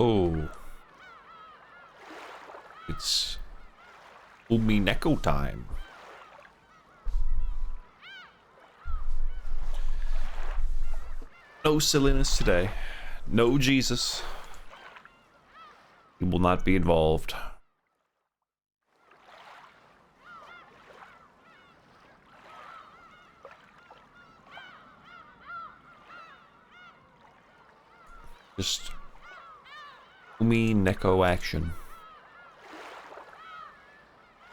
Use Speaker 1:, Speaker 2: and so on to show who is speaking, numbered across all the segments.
Speaker 1: Oh. It's Umineko time. No silliness today. No Jesus. He will not be involved. Just Umineko action.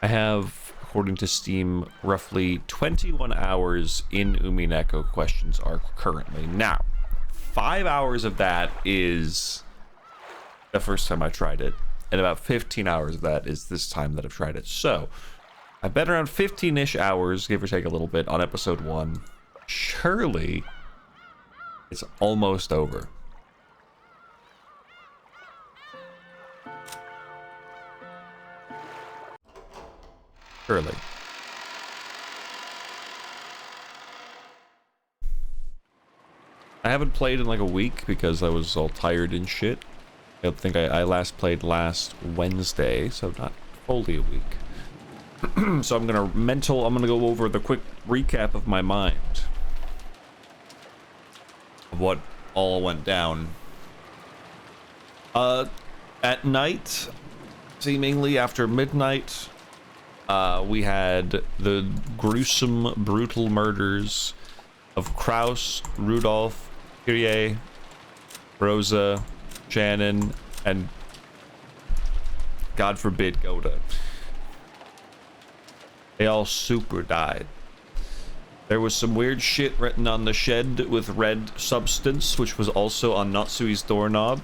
Speaker 1: I have, according to Steam, roughly 21 hours in Umineko questions are currently. Now, 5 hours of that is the first time I tried it, and about 15 hours of that is this time that I've tried it. So, I bet around 15-ish hours, give or take a little bit, on episode 1. Surely, it's almost over. Surely. I haven't played in like a week because I was all tired and shit. I think I last played last Wednesday, so not fully a week. So I'm gonna go over the quick recap of my mind of what all went down. At night, seemingly after midnight, we had the gruesome, brutal murders of Kraus, Rudolph, Kyrie, Rosa, Shannon, and God forbid, Goda. They all super died. There was some weird shit written on the shed with red substance, which was also on Natsui's doorknob.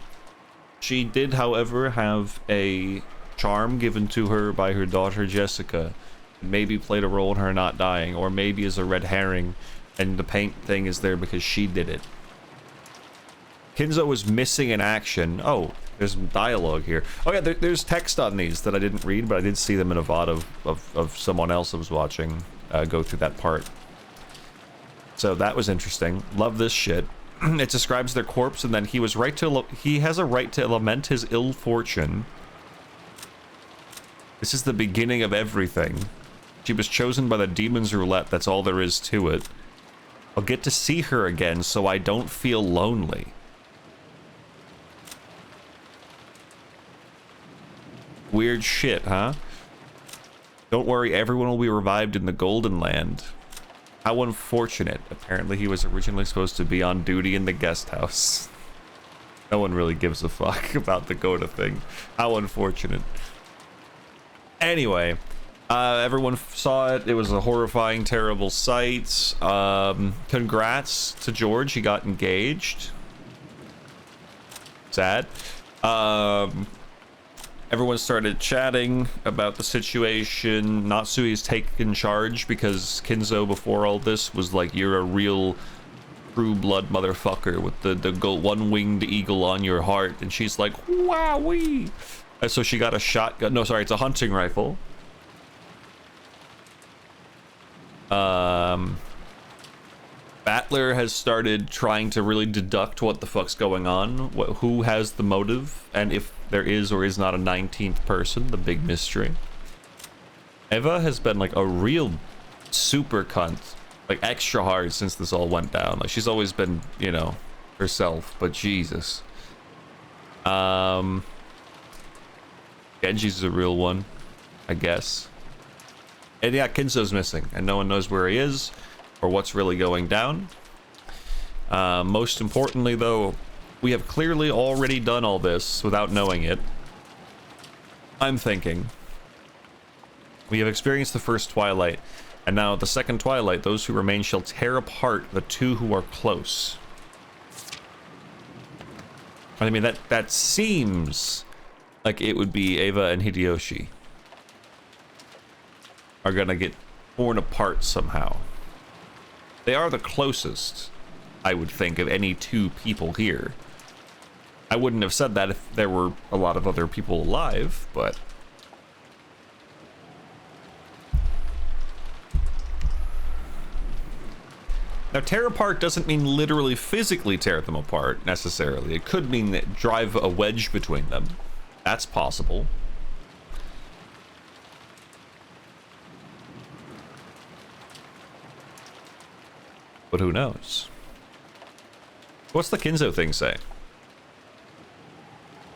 Speaker 1: She did, however, have a charm given to her by her daughter Jessica. Maybe played a role in her not dying, or maybe is a red herring, and the paint thing is there because she did it. Kinzo was missing in action. Oh, there's some dialogue here. Oh yeah, there's text on these that I didn't read, but I did see them in a VOD of someone else I was watching go through that part. So that was interesting. Love this shit. It describes their corpse, and then he has a right to lament his ill fortune. This is the beginning of everything. She was chosen by the Demon's Roulette, that's all there is to it. I'll get to see her again, so I don't feel lonely. Weird shit, huh? Don't worry, everyone will be revived in the Golden Land. How unfortunate. Apparently he was originally supposed to be on duty in the guest house. No one really gives a fuck about the Goda thing. How unfortunate. Anyway, everyone saw it. It was a horrifying, terrible sight. Congrats to George. He got engaged. Sad. Everyone started chatting about the situation. Natsui's taken charge because Kinzo, before all this, was like, you're a real true blood motherfucker with the one-winged eagle on your heart. And she's like, wowee. So she got a shotgun. No, sorry, it's a hunting rifle. Battler has started trying to really deduct what the fuck's going on, who has the motive, and if there is or is not a 19th person, the big mystery. Eva has been like a real super cunt, like extra hard since this all went down. Like she's always been, you know, herself, but Jesus. Genji's a real one, I guess. And yeah, Kinzo's missing, and no one knows where he is or what's really going down. Most importantly, though, we have clearly already done all this without knowing it. I'm thinking. We have experienced the first twilight, and now the second twilight, those who remain shall tear apart the two who are close. I mean, that seems like it would be Eva and Hideyoshi are gonna get torn apart somehow. They are the closest, I would think, of any two people here. I wouldn't have said that if there were a lot of other people alive, but... Now, tear apart doesn't mean literally physically tear them apart, necessarily. It could mean that drive a wedge between them. That's possible. But who knows? What's the Kinzo thing say?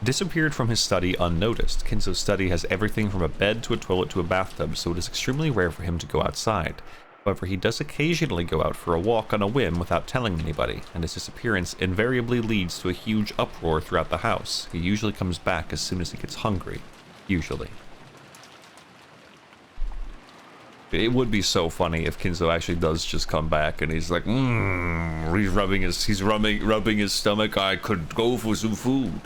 Speaker 1: Disappeared from his study unnoticed. Kinzo's study has everything from a bed to a toilet to a bathtub, so it is extremely rare for him to go outside. However, he does occasionally go out for a walk on a whim without telling anybody, and his disappearance invariably leads to a huge uproar throughout the house. He usually comes back as soon as he gets hungry. Usually. It would be so funny if Kinzo actually does just come back and he's like, he's rubbing his stomach. I could go for some food.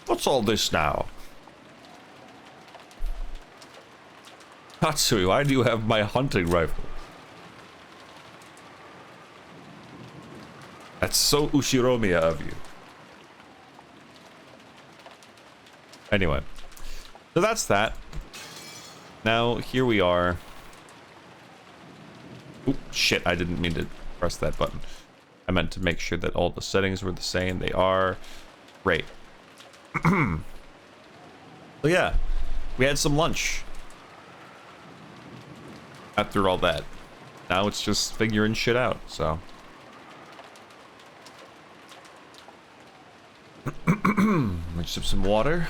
Speaker 1: What's all this now? Tatsui, why do you have my hunting rifle? That's so Ushiromiya of you. Anyway, so that's that. Now, here we are. Oop, shit, I didn't mean to press that button. I meant to make sure that all the settings were the same. They are. Great. So yeah, we had some lunch. After all that. Now it's just figuring shit out, so. Let's sip some water.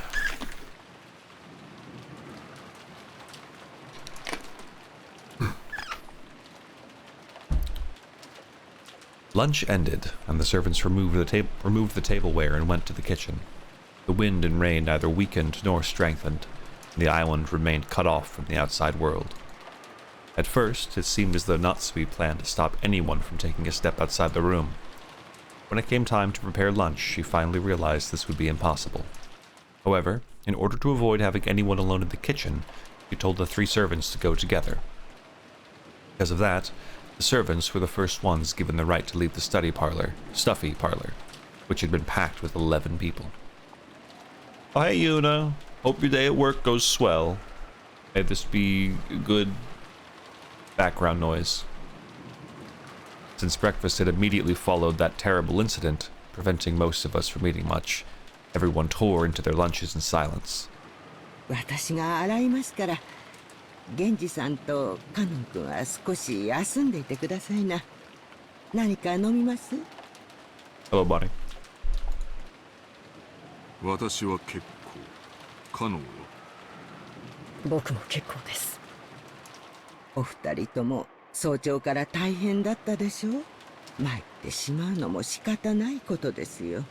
Speaker 1: Lunch ended, and the servants removed the tableware and went to the kitchen. The wind and rain neither weakened nor strengthened, and the island remained cut off from the outside world. At first, it seemed as though Natsui planned to stop anyone from taking a step outside the room. When it came time to prepare lunch, she finally realized this would be impossible. However, in order to avoid having anyone alone in the kitchen, she told the 3 servants to go together. Because of that, the servants were the first ones given the right to leave the stuffy parlor, which had been packed with 11 people. Oh, hey, Yuna. Hope your day at work goes swell. May this be good background noise. Since breakfast had immediately followed that terrible incident, preventing most of us from eating much, everyone tore into their lunches in silence.
Speaker 2: 私が洗いますから、源氏さんとカノン君は少し休んでいてくださいな。何か飲みます？
Speaker 1: Hello, buddy.
Speaker 3: 私は結構。カノンは？
Speaker 4: 僕も結構です。
Speaker 2: お二人とも早朝から大変だったでしょう。参ってしまうのも仕方ないことですよ。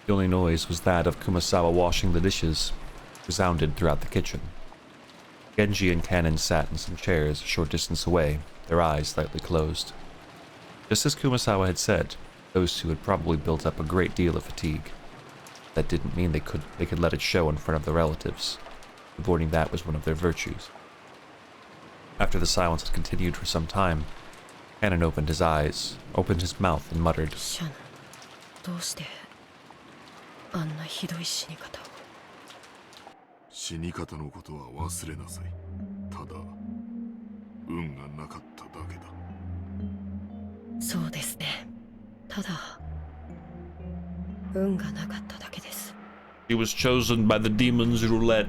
Speaker 1: The only noise was that of Kumasawa washing the dishes, resounded throughout the kitchen. Genji and Kanon sat in some chairs a short distance away, their eyes slightly closed. Just as Kumasawa had said, those two had probably built up a great deal of fatigue. That didn't mean they could let it show in front of their relatives. Avoiding that was one of their virtues. After the silence had continued for some time, Kanon opened his mouth and muttered,
Speaker 4: Shannon, どうしてあんなひどい死に方を。
Speaker 3: 死に方のことは忘れなさい。ただ、運がなかっただけだ。
Speaker 4: そうですね。ただ、運がなかっただけです。
Speaker 1: He was chosen by the demon's roulette.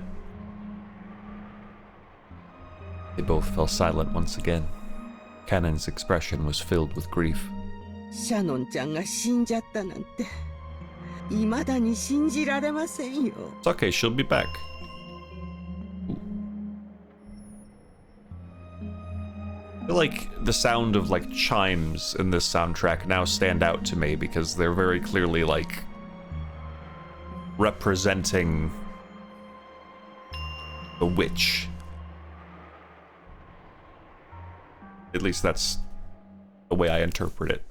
Speaker 1: They both fell silent once again. Kanon's expression was filled with grief.
Speaker 2: シャノンちゃんが死んじゃったなんて、未だに信じられませんよ。
Speaker 1: It's okay, she'll be back. I feel like the sound of like chimes in this soundtrack now stand out to me because they're very clearly like representing the witch. At least that's the way I interpret it.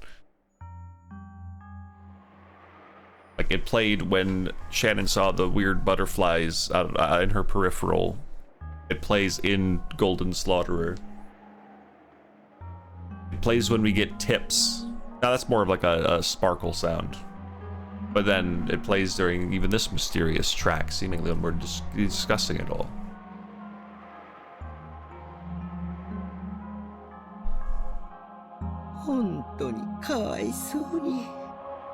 Speaker 1: Like, it played when Shannon saw the weird butterflies in her peripheral. It plays in Golden Slaughterer. It plays when we get tips. Now that's more of like a sparkle sound. But then it plays during even this mysterious track, seemingly when we're discussing it all.
Speaker 2: 当にかわいそうに。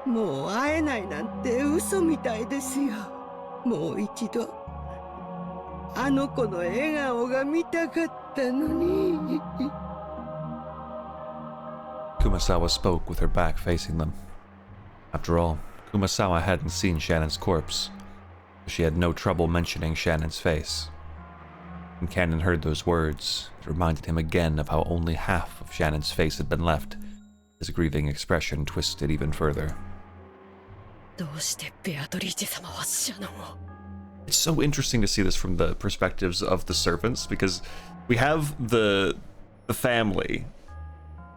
Speaker 2: もう会えないなんて嘘みたいですよ。もう一度あの子の笑顔が見たかったのに。
Speaker 1: Kumasawa spoke with her back facing them. After all, Kumasawa hadn't seen Shannon's corpse. She had no trouble mentioning Shannon's face. When Cannon heard those words, it reminded him again of how only half of Shannon's face had been left. His grieving expression twisted even further.
Speaker 4: どうしてベアトリーチェ様はシャノンを。
Speaker 1: It's so interesting to see this from the perspectives of the servants, because we have the family,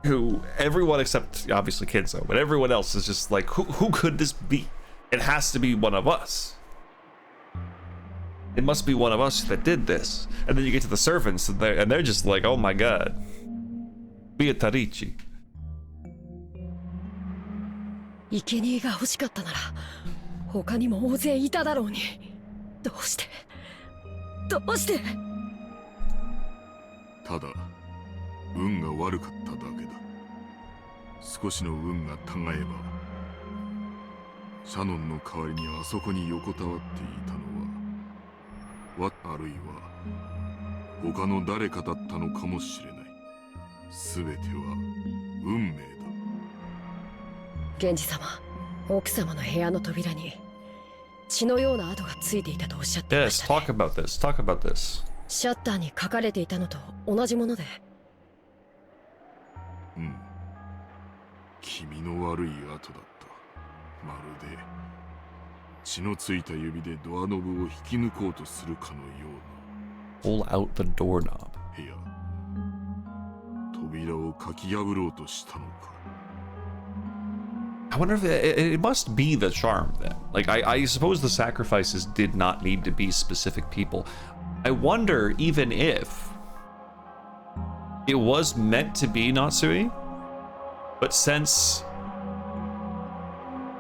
Speaker 1: who everyone except obviously Kinzo, but everyone else is just like, who could this be? It has to be one of us. It must be one of us that did this. And then you get to the servants, and they're just like, oh my god, Beatarici.
Speaker 4: 生贄が欲しかったなら他にも大勢いただろうに。どうして
Speaker 3: ただ運が悪かっただけだ。少しの運がたがえばシャノンの代わりにあそこに横たわっていたのはあるいは他の誰かだったのかもしれない。全ては運命だ。
Speaker 4: 源氏様、奥様の部屋の扉に血のような跡がついていたとおっしゃっていまし
Speaker 1: Yes,
Speaker 4: たね。
Speaker 1: talk about this. Talk about this.
Speaker 4: シャッターに書かれていたのと同じもので。
Speaker 3: うん。気味の悪い跡だった。まるで血のついた指でドアノブを引き抜こうとするかのような。
Speaker 1: Pull out the doorknob.
Speaker 3: 部屋。扉をかき破ろうとしたのか。
Speaker 1: I wonder if it must be the charm then. Like, I suppose the sacrifices did not need to be specific people. I wonder even if it was meant to be Natsui, but since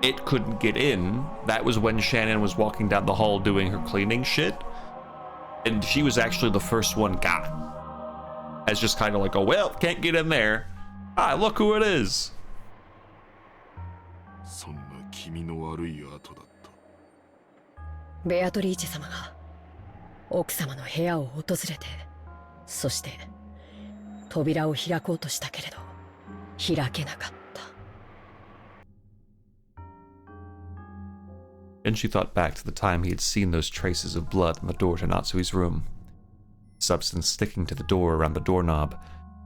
Speaker 1: it couldn't get in, that was when Shannon was walking down the hall doing her cleaning shit, and she was actually the first one got. As just kind of like, oh, well, can't get in there. Ah, look who it is.
Speaker 3: そんな気味の悪い跡だった。
Speaker 4: ベアトリーチェ様が奥様の部屋を訪れて、そして扉を開こうとしたけれど開けなかった。
Speaker 1: And she thought back to the time he had seen those traces of blood on the door to Natsui's room. Substance sticking to the door around the doorknob,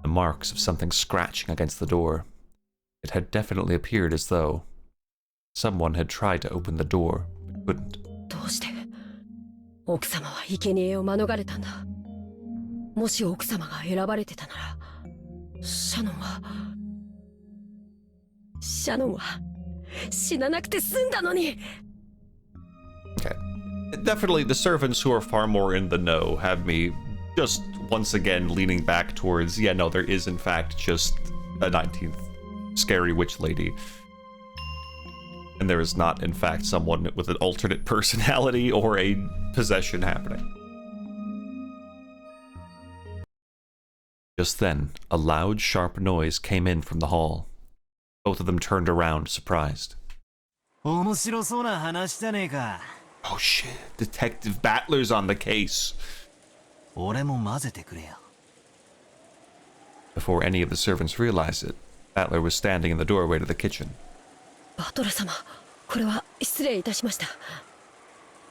Speaker 1: the marks of something scratching against the door. It had definitely appeared as though someone had tried to open the door, but couldn't.
Speaker 4: どうして奥様は生贄を免れたんだ。もし奥様が選ばれてたなら、シャノンは死ななくて済んだのに。
Speaker 1: Okay. Definitely the servants who are far more in the know have me just once again leaning back towards, yeah, no, there is in fact just a 19th scary witch lady. And there is not, in fact, someone with an alternate personality or a possession happening. Just then, a loud, sharp noise came in from the hall. Both of them turned around, surprised.
Speaker 5: 面白そうな話じゃねえか。
Speaker 1: Oh shit, Detective Battler's on the case.
Speaker 5: 俺も混ぜてくれよ。
Speaker 1: Before any of the servants realized it, Battler was standing in the doorway to the kitchen.
Speaker 4: バトラ様、これは失礼いたしました。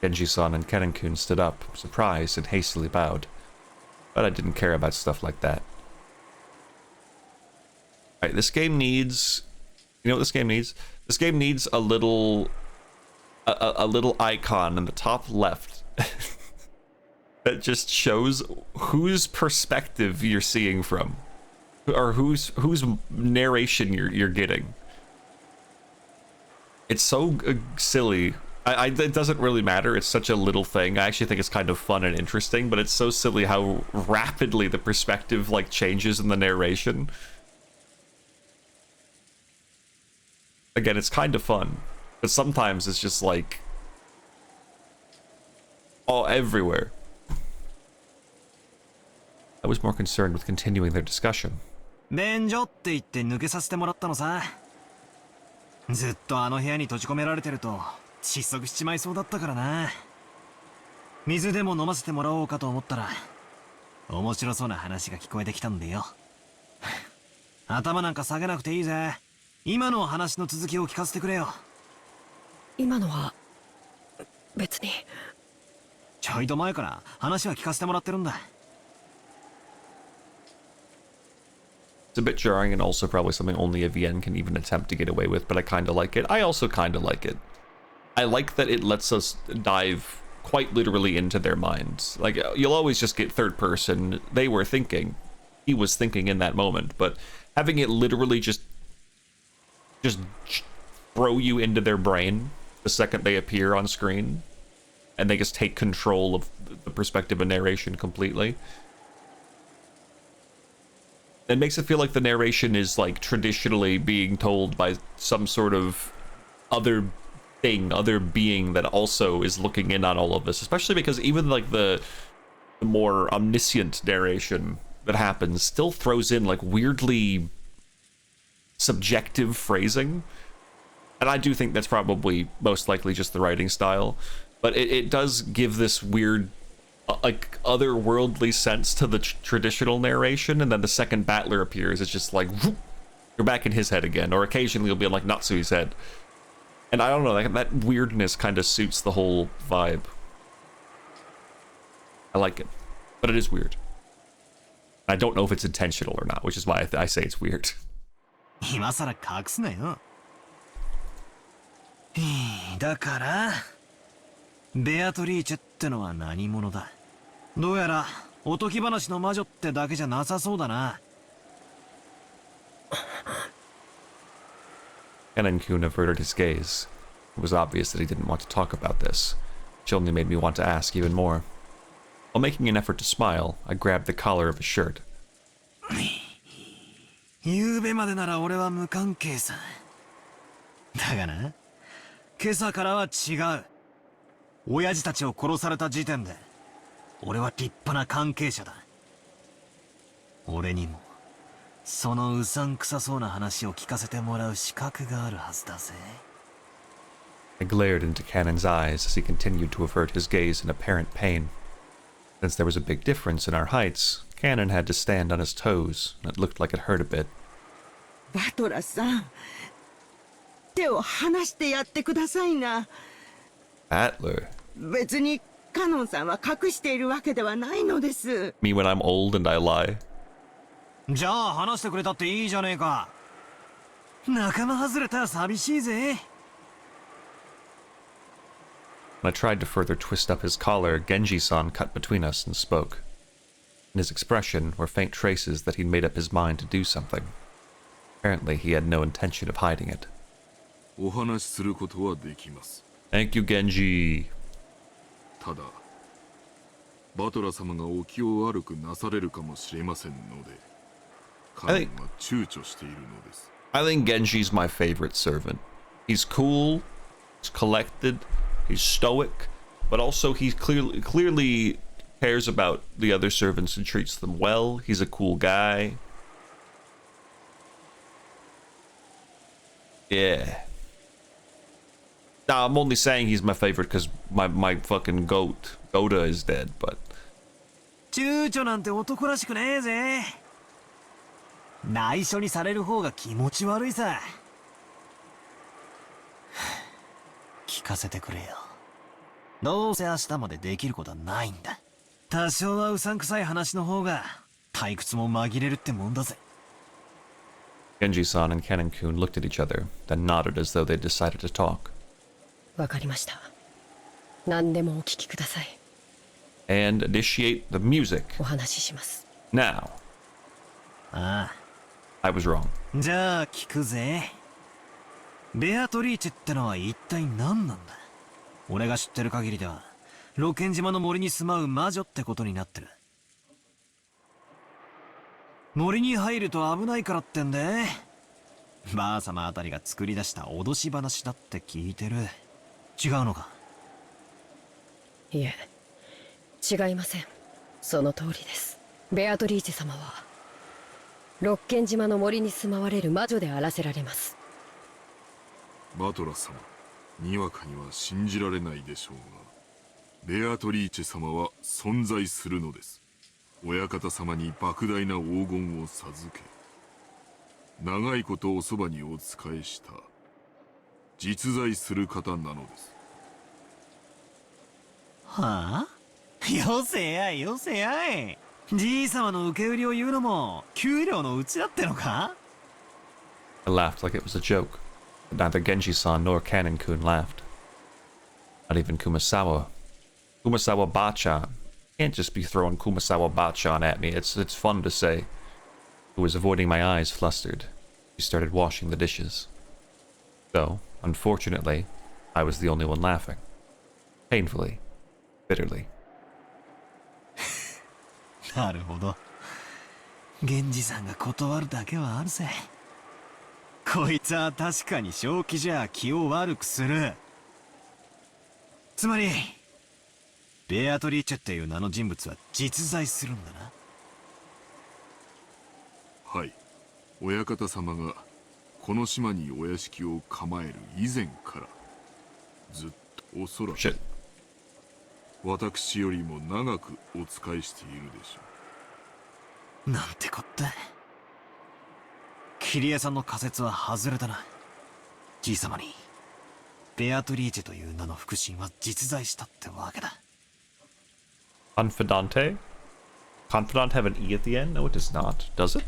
Speaker 1: Genji-san and Kennen-kun stood up, surprised and hastily bowed. But I didn't care about stuff like that. Alright, this game needs... You know what this game needs? This game needs a little... A little icon in the top left that just shows whose perspective you're seeing from. Or whose narration you're getting. It's so silly. It doesn't really matter. It's such a little thing. I actually think it's kind of fun and interesting, but it's so silly how rapidly the perspective like changes in the narration. Again, it's kind of fun, but sometimes it's just like all everywhere. I was more concerned with continuing their discussion.
Speaker 5: 便所って言って抜けさせてもらったのさ。ずっとあの部屋に閉じ込められてると窒息しちまいそうだったからな。水でも飲ませてもらおうかと思ったら面白そうな話が聞こえてきたんでよ。頭なんか下げなくていいぜ。今の話の続きを聞かせてくれよ。
Speaker 4: 今のは別に。
Speaker 5: ちょいと前から話は聞かせてもらってるんだ。
Speaker 1: It's a bit jarring and also probably something only a VN can even attempt to get away with, but I kind of like it. I also kind of like it. I like that it lets us dive quite literally into their minds. Like, you'll always just get third person. They were thinking. He was thinking in that moment. But having it literally just throw you into their brain the second they appear on screen, and they just take control of the perspective and narration completely. It makes it feel like the narration is like traditionally being told by some sort of other thing, other being that also is looking in on all of this, especially because even like the more omniscient narration that happens still throws in like weirdly subjective phrasing. And I do think that's probably most likely just the writing style, but it does give this weird like otherworldly sense to the traditional narration, and then the second battler appears, it's just like whoop, you're back in his head again, or occasionally you'll be on like Natsui's head. And I don't know, that weirdness kind of suits the whole vibe. I like it, but it is weird. I don't know if it's intentional or not, which is why I say it's weird.
Speaker 5: 今さら隠すなよ。だからベアトリーチェってのは何者だ。どうやらおとぎ話の魔女ってだけじゃなさそうだな。
Speaker 1: Kennen-kun averted his gaze. It was obvious that he didn't want to talk about this, which only made me want to ask even more. While making an effort to smile, I grabbed the collar of his shirt.
Speaker 5: 昨べまでなら俺は無関係さ。だがな、今朝からは違う。親父たちを殺された時点で俺は立派な関係者だ。俺にもそのうさんくさそうな話を聞かせてもらう資格があるはずだぜ。
Speaker 1: I glared into Cannon's eyes as he continued to avert his gaze in apparent pain. Since there was a big difference in our heights, Cannon had to stand on his toes, and it looked like it hurt a bit.
Speaker 2: バトラさん、手を離してやってくださいな。
Speaker 1: Battler?
Speaker 2: 別にカノンさんは隠しているわけではないのです。
Speaker 1: Me when I'm old and I lie?
Speaker 5: じゃあ話してくれたっていいじゃねえか。仲間外れたら寂しいぜ。
Speaker 1: When I tried to further twist up his collar, Genji-san cut between us and spoke. In his expression were faint traces that he'd made up his mind to do something. Apparently, he had no intention of hiding it.
Speaker 3: お話しすることはできます。
Speaker 1: Thank you, Genji.
Speaker 3: ただバトラ様がお気を悪くなされるかもしれませんので、彼は躊躇しているのです。
Speaker 1: I think Genji's my favorite servant. He's cool, he's collected, he's stoic, but also he clearly cares about the other servants and treats them well. He's a cool guy. Yeah. Now, I'm only saying he's my favorite because my fucking goat, Goda, is dead, but...
Speaker 5: 躊躇なんて男らしくねえぜ。内緒にされる方が気持ち悪いさ。聞かせてくれよ。どうせ明日までできることはないんだ。多少はうさんくさい話の方が退屈も紛れるってもんだぜ。
Speaker 1: Genji-san and Kennen-kun looked at each other, then nodded as though they'd decided to talk.
Speaker 4: わかりました。何でもお聞きください。
Speaker 1: And initiate the music.
Speaker 4: お話しします。
Speaker 1: Now.
Speaker 5: ああ。
Speaker 1: I was wrong.
Speaker 5: じゃあ聞くぜ。ベアトリーチェってのは一体何なんだ。俺が知ってる限りでは露見島の森に住まう魔女ってことになってる。森に入ると危ないからってんで、ばあ様あたりが作り出した脅し話だって聞いてる。違うのか。
Speaker 4: いえ、違いません。その通りです。ベアトリーチェ様は六軒島の森に住まわれる魔女であらせられます。
Speaker 3: バトラ様、にわかには信じられないでしょうが、ベアトリーチェ様は存在するのです。親方様に莫大な黄金を授け、長いことおそばにお仕えした実在する方なのです。
Speaker 5: はあ、よせやいよせやい。じい様の受け売りを言うのも給料のうちだってのか？
Speaker 1: I laughed like it was a joke, but neither Genji-san nor Kanin-kun laughed. Not even Kumasawa. Kumasawa Bachan. Can't just be throwing Kumasawa Bachan at me. It's fun to say. Who was avoiding my eyes, flustered. She started washing the dishes. So, unfortunately, I was the only one laughing. Painfully. Bitterly.
Speaker 5: なるほど。源氏さんが断るだけはあるぜ。こいつは確かに正気じゃ気を悪くする。つまりベアトリーチェっていう名の人物は実在するんだな。
Speaker 3: はい、親方様がこの島にお屋敷を構える以前からずっとおそらく
Speaker 1: Shit.
Speaker 3: 私よりも長くお仕えしているでしょ
Speaker 5: なんてこった。桐江さんの仮説は外れたな。じい様にベアトリーチェという名の腹心は実在したってわけだ。
Speaker 1: Confidante? Confidant have an E at the end? No, it does not. Does it?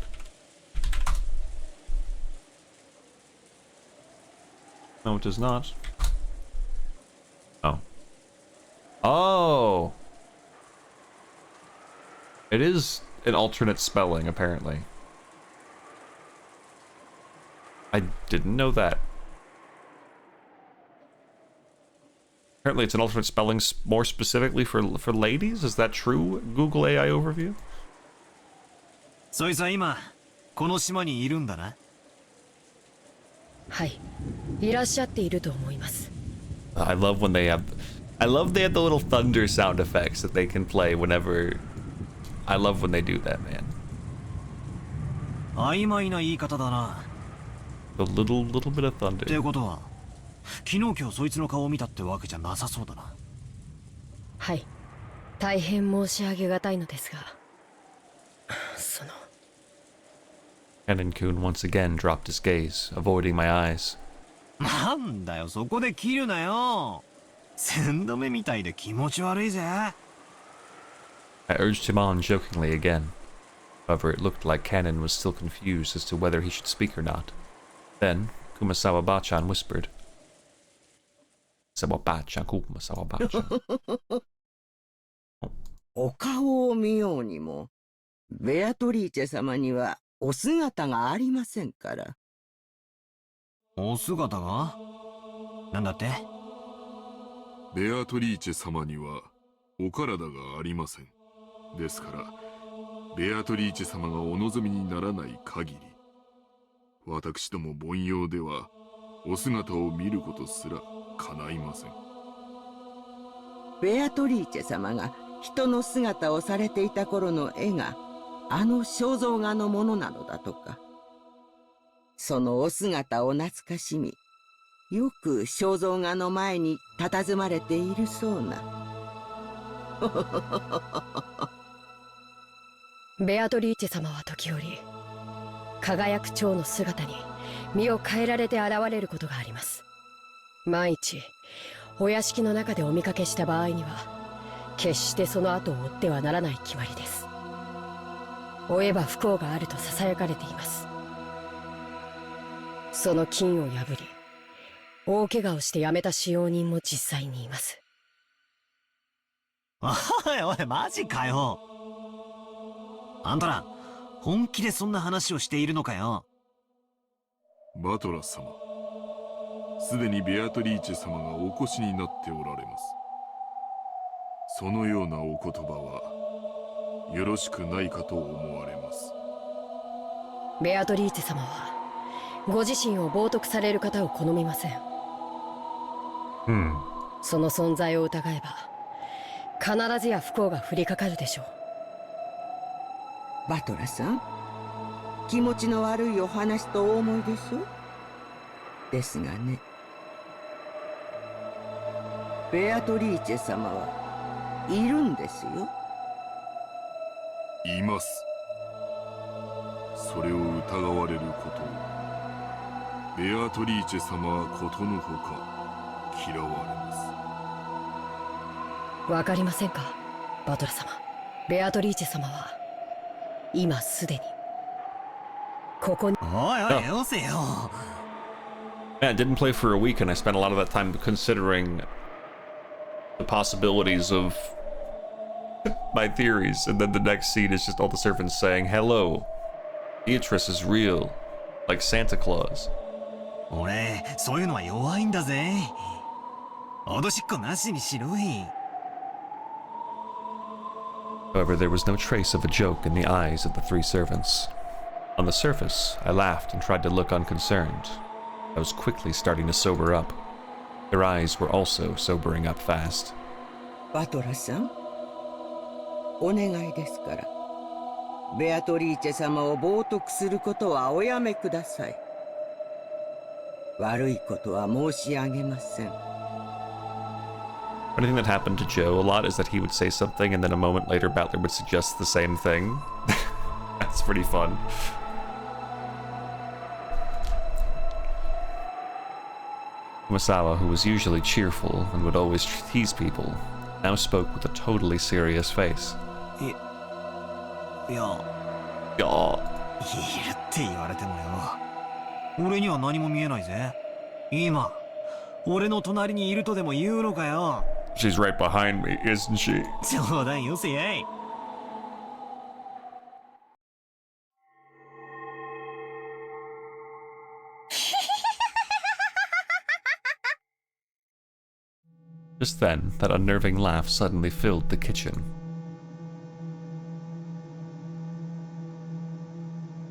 Speaker 1: No, it does not. Oh. Oh! It is an alternate spelling, apparently. I didn't know that. Apparently it's an alternate spelling more specifically for ladies? Is that true, Google AI overview?
Speaker 5: そいつは今この島にいるんだな。
Speaker 4: はい、いらっしゃっていると思います。
Speaker 1: I love when they have... I love they have the little thunder sound effects that they can play whenever... I love when they do that, man.
Speaker 5: 曖昧な言い方だな。
Speaker 1: The little bit of
Speaker 5: って
Speaker 1: thunder.
Speaker 5: ことは昨日今日そいつの顔を見たってわけじゃなさそうだな。
Speaker 4: はい、大変申し上げがたいのですが、その
Speaker 1: Kanin-kun once again dropped his gaze, avoiding my eyes.
Speaker 5: なんだよ、そこで切るなよ。鮮度目みたいで気持ち悪いぜ。
Speaker 1: I urged him on jokingly again. However, it looked like Kanin was still confused as to whether he should speak or not. Then, Kumasawa Bachan whispered. Kumasawa Bachan.
Speaker 2: お顔を見ようにも、ベアトリーチェ様にはお姿がありませんから。
Speaker 5: お姿が？なんだって？
Speaker 3: ベアトリーチェ様にはお体がありません。ですからベアトリーチェ様がお望みにならない限り、私ども凡庸ではお姿を見ることすら叶いません。
Speaker 2: ベアトリーチェ様が人の姿をされていた頃の絵があの肖像画のものなのだとか。そのお姿を懐かしみ、よく肖像画の前に佇まれているそうな。
Speaker 4: ベアトリーチェ様は時折輝く蝶の姿に身を変えられて現れることがあります。万一お屋敷の中でお見かけした場合には決してその後を追ってはならない決まりです。追えば不幸があるとささやかれています。その禁を破り大怪我をして辞めた使用人も実際にいます。
Speaker 5: おいおい、マジかよ。あんたら本気でそんな話をしているのかよ。
Speaker 3: バトラス様、すでにベアトリーチェ様がお越しになっておられます。そのようなお言葉はよろしくないかと思われます。
Speaker 4: ベアトリーチェ様はご自身を冒涜される方を好みません。その存在を疑えば必ずや不幸が降りかかるでしょう。
Speaker 2: バトラさん、気持ちの悪いお話とお思いでしょ。ですがね、ベアトリーチェ様はいるんですよ。
Speaker 3: います。それを疑われることをベアトリーチェ様はことのほか嫌われます。
Speaker 4: わかりませんか、バトラ様。ベアトリーチェ様は今すでにここに。
Speaker 5: おいおい、よせよ。
Speaker 1: Yeah, I didn't play for a week, and I spent a lot of that time considering the possibilities of my theories. And then the next scene is just all the servants saying, "Hello, Beatrice is real, like Santa Claus."
Speaker 5: 俺、そういうのは弱いんだぜ。脅しっこなしにしろい。
Speaker 1: However, there was no trace of a joke in the eyes of the three servants. On the surface, I laughed and tried to look unconcerned. I was quickly starting to sober up. Their eyes were also sobering up fast.
Speaker 2: バトラさん、お願いですから、ベアトリーチェ様を冒涜することはおやめください。悪いことは申し上げません。
Speaker 1: One thing that happened to Joe a lot is that he would say something and then a moment later Battler would suggest the same thing. That's pretty fun. Kumasawa, who was usually cheerful and would always tease people, now spoke with a totally serious face.
Speaker 5: いや、
Speaker 1: Yaw.
Speaker 5: いるって言われてもよ。俺には何も見えないぜ。今、俺の隣にいるとでも言うのかよ。
Speaker 1: She's right behind me, isn't she?
Speaker 5: 冗談よせやい。
Speaker 1: Just then, that unnerving laugh suddenly filled the kitchen.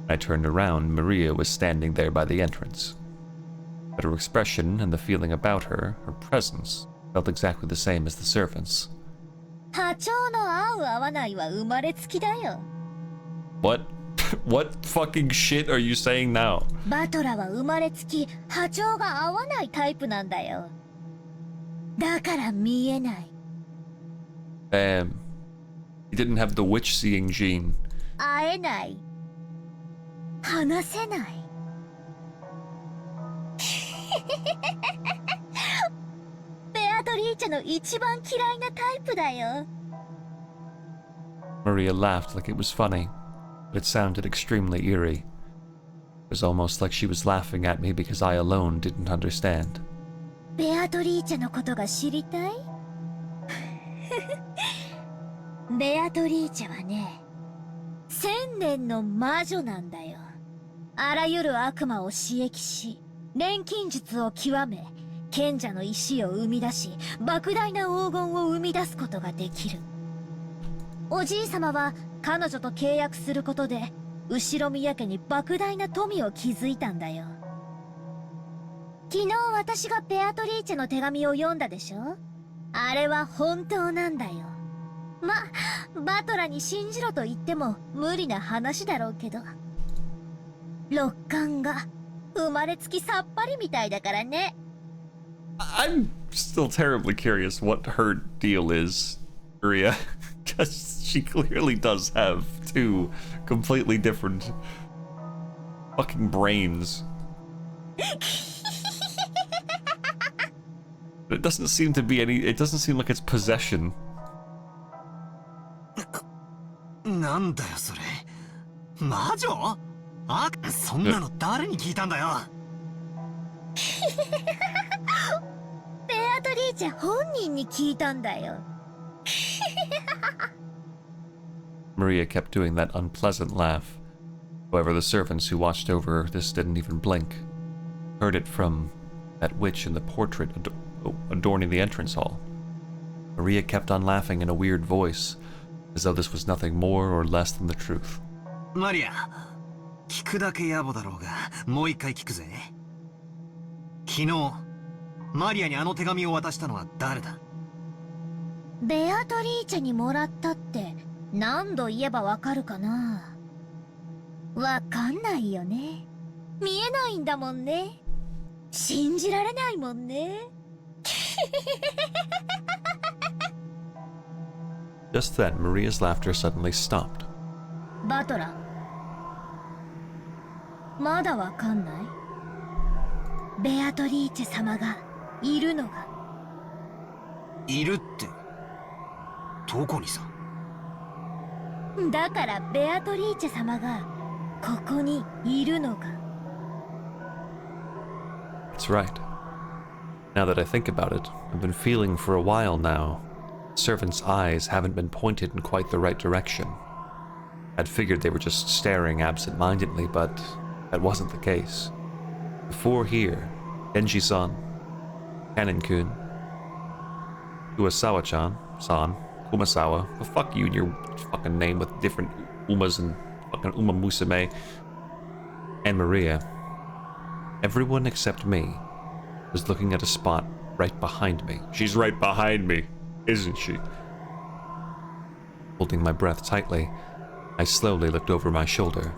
Speaker 1: I turned around, Maria was standing there by the entrance. But her expression and the feeling about her, her presence, felt exactly the same as the servants.
Speaker 6: 波長の合う合わないは生まれつきだよ。
Speaker 1: What? What fucking shit are you saying now?
Speaker 6: バトラは生まれつき波長が合わないタイプなんだよ。だから見えない。
Speaker 1: Damn. He didn't have the witch-seeing gene.
Speaker 6: 会えない。話せない。ベアトリーチェの一番嫌いなタイプだよ。
Speaker 1: Maria laughed like it was funny, but it sounded extremely eerie. It was almost like she was laughing at me because I alone didn't understand.
Speaker 6: ベアトリーチェのことが知りたい？ベアトリーチェはね、1000年の魔女なんだよ。あらゆる悪魔を刺激し、錬金術を極め、賢者の石を生み出し、莫大な黄金を生み出すことができる。おじいさまは彼女と契約することで、後ろ宮家に莫大な富を築いたんだよ。昨日私がベアトリーチェの手紙を読んだでしょ？あれは本当なんだよ。ま、バトラに信じろと言っても無理な話だろうけど。六感が生まれつきさっぱりみたいだからね。
Speaker 1: I'm still terribly curious what her deal is, Maria. Because she clearly does have two completely different fucking brains. But it doesn't seem to be any, it doesn't seem like it's possession.
Speaker 5: なんだよそれ。魔女？あ、そんなの誰に聞いたんだよ。
Speaker 6: ベアトリーチェ本人に聞いたんだよ。
Speaker 1: Maria kept doing that unpleasant laugh. However, the servants who watched over this didn't even blink. Heard it from that witch in the portrait adorning the entrance hall. Maria kept on laughing in a weird voice, as though this was nothing more or less than the truth.
Speaker 5: マリア、聞くだけ野暮だろうが、もう一回聞くぜ。昨日、マリアにあの手紙を渡したのは誰だ？
Speaker 6: ベアトリーチェにもらったって何度言えばわかるかな。わかんないよね。見えないんだもんね。信じられないもんね。
Speaker 1: Just then, Maria's laughter suddenly stopped.
Speaker 6: バトラー、まだわかんない？ベアトリーチェ様がいるのが。
Speaker 5: いるって、どこにさ？
Speaker 6: だからベアトリーチェ様がここにいるのが。
Speaker 1: That's right. Now that I think about it, I've been feeling for a while now. Servants' eyes haven't been pointed in quite the right direction. I'd figured they were just staring absent-mindedly, but that wasn't the case. Before here, Genji-san, Kanin-kun, Uesawa-chan, Kumasawa, well, fuck you and your fucking name with different Umas and fucking Uma Musume, and Maria. Everyone except me was looking at a spot right behind me. She's right behind me, isn't she? Holding my breath tightly, I slowly looked over my shoulder.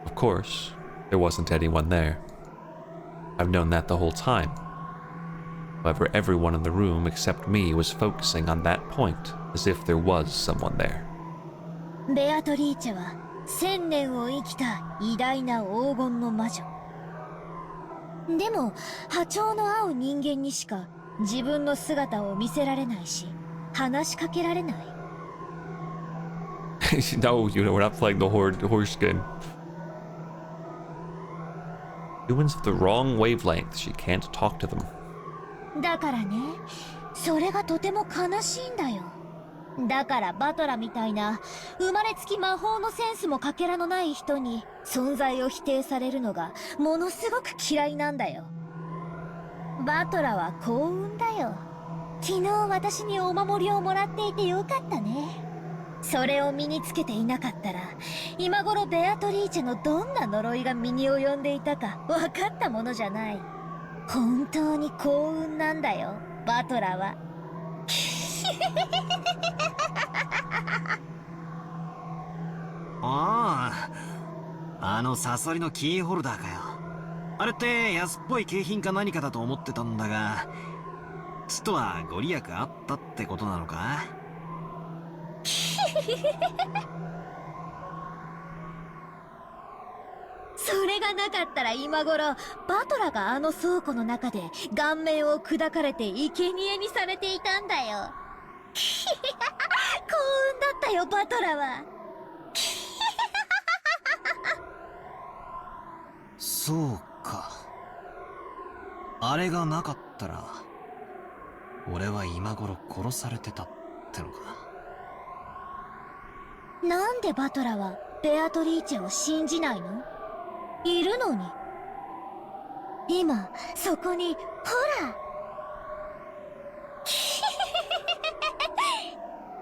Speaker 1: Of course, there wasn't anyone there. I've known that the whole time. However, everyone in the room except me was focusing on that point as if there was someone there.
Speaker 6: ベアトリーチェは1000年を生きた偉大な黄金の魔女。でも波長の合う人間にしか自分の姿を見せられないし、話しかけられない。
Speaker 1: No, we're not playing the horse game. Humans have the wrong wavelength. She can't talk to them.
Speaker 6: だからね、それがとても悲しいんだよ。だからバトラみたいな生まれつき魔法のセンスもかけらのない人に存在を否定されるのがものすごく嫌いなんだよ。バトラは幸運だよ。昨日私にお守りをもらっていてよかったね。それを身につけていなかったら今頃ベアトリーチェのどんな呪いが身に及んでいたか分かったものじゃない。本当に幸運なんだよ、バトラは。
Speaker 5: ああ、あのサソリのキーホルダーかよ。あれって安っぽい景品か何かだと思ってたんだが、ちとはご利益あったってことなのか？
Speaker 6: それがなかったら今頃バトラがあの倉庫の中で顔面を砕かれて生贄にされていたんだよ。幸運だったよ、バトラは。
Speaker 5: そうか。あれがなかったら俺は今頃殺されてたってのか。
Speaker 6: なんでバトラはベアトリーチェを信じないの？いるのに。今そこにほら。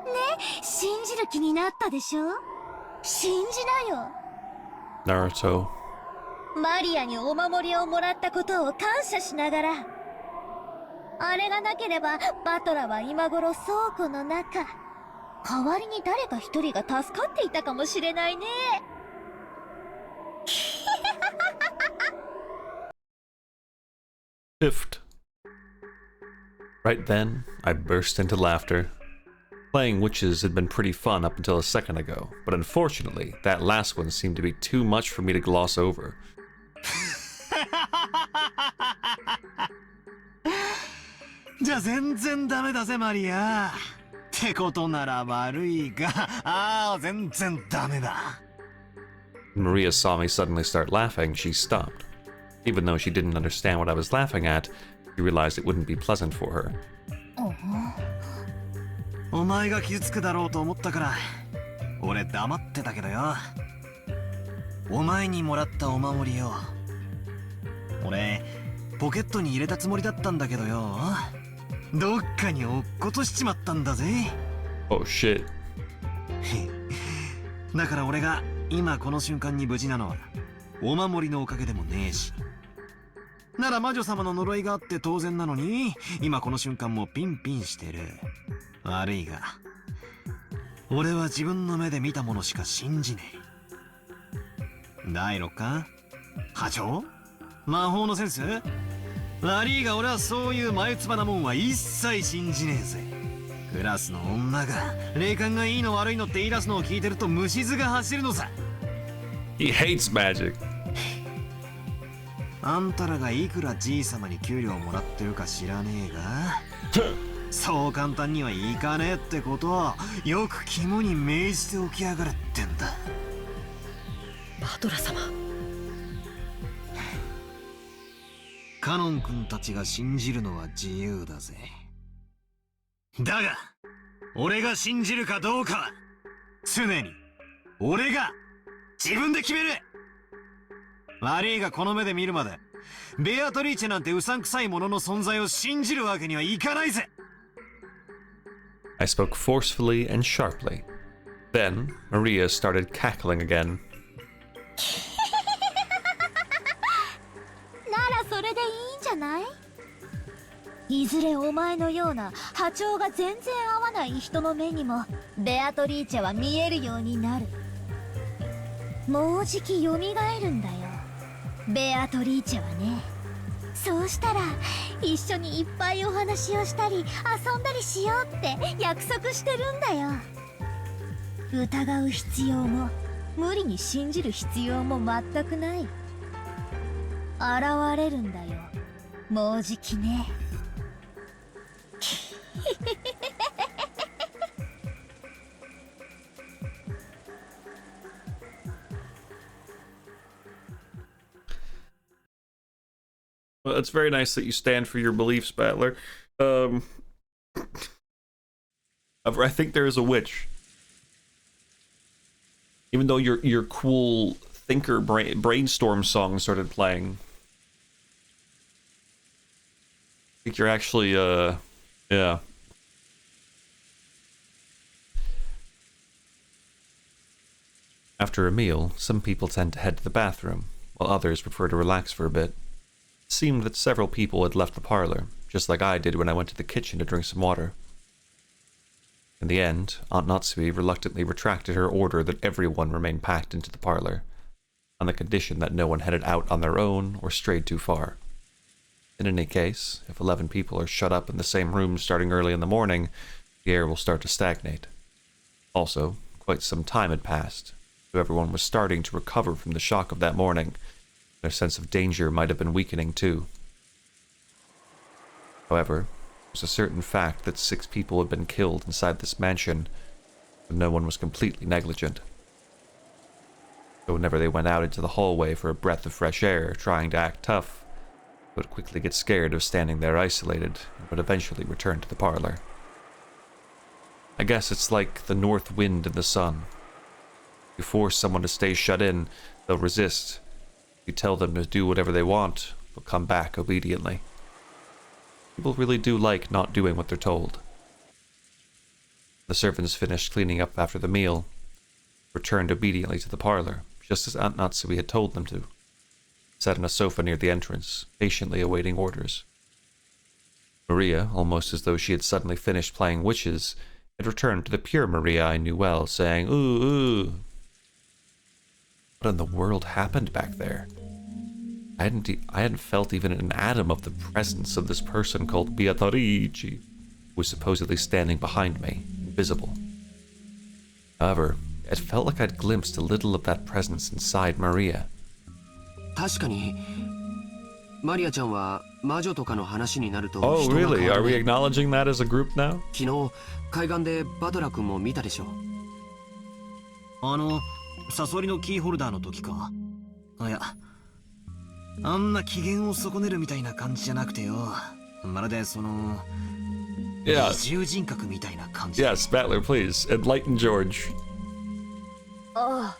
Speaker 6: ね、信じる気になったでしょ？信じなよ。
Speaker 1: Naruto.
Speaker 6: マリアにお守りをもらったことを感謝しながら。あれがなければバトラは今頃倉庫の中、代わりに誰か一人が助かっていたかもしれないね。
Speaker 1: Shift. Right then, I burst into laughter. Playing witches had been pretty fun up until a second ago, but unfortunately, that last one seemed to be too much for me to gloss over.
Speaker 5: じゃあ全然ダメだぜマリア。ってことなら悪いが、全然ダメだ。
Speaker 1: When Maria saw me suddenly start laughing, she stopped. Even though she didn't understand what I was laughing at, she realized it wouldn't be pleasant for her.
Speaker 5: お前が傷つくだろうと思ったから俺黙ってたけどよ。お前にもらったお守りよ、俺ポケットに入れたつもりだったんだけどよ、どっかに落っことしちまったんだぜ。
Speaker 1: Oh shit.
Speaker 5: だから俺が今この瞬間に無事なのはお守りのおかげでもねえし、なら魔女様の呪いがあって当然なのに今この瞬間もピンピンしてる。悪いが俺は自分の目で見たものしか信じねえ。第6巻波長魔法のセンス悪いが俺はそういう眉唾なもんは一切信じねえぜ。クラスの女が霊感がいいの悪いのって言い出すのを聞いてると虫唾が走るのさ。
Speaker 1: He hates magic.
Speaker 5: あんたらがいくらじい様に給料もらってるか知らねえがそう簡単にはいかねえってことをよく肝に銘じておきやがるってんだ。
Speaker 4: バトラ様、
Speaker 5: カノン君たちが信じるのは自由だぜ。だが俺が信じるかどうかは常に俺が自分で決める。悪いがこの目で見るまでベアトリーチェなんてうさんくさいものの存在を信じるわけにはいかないぜ。
Speaker 1: I spoke forcefully and sharply. Then Maria started cackling again.
Speaker 6: ならそれでいいんじゃない？いずれお前のような波長が全然合わない人の目にもベアトリーチェは見えるようになる。もうじき蘇るんだよ、ベアトリーチェはね。そうしたら一緒にいっぱいお話をしたり遊んだりしようって約束してるんだよ。疑う必要も無理に信じる必要も全くない。現れるんだよ、もうじきね。
Speaker 1: Well, it's very nice that you stand for your beliefs, Battler. I think there is a witch. Even though your cool thinker brainstorm song started playing, I think you're actually yeah. After a meal, some people tend to head to the bathroom, while others prefer to relax for a bit. It seemed that several people had left the parlor, just like I did when I went to the kitchen to drink some water. In the end, Aunt Natsui reluctantly retracted her order that everyone remain packed into the parlor, on the condition that no one headed out on their own or strayed too far. In any case, if 11 people are shut up in the same room starting early in the morning, the air will start to stagnate. Also, quite some time had passed, so everyone was starting to recover from the shock of that morning. Their sense of danger might have been weakening too. However, there was a certain fact that 6 people had been killed inside this mansion, but no one was completely negligent. So whenever they went out into the hallway for a breath of fresh air, trying to act tough, they would quickly get scared of standing there isolated, and would eventually return to the parlor. I guess it's like the north wind and the sun. If you force someone to stay shut in, they'll resist. If you tell them to do whatever they want, they'll come back obediently. People really do like not doing what they're told. The servants finished cleaning up after the meal, returned obediently to the parlor, just as Aunt Natsui had told them to, sat on a sofa near the entrance, patiently awaiting orders. Maria, almost as though she had suddenly finished playing witches, had returned to the pure Maria I knew well, saying, "Ooh, ooh." What in the world happened back there? I hadn't felt even an atom of the presence of this person called Beatrice, who was supposedly standing behind me, invisible. However, it felt like I'd glimpsed a little of that presence inside Maria.
Speaker 7: 確かにマリアちゃんは魔女とかの話になると
Speaker 1: Oh, really? Are we acknowledging that as a group now?
Speaker 7: 昨日海岸でバトラ君も見たでしょ。
Speaker 5: サソリのキーホルダーの時か。いや、あんな機嫌を損ねるみたいな感じじゃなくてよ。まるでその、
Speaker 1: Yeah.
Speaker 5: 二重人格みたいな感じ。
Speaker 1: Yes, Battler, please. Enlighten George.
Speaker 8: あ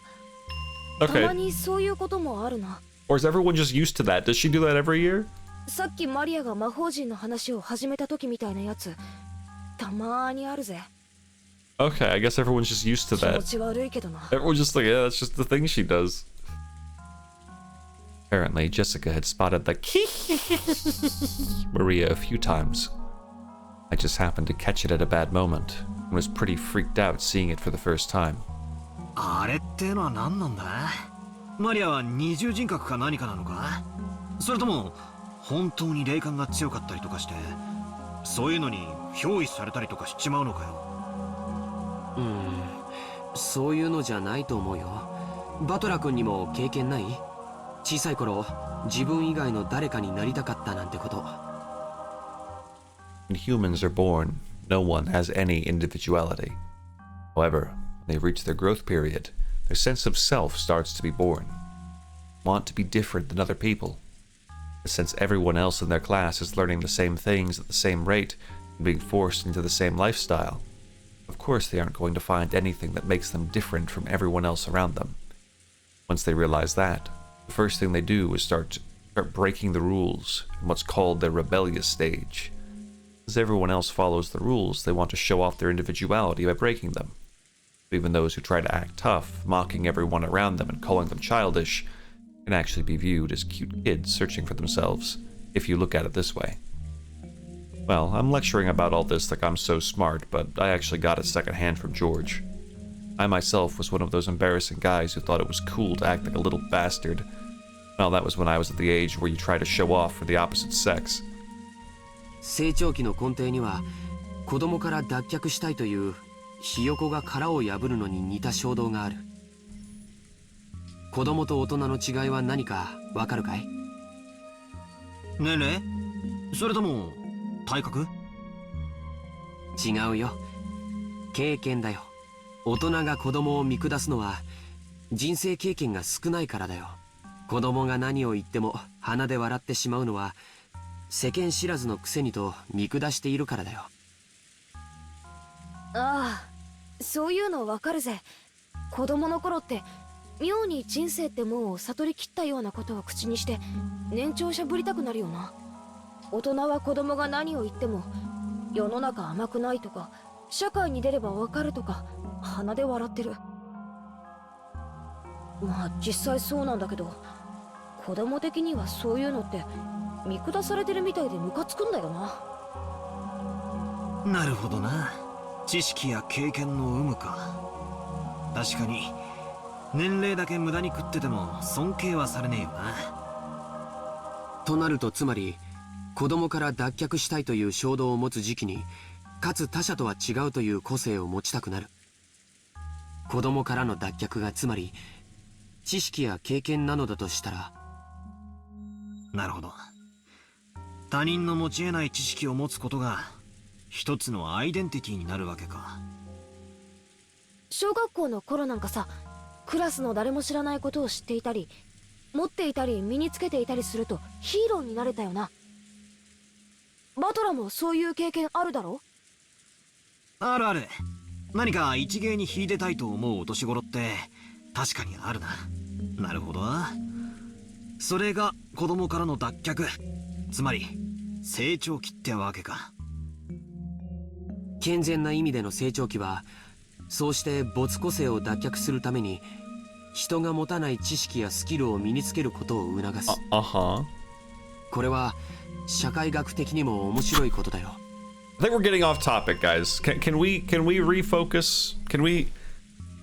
Speaker 8: あ、た
Speaker 1: Okay.
Speaker 8: まにそういうこともあるな。
Speaker 1: Or is everyone just used to that? Does she do that every year?
Speaker 8: さっきマリアが魔法陣の話を始めた時みたいなやつ、たまーにあるぜ。
Speaker 1: Okay, I guess everyone's just used to
Speaker 8: 気持
Speaker 1: that.
Speaker 8: ち悪いけどな。
Speaker 1: Everyone's just like, yeah, that's just the thing she does. Apparently, Jessica had spotted the Maria a few times. I just happened to catch it at a bad moment, and was pretty freaked out seeing it for the first time.
Speaker 5: あれってのは何なんだ？マリアは二重人格か何かなのか？それとも本当に霊感が強かったりとかして、そういうのに憑依されたりとかしちまうのかよ。
Speaker 7: そういうのじゃないと思うよ。バトラ君にも経験ない？小さい頃自分以外の誰かになりたかったなんてこと。
Speaker 1: When humans are born, no one has any individuality. However, when they reach their growth period, their sense of self starts to be born. Want to be different than other people. But since everyone else in their class is learning the same things at the same rate and being forced into the same lifestyle, of course they aren't going to find anything that makes them different from everyone else around them. Once they realize that, the first thing they do is start breaking the rules in what's called their rebellious stage. As everyone else follows the rules, they want to show off their individuality by breaking them. Even those who try to act tough, mocking everyone around them and calling them childish, can actually be viewed as cute kids searching for themselves, if you look at it this way. Well, I'm lecturing about all this like I'm so smart, but I actually got it secondhand from George. I myself was one of those embarrassing guys who thought it was cool to act like a little bastard. Well, that was when I was at the age where you try to show off for the opposite sex.
Speaker 7: 成長期の根底には子供から脱却したいというひよこが殻を破るのに似た衝動がある。子供と大人の違いは何かわかるかい？
Speaker 5: 年齢？それとも体格？
Speaker 7: 違うよ。経験だよ。大人が子供を見下すのは人生経験が少ないからだよ。子供が何を言っても鼻で笑ってしまうのは世間知らずのくせにと見下しているからだよ。
Speaker 8: ああ、そういうのわかるぜ。子供の頃って妙に人生ってもう悟りきったようなことを口にして年長しゃぶりたくなるよな。大人は子供が何を言っても世の中甘くないとか社会に出ればわかるとか鼻で笑ってる。まあ実際そうなんだけど、子供的にはそういうのって見下されてるみたいでムカつくんだよな。
Speaker 5: なるほどな。知識や経験の有無か。確かに年齢だけ無駄に食ってても尊敬はされねえよな。
Speaker 7: となるとつまり子供から脱却したいという衝動を持つ時期にかつ他者とは違うという個性を持ちたくなる。子供からの脱却がつまり知識や経験なのだとしたら。
Speaker 5: なるほど。他人の持ち得ない知識を持つことが一つのアイデンティティになるわけか。
Speaker 8: 小学校の頃なんかさ、クラスの誰も知らないことを知っていたり持っていたり身につけていたりするとヒーローになれたよな。バトラもそういう経験あるだろ？
Speaker 5: あるある。何か一芸に秀でたいと思うお年頃って確かにあるな。なるほど。それが子供からの脱却、つまり成長期ってわけか。
Speaker 7: 健全な意味での成長期はそうして没個性を脱却するために人が持たない知識やスキルを身につけることを促す。これは社会学的にも面白いことだよ。
Speaker 1: I think we're getting off topic, guys. Can we refocus?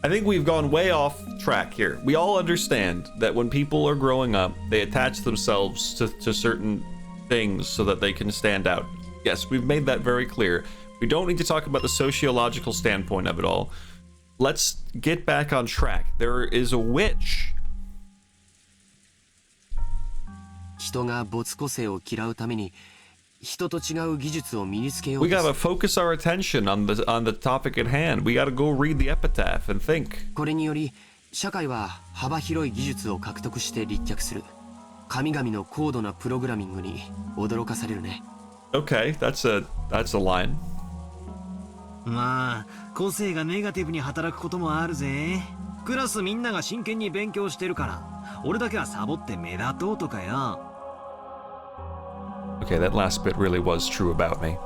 Speaker 1: I think we've gone way off track here. We all understand that when people are growing up, they attach themselves to certain things so that they can stand out. Yes, we've made that very clear. We don't need to talk about the sociological standpoint of it all. Let's get back on track. There is a witch.
Speaker 7: 人が没個性を嫌うために人と違う技術を身につけよう
Speaker 1: We
Speaker 7: と
Speaker 1: gotta focus our attention on the topic at hand. We gotta go read the epitaph and think.
Speaker 7: これにより社会は幅広い技術を獲得して立脚する。神々の高度なプログラミングに驚かされるね。
Speaker 1: Okay, that's a line.
Speaker 5: まあ個性がネガティブに働くこともあるぜ。クラスみんなが真剣に勉強してるから俺だけはサボって目立とうとかよ。
Speaker 1: Okay, that last bit really was true about me. It's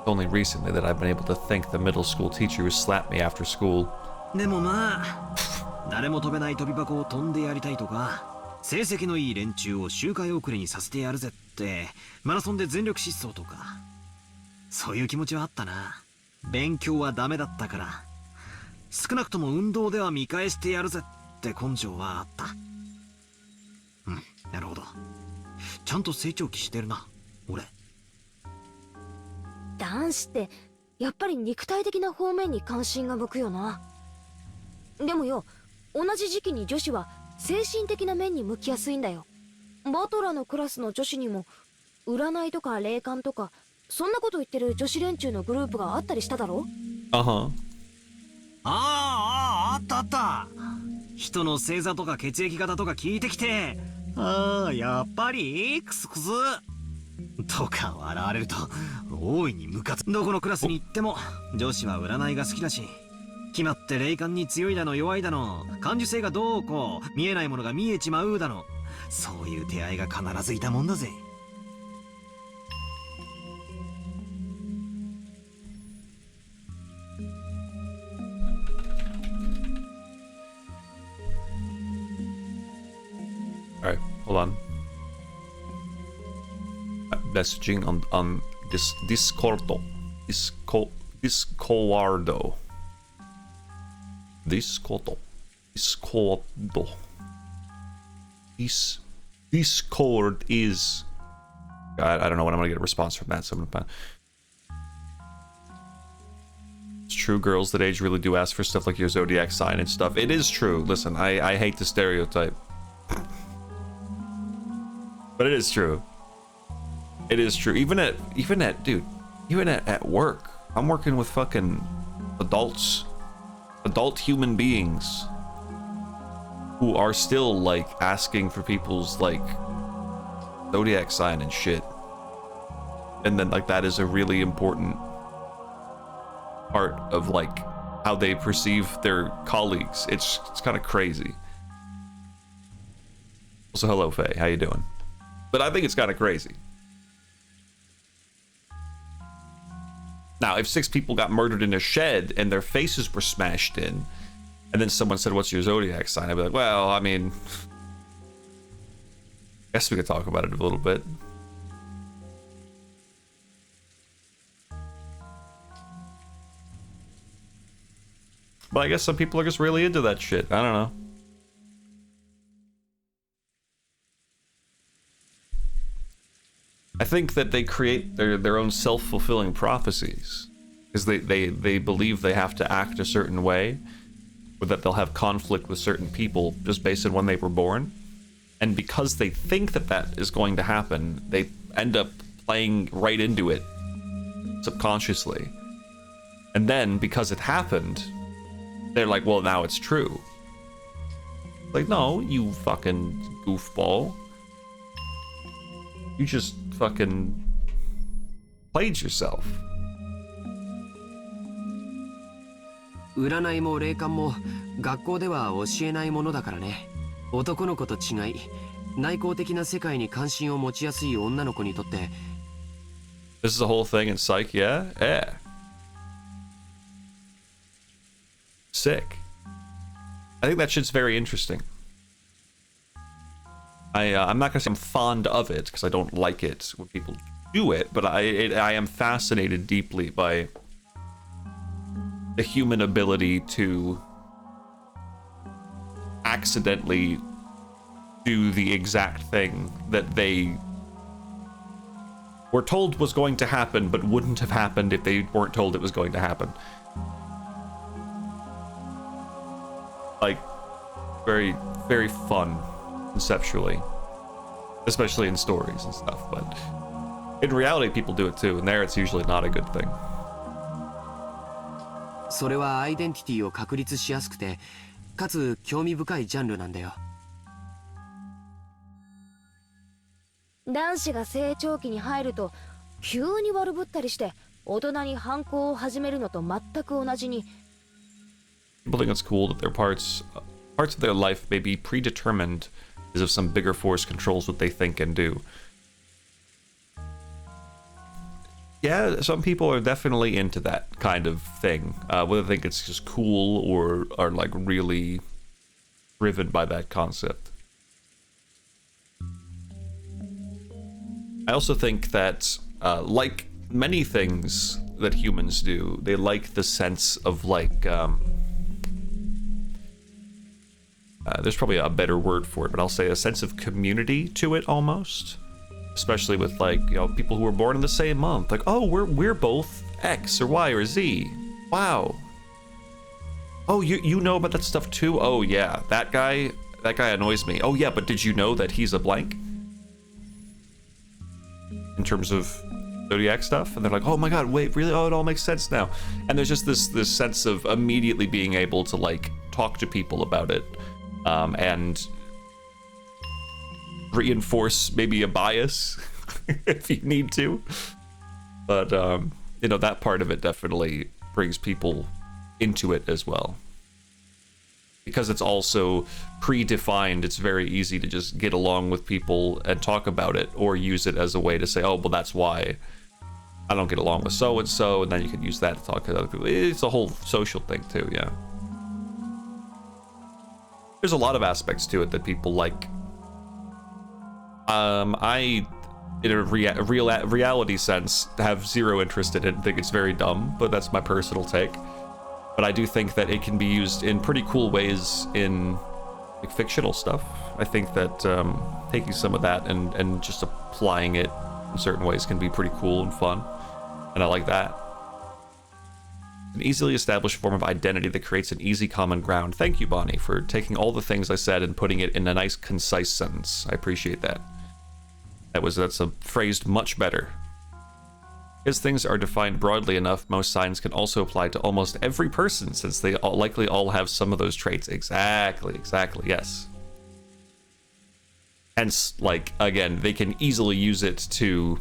Speaker 1: only recently that I've been able to thank the middle school teacher who slapped me after school.
Speaker 5: でもまあ誰も飛べない飛び箱を飛んでやりたいとか成績のいい連中を周回遅れにさせてやるぜってマラソンで全力疾走とかそういう気持ちはあったな。勉強はダメだったから少なくとも運動では見返してやるぜって根性はあった。ゃんと成長期してるな、俺。
Speaker 8: 男子ってやっぱり肉体的な方面に関心が向くよな。でもよ、同じ時期に女子は精神的な面に向きやすいんだよ。バトラのクラスの女子にも占いとか霊感とかそんなこと言ってる女子連中のグループがあったりしただろ。
Speaker 5: あったあった。人の星座とか血液型とか聞いてきて、やっぱりクスクスとか笑われると大いにムカつ。どこのクラスに行っても女子は占いが好きだし、決まって霊感に強いだの弱いだの、感受性がどうこう、見えないものが見えちまうだの、そういう手合いが必ずいたもんだぜ。
Speaker 1: Alright, hold on. Messaging on this Discordo. Discordo. Discord is. I don't know when I'm gonna get a response from that, so I'm gonna. It's true, girls that age really do ask for stuff like your zodiac sign and stuff. It is true. Listen, I hate the stereotype. But it is true. It is true. Even at work, I'm working with fucking adult human beings who are still like asking for people's like zodiac sign and shit. And then like that is a really important part of like how they perceive their colleagues. It's kind of crazy. Also, hello Faye, how you doing? But I think it's kind of crazy. Now, if 6 people got murdered in a shed and their faces were smashed in, and then someone said, "What's your zodiac sign?" I'd be like, well, I mean, I guess we could talk about it a little bit. But I guess some people are just really into that shit. I don't know. I think that they create their own self-fulfilling prophecies, because they believe they have to act a certain way, or that they'll have conflict with certain people just based on when they were born. And because they think that that is going to happen, they end up playing right into it subconsciously. And then, because it happened, they're like, well, now it's true. Like, no, you fucking goofball. You just fucking played yourself.
Speaker 7: 占いも霊感も学校では教えないものだからね。男の子と違い、内向的な世界に関心を持ちやすい女の子にとって。
Speaker 1: This is a whole thing in psych, yeah? Yeah. Sick. I think that shit's very interesting. I'm not gonna say I'm fond of it, because I don't like it when people do it, but I am fascinated deeply by the human ability to accidentally do the exact thing that they were told was going to happen, but wouldn't have happened if they weren't told it was going to happen. Like, very, very fun conceptually, especially in stories and stuff, but in reality people do it too, and there it's usually not a good thing.
Speaker 7: それはアイデンティティを確立しやすくて、かつ興味深いジャンルなんだよ。
Speaker 8: 男子が成長期に入ると急に悪ぶったりして大人に反抗を始めるのと全く同じに。
Speaker 1: People think it's cool that their parts of their life may be predetermined as if some bigger force controls what they think and do. Yeah, some people are definitely into that kind of thing, whether they think it's just cool or are like really driven by that concept. I also think that, like many things that humans do, they like the sense of like, there's probably a better word for it, but I'll say a sense of community to it almost. especially with like, you know, people who were born in the same month. Like, oh, we're both X or Y or Z. Wow. Oh, you know about that stuff too? Oh yeah, that guy annoys me. Oh yeah, but did you know that he's a blank? In terms of zodiac stuff, and they're like, oh my god, wait, really? Oh, it all makes sense now. And there's just this sense of immediately being able to like talk to people about it, and reinforce maybe a bias if you need to. But you know, that part of it definitely brings people into it as well. Because it's also predefined, it's very easy to just get along with people and talk about it, or use it as a way to say, oh, well, that's why I don't get along with so-and-so, and then you can use that to talk to other people. It's a whole social thing too, yeah. There's a lot of aspects to it that people like. I, in a reality sense, have zero interest in it, think it's very dumb, but that's my personal take. But I do think that it can be used in pretty cool ways in like fictional stuff. I think that taking some of that and just applying it in certain ways can be pretty cool and fun, and I like that. An easily established form of identity that creates an easy common ground. Thank you, Bonnie, for taking all the things I said and putting it in a nice, concise sentence. I appreciate that. That's phrased much better. As things are defined broadly enough, most signs can also apply to almost every person, since they likely all have some of those traits. Exactly, yes. Hence, like, again, they can easily use it to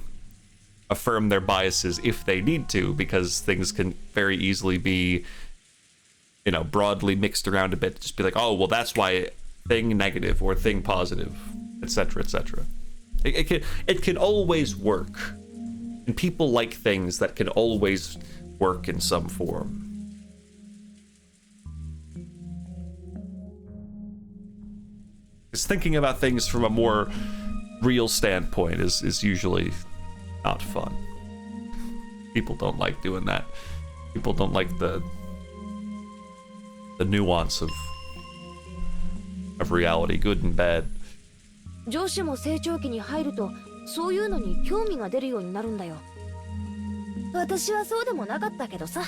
Speaker 1: affirm their biases if they need to, because things can very easily be, you know, broadly mixed around a bit. Just be like, oh, well, that's why thing negative or thing positive, etc., etc. It can always work. And people like things that can always work in some form. Because thinking about things from a more real standpoint is usually not fun. People don't like doing that. People don't like the nuance of reality, good and bad.
Speaker 8: 上司も成長期に入るとそういうのに興味が出るようになるんだよ。私はそうでもなかったけどさ。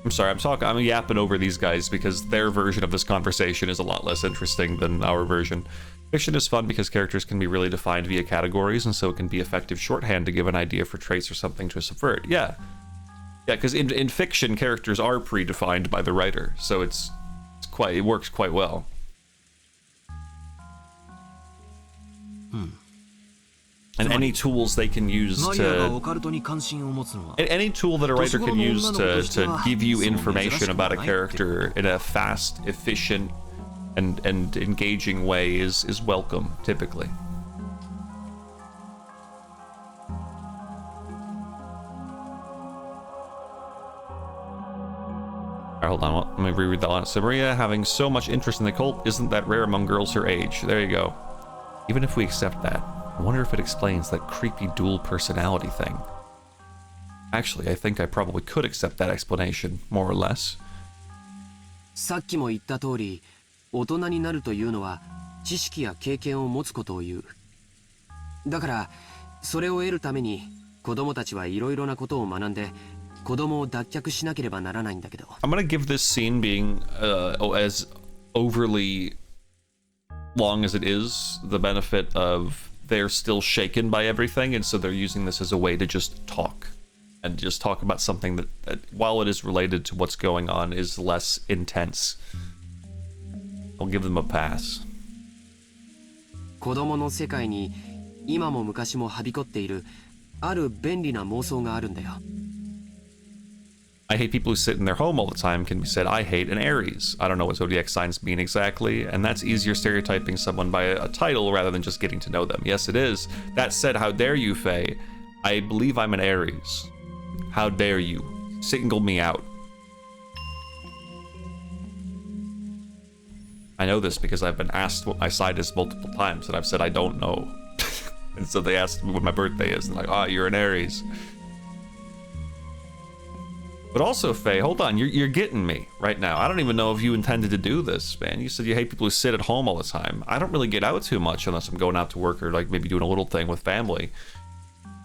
Speaker 1: I'm sorry, I'm yapping over these guys because their version of this conversation is a lot less interesting than our version. Fiction is fun because characters can be really defined via categories, and so it can be effective shorthand to give an idea for traits or something to subvert. Yeah, because in fiction, characters are predefined by the writer, so it works quite well. And any tools they can use to... Any tool that a writer can use to give you information about a character in a fast, efficient, and engaging way is welcome, typically. Alright, hold on, let me reread that line. So Maria, having so much interest in the cult, isn't that rare among girls her age? There you go. Even if we accept that, I wonder if it explains that creepy dual personality thing. Actually, I think I probably could accept that explanation, more or less.
Speaker 7: さっきも言った通り、大人になるというのは知識や経験を持つことを言う。だから、それを得るために子供たちはいろいろなことを学んで、子供を脱却しなければならないんだけど。
Speaker 1: I'm gonna give this scene being as overly long as it is the benefit of they're still shaken by everything, and so they're using this as a way to just talk and just talk about something that while it is related to what's going on, is less intense. I'll give them a pass.
Speaker 7: 子供の世界に今も昔もはびこっているある便利な妄想があるんだよ。
Speaker 1: I hate people who sit in their home all the time can be said, I hate an Aries. I don't know what zodiac signs mean exactly, and that's easier stereotyping someone by a title rather than just getting to know them. Yes, it is. That said, how dare you, Faye? I believe I'm an Aries. How dare you? Single me out. I know this because I've been asked what my sign is multiple times, and I've said I don't know. And so they asked me what my birthday is, and like, oh, you're an Aries. But also, Faye, hold on, you're getting me right now. I don't even know if you intended to do this, man. You said you hate people who sit at home all the time. I don't really get out too much unless I'm going out to work or like maybe doing a little thing with family.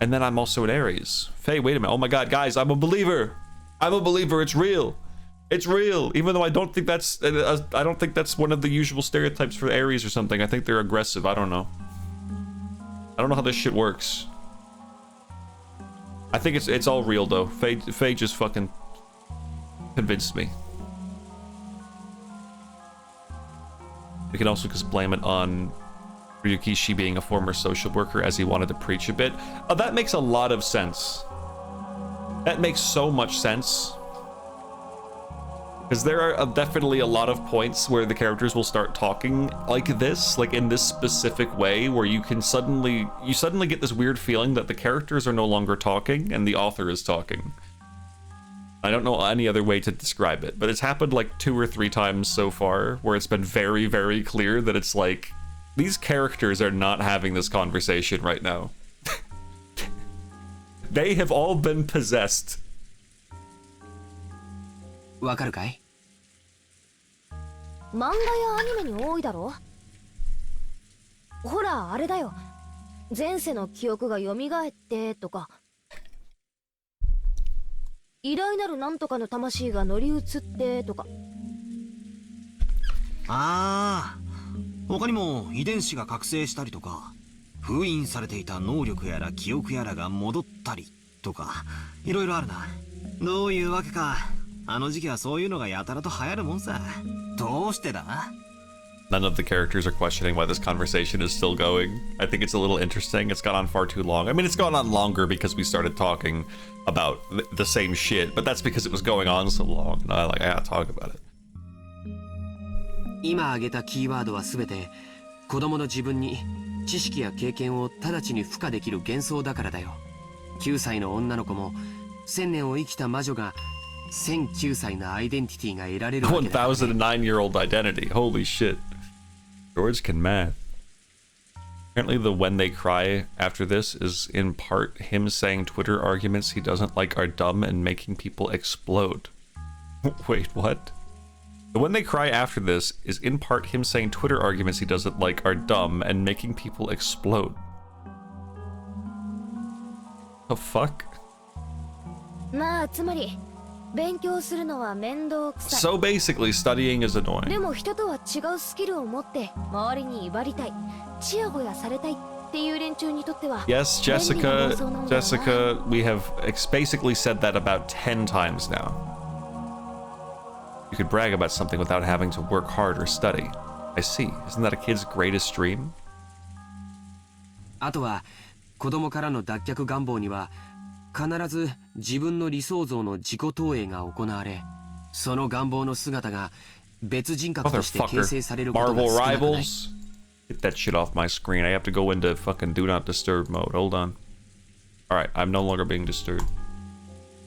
Speaker 1: And then I'm also an Aries. Faye, wait a minute. Oh my god, guys, I'm a believer. I'm a believer. It's real. It's real. Even though I don't think that's one of the usual stereotypes for Aries or something. I think they're aggressive. I don't know. I don't know how this shit works. I think it's all real though. Faye just fucking convinced me. We can also just blame it on Ryukishi being a former social worker as he wanted to preach a bit. Oh, that makes a lot of sense. That makes so much sense. Because there are definitely a lot of points where the characters will start talking like this, like in this specific way, where you suddenly get this weird feeling that the characters are no longer talking and the author is talking. I don't know any other way to describe it, but it's happened like 2 or 3 times so far, where it's been very, very clear that it's like, these characters are not having this conversation right now. They have all been possessed.
Speaker 7: わかるかい？
Speaker 8: 漫画やアニメに多いだろ。ほらあれだよ、前世の記憶が蘇ってとか、偉大なるなんとかの魂が乗り移ってとか。
Speaker 5: ああ、他にも遺伝子が覚醒したりとか、封印されていた能力やら記憶やらが戻ったりとか、いろいろあるな。どういうわけか、あの時期はそういうのがやたらと流行るもんさ。どうしてだ
Speaker 1: ？None of the characters are questioning why this conversation is still going. I think it's a little interesting. It's gone on far too long. I mean, it's gone on longer because we started talking about the same shit, but that's because it was going on so long. And I gotta talk about it.
Speaker 7: 今挙げたキーワードは全て子供の自分に知識や経験を直ちに付加できる幻想だからだよ。9歳の女の子も1000年を生きた魔女が1009歳のアイデンティティが得られるわけだからね。
Speaker 1: 1009-year-old identity. Holy shit. George can math. Apparently the when they cry after this is in part him saying Twitter arguments he doesn't like are dumb and making people explode. Wait, what? The when they cry after this is in part him saying Twitter arguments he doesn't like are dumb and making people explode. The fuck?
Speaker 8: まあつまり勉強するのは面倒くさい。
Speaker 1: So basically studying is annoying.
Speaker 8: でも人とは違うスキルを持って周りに威張りたい、チヤホヤされたいっていう連中にとっては。
Speaker 1: Yes, Jessica, we have basically said that about 10 times now. You could brag about something without having to work hard or study. I see. Isn't that a kid's greatest dream?
Speaker 7: あとは子供からの脱却願望には必ず自分の理想像の自己投影が行われ、その願望の姿が別人格として形成されることが少なくない。
Speaker 1: Marvel Rivals? Get that shit off my screen. I have to go into fucking do not disturb mode. Hold on. Alright, I'm no longer being disturbed.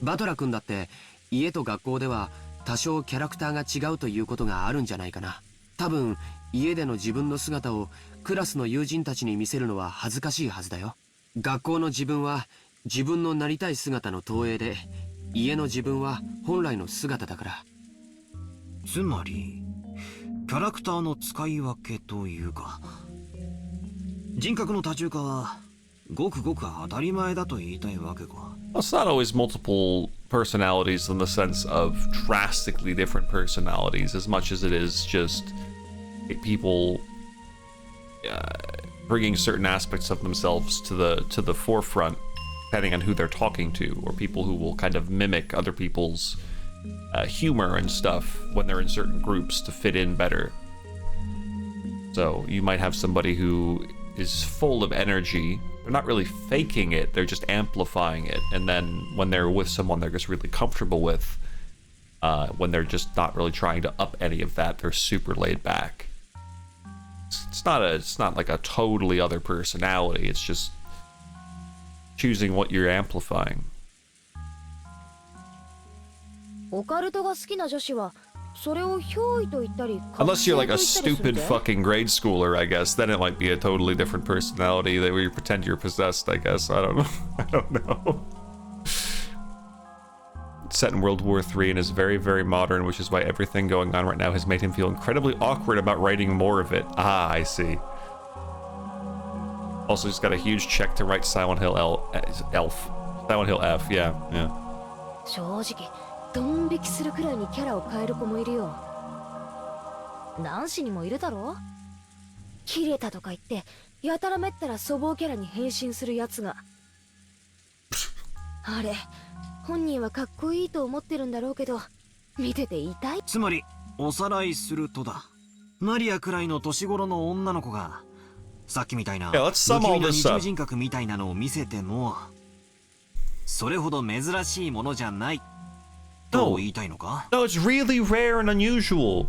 Speaker 7: バトラ君だって家と学校では多少キャラクターが違うということがあるんじゃないかな。多分家での自分の姿をクラスの友人たちに見せるのは恥ずかしいはずだよ。学校の自分は自分のなりたい姿の投影で、家の自分は本来の姿だから。
Speaker 5: つまりキャラクターの使い分けというか、人格の多重化はごくごく当たり前だと言いたいわけか。
Speaker 1: It's not always multiple personalities in the sense of drastically different personalities as much as it is just people bringing certain aspects of themselves to the forefront depending on who they're talking to, or people who will kind of mimic other people's humor and stuff when they're in certain groups to fit in better. So you might have somebody who is full of energy. They're not really faking it, they're just amplifying it. And then when they're with someone they're just really comfortable with, when they're just not really trying to up any of that, they're super laid back. It's not like a totally other personality, it's just choosing what you're amplifying.
Speaker 8: オカルトが好きな女子はそれを憑依と言ったり、
Speaker 1: Unless you're like a stupid fucking grade schooler, I guess, then it might be a totally different personality that where you pretend you're possessed, I guess. I don't know. I don't know. It's set in World War III and is very, very modern, which is why everything going on right now has made him feel incredibly awkward about writing more of it. Ah, I see. Also, he's got a huge check to write Silent Hill Elf. Silent Hill F, yeah.
Speaker 8: 正直ドン引きするくらいにキャラを変える子もいるよ。男子にもいるだろ。キレたとか言ってやたらめったら粗暴キャラに変身するやつが。あれ本人はかっこいいと思ってるんだろうけど、見てて痛い。
Speaker 5: つまりおさらいするとだ、マリアくらいの年頃の女の子がさっきみたいな不気味な二重人格みたいなのを見せてもそれほど珍しいものじゃないと言いたいのか？
Speaker 1: No, it's really rare and unusual.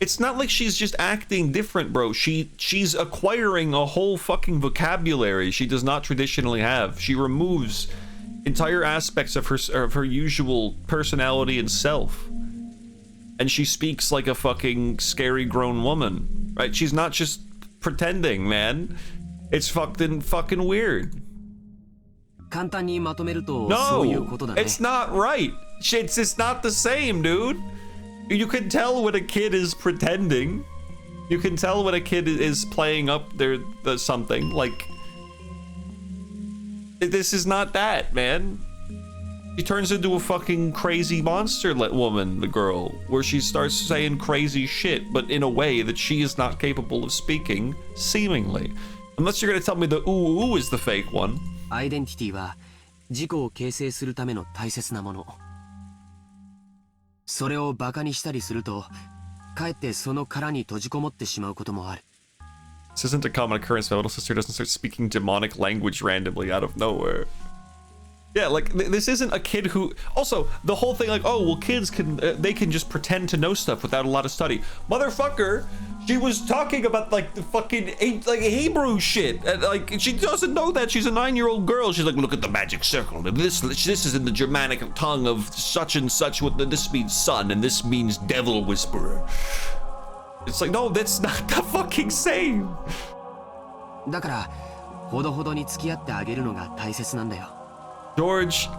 Speaker 1: It's not like she's just acting different, bro. She's acquiring a whole fucking vocabulary she does not traditionally have. She removes entire aspects of her usual personality and self. And she speaks like a fucking scary grown woman, right? She's not just pretending, man. It's fucking weird.
Speaker 7: 簡単にまとめると
Speaker 1: No,
Speaker 7: そういうことだね。
Speaker 1: it's not right. It's not the same, dude. You can tell when a kid is pretending. You can tell when a kid is playing up their something. Like, this is not that, man. She turns into a fucking crazy monster woman, the girl, where she starts saying crazy shit, but in a way that she is not capable of speaking, seemingly. Unless you're gonna tell me the ooh is the fake one.
Speaker 7: アイデンティティは自己を形成するための大切なもの。それをバカにしたりすると、かえってその殻に閉じこもってしまうこともある。
Speaker 1: This isn't a common occurrence. My little sister doesn't start speaking demonic language randomly out of nowhere. Yeah, like, this isn't a kid who... Also, the whole thing, like, oh, well, kids can... they can just pretend to know stuff without a lot of study. Motherfucker, she was talking about, like, the fucking, like, Hebrew shit. And, like, she doesn't know that. She's a 9-year-old girl. She's like, look at the magic circle. This is in the Germanic tongue of such and such. This means sun, and this means devil whisperer. It's like, no, that's not the fucking same.
Speaker 7: だから、ほどほどに付き合ってあげるのが大切なんだよ。
Speaker 1: George,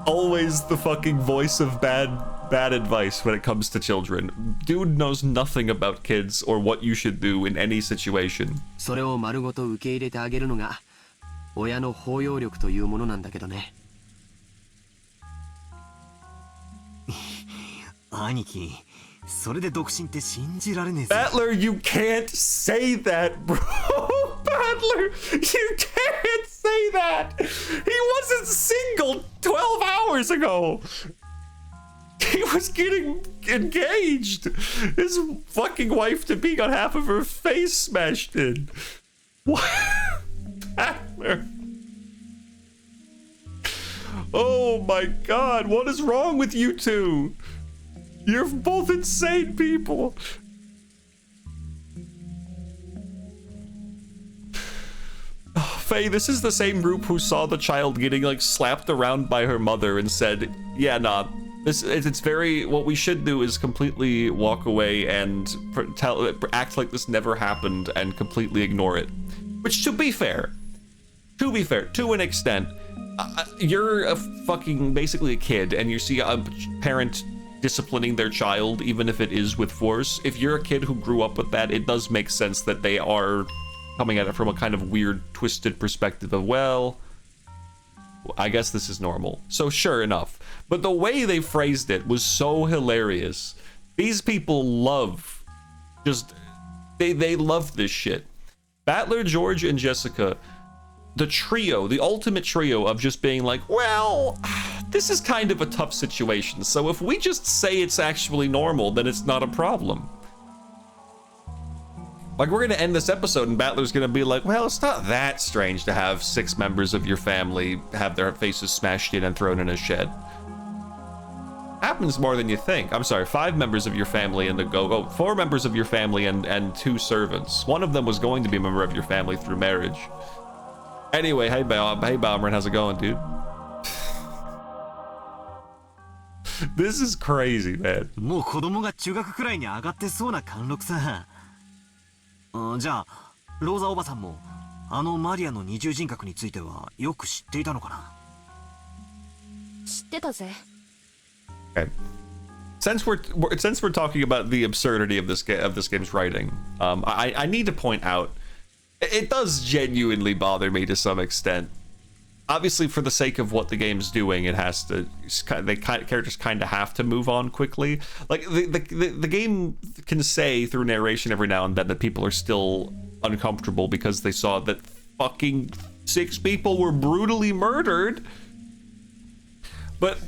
Speaker 1: always the fucking voice of bad advice when it comes to children. Dude knows nothing about kids or what you should do in any situation.
Speaker 7: それを丸ごと受け入れてあげるのが親の包容力というものなんだけどね。
Speaker 5: 兄貴、それで独身って信じられねえぞ。
Speaker 1: Battler, you can't say that, bro. Battler, you can't say that. He wasn't single 12 hours ago. He was getting engaged. His fucking wife-to-be got half of her face smashed in. What? Battler. Oh my god, what is wrong with you two? You're both insane people. Faye, this is the same group who saw the child getting like slapped around by her mother and said, yeah, nah, it's very, what we should do is completely walk away and act like this never happened and completely ignore it. Which, to be fair, to an extent, you're a fucking, basically a kid, and you see a parent disciplining their child, even if it is with force. If you're a kid who grew up with that, it does make sense that they are coming at it from a kind of weird, twisted perspective of, well, I guess this is normal. So sure enough. But the way they phrased it was so hilarious. These people love, they love this shit. Battler, George, and Jessica, the trio, the ultimate trio of just being like, well, this is kind of a tough situation, so if we just say it's actually normal, then it's not a problem. Like, we're gonna end this episode and Battler's gonna be like, well, it's not that strange to have 6 members of your family have their faces smashed in and thrown in a shed. Happens more than you think. I'm sorry, 5 members of your family and 4 members of your family and 2 servants. One of them was going to be a member of your family through marriage. Anyway, hey Balmer, how's it going, dude? This is crazy, man.
Speaker 5: もう子供が中学くらいに上がってそうな貫禄さ。じゃあローザおばさんもあのマリアの二重人格についてはよく知っていたのかな？
Speaker 8: 知ってたぜ。
Speaker 1: Okay. Since we're talking about the absurdity of this game's writing, I need to point out It does genuinely bother me to some extent. Obviously, for the sake of what the game's doing, it has to. Characters kind of have to move on quickly. Like the game can say through narration every now and then that people are still uncomfortable because they saw that fucking 6 people were brutally murdered. But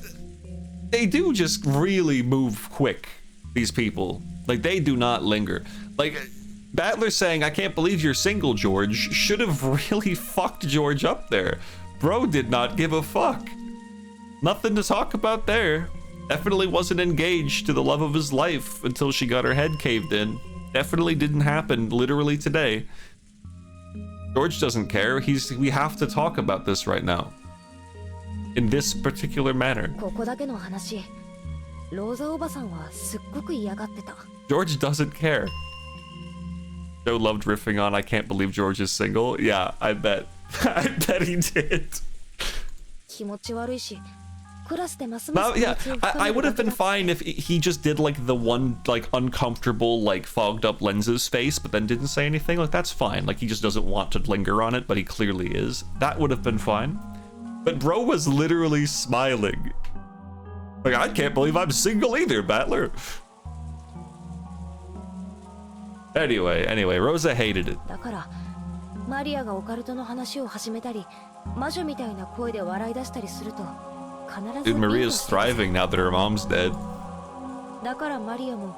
Speaker 1: they do just really move quick. These people, like, they do not linger. Like, Battler saying, "I can't believe you're single, George," should have really fucked George up there. Bro did not give a fuck. Nothing to talk about there. Definitely wasn't engaged to the love of his life until she got her head caved in. Definitely didn't happen literally today. George doesn't care. We have to talk about this right now. In this particular manner.
Speaker 8: ここだけの話、ローザおばさんはすっごく嫌がってた。
Speaker 1: George doesn't care. Joe loved riffing on "I can't believe George is single." Yeah, I bet. I bet he did.
Speaker 8: 気持ち悪いし、クラスでますます
Speaker 1: Yeah, I would have been fine if he just did like the one like uncomfortable like fogged up lenses face, but then didn't say anything. Like, that's fine. Like, he just doesn't want to linger on it, but he clearly is. That would have been fine. But bro was literally smiling. Like, "I can't believe I'm single either, Battler." Anyway, Rosa hated it.
Speaker 8: だからマリアがオカルトの話を始めたり、魔女みたいな声で笑い出したりすると必ず
Speaker 1: Dude, Maria's thriving now that her mom's dead.
Speaker 8: だからマリアも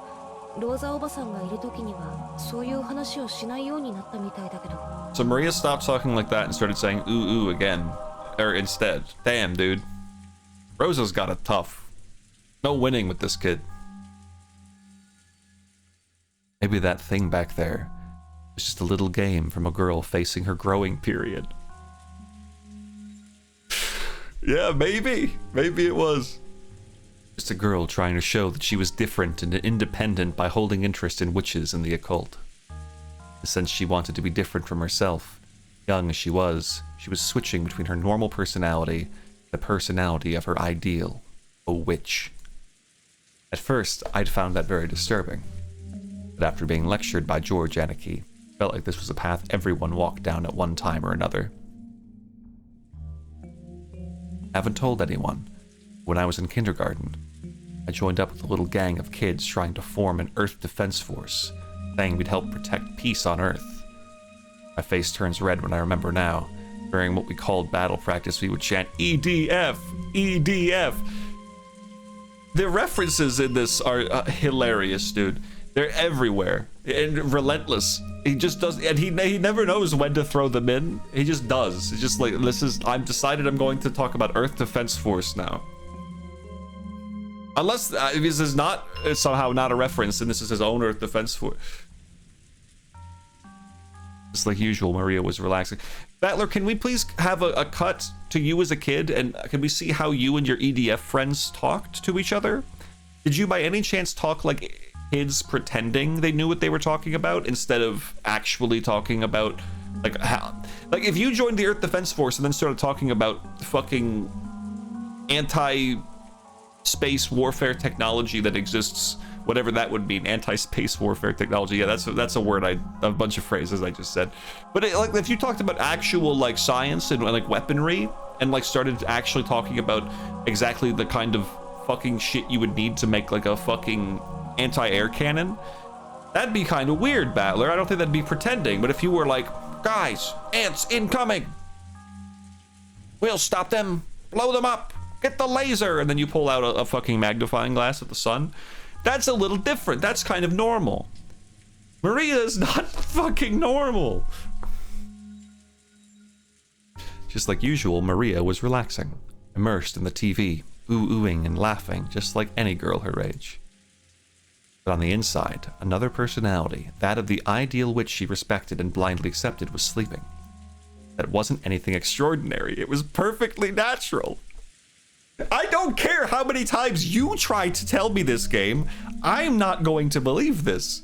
Speaker 8: ローザおばさんがいる時にはそういう話をしないようになったみたいだけど。
Speaker 1: So Maria stopped talking like that and started saying "ooh ooh" again. Or instead. Damn, dude. Rosa's got it tough. No winning with this kid. Maybe that thing back there was just a little game from a girl facing her growing period. Yeah, maybe. Maybe it was. Just a girl trying to show that she was different and independent by holding interest in witches and the occult. Since she wanted to be different from herself, young as she was switching between her normal personality and the personality of her ideal, a witch. At first, I'd found that very disturbing. But after being lectured by George Anarchy, felt like this was a path everyone walked down at one time or another. Haven't told anyone. When I was in kindergarten, I joined up with a little gang of kids trying to form an Earth Defense Force, saying we'd help protect peace on Earth. My face turns red when I remember now. During what we called battle practice, we would chant EDF, EDF. The references in this are hilarious, dude. They're everywhere and relentless. He just does, and he never knows when to throw them in. He just does. It's just like, I've decided I'm going to talk about Earth Defense Force now. Unless this is not somehow not a reference, and this is his own Earth Defense Force. Just like usual, Maria was relaxing. Battler, can we please have a cut to you as a kid, and can we see how you and your EDF friends talked to each other? Did you by any chance talk like kids pretending they knew what they were talking about instead of actually talking about like how, like if you joined the Earth Defense Force and then started talking about fucking anti-space warfare technology that exists, whatever that would mean, anti-space warfare technology. Yeah, that's a word, a bunch of phrases I just said. But like if you talked about actual like science and like weaponry and like started actually talking about exactly the kind of fucking shit you would need to make like a fucking anti-air cannon, that'd be kind of weird, Battler. I don't think that'd be pretending. But if you were like, "Guys, ants incoming, we'll stop them, blow them up, get the laser," and then you pull out a fucking magnifying glass of the sun, that's a little different. That's kind of normal. Maria is not fucking normal. Just like usual, Maria was relaxing, immersed in the TV, ooh-ooing and laughing, just like any girl her age. But on the inside, another personality, that of the ideal witch she respected and blindly accepted, was sleeping. That wasn't anything extraordinary. It was perfectly natural. I don't care how many times you try to tell me this game, I'm not going to believe this.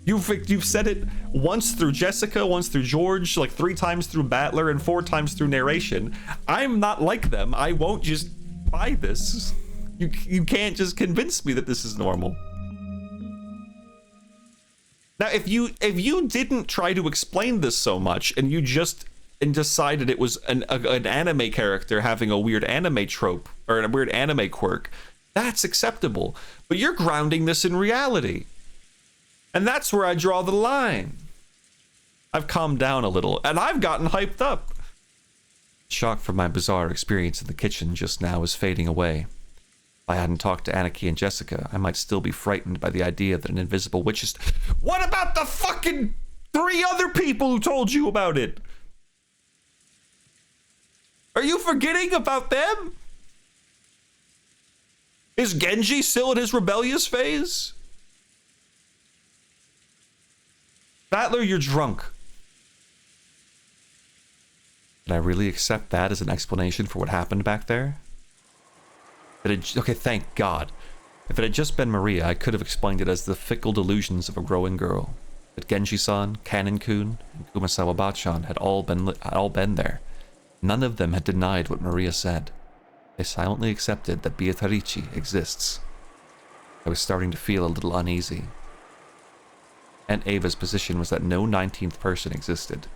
Speaker 1: You've said it once through Jessica, once through George, like 3 times through Battler, and 4 times through narration. I'm not like them. I won't just buy this. You can't just convince me that this is normal. Now, if you didn't try to explain this so much, and you just decided it was an anime character having a weird anime trope or a weird anime quirk, that's acceptable. But you're grounding this in reality, and that's where I draw the line. I've calmed down a little, and I've gotten hyped up. Shock from my bizarre experience in the kitchen just now is fading away. If I hadn't talked to Anarchy and Jessica, I might still be frightened by the idea that an invisible witch is... What about the fucking 3 other people who told you about it? Are you forgetting about them? Is Genji still in his rebellious phase? Battler, you're drunk. Did I really accept that as an explanation for what happened back there? Okay, thank God. If it had just been Maria, I could have explained it as the fickle delusions of a growing girl. But Genji-san, Kanon-kun, and Kumasawa-bachan had all been there. None of them had denied what Maria said. They silently accepted that Beatrice exists. I was starting to feel a little uneasy. Aunt Ava's position was that no 19th person existed.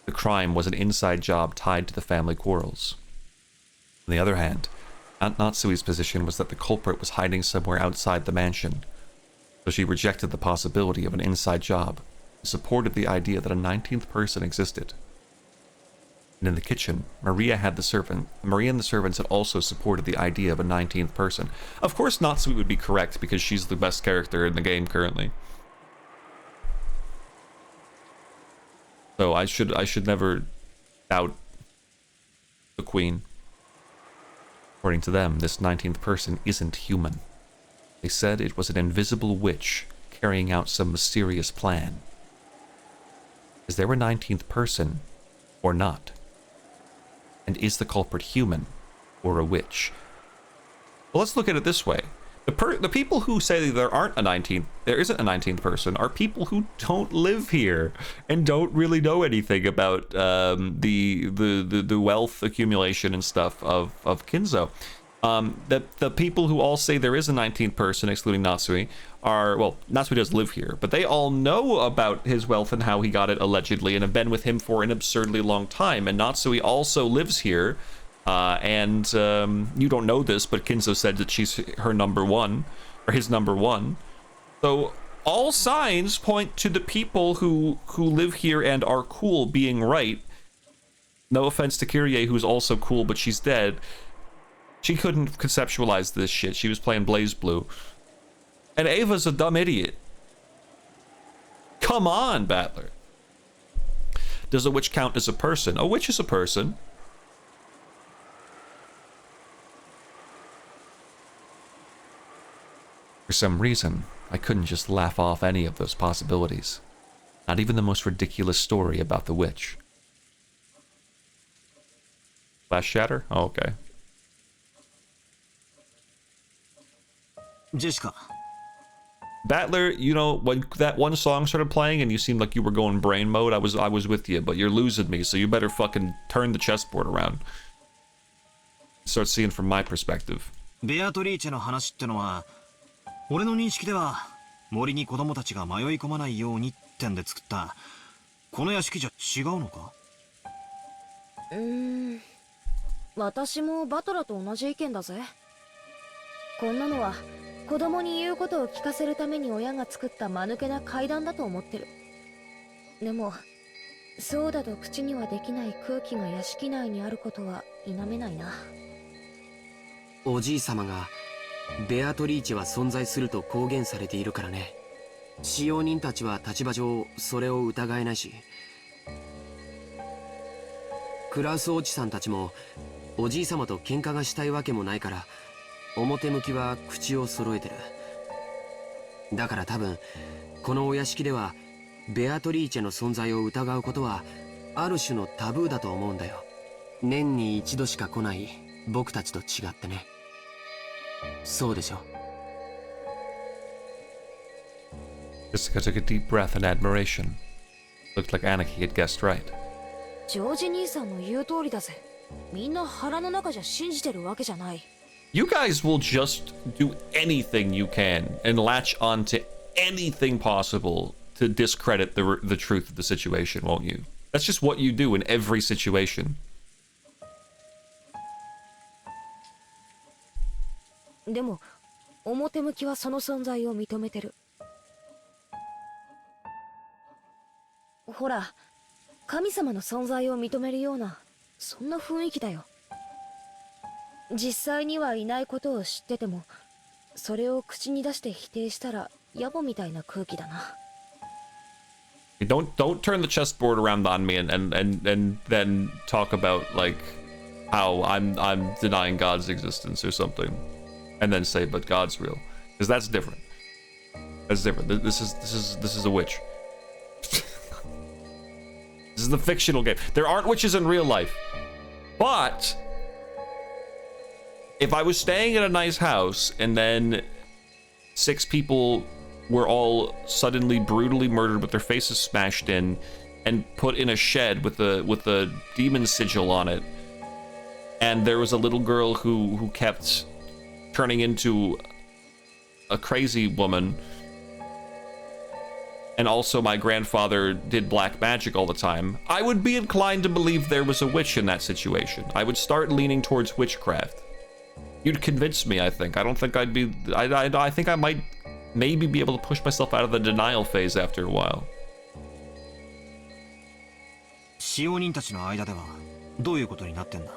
Speaker 1: The crime was an inside job tied to the family quarrels. On the other hand, Aunt Natsui's position was that the culprit was hiding somewhere outside the mansion, so she rejected the possibility of an inside job and supported the idea that a 19th person existed. And in the kitchen, Maria and the servants had also supported the idea of a 19th person. Of course Natsui would be correct because she's the best character in the game currently. So I should never doubt the queen. According to them, this 19th person isn't human. They said it was an invisible witch carrying out some mysterious plan. Is there a 19th person or not? And is the culprit human or a witch? Well, let's look at it this way. The people who say there isn't a 19th person are people who don't live here and don't really know anything about the wealth accumulation and stuff of Kinzo. The people who all say there is a 19th person, excluding Natsui, well, Natsui does live here, but they all know about his wealth and how he got it allegedly and have been with him for an absurdly long time. And Natsui also lives here. You don't know this, but Kinzo said that she's her number one, or his number one. So all signs point to the people who live here and are cool being right. No offense to Kyrie, who's also cool, but she's dead. She couldn't conceptualize this shit. She was playing Blaze Blue. And Ava's a dumb idiot. Come on, Battler. Does a witch count as a person? A witch is a person. For some reason, I couldn't just laugh off any of those possibilities. Not even the most ridiculous story about the witch. Flash shatter? Oh, okay.
Speaker 5: Jessica.
Speaker 1: Battler, you know, when that one song started playing and you seemed like you were going brain mode, I was with you, but you're losing me, so you better fucking turn the chessboard around. Start seeing from my perspective.
Speaker 5: Beatrice の話ってのは、俺の認識では森に子供たちが迷い込まないようにってんで作ったこの屋敷じゃ違うのか？
Speaker 8: 私もバトラと同じ意見だぜ。こんなのは子供に言うことを聞かせるために親が作った間抜けな階段だと思ってる。でもそうだと口にはできない空気が屋敷内にあることは否めないな。
Speaker 7: おじい様がベアトリーチェは存在すると公言されているからね。使用人たちは立場上それを疑えないし、クラウスおじさんたちもおじい様と喧嘩がしたいわけもないから表向きは口を揃えてる。だから多分このお屋敷ではベアトリーチェの存在を疑うことはある種のタブーだと思うんだよ。年に一度しか来ない僕たちと違ってね。そうでしょ。
Speaker 1: Jessica took a deep breath in admiration. Looked like Anarchy had guessed right.
Speaker 8: ジョージ兄さんの言う通りだぜ。みんな腹の中じゃ信じてるわけじゃない。
Speaker 1: You guys will just do anything you can and latch on to anything possible to discredit the truth of the situation, won't you? That's just what you do in every situation.
Speaker 8: でも表向きはその存在を認めてる。ほら、神様の存在を認めるようなそんな雰囲気だよ。実際にはいないことを知ってても、それを口に出して否定したら野暮みたいな空気だな。
Speaker 1: Don't turn the chessboard around on me and then talk about like how I'm denying God's existence or something, and then say but God's real, because that's different. That's different. This is a witch. This is the fictional game. There aren't witches in real life, but if I was staying in a nice house and then 6 people were all suddenly brutally murdered with their faces smashed in and put in a shed with a demon sigil on it, and there was a little girl who kept turning into a crazy woman, and also my grandfather did black magic all the time, I would be inclined to believe there was a witch in that situation. I would start leaning towards witchcraft. You'd convince me, I think. I don't think I'd be... I think I might maybe be able to push myself out of the denial phase after a while.
Speaker 5: 使用人たちの間ではどういうことになってんだ?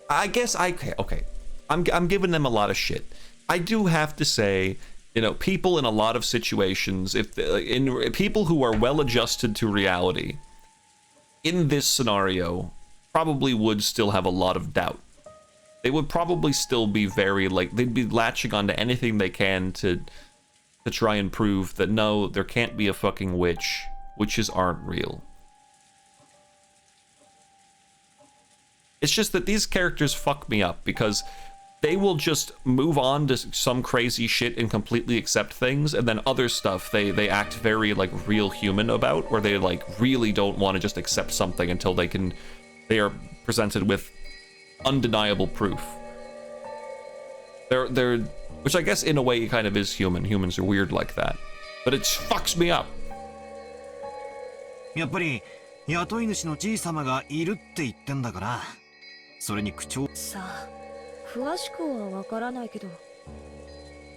Speaker 1: I guess okay. I'm giving them a lot of shit. I do have to say, you know, people in a lot of situations, people who are well adjusted to reality, in this scenario, probably would still have a lot of doubt. They would probably still be very, like, they'd be latching onto anything they can to try and prove that no, there can't be a fucking witch. Witches aren't real. It's just that these characters fuck me up because they will just move on to some crazy shit and completely accept things, and then other stuff they act very like real human about, or they like really don't want to just accept something until they are presented with undeniable proof. They're which I guess in a way kind of is human. Humans are weird like that, but it fucks me up.
Speaker 5: やっぱり雇い主のじい様がいるって言ってんだから、それに口調
Speaker 8: さあ、詳しくはわからないけど。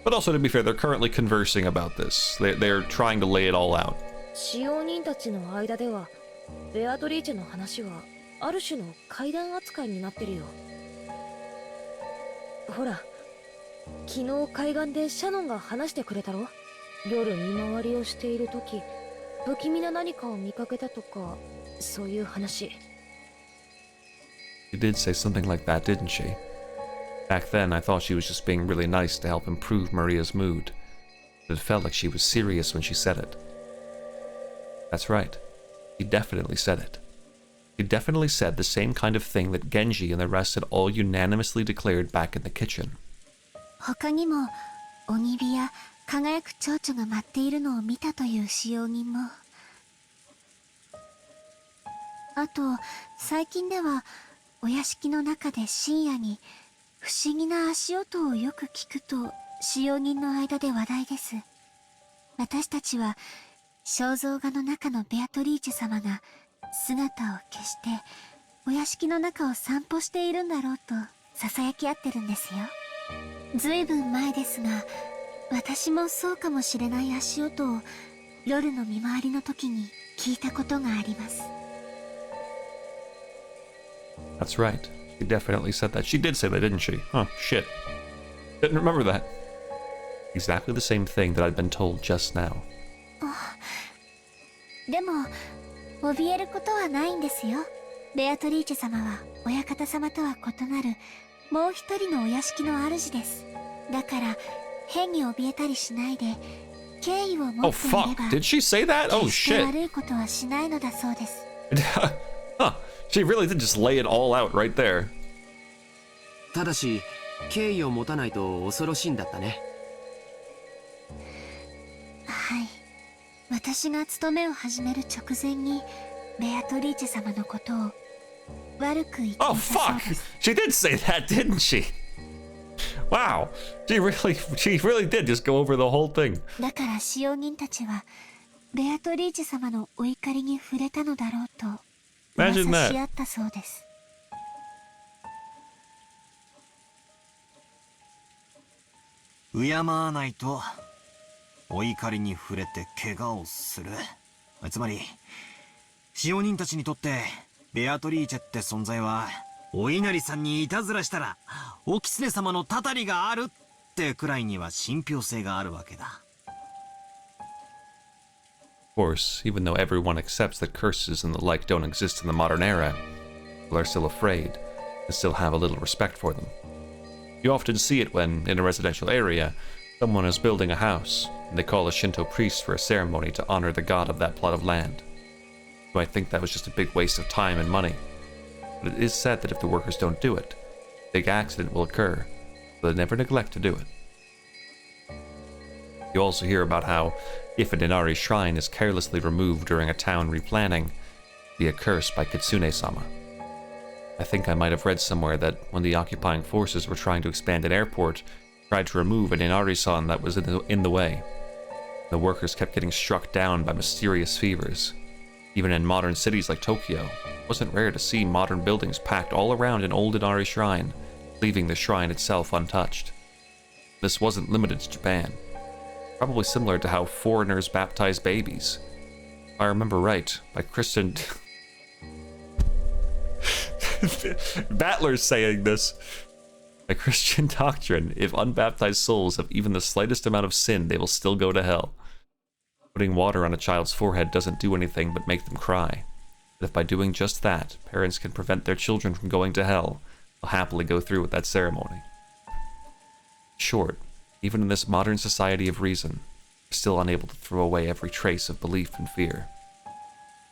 Speaker 1: But also, to be fair, they're currently conversing about this. They're trying to lay it all out.
Speaker 8: 使用人たちの間では、ベアトリーチェの話はある種の怪談扱いになってるよ。ほら、昨日海岸でシャノンが話してくれたろ。夜見回りをしている時、不気味な何かを見かけたとか、そういう話。
Speaker 1: She did say something like that, didn't she? Back then, I thought she was just being really nice to help improve Maria's mood. But it felt like she was serious when she said it. That's right. She definitely said it. She definitely said the same kind of thing that Genji and the rest had all unanimously declared back in the kitchen.
Speaker 6: 他にも鬼火や輝く蝶々が舞っているのを見たという使用人も。あと最近ではお屋敷の中で深夜に不思議な足音をよく聞くと使用人の間で話題です。私たちは肖像画の中のベアトリーチェ様が姿を消してお屋敷の中を散歩しているんだろうと囁き合ってるんですよ。ずいぶん前ですが、私もそうかもしれない足音を夜の見回りの時に聞いたことがあります。
Speaker 1: That's right. She definitely said that. She did say that, didn't she? Huh, shit. Didn't remember that. Exactly the same thing that I'd been told just now.
Speaker 6: でも怯えることはないんですよ。ベアトリーチェ様は親方様とは異なるもう一人のお屋敷の主です。だから変に怯えたりしないで敬意を持っていれば
Speaker 1: Oh fuck, did she say that? Oh
Speaker 6: 決して
Speaker 1: shit.
Speaker 6: 悪いことはしないのだそうです。
Speaker 1: Huh, she really did just lay it all out right there.
Speaker 7: ただし敬意を持たないと恐ろしいんだったね。
Speaker 6: はい。私が務めを始める直前にベアトリーチェ様のことを悪く言っていた
Speaker 1: Oh
Speaker 6: そう
Speaker 1: fuck,
Speaker 6: です。
Speaker 1: she did say that, didn't she? Wow, she really did just go over the whole thing.
Speaker 6: だから使用人たちはベアトリーチェ様のお怒りに触れたのだろうと
Speaker 1: Imagine
Speaker 6: 噂
Speaker 1: that.
Speaker 6: し合ったそうです。
Speaker 5: 敬わないとお怒りに触れて怪我をする。つまり使用人たちにとってベアトリーチェって存在はお稲荷さんにいたずらしたらお狐様のたたりがあるってくらいには信憑性があるわけだ。
Speaker 1: Of course, even though everyone accepts that curses and the like don't exist in the modern era, people are still afraid and still have a little respect for them. You often see it when, in a residential area, someone is building a house, and they call a Shinto priest for a ceremony to honor the god of that plot of land. You might think that was just a big waste of time and money, but it is said that if the workers don't do it, a big accident will occur, so they never neglect to do it. You also hear about how, if an Inari shrine is carelessly removed during a town replanning, be a curse by Kitsune-sama. I think I might have read somewhere that when the occupying forces were trying to expand an airport, tried to remove an Inari-san that was in the way. The workers kept getting struck down by mysterious fevers. Even in modern cities like Tokyo, it wasn't rare to see modern buildings packed all around an old Inari shrine, leaving the shrine itself untouched. This wasn't limited to Japan. Probably similar to how foreigners baptize babies. If I remember right, by Christian... Battler's saying this. By Christian doctrine, if unbaptized souls have even the slightest amount of sin, they will still go to hell. Putting water on a child's forehead doesn't do anything but make them cry. But if by doing just that, parents can prevent their children from going to hell, they'll happily go through with that ceremony. In short, even in this modern society of reason, we're still unable to throw away every trace of belief and fear.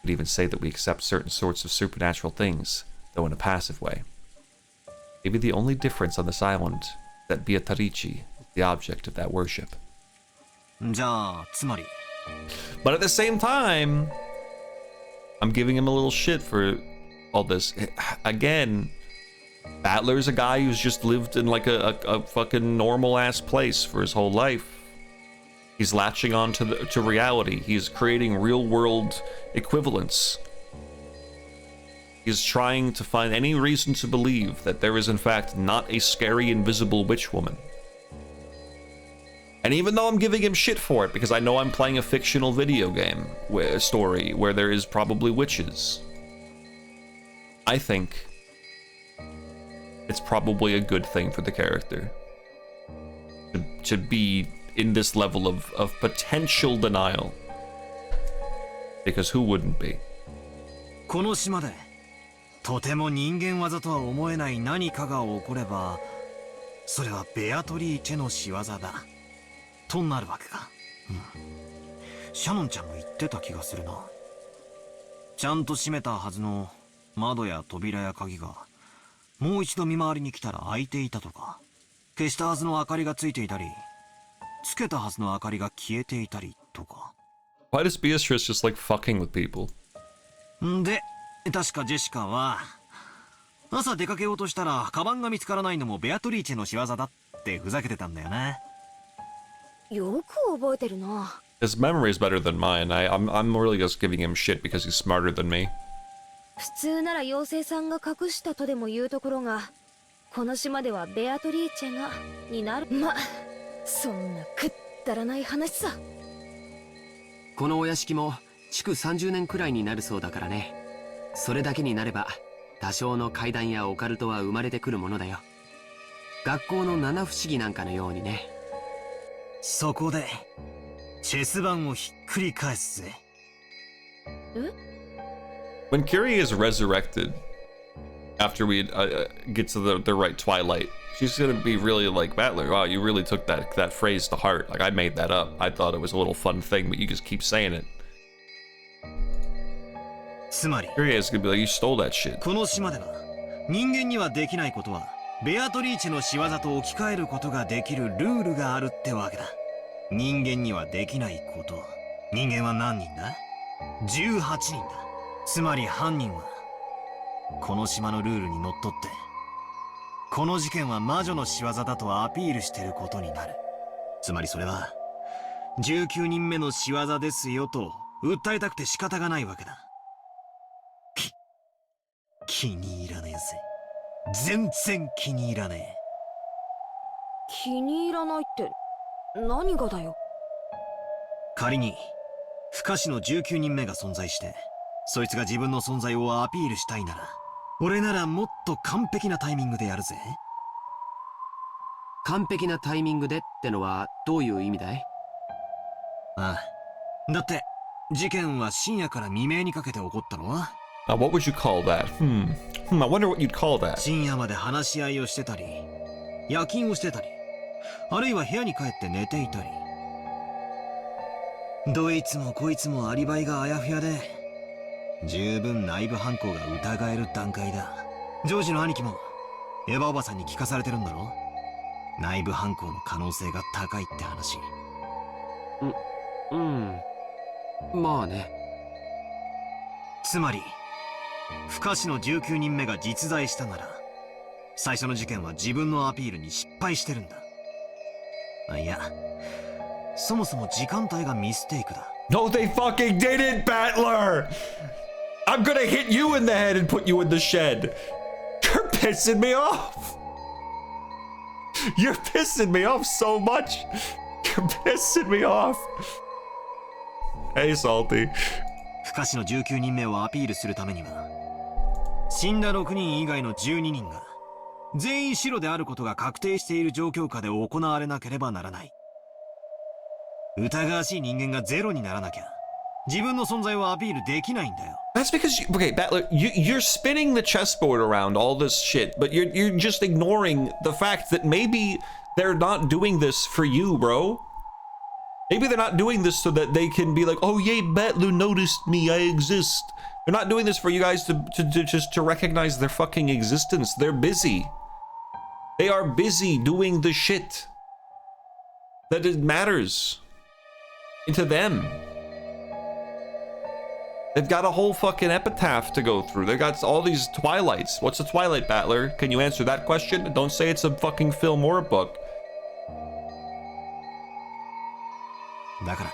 Speaker 1: We could even say that we accept certain sorts of supernatural things, though in a passive way. Maybe the only difference on this island is that Beatarici is the object of that worship.
Speaker 5: じゃあつまり
Speaker 1: But at the same time, I'm giving him a little shit for all this. Again, Battler's a guy who's just lived in like a fucking normal ass place for his whole life. He's latching on to reality. He's creating real world equivalents. He's trying to find any reason to believe that there is in fact not a scary invisible witch woman. And even though I'm giving him shit for it because I know I'm playing a fictional video game story where there is probably witches, I think it's probably a good thing for the character to be in this level of potential denial. Because who wouldn't be?
Speaker 5: この島でとても人間技とは思えない何かが起こればそれはベアトリーチェの仕業だとなるわけか。シャノンちゃんが言ってた気がするな。ちゃんと閉めたはずの窓や扉や鍵がもう一度見回りに来たら開いていたとか、消したはずの明かりがついていたり、つけたはずの明かりが消えていたりとか。
Speaker 1: Why does Beatrice just like fucking with people?
Speaker 5: で、確かジェシカは朝出かけようとしたらカバンが見つからないのもベアトリーチェの仕業だってふざけてたんだよな。
Speaker 8: よく覚えてるな。
Speaker 1: His memory is better than mine. I'm really just giving him shit because he's smarter than me.
Speaker 8: 普通なら妖精さんが隠したとでも言うところが、この島ではベアトリーチェがになる。ま、そんなくったらない話さ。
Speaker 7: このお屋敷も築30年くらいになるそうだからね。それだけになれば多少の怪談やオカルトは生まれてくるものだよ。学校の七不思議なんかのようにね。
Speaker 5: そこでチェス盤をひっくり返すぜ。
Speaker 1: When Curie is resurrected after we get to the right twilight, she's gonna be really like, Battler, wow, you really took that phrase to heart. Like, I made that up. I thought it was a little fun thing, but you just keep saying it.
Speaker 5: つまり
Speaker 1: Curie is gonna be like, you stole that shit.
Speaker 5: この島では人間にはできないことはベアトリーチェの仕業と置き換えることができるルールがあるってわけだ。人間にはできないこと。人間は何人だ ?18 人だ。つまり犯人はこの島のルールにのっとってこの事件は魔女の仕業だとアピールしてることになる。つまりそれは19人目の仕業ですよと訴えたくて仕方がないわけだ。気に入らねえぜ。全然気に入らねえ。
Speaker 8: 気に入らないって何がだよ。
Speaker 5: 仮に不可視の19人目が存在してそいつが自分の存在をアピールしたいなら、俺ならもっと完璧なタイミングでやるぜ。
Speaker 7: 完璧なタイミングでってのはどういう意味だい？
Speaker 5: ああ、だって事件は深夜から未明にかけて起こったのは。
Speaker 1: What would you call that? I wonder what you'd call that.
Speaker 5: 深夜まで話し合いをしてたり、夜勤をしてたり、あるいは部屋に帰って寝ていたり。どいつもこいつもアリバイがあやふやで、十分内部犯行が疑える段階だ。ジョージの兄貴もエヴァおばさんに聞かされてるんだろ？内部犯行の可能性が高いって話。
Speaker 7: まあね。
Speaker 5: つまり不可視の19人目が実在したなら、最初の事件は自分のアピールに失敗してるんだ。いや、そもそも時間帯がミステイクだ。
Speaker 1: No, they fucking didn't, Battler! I'm gonna hit you in the head and put you in the shed. You're pissing me off. You're pissing me off so much. You're pissing me off. Hey, Salty.
Speaker 5: 不可視の19人目をアピールするためには、死んだ6人以外の12人が全員白であることが確定している状況下で行われなければならない。疑わしい人間がゼロにならなきゃ自分の存在をアピールできないんだよ。
Speaker 1: That's because okay, Battler, you're spinning the chessboard around all this shit, but you're just ignoring the fact that maybe they're not doing this for you, bro. Maybe they're not doing this so that they can be like, oh yay, Battler noticed me, I exist. They're not doing this for you guys to just to recognize their fucking existence. They're busy. They are busy doing the shit that it matters to them. They've got a whole fucking epitaph to go through. They've got all these Twilights. What's a Twilight, Battler? Can you answer that question? Don't say it's a fucking film or a book.
Speaker 5: だから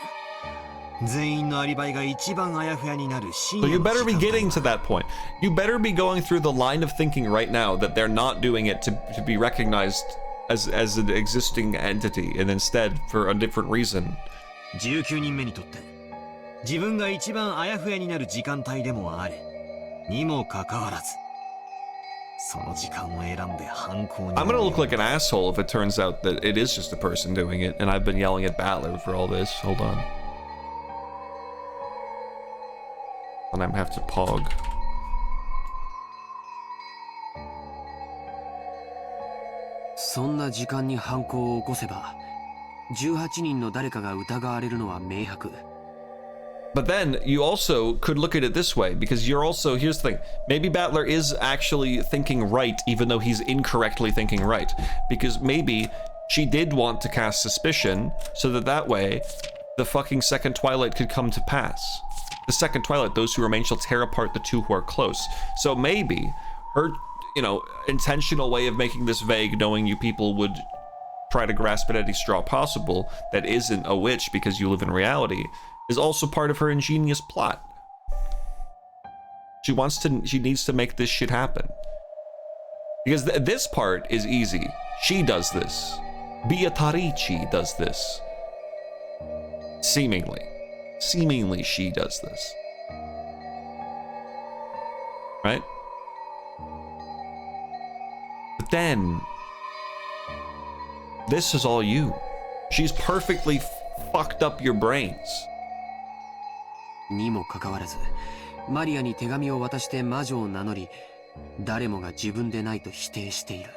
Speaker 5: 全員のアリバイが一番あやふやになる深
Speaker 1: So
Speaker 5: 夜
Speaker 1: you
Speaker 5: の
Speaker 1: better
Speaker 5: 時
Speaker 1: be
Speaker 5: 間帯
Speaker 1: getting to that point. You better be going through the line of thinking right now that they're not doing it to be recognized as an existing entity, and instead for a different reason.
Speaker 5: 19人目にとって自分が一番あやふやになる時間帯でもあるにもかかわらず、その時間を選んで犯行に。
Speaker 1: I'm gonna look like an asshole if it turns out that it is just a person doing it, and I've been yelling at Battler for all this. Hold on. And I'm have to pog.
Speaker 7: そんな時間に犯行を起こせば18人の誰かが疑われるのは明白。
Speaker 1: But then you also could look at it this way, because you're also, here's the thing, maybe Battler is actually thinking right even though he's incorrectly thinking right, because maybe she did want to cast suspicion so that way the fucking second Twilight could come to pass. The second Twilight, those who remain shall tear apart the two who are close. So maybe her, you know, intentional way of making this vague, knowing you people would try to grasp at any straw possible that isn't a witch because you live in reality, is also part of her ingenious plot. She needs to make this shit happen. Because this part is easy. She does this. Beatrice does this. Seemingly she does this. Right? But then, this is all you. She's perfectly fucked up your brains.
Speaker 7: にもかかわらずマリアに手紙を渡して魔女を名乗り、誰もが自分でないと否定している。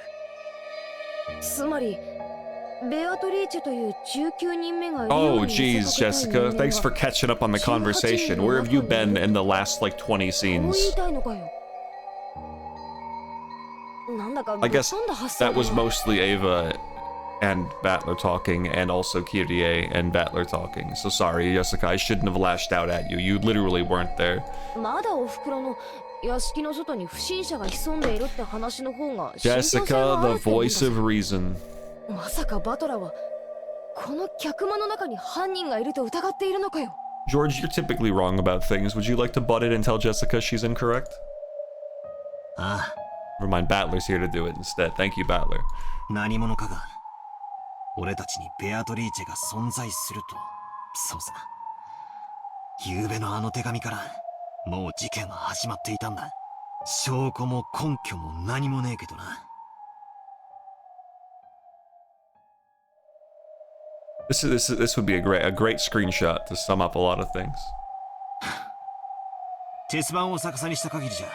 Speaker 8: つまりベアトリーチェという19人目が
Speaker 1: Oh jeez, Jessica, thanks for catching up on the conversation. Where have you been in the last like 20 scenes? I guess that was mostly Ava and Battler talking, and also Kyrie and Battler talking. So sorry, Jessica, I shouldn't have lashed out at you. You literally weren't there.
Speaker 8: まだお袋の屋敷の外に不審者が潜んでいるって話の方が信憑性が
Speaker 1: Jessica,
Speaker 8: ある
Speaker 1: the
Speaker 8: って思うんだ
Speaker 1: voice of reason.
Speaker 8: まさかバトラーはこの客間の中に犯人がいると疑っているのかよ。
Speaker 1: George, you're typically wrong about things. Would you like to butt in and tell Jessica she's incorrect?
Speaker 5: ああ、
Speaker 1: Never mind, Battler's here to do it instead. Thank you, Battler.
Speaker 5: 何者かが俺たちにベアトリーチェが存在すると。そうさ、昨べのあの手紙からもう事件は始まっていたんだ。証拠も根拠も何もねえけどな。
Speaker 1: This would be a great screenshot to sum up a lot of things.
Speaker 5: 鉄板を逆さにした限りじゃ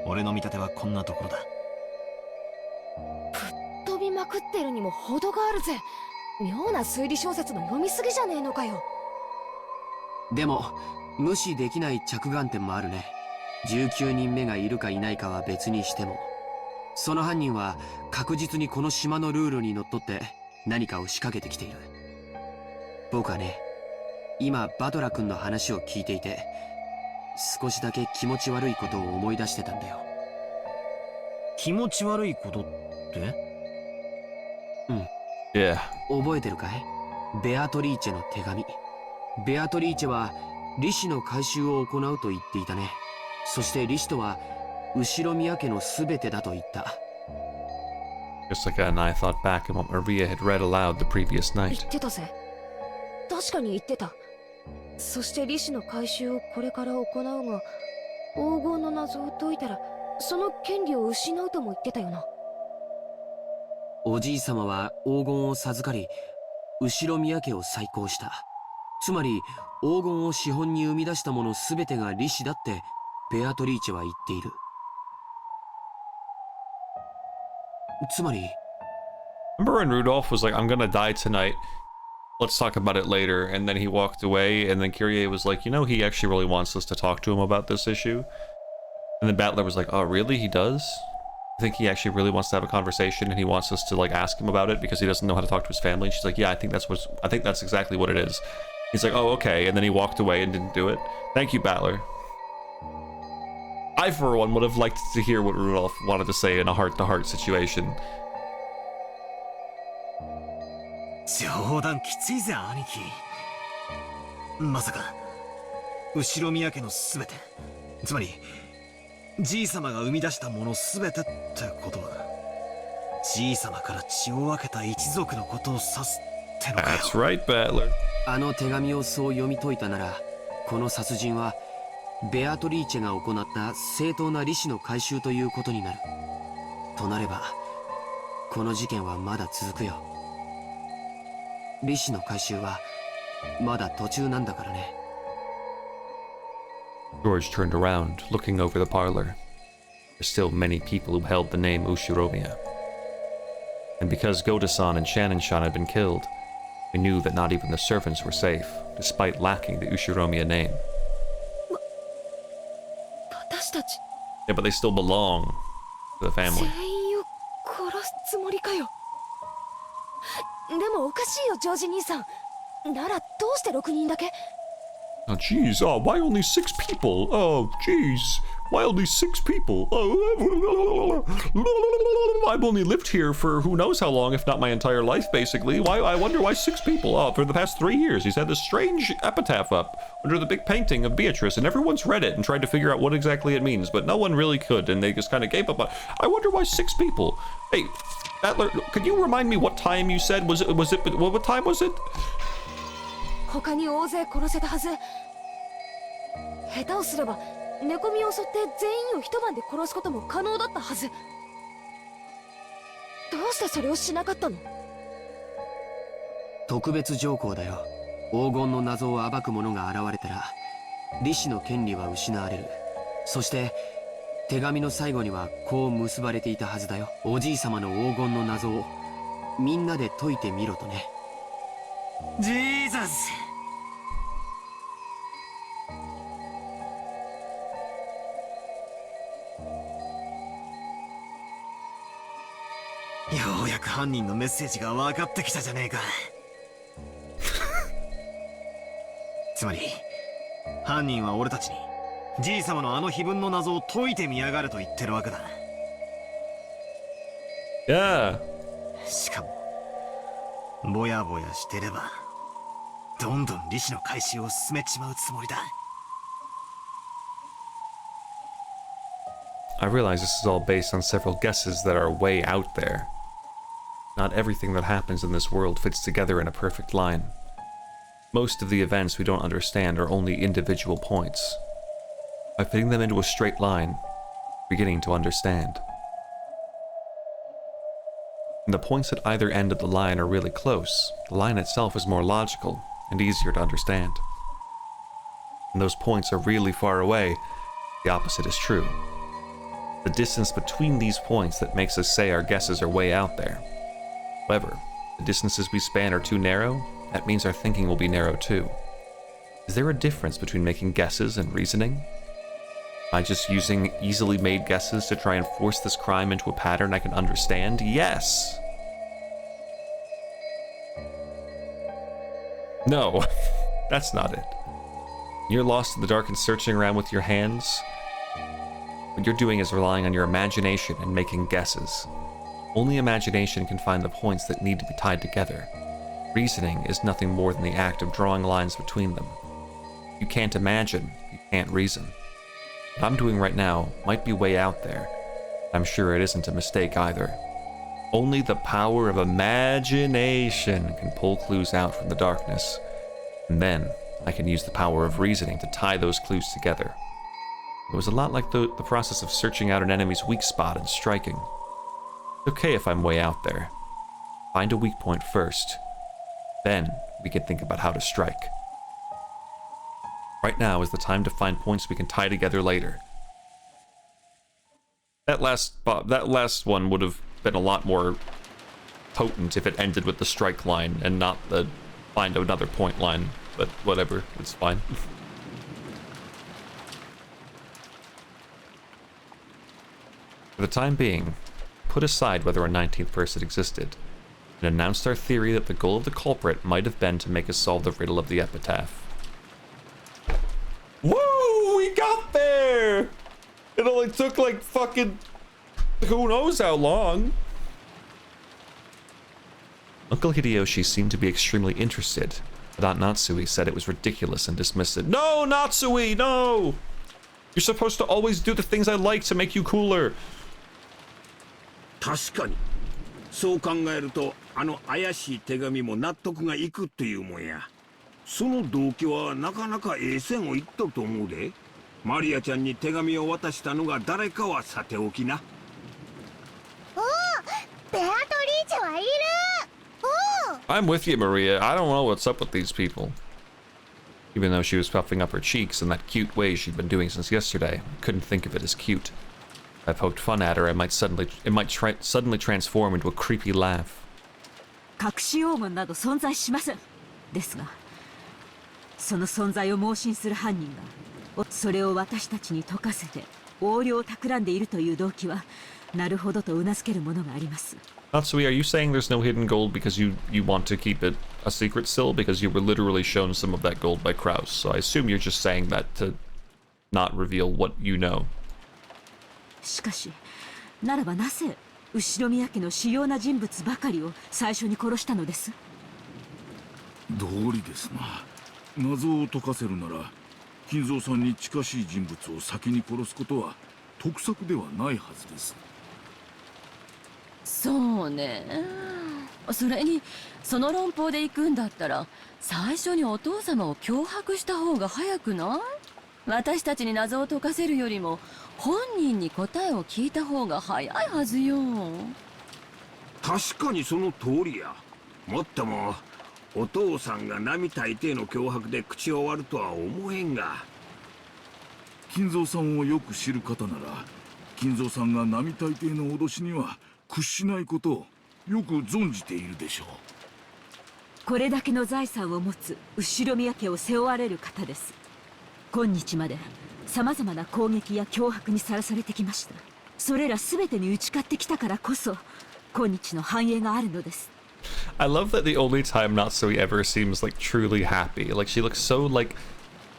Speaker 5: 俺の見立てはこんなところだ。
Speaker 8: 飛びまくってるにも程があるぜ。妙な推理小説の読みすぎじゃねえのかよ。
Speaker 7: でも無視できない着眼点もあるね。19人目がいるかいないかは別にしても、その犯人は確実にこの島のルールにのっとって何かを仕掛けてきている。僕はね、今バトラ君の話を聞いていて少しだけ気持ち悪いことを思い出してたんだよ。
Speaker 5: 気持ち悪いことって？
Speaker 7: うん。
Speaker 1: Yeah.
Speaker 7: 覚えてるかい？ベアトリーチェの手紙。ベアトリーチェは利子の回収を行うと言っていたね。そして利子とは後ろ宮家の全てだと言った。
Speaker 1: Jessica and I thought back at what Maria had read aloud the previous
Speaker 8: 言
Speaker 1: night.
Speaker 8: ってたぜ。確かに言ってた。そして利子の回収をこれから行うが、黄金の謎を解いたらその権利を失うとも言ってたよな。
Speaker 7: おじい様は黄金を授かり、後ろ宮家を再興した。つまり黄金を資本に生み出したもの全てが利子だってベアトリーチェは言っている。つまり
Speaker 1: Remember when Rudolph was like, I'm gonna die tonight. Let's talk about it later. And then he walked away, and then Kyrie was like, you know, he actually really wants us to talk to him about this issue. And then Battler was like, oh, really? He does? I think he actually really wants to have a conversation, and he wants us to, like, ask him about it because he doesn't know how to talk to his family. And she's like, yeah, I think that's exactly what it is. He's like, oh, okay. And then he walked away and didn't do it. Thank you, Battler. I, for one, would have liked to hear what Rudolph wanted to say in a heart-to-heart situation.
Speaker 5: 冗談きついぜ兄貴。まさか後ろ宮家の全て、つまりじい様が生み出したもの全てってことは、じい様から血を分けた一族のことを指すってのかよ。
Speaker 1: That's right, Battler.
Speaker 7: あの手紙をそう読み解いたなら、この殺人はベアトリーチェが行った正当な利子の回収ということになる。となればこの事件はまだ続くよ。利子の回収はまだ途中なんだからね。
Speaker 1: George turned around, looking over the parlor. There's still many people who held the name Ushiromiya. And because Goda-san and Shannon-shan had been killed, we knew that not even the servants were safe, despite lacking the Ushiromiya name.
Speaker 8: 私たち
Speaker 1: Yeah, but they still belong to the family.
Speaker 8: 全員を殺すつもりかよ。でもおかしいよジョージ兄さん。ならどうして6人だけ？
Speaker 1: Oh, jeez. Oh, why only 6 people? Oh, jeez. Why only 6 people? Oh, I've only lived here for who knows how long, if not my entire life, basically. Why? I wonder why 6 people? Oh, for the past 3 years, he's had this strange epitaph up under the big painting of Beatrice, and everyone's read it and tried to figure out what exactly it means, but no one really could, and they just kind of gave up on. I wonder why 6 people? Hey, Battler, could you remind me what time you said? Was it? What time was it?
Speaker 8: 他に大勢殺せたはず。下手をすれば寝込みを襲って全員を一晩で殺すことも可能だったはず。どうしてそれをしなかったの？
Speaker 7: 特別条項だよ。黄金の謎を暴く者が現れたら利子の権利は失われる。そして手紙の最後にはこう結ばれていたはずだよ。おじい様の黄金の謎をみんなで解いてみろとね。
Speaker 5: ジーザス。ようやく犯人のメッセージが分かってきたじゃねえか。つまり犯人は俺たちにじい様のあの碑文の謎を解いてみやがると言ってるわけだ。
Speaker 1: Yeah.
Speaker 5: しかもぼやぼやしてればどんどん利子の回収を進めちまうつもりだ。
Speaker 1: I realize this is all based on several guesses that are way out there. Not everything that happens in this world fits together in a perfect line. Most of the events we don't understand are only individual points. By fitting them into a straight line, beginning to understand. And the points at either end of the line are really close. The line itself is more logical and easier to understand. When those points are really far away, the opposite is true. The distance between these points that makes us say our guesses are way out there. However, the distances we span are too narrow, that means our thinking will be narrow too. Is there a difference between making guesses and reasoning? Am I just using easily made guesses to try and force this crime into a pattern I can understand? Yes! No, that's not it. You're lost in the dark and searching around with your hands. What you're doing is relying on your imagination and making guesses. Only imagination can find the points that need to be tied together. Reasoning is nothing more than the act of drawing lines between them. You can't imagine, you can't reason. What I'm doing right now might be way out there. I'm sure it isn't a mistake either. Only the power of imagination can pull clues out from the darkness. And then I can use the power of reasoning to tie those clues together. It was a lot like the process of searching out an enemy's weak spot and striking. It's okay if I'm way out there. Find a weak point first. Then we can think about how to strike. Right now is the time to find points we can tie together later. That last one would have been a lot more potent if it ended with the strike line and not the find another point line, but whatever, it's fine. For the time being, put aside whether a 19th person existed, and announced our theory that the goal of the culprit might have been to make us solve the riddle of the epitaph. Woo! We got there! It only took like fucking who knows how long. Uncle Hideyoshi seemed to be extremely interested, but Aunt Natsui said it was ridiculous and dismissed it. No, Natsui, no! You're supposed to always do the things I like to make you cooler.
Speaker 9: 確かにそう考えるとあの怪しい手紙も納得がいくっていうもんや。その動機はなかなかええ線をいっとると思うで。マリアちゃんに手紙を渡したのが誰かはさておきな。
Speaker 6: おお、ベアトリーチェはいる。おお。
Speaker 1: I'm with you, Maria. I don't know what's up with these people. Even though she was puffing up her cheeks in that cute way she'd been doing since yesterday, I couldn't think of it as cute. If I poked fun at her, it might suddenly transform into a creepy laugh.
Speaker 10: 隠し黄金など存在しません。ですが、その存在を盲信する犯人がそれを私たちに解かせて横領を企んでいるという動機はなるほどと頷けるものがあります。
Speaker 1: Natsui, are you saying there's no hidden gold because you want to keep it a secret still? Because you were literally shown some of that gold by Kraus, so I assume you're just saying that to not reveal what you know.
Speaker 10: しかし、ならばなぜ後宮家の主要な人物ばかりを最初に殺したのです？
Speaker 3: 道理ですな。謎を解かせるなら金蔵さんに近しい人物を先に殺すことは得策ではないはずです。
Speaker 11: そうね。それにその論法で行くんだったら最初にお父様を脅迫した方が早くない？私たちに謎を解かせるよりも本人に答えを聞いた方が早いはずよ。
Speaker 9: 確かにその通りや。もっともお父さんが並大抵の脅迫で口を割るとは思えんが。
Speaker 3: 金蔵さんをよく知る方なら金蔵さんが並大抵の脅しには屈しないことをよく存じているでしょう。
Speaker 10: これだけの財産を持つ後宮家を背負われる方です。今日まで様々な攻撃や脅迫にさらされてきました。それら全てに打ち勝ってきたからこそ今日の繁栄があるのです。
Speaker 1: I love that the only time Natsui ever seems like truly happy. Like she looks so like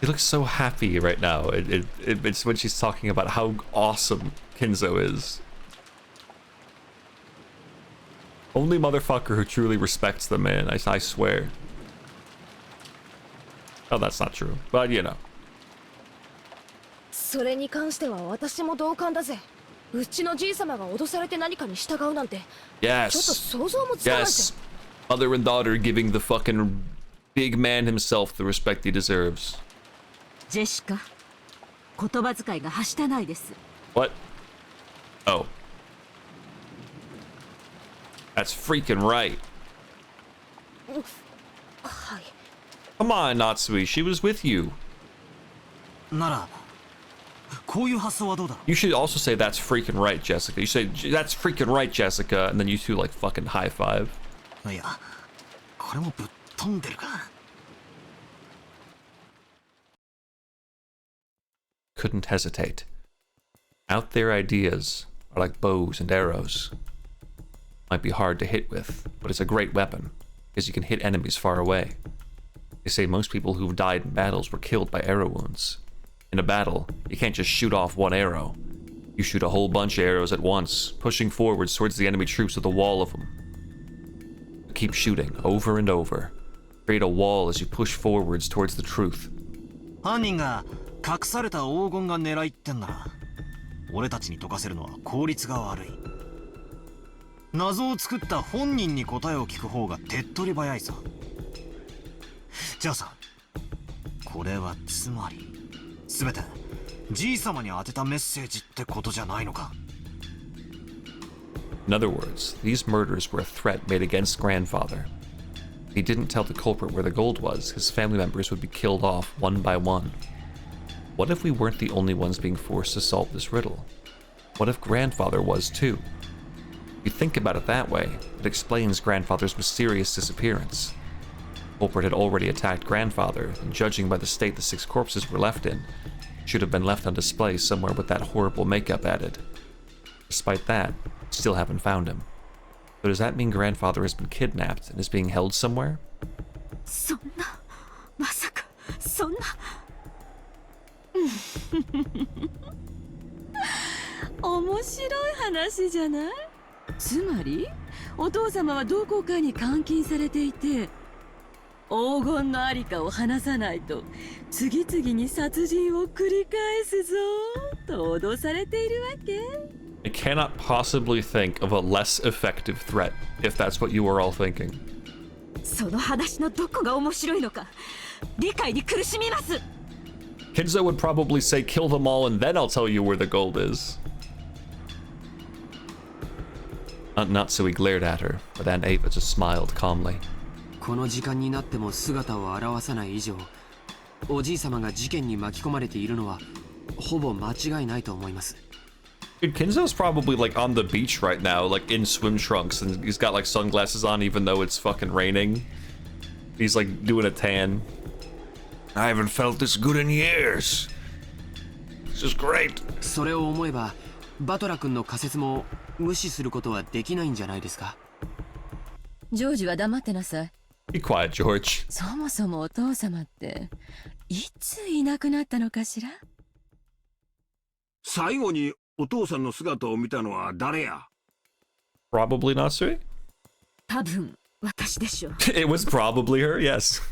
Speaker 1: He looks so happy right now. It's when she's talking about how awesome Kinzo is. Only motherfucker who truly respects the man, I swear. Oh, that's not true, but you know.
Speaker 8: それに関しては私も同感だぜ。うちのじい様が脅されて何かに従うなんて。
Speaker 1: Yes.
Speaker 8: ちょっと想像もつかないぜ。
Speaker 1: Yes. Mother and daughter giving the fucking big man himself the respect he deserves.
Speaker 10: ジェシカ、言葉遣いがはしたないです。
Speaker 1: What? Oh. That's freaking right.
Speaker 8: はい。
Speaker 1: Come on, Natsui. She was with you.
Speaker 5: ならこういう発想はどうだろう。
Speaker 1: You should also say that's freaking right, Jessica. You say that's freaking right, Jessica, and then you two like fucking high five.
Speaker 5: いや、これもぶっ飛んでるか。
Speaker 1: Couldn't hesitate. Out there ideas are like bows and arrows. Might be hard to hit with, but it's a great weapon, because you can hit enemies far away. They say most people who've died in battles were killed by arrow wounds. In a battle, you can't just shoot off one arrow. You shoot a whole bunch of arrows at once, pushing forwards towards the enemy troops with a wall of them. Keep shooting over and over. Create a wall as you push forwards towards the truth.
Speaker 5: 犯人が隠された黄金が狙いってんなら、俺たちに解かせるのは効率が悪い。謎を作った本人に答えを聞く方が手っ取り早いさ。じゃあさ、これはつまり全てじい様に当てたメッセージってことじゃないのか。
Speaker 1: In other words, these murders were a threat made against grandfather. If he didn't tell the culprit where the gold was, his family members would be killed off one by one. What if we weren't the only ones being forced to solve this riddle? What if grandfather was too? If you think about it that way, it explains grandfather's mysterious disappearance. The culprit had already attacked grandfather, and judging by the state the 6 corpses were left in, should have been left on display somewhere with that horrible makeup added. Despite that, still haven't found him. So does that mean grandfather has been kidnapped and is being held somewhere?
Speaker 10: そんな、まさか、そんな。
Speaker 11: 面白い話じゃない？つまりお父様はどこかに監禁されていて、黄金のありかを話さないと次々に殺人を繰り返すぞと脅されているわけ。
Speaker 1: I cannot possibly think of a less effective threat, if that's what you were all thinking.
Speaker 10: その話のどこが面白いのか、理解に苦しみます。
Speaker 1: Kinzo would probably say kill them all and then I'll tell you where the gold is. Natsui glared at her, but Aunt Ava just smiled calmly.
Speaker 7: この時間になっても姿を現さない以上、おじい様が事件に巻き込まれているのはほぼ間違いないと思います。
Speaker 1: Dude, Kinzo's probably like on the beach right now, like in swim trunks, and he's got like sunglasses on even though it's fucking raining. He's like doing a tan. I haven't felt this good in years. This is great.
Speaker 7: それを思えば、バトラ君の仮説も無視することはできないんじゃないですか。
Speaker 11: ジョージは黙ってなさい。
Speaker 1: Be quiet, George.
Speaker 11: そもそもお父様っていついなくなったのかしら。
Speaker 9: 最後にお父さんの姿を見たのは誰や？
Speaker 1: Probably Natsui?
Speaker 10: 多分私でしょう。
Speaker 1: It was probably her, yes.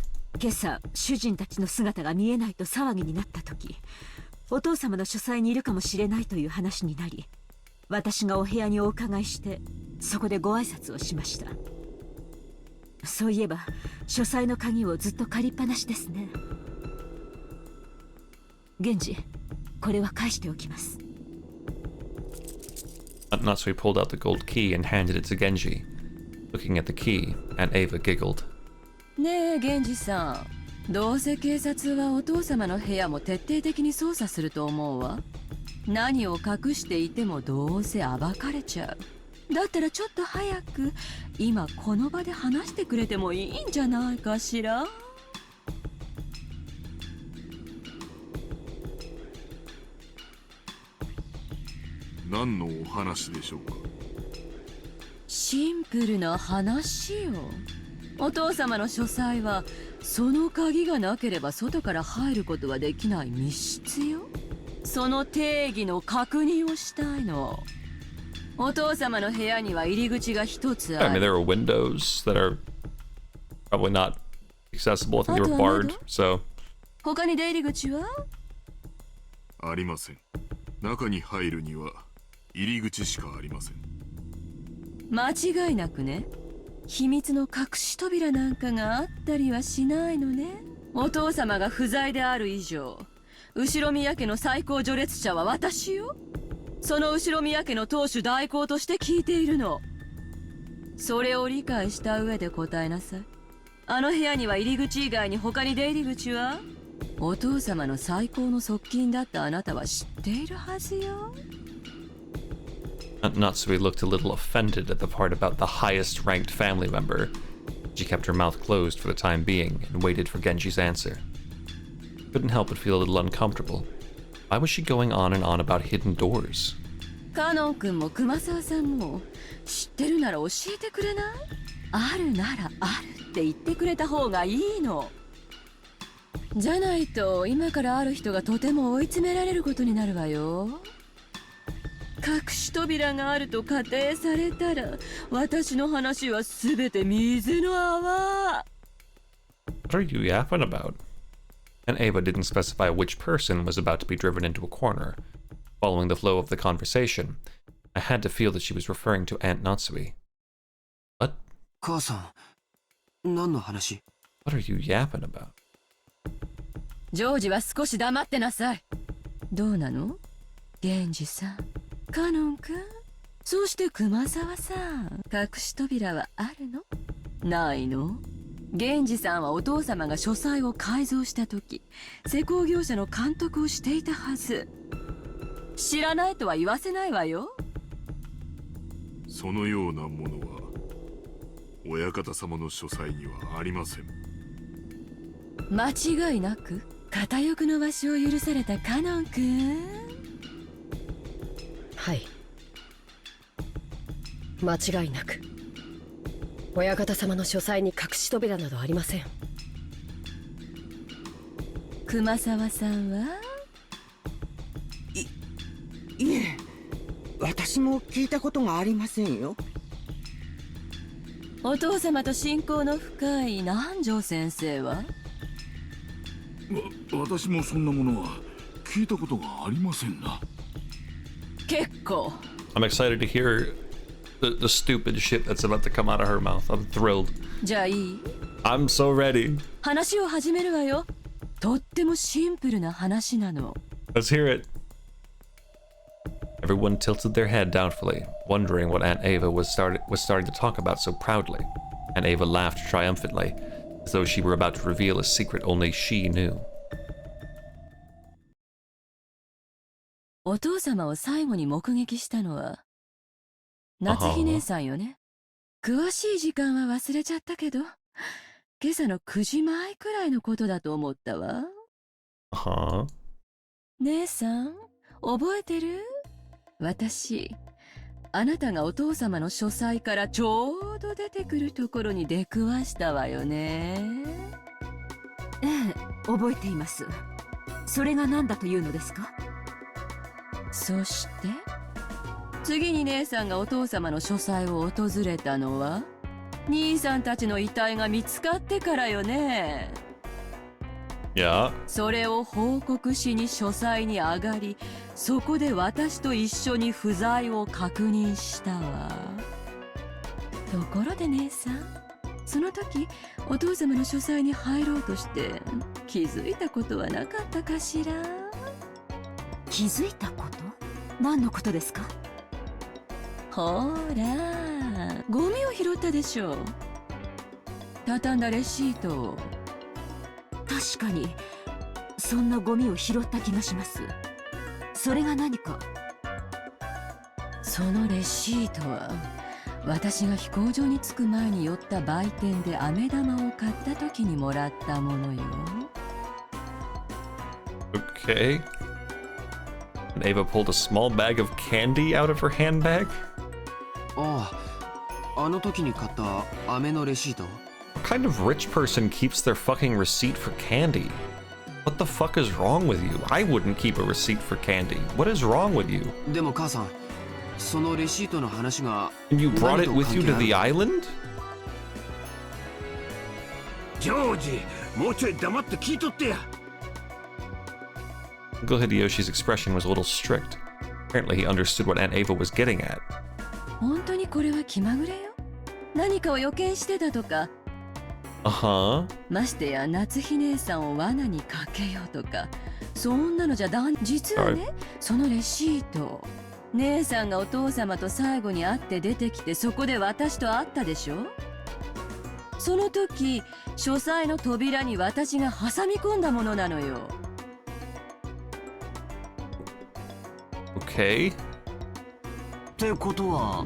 Speaker 10: 今朝主人たちの姿が見えないと騒ぎになった時、お父様の書斎にいるかもしれないという話になり、私がお部屋にお伺いしてそこでご挨拶をしました。そういえば書斎の鍵をずっと借りっぱなしですね。源氏、これは返しておきます。
Speaker 1: Natsui pulled out the gold key and handed it to Genji. Looking at the key, Aunt Ava giggled.
Speaker 11: ねえ源氏さん、どうせ警察はお父様の部屋も徹底的に捜査すると思うわ。何を隠していてもどうせ暴かれちゃう。だったらちょっと早く今この場で話してくれてもいいんじゃないかしら。
Speaker 3: 何のお話でしょうか。
Speaker 11: シンプルな話よ。お父様の書斎はその鍵がなければ外から入ることはできない密室よ。その定義の確認をしたいの。お父様の部屋には入り口が一つ
Speaker 1: I
Speaker 11: あ
Speaker 1: mean,
Speaker 11: る。
Speaker 1: there are windows that are probably not accessible. I think they were barred, so.
Speaker 11: 他に出入り口は？
Speaker 3: ありません。中に入るには入り口しかありません。
Speaker 11: 間違いなくね。秘密の隠し扉なんかがあったりはしないのね。お父様が不在である以上、後宮家の最高序列者は私よ。その後宮家の当主代行として聞いているの。それを理解した上で答えなさい。あの部屋には入り口以外に他に出入り口は？お父様の最高の側近だったあなたは知っているはずよ。
Speaker 1: Natsui looked a little offended at the part about the highest ranked family member. She kept her mouth closed for the time being and waited for Genji's answer. Couldn't help but feel a little uncomfortable. Why was she going on and on about hidden doors?
Speaker 11: カノン君も熊沢さんも知ってるなら教えてくれない？あるならあるって言ってくれた方がいいの。じゃないと今からある人がとても追い詰められることになるわよ。隠し扉があると仮定されたら私の話はすべて水の泡。
Speaker 1: What are you yapping about? And Ava didn't specify which person was about to be driven into a corner. Following the flow of the conversation, I had to feel that she was referring to Aunt Natsui. What?
Speaker 7: 母さん、何の話？
Speaker 1: What are you yapping about?
Speaker 11: ジョージは少し黙ってなさい。どうなの？源氏さん、カノン君。そして熊沢さん、隠し扉はあるの？ないの？源氏さんはお父様が書斎を改造した時、施工業者の監督をしていたはず。知らないとは言わせないわよ。
Speaker 3: そのようなものは親方様の書斎にはありません。
Speaker 11: 間違いなく片翼の場所を許されたカノン君。
Speaker 4: はい、間違いなく親方様の書斎に隠し扉などありません。
Speaker 11: 熊沢さんは？
Speaker 2: いえ、私も聞いたことがありませんよ。
Speaker 11: お父様と親交の深い南條先生は？
Speaker 3: 私もそんなものは聞いたことがありませんな。
Speaker 11: 結構。
Speaker 1: I'm excited to hear the stupid shit that's about to come out of her mouth. I'm thrilled.
Speaker 11: じゃあいい？
Speaker 1: I'm so ready.
Speaker 11: 話を始めるわよ。とってもシンプルな話なの。
Speaker 1: Let's hear it. Everyone tilted their head doubtfully, wondering what Aunt Ava was starting to talk about so proudly. Aunt Ava laughed triumphantly, as though she were about to reveal a secret only she knew.
Speaker 11: お父様を最後に目撃したのは夏日姉さんよね。詳しい時間は忘れちゃったけど、今朝の9時前くらいのことだと思ったわ。姉さん、覚えてる？私、あなたがお父様の書斎からちょうど出てくるところに出くわしたわよね。
Speaker 10: ええ、覚えています。それが何だというのですか？
Speaker 11: そして次に姉さんがお父様の書斎を訪れたのは兄さんたちの遺体が見つかってからよね。
Speaker 1: Yeah.
Speaker 11: それを報告しに書斎に上がり、そこで私と一緒に不在を確認したわ。ところで姉さん、その時お父様の書斎に入ろうとして気づいたことはなかったかしら？
Speaker 10: 気づいたこと？何のことですか？
Speaker 11: ほら、ゴミを拾ったでしょ。畳んだレシートを。
Speaker 10: 確かにそんなゴミを拾った気がします。それが何か？
Speaker 11: そのレシートは私が飛行場に着く前に寄った売店で飴玉を買った時にもらったものよ。
Speaker 1: Okay. And Ava pulled a small bag of candy out of her handbag?
Speaker 7: ああ、あの時に買った飴のレシート。
Speaker 1: What kind of rich person keeps their fucking receipt for candy? What the fuck is wrong with you? I wouldn't keep a receipt for candy. What is wrong with you?
Speaker 7: でも母さん、そのレシートの話が
Speaker 1: And you brought it with you to the
Speaker 7: 何と関係ある？
Speaker 1: island?
Speaker 9: ジョージ、もうちょい黙って聞いとってや。
Speaker 1: Uncle Hideyoshi's expression was a little strict. Apparently he understood what Aunt Ava was getting at.
Speaker 11: 本当にこれは気まぐれよ。何かを予見してたとか。
Speaker 1: Uh-huh.
Speaker 11: ましてや夏日姉さんを罠にかけようとか、そんなのじゃ実はね、そのレシート、姉さんがお父様と最後に会って出てきて、そこで私と会ったでしょ。その時書斎の扉に私が挟み込んだものなのよ。
Speaker 1: Okay.
Speaker 5: ってことは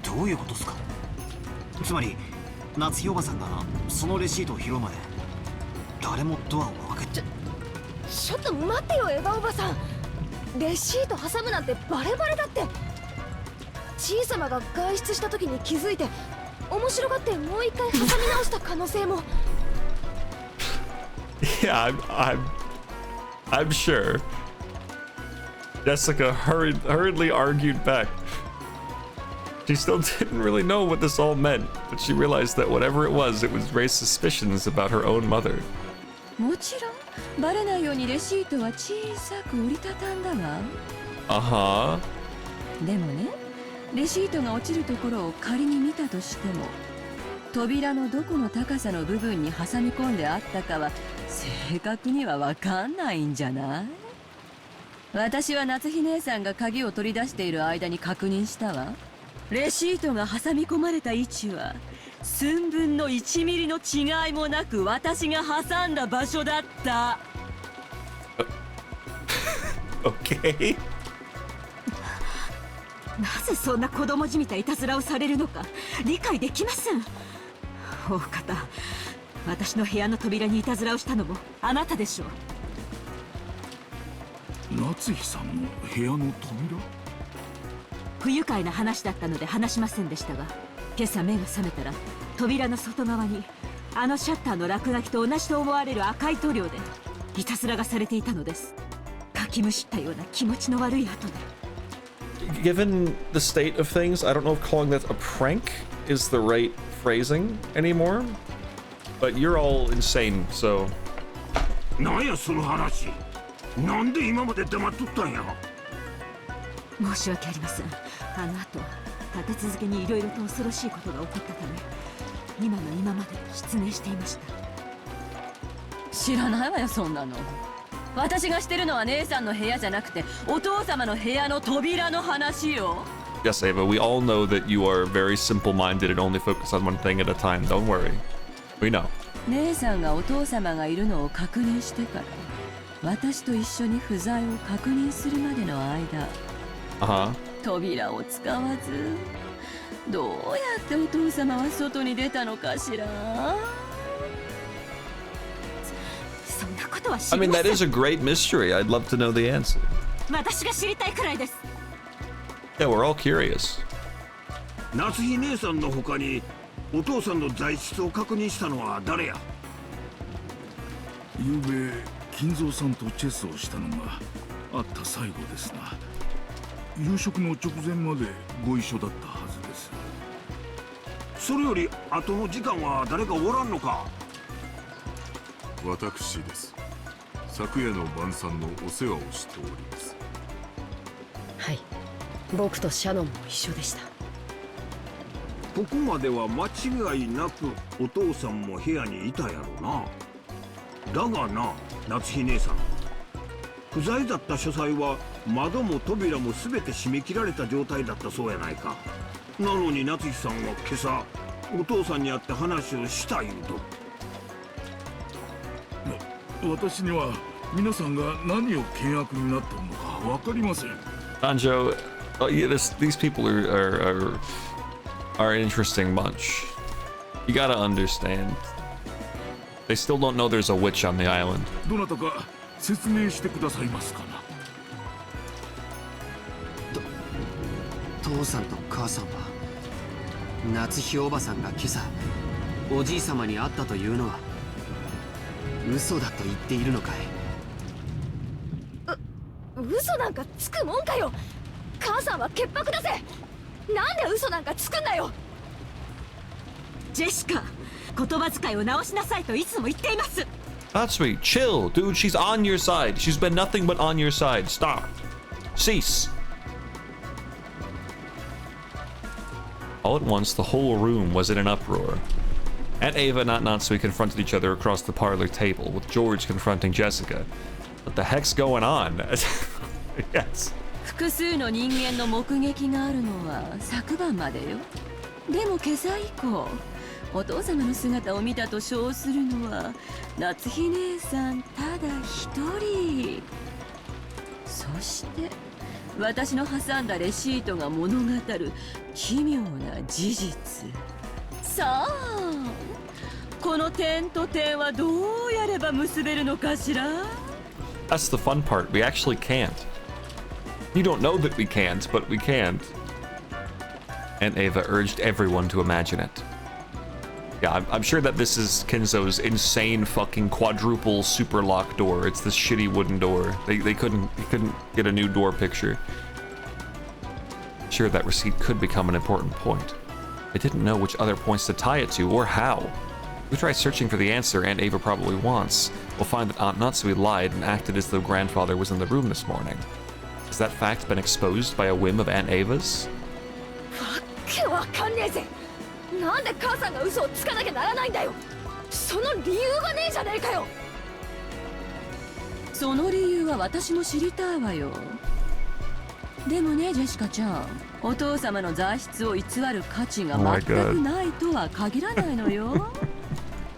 Speaker 5: どういうことですか？つまり夏日おばさんがそのレシートを拾うまで誰もドアを開けて。
Speaker 8: ちょっと待ってよエヴァおばさん。レシート挟むなんてバレバレだって。ちいさまが外出した時に気づいて面白がってもう一回挟み直した可能性も。
Speaker 1: Yeah, I'm sure. Jessica hurriedly argued back. She still didn't really know what this all meant, but she realized that whatever it was raised suspicions about her own mother.
Speaker 11: もちろんバレないようにレシートは小さく折りたたんだわ。
Speaker 1: Uh-huh.
Speaker 11: でもね、レシートが落ちるところを仮に見たとしても、扉のどこの高さの部分に挟み込んであったかは正確には分かんないんじゃない？私は夏日姉さんが鍵を取り出している間に確認したわ。レシートが挟み込まれた位置は寸分の1ミリの違いもなく私が挟んだ場所だった。
Speaker 1: Okay.
Speaker 10: なぜそんな子供じみたいたずらをされるのか理解できません。大方、私の部屋の扉にいたずらをしたのもあなたでしょう。
Speaker 3: 夏日さんの部屋の扉？
Speaker 10: 不愉快な話だったので話しませんでしたが、今朝目が覚めたら扉の外側にあのシャッターの落書きと同じと思われる赤い塗料でいたずらがされていたのです。かきむしったような気持ちの悪い跡で。
Speaker 1: Given the state of things, I don't know if calling that a prank is the right phrasing anymore. But you're all insane, so.
Speaker 9: なんやその話。なんで今まで黙っとったんや。
Speaker 10: 申し訳ありません。あの後立て続けにいろいろと恐ろしいことが起こったため、今の今まで失念していました。
Speaker 11: 知らないわよそんなの。私がしてるのは姉さんの部屋じゃなくてお父様の部屋の扉の話よ。
Speaker 1: Yes, Ava, we all know that you are very simple-minded and only focus on one thing at a time. Don't worry. We know.
Speaker 11: 姉さんがお父様がいるのを確認してから私と一緒に不在を確認するまでの間、
Speaker 1: Uh-huh.
Speaker 11: 扉を使わずどうやってお父様は外に出たのかしら。
Speaker 10: そんなことは知
Speaker 1: I
Speaker 10: り
Speaker 1: mean,
Speaker 10: ませ
Speaker 1: that
Speaker 10: ん。
Speaker 1: is a great mystery. I'd love to know the answer.
Speaker 10: 私が知りたいくらいです。
Speaker 1: Yeah, we're all curious.
Speaker 9: 夏日姉さんの他にお父さんの在室を確認したのは誰や？
Speaker 3: ゆうべ金蔵さんとチェスをしたのがあった最後ですな。夕食の直前までご一緒だったはずです。
Speaker 9: それより後の時間は誰かおらんのか？
Speaker 3: 私です。昨夜の晩餐のお世話をしております。
Speaker 4: はい、僕とシャノンも一緒でした。
Speaker 9: ここまでは間違いなくお父さんも部屋にいたやろな。だがな、夏日姉さん、不在だった書斎は窓も扉も全て閉め切られた状態だったそうやないか。なのに夏日さんは今朝お父さんに会って話をした言うと。
Speaker 3: 私には皆さんが何を険悪になっているのかわかりません。
Speaker 1: Anjo, yeah, these people are an interesting bunch. You gotta understand. They still don't know there's a witch on the island.
Speaker 3: どなたか説明してくださいますかな。
Speaker 7: 父さんと母さんは夏日おばさんが今朝おじい様に会ったというのは嘘だと言っているのかい。
Speaker 8: 嘘なんかつくもんかよ。母さんは潔白だぜ。なんで嘘なんかつくんだよ。
Speaker 10: ジェシカ、言葉遣いを直しなさいといつも言っています。
Speaker 1: Natsui, chill, dude. She's on your side. She's been nothing but on your side. Stop. Cease. All at once, the whole room was in an uproar. Aunt Ava and Aunt Natsui confronted each other across the parlor table, with George confronting Jessica. What the heck's going on? Yes.
Speaker 11: 複数の人間の目撃があるのは昨晩までよ。でも今朝以降、お父様の姿を見たと称するのは夏日姉さんただ一人。そして私の挟んだレシートが物語る奇妙な事実。さあ、この点と点はどうやれば結べるのかしら。
Speaker 1: That's the fun part. We actually can't. You don't know that we can't, but we can't. Aunt Ava urged everyone to imagine it. Yeah, I'm sure that this is Kinzo's insane fucking quadruple super lock door. It's this shitty wooden door. They couldn't get a new door picture. Sure, that receipt could become an important point. They didn't know which other points to tie it to or how. If we try searching for the answer Aunt Ava probably wants, we'll find that Aunt Natsui lied and acted as though grandfather was in the room this morning. Has that fact been exposed by a whim of Aunt Ava's?
Speaker 8: わけわかんねえぜ。なんで母さんが嘘をつかなきゃならないんだよ。その理由がねえじゃねえかよ。
Speaker 11: その理由は私も知りたいわよ。でもね、ジェシカちゃん、お父様の材質を偽る価値が全くないとは限らないのよ。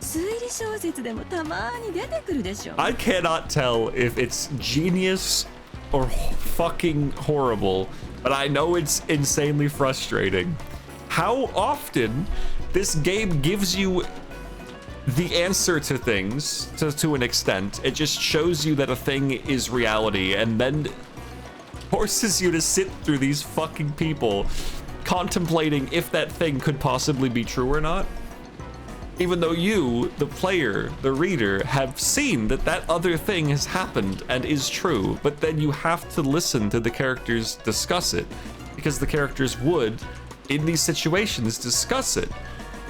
Speaker 11: 推理小説でもたまに出てくるでしょ。
Speaker 1: I cannot tell if it's genius or fucking horrible, but I know it's insanely frustrating. How often this game gives you the answer to things to an extent. It just shows you that a thing is reality and then forces you to sit through these fucking people contemplating if that thing could possibly be true or not. Even though you, the player, the reader, have seen that that other thing has happened and is true, but then you have to listen to the characters discuss it, because the characters would, in these situations, discuss it.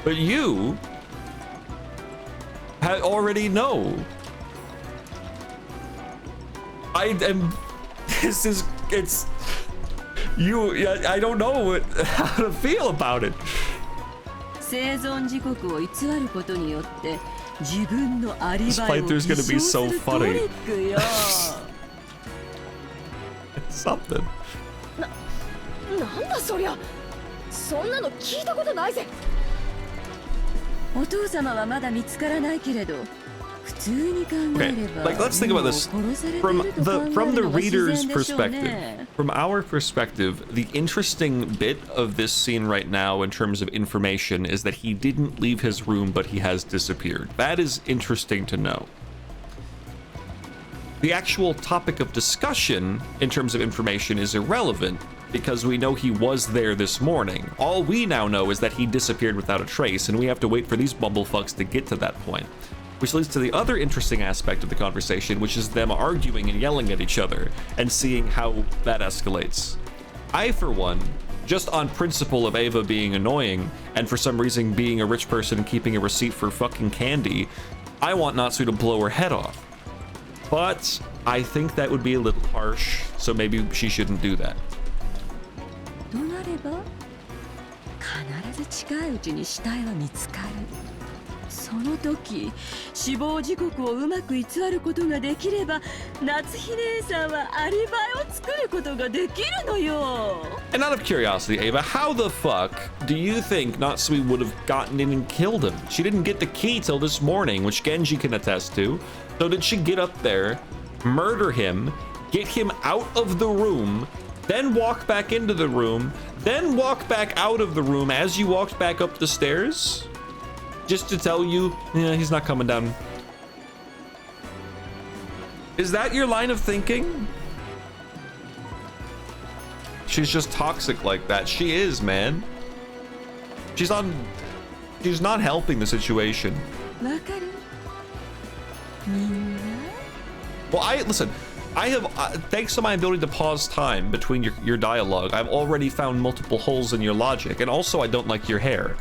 Speaker 1: But you already know. It's you. I don't know how to feel about it.
Speaker 11: 生存時刻を偽ることによって自分のアリバイを
Speaker 1: This playthrough's gonna be so
Speaker 11: 偽証するトリ
Speaker 1: funny.
Speaker 11: ックよ。
Speaker 1: Something.
Speaker 8: なんだそりゃ。そんなの聞いたことないぜ。
Speaker 11: お父様はまだ見つからないけれど、普通に考えれば、
Speaker 1: Like, let's think about this
Speaker 11: もう殺されてい
Speaker 1: from
Speaker 11: ると考える
Speaker 1: the
Speaker 11: のが自
Speaker 1: reader's
Speaker 11: 然でしょう
Speaker 1: perspective.
Speaker 11: ね。
Speaker 1: From our perspective, the interesting bit of this scene right now in terms of information is that he didn't leave his room, but he has disappeared. That is interesting to know. The actual topic of discussion in terms of information is irrelevant because we know he was there this morning. All we now know is that he disappeared without a trace, and we have to wait for these bumblefucks to get to that point. Which leads to the other interesting aspect of the conversation, which is them arguing and yelling at each other and seeing how that escalates. I, for one, just on principle of Ava being annoying and for some reason being a rich person and keeping a receipt for fucking candy, I want Natsu to blow her head off. But I think that would be a little harsh, so maybe she shouldn't do that.
Speaker 11: となれば、必ず近いうちに死体は見つかる。その時、死亡時刻をうまく偽ることができれば、夏日姉さんはアリバイを作ることができるのよ。
Speaker 1: And out of curiosity, Ava, how the fuck do you think Natsui would have gotten in and killed him? She didn't get the key till this morning, which Genji can attest to. So did she get up there, murder him, get him out of the room, then walk back into the room, then walk back out of the room as you walked back up the stairs? Just to tell you, yeah, he's not coming down. Is that your line of thinking? She's just toxic like that. She is, man. She's on She's not helping the situation.
Speaker 10: わかる？みんな？
Speaker 1: Well, listen. I have, thanks to my ability to pause time between your dialogue, I've already found multiple holes in your logic, and also I don't like your hair.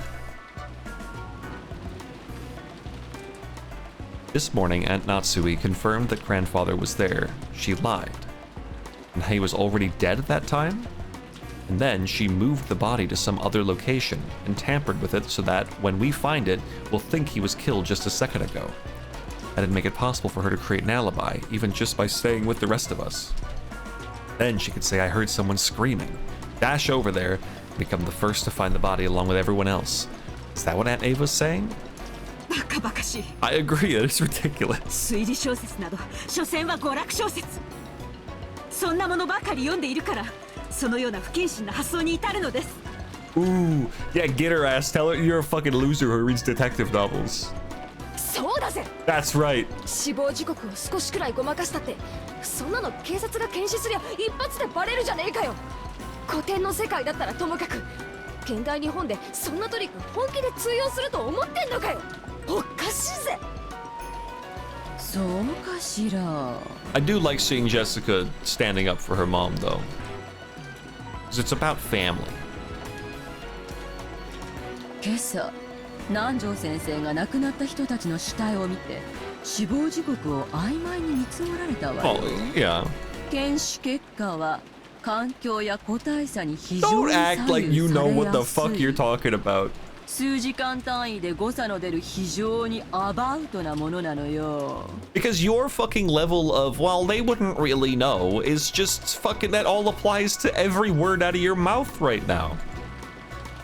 Speaker 1: This morning, Aunt Natsui confirmed that grandfather was there. She lied. And he was already dead at that time? And then she moved the body to some other location and tampered with it so that when we find it, we'll think he was killed just a second ago. That'd make it possible for her to create an alibi, even just by staying with the rest of us. Then she could say I heard someone screaming, dash over there, and become the first to find the body along with everyone else. Is that what Aunt Ava's saying?
Speaker 10: バカバカしい。
Speaker 1: I agree, it is ridiculous.
Speaker 10: 推理小説など所詮は娯楽小説。そんなものばかり読んでいるからそのような不謹慎な発想に至るのです。
Speaker 1: Ooh, yeah, get her ass. Tell her you're a fucking loser who reads detective novels.
Speaker 8: そうだぜ。
Speaker 1: That's right.
Speaker 8: 死亡時刻を少しくらいごまかしたってそんなの警察が検視すりゃ一発でバレるじゃねえかよ。古典の世界だったらともかく現代日本でそんなトリック本気で通用すると思ってんのかよ。おかしいぜ。
Speaker 11: そうかしら。
Speaker 1: I do like seeing Jessica standing up for her mom, though. Because it's about family.
Speaker 11: 今朝南條先生が亡くなった人たちの死体を見て死亡時刻を曖昧に見積もられたわよ。
Speaker 1: Oh, yeah.
Speaker 11: 検視結果は環境や個体差に非常
Speaker 1: Don't
Speaker 11: に
Speaker 1: act
Speaker 11: 左
Speaker 1: like
Speaker 11: 右
Speaker 1: you
Speaker 11: さ
Speaker 1: know
Speaker 11: れ
Speaker 1: what the
Speaker 11: やす
Speaker 1: fuck you're
Speaker 11: い。
Speaker 1: talking about.
Speaker 11: 数時間単位で誤差の出る非常にアバウトなものなのよ。
Speaker 1: Because your fucking level of, well, they wouldn't really know, is just fucking, that all applies to every word out of your mouth right now.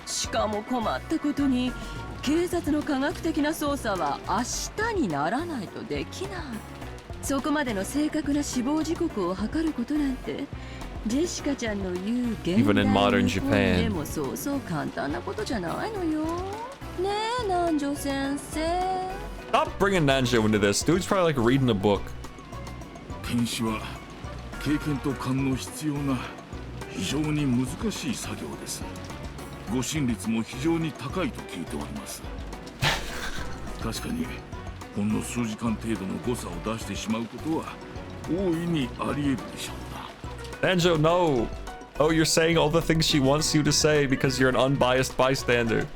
Speaker 11: しかも困ったことに警察の科学的な捜査は明日にならないとできない。そこまでの正確な死亡時刻を測ることなんてジェシカちゃんの言う現
Speaker 1: Even in modern
Speaker 11: 代日本で
Speaker 1: Japan.
Speaker 11: もそうそう簡単なことじゃないのよ。ねえ南條先生。
Speaker 1: Stop bringing Nanjo into this. Dude's probably like reading a book.
Speaker 3: 検視は経験と勘の必要な非常に難しい作業です。誤審率も非常に高いと聞いております。確かにほんの数時間程度の誤差を出してしまうことは大いにあり得るでしょうな。
Speaker 1: Nanjo, no. Oh, you're saying all the things she wants you to say because you're an unbiased bystander.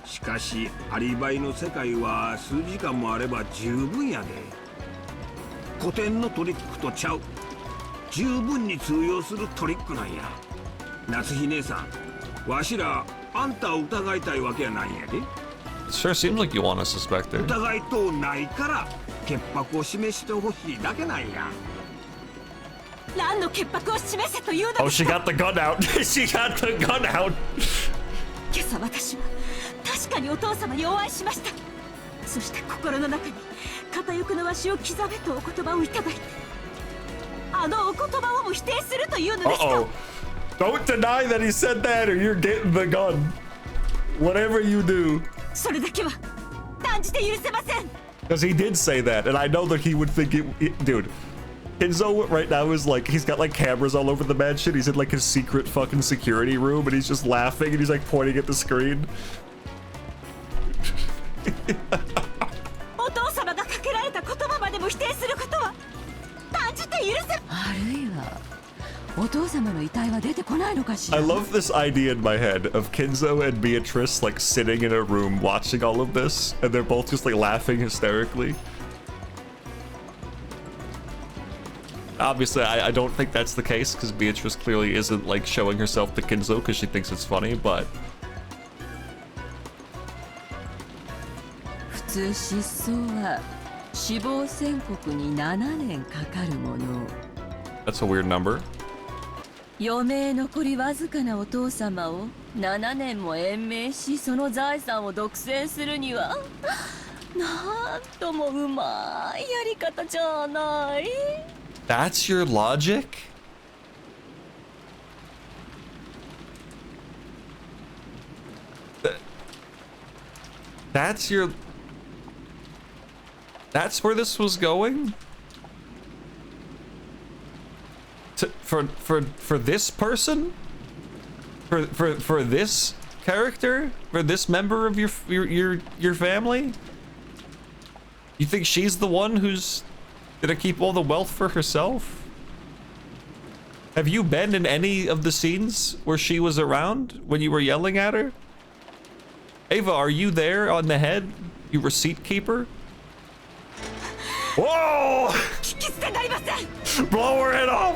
Speaker 9: しかしアリバイの世界は数時間もあれば十分やで。古典のトリックとちゃう十分に通用するトリックなんや。夏日姉さん、わしらあんたを疑いたいわけやないんやで。
Speaker 1: It sure seems like you want to suspect her.
Speaker 9: 疑いとうないから潔白を示してほしいだけなんや。
Speaker 10: 何の潔白を示せというの
Speaker 1: Oh,
Speaker 10: です
Speaker 1: she
Speaker 10: か。
Speaker 1: got the gun out. She got the gun out.
Speaker 10: 今朝私は確かにお父様にお会いしました。そして心の中に片翼のわしを刻めとお言葉をいただいてあのお言葉をも否定するというのですか。
Speaker 1: Uh-oh. Don't deny that he said that or you're getting the gun. Whatever you do.
Speaker 10: それだけは断じて許せません。
Speaker 1: Because he did say that, and I know that he would think dude, Kenzo right now is like, he's got like cameras all over the mansion. He's in like his secret fucking security room, and he's just laughing, and he's like pointing at the screen.
Speaker 10: お父様がかけられた言葉までも否定することは断じて許せ。
Speaker 11: あるいはお父様の遺体は出てこないのかしら。
Speaker 1: I love this idea in my head of Kenzo and Beatrice like sitting in a room watching all of this, and they're both just like laughing hysterically. Obviously, I don't think that's the case because Beatrice clearly isn't like showing herself to Kenzo because she thinks it's funny, but
Speaker 11: 普通失踪は死亡宣告に7年かかるもの。
Speaker 1: that's a weird number.
Speaker 11: 余命残りわずかなお父様を7年も延命しその財産を独占するにはなんともうまいやり方じゃない。
Speaker 1: That's your logic? That's your... That's where this was going? For this person? For this character for this member of your family? You think she's the one who's gonna keep all the wealth for herself? Have you been in any of the scenes where she was around when you were yelling at her? Ava, are you there on the head? You receipt keeper? Whoa! Blow her head off!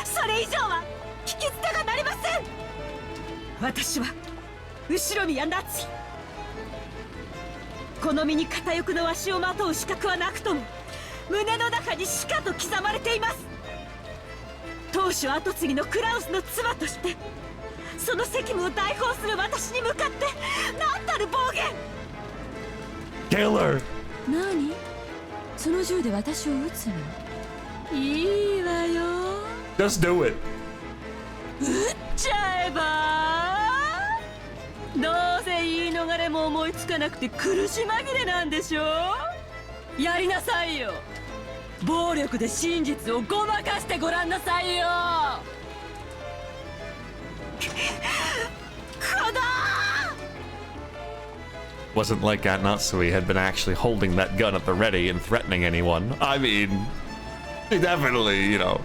Speaker 10: それ以上は聞き捨てがなりません。私は後宮夏希。この身に片翼のわしをまとう資格はなくとも胸の中にしかと刻まれています。当主跡継ぎのクラウスの妻としてその責務を代行する私に向かって何たる暴言。
Speaker 1: Kill her!
Speaker 11: 何？その銃で私を撃つの？いいわよ。
Speaker 1: Just do it.
Speaker 11: 撃っちゃえば。どうせ言い逃れも思いつかなくて苦し紛れなんでしょ。やりなさいよ。暴力で真実をごまかしてごらんなさいよ。
Speaker 1: Wasn't like Aunt Natsui had been actually holding that gun at the ready and threatening anyone. I mean, definitely, you know.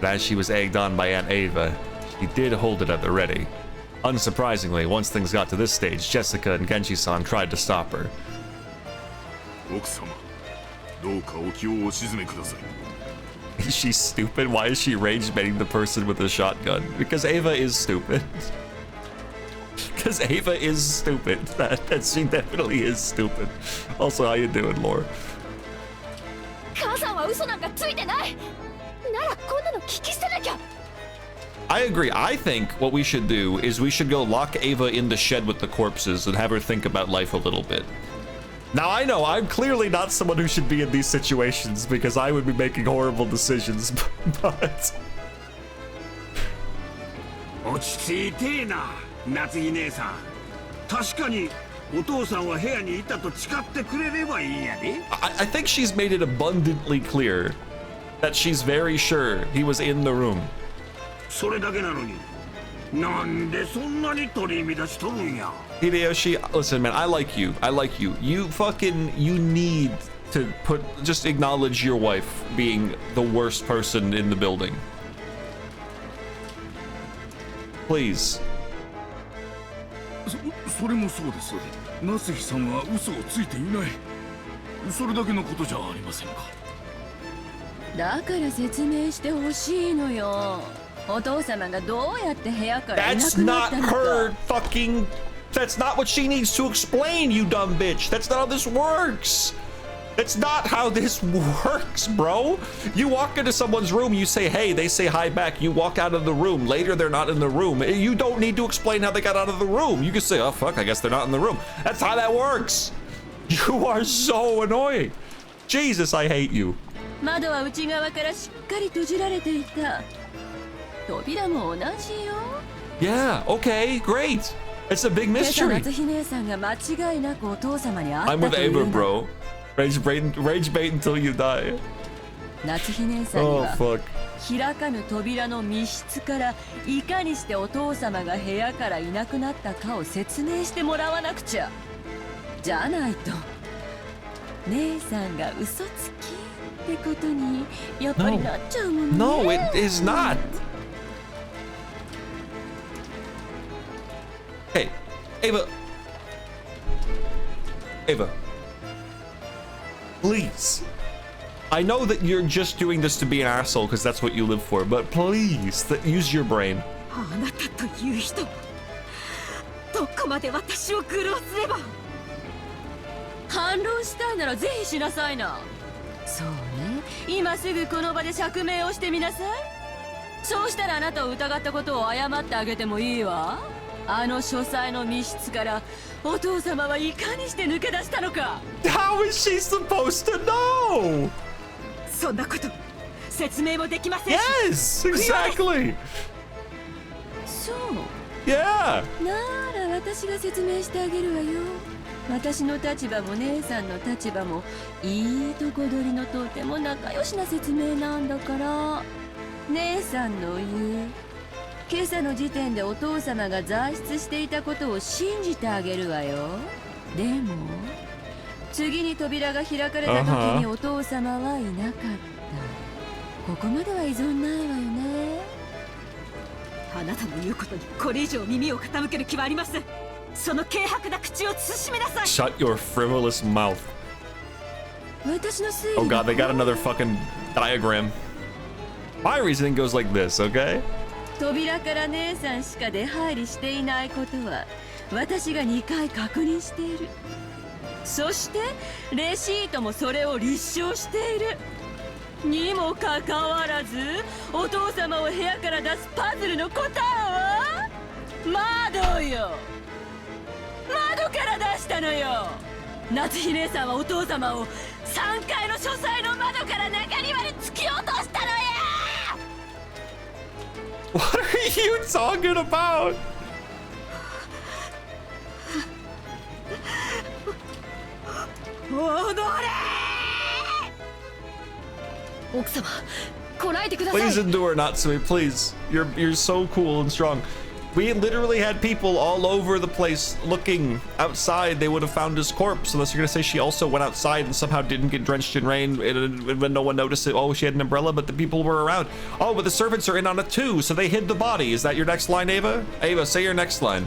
Speaker 1: But as she was egged on by Aunt Ava, she did hold it at the ready. Unsurprisingly, once things got to this stage, Jessica and Genji-san tried to stop her.
Speaker 3: 奥様、どうかお気をお静めください。
Speaker 1: Is she stupid? Why is she rage baiting the person with a shotgun? Because Ava is stupid. Because Ava is stupid. That she definitely is stupid. Also, how you doing, Lore?
Speaker 8: 母さんは嘘なんかついてない。ならこんなの聞き捨てなきゃ。
Speaker 1: I agree. I think what we should do is we should go lock Ava in the shed with the corpses and have her think about life a little bit. Now, I know I'm clearly not someone who should be in these situations because I would be making horrible decisions, but...
Speaker 9: 落ち着いてえな、夏希姉さん。確かにお父さんは部屋にいたと誓ってくれればいいんやで。
Speaker 1: I think she's made it abundantly clear that she's very sure he was in the room.
Speaker 9: それだけなのに、なんでそんなに取り乱しとるんや。
Speaker 1: Hideyoshi, listen, man, I like you. I like you. You need to just acknowledge your wife being the worst person in the building. Please.
Speaker 3: それもそうです。夏希さんは嘘をついていない。それだけのことじゃありませんか。
Speaker 11: だから説明してほしいのよ。お父様がどうやって部屋からいな
Speaker 1: That's
Speaker 11: くなっ
Speaker 1: not
Speaker 11: たのか。
Speaker 1: her fucking... That's not what she needs to explain, you dumb bitch. That's not how this works. That's not how this works, bro. You walk into someone's room, you say, hey, they say hi back. You walk out of the room. Later, they're not in the room. You don't need to explain how they got out of the room. You can say, oh, fuck, I guess they're not in the room. That's how that works. You are so annoying. Jesus, I hate you.
Speaker 11: 窓は内側からしっかり閉じられていた。扉も同じよ。
Speaker 1: Yeah, okay, great. It's a big
Speaker 11: 今朝
Speaker 1: mystery.
Speaker 11: 夏希姉さんが間違いなくお父様に会
Speaker 1: I'm
Speaker 11: った
Speaker 1: with
Speaker 11: という
Speaker 1: Ava,
Speaker 11: の。
Speaker 1: bro. Rage bait until you die.
Speaker 11: 夏希姉さんに
Speaker 1: Oh,
Speaker 11: は
Speaker 1: fuck.
Speaker 11: 開かぬ扉の密室からいかにしてお父様が部屋からいなくなったかを説明してもらわなくちゃ。じゃないと姉さんが嘘つきってことにやっぱりなっちゃうもんね。
Speaker 1: No, it is not. Hey, Ava. Ava. Please. I know that you're just doing this to be an asshole because that's what you live for, but please, use your brain.
Speaker 10: あなたという人はどこまで私を愚弄すれば。
Speaker 11: 反論したいならぜひしなさいな。そうね、今すぐこの場で釈明をしてみなさい。そうしたらあなたを疑ったことを謝ってあげてもいいわ。あの書斎の密室からお父様はいかにして抜け出したのか。
Speaker 1: How is she supposed to know?
Speaker 10: そんなこと説明もできません。
Speaker 1: Yes, exactly.
Speaker 11: そう。
Speaker 1: Yeah.
Speaker 11: なら私が説明してあげるわよ。私の立場も姉さんの立場もいいとこ取りのとても仲良しな説明なんだから。姉さんの言う今朝の時点でお父様が在室していたことを信じてあげるわよ。でも次に扉が開かれた時にお父様はいなかった。ここまでは依存ないわよね。
Speaker 10: あなたの言うことにこれ以上耳を傾ける気はありません。その軽薄な口を慎めなさい。
Speaker 1: Shut your frivolous mouth.
Speaker 11: 私の推理
Speaker 1: Oh god, they got another fucking diagram. My reasoning goes like this, okay?
Speaker 11: 扉から姉さんしか出入りしていないことは私が2回確認している。そしてレシートもそれを立証している。にもかかわらずお父様を部屋から出すパズルの答えは窓よ。窓から出したのよ。夏日姉さんはお父様を3階の書斎の窓から中庭に突き落としたのよ。
Speaker 1: What are you talking about?
Speaker 11: 踊れ。
Speaker 4: 奥様、こらえてください。
Speaker 1: Please endure, Natsumi, please. You're so cool and strong. We literally had people all over the place looking outside. They would have found his corpse, unless you're gonna say she also went outside and somehow didn't get drenched in rain when no one noticed it. Oh, she had an umbrella, but the people were around. Oh, but the servants are in on it too, so they hid the body. Is that your next line, Ava? Ava, say your next line.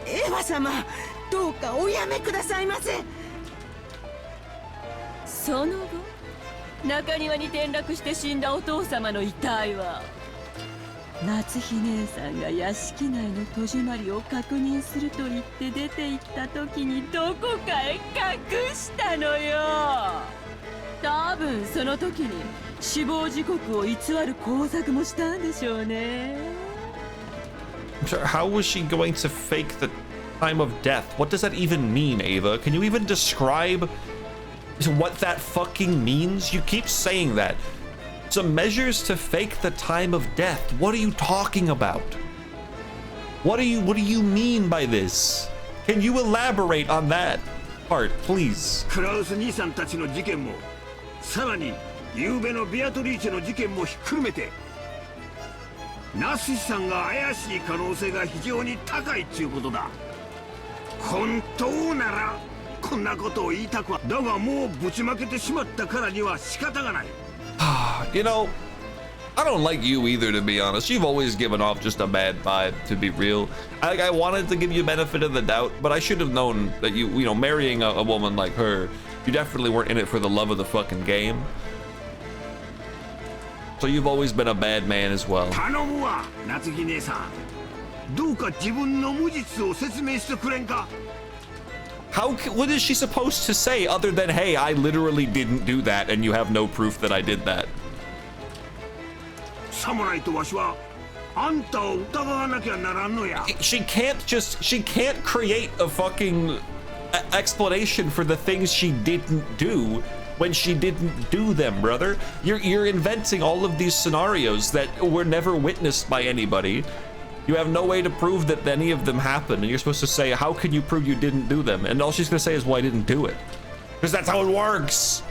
Speaker 2: エヴァ様、どうかおやめくださいませ。
Speaker 11: その後中庭に転落して死んだお父様の遺体は夏日姉さんが屋敷内の戸締まりを確認すると言って出て行った時にどこかへ隠したのよ。多分その時に死亡時刻を偽る工作もしたんでしょうね。
Speaker 1: How was she going to fake the time of death? What does that even mean, Ava? Can you even describe what that fucking means? You keep saying that. Some measures to fake the time of death. What are you talking about? What do you mean by this? Can you elaborate on that part, please?
Speaker 9: クラウス兄さんたちの事件も、さらに昨べのベアトリーチェの事件もひっくるめて、ナスシさんが怪しい可能性が非常に高いっちゅうことだ。本当ならこんなことを言いたくは、だがもうぶちまけてしまったからには仕方がない。
Speaker 1: You know, I don't like you either, to be honest. You've always given off just a bad vibe, to be real. I wanted to give you benefit of the doubt, but I should have known that you know, marrying a woman like her, you definitely weren't in it for the love of the fucking game. So you've always been a bad man as well.
Speaker 9: 頼むわ、夏希姉さん。どうか自分の無実を説明してくれんか。
Speaker 1: What is she supposed to say other than, hey, I literally didn't do that and you have no proof that I did that?
Speaker 9: 侍とわしはあんたを疑わなきゃならんのや。
Speaker 1: She can't create a fucking explanation for the things she didn't do when she didn't do them, brother. You're inventing all of these scenarios that were never witnessed by anybody. You have no way to prove that any of them happened, and you're supposed to say, how can you prove you didn't do them? And all she's gonna say is, well, I didn't do it. Because that's how it works.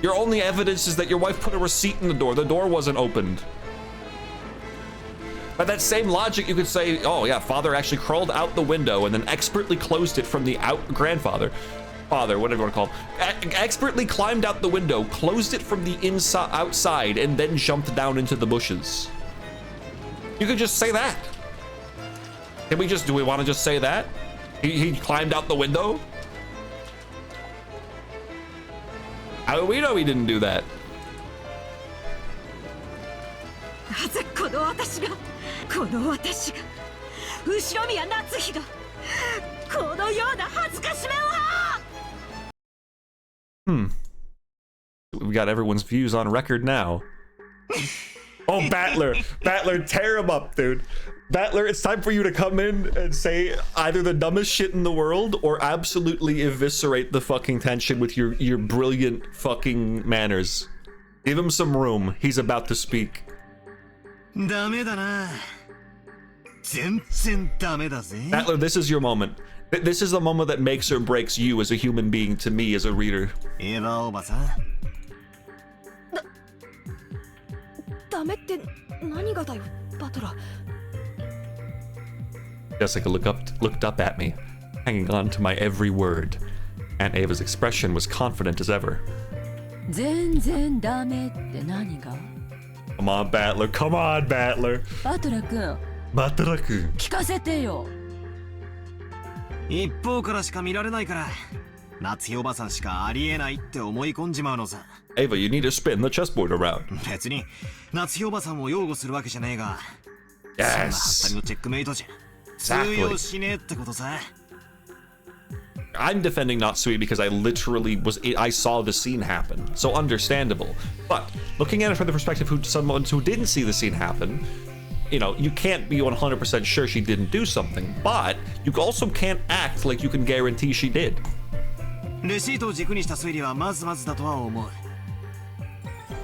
Speaker 1: Your only evidence is that your wife put a receipt in the door. The door wasn't opened. By that same logic, you could say, oh yeah, father actually crawled out the window and then expertly closed it from the father, whatever you want to call him, expertly climbed out the window, closed it from the outside, and then jumped down into the bushes. You could just say that. Do we want to just say that? He climbed out the window? How do we know he didn't do that?
Speaker 10: なぜこの私が後宮夏日がこのような恥ずかしめを。
Speaker 1: We got everyone's views on record now. Oh, Battler, tear him up, dude. Battler, it's time for you to come in and say either the dumbest shit in the world or absolutely eviscerate the fucking tension with your brilliant fucking manners. Give him some room. He's about to speak.
Speaker 5: ダメだな。全然ダメだぜ。
Speaker 1: Battler, this is your moment. This is the moment that makes or breaks you as a human being to me as a reader.
Speaker 5: エヴァおばさん。
Speaker 8: ダメって何がだよ、バトラ。
Speaker 1: Jessica looked up at me, hanging on to my every word. Aunt Ava's expression was confident as ever.
Speaker 11: 全然ダメって何が？
Speaker 1: Come on, Battler. Come on, Battler.
Speaker 11: バトラ君、
Speaker 1: バトラ君。
Speaker 11: 聞かせてよ。
Speaker 5: 一方からしか見られないから、夏日おばさんしかありえないって思い込んじまうのさ。
Speaker 1: Ava, you need to spin the chessboard around.
Speaker 5: 別に夏日おばさんを擁護するわけじゃねえが、そんなはったりのチェックメイトじゃ通用しねえってことさ。
Speaker 1: I'm defending Natsui because I saw the scene happen, so understandable. But looking at it from the perspective of someone who didn't see the scene happen, you know, you can't be 100% sure she didn't do something, but you also can't act like you can guarantee she did.
Speaker 5: レシートを軸にした推理はまずまずだとは思う。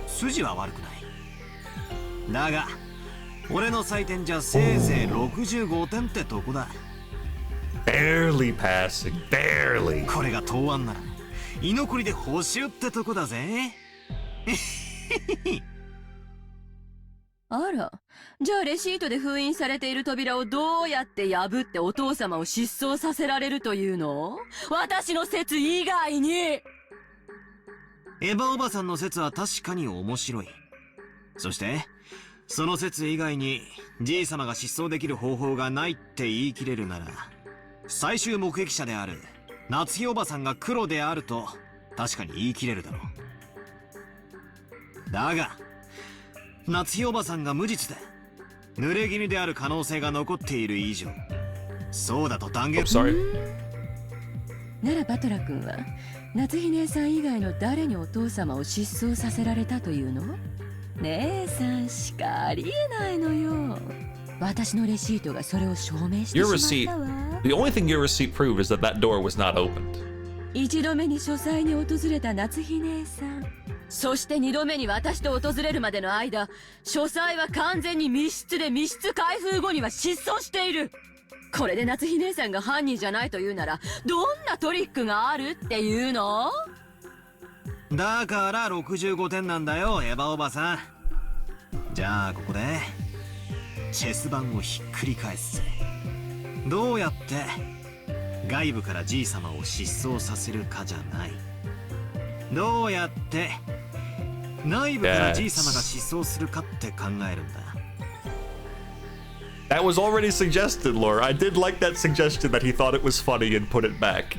Speaker 5: 筋は悪くない。だが、俺の採点じゃせいぜい65点ってとこだ。
Speaker 1: Barely passing, barely.
Speaker 5: これが答案なら、居残りで補修ってとこだぜ。
Speaker 11: あら、じゃあレシートで封印されている扉をどうやって破ってお父様を失踪させられるというの？私の説以外に。
Speaker 5: エヴァおばさんの説は確かに面白い。そして、その説以外に、じい様が失踪できる方法がないって言い切れるなら、最終目撃者である夏日おばさんが黒であると確かに言い切れるだろう。だが夏日おばさんが無実で濡れ衣である可能性が残っている以上、そうだと断言。
Speaker 11: ならバトラ君は夏日姉さん以外の誰にお父様を失踪させられたというの？姉さんしかありえないのよ。私のレシートがそれを証明してしまったわ。
Speaker 1: The only thing your receipt proved is that that door was not opened.
Speaker 11: 一度目に書斎に訪れた夏日姉さん、そして二度目に私と訪れるまでの間、書斎は完全に密室で密室開封後には失踪している。これで夏日姉さんが犯人じゃないというなら、どんなトリックがあるっていうの？
Speaker 5: だから65点なんだよ、エヴァおばさん。じゃあここでチェス盤をひっくり返すぜ。どうやって外部からじい様を失踪させるかじゃない。どうやって内部からじい様が失踪するかって考えるんだ。
Speaker 1: That was already suggested, Laura. I did like that suggestion that he thought it was funny and put it back.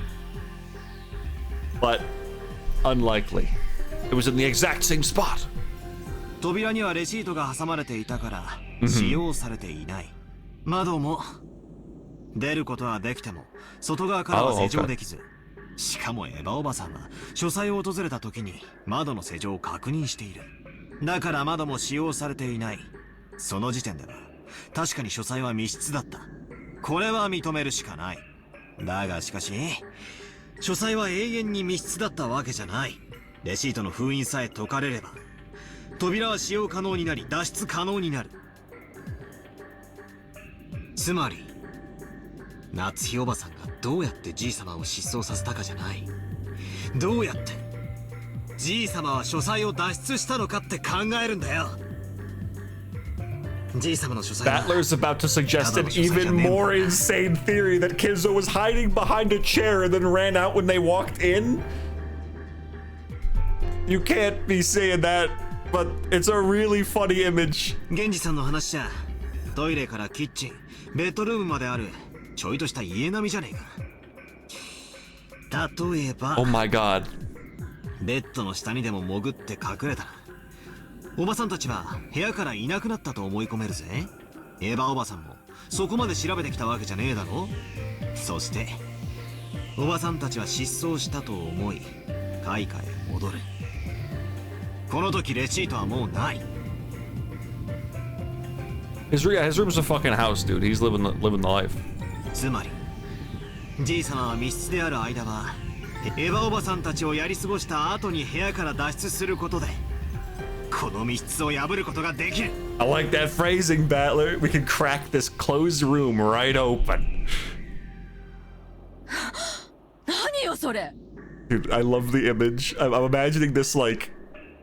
Speaker 1: But unlikely. It was in the exact same spot.
Speaker 5: 扉にはレシートが挟まれていたから使用されていない。窓も出ることはできても外側からは施錠できず、しかもエヴァおばさんは書斎を訪れた時に窓の施錠を確認している。だから窓も使用されていない。その時点では確かに書斎は密室だった。これは認めるしかない。だがしかし書斎は永遠に密室だったわけじゃない。レシートの封印さえ解かれれば扉は使用可能になり脱出可能になる。つまり夏日おばさんがどうやってじい様を失踪させたかじゃない。どうやってじい様は書斎を脱出したのかって考えるんだよ。じい様の書斎は
Speaker 1: Battler's about to suggest an even more insane theory that Kizo was hiding behind a chair and then ran out when they walked in. You can't be saying that, but it's a really funny image.
Speaker 5: 源氏さんの話じゃトイレからキッチン、ベッドルームまであるちょいとした家並みじゃねえか。例えば
Speaker 1: Oh my god.
Speaker 5: ベッドの下にでも潜って隠れたらおばさんたちは部屋からいなくなったと思い込めるぜ。エヴァおばさんもそこまで調べてきたわけじゃねえだろ。そしておばさんたちは失踪したと思い開花へ戻る。この時レシートはもうない。
Speaker 1: His room's a fucking house, dude. He's living the life.
Speaker 5: つまりじい様は密室である間はエヴァおばさんたちをやり過ごした後に部屋から脱出することでこの密室を破ることができる。
Speaker 1: I like that phrasing, Battler. We can crack this closed room right open.
Speaker 11: 何よそれ。
Speaker 1: Dude, I love the image. I'm imagining this like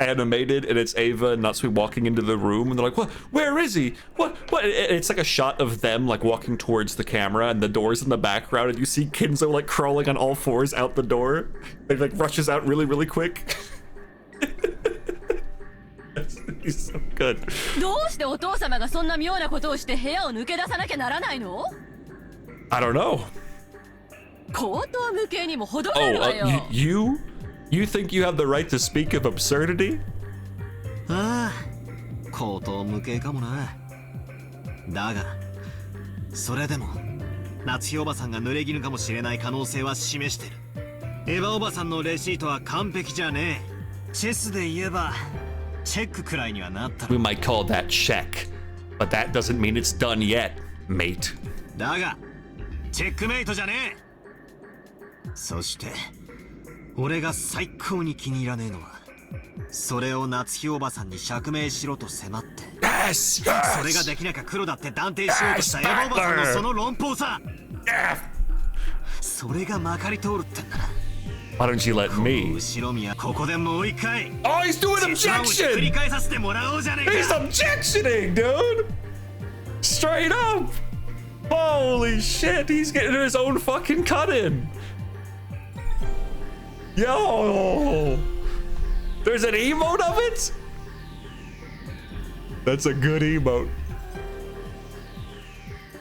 Speaker 1: animated, and it's Ava and Natsui walking into the room, and they're like, "What? Where is he? What? What?" And it's like a shot of them like walking towards the camera, and the door's in the background, and you see Kinzo like crawling on all fours out the door. He like rushes out really, really quick. He's so good.
Speaker 11: どうしてお父様がそんな妙なことをして部屋を抜け出さなきゃならないの？
Speaker 1: I don't know.
Speaker 11: 高等無形にも程がある
Speaker 1: Oh,
Speaker 11: わよ。
Speaker 1: you think you have the right to speak of absurdity?
Speaker 5: ああ、高等無形かもな。だが、それでも夏日おばさんが濡れ衣かもしれない可能性は示してる。エヴァおばさんのレシートは完璧じゃねえ。チェスで言えばチェックくらいにはなったろ。
Speaker 1: We might call that check, but that doesn't mean it's done yet, mate.
Speaker 5: だが、チェックメイトじゃねえ。そして俺が最高に気に入らねえのは、それを夏日おばさんに釈明しろと迫って、
Speaker 1: Yes,
Speaker 5: それができなきゃ黒だって断定しようとしたエヴァおばさんのその論法さ。それがまかり通るってんだな。
Speaker 1: Why don't you let me?
Speaker 5: 後ろ宮、ここでもう一回。
Speaker 1: Oh, he's doing
Speaker 5: 繰り
Speaker 1: objection!
Speaker 5: 返させてもらおうじゃねえ
Speaker 1: He's
Speaker 5: か。
Speaker 1: objectioning, dude! Straight up! Holy shit, he's getting his own fucking cut in! Yo! There's an emote of it? That's a good emote.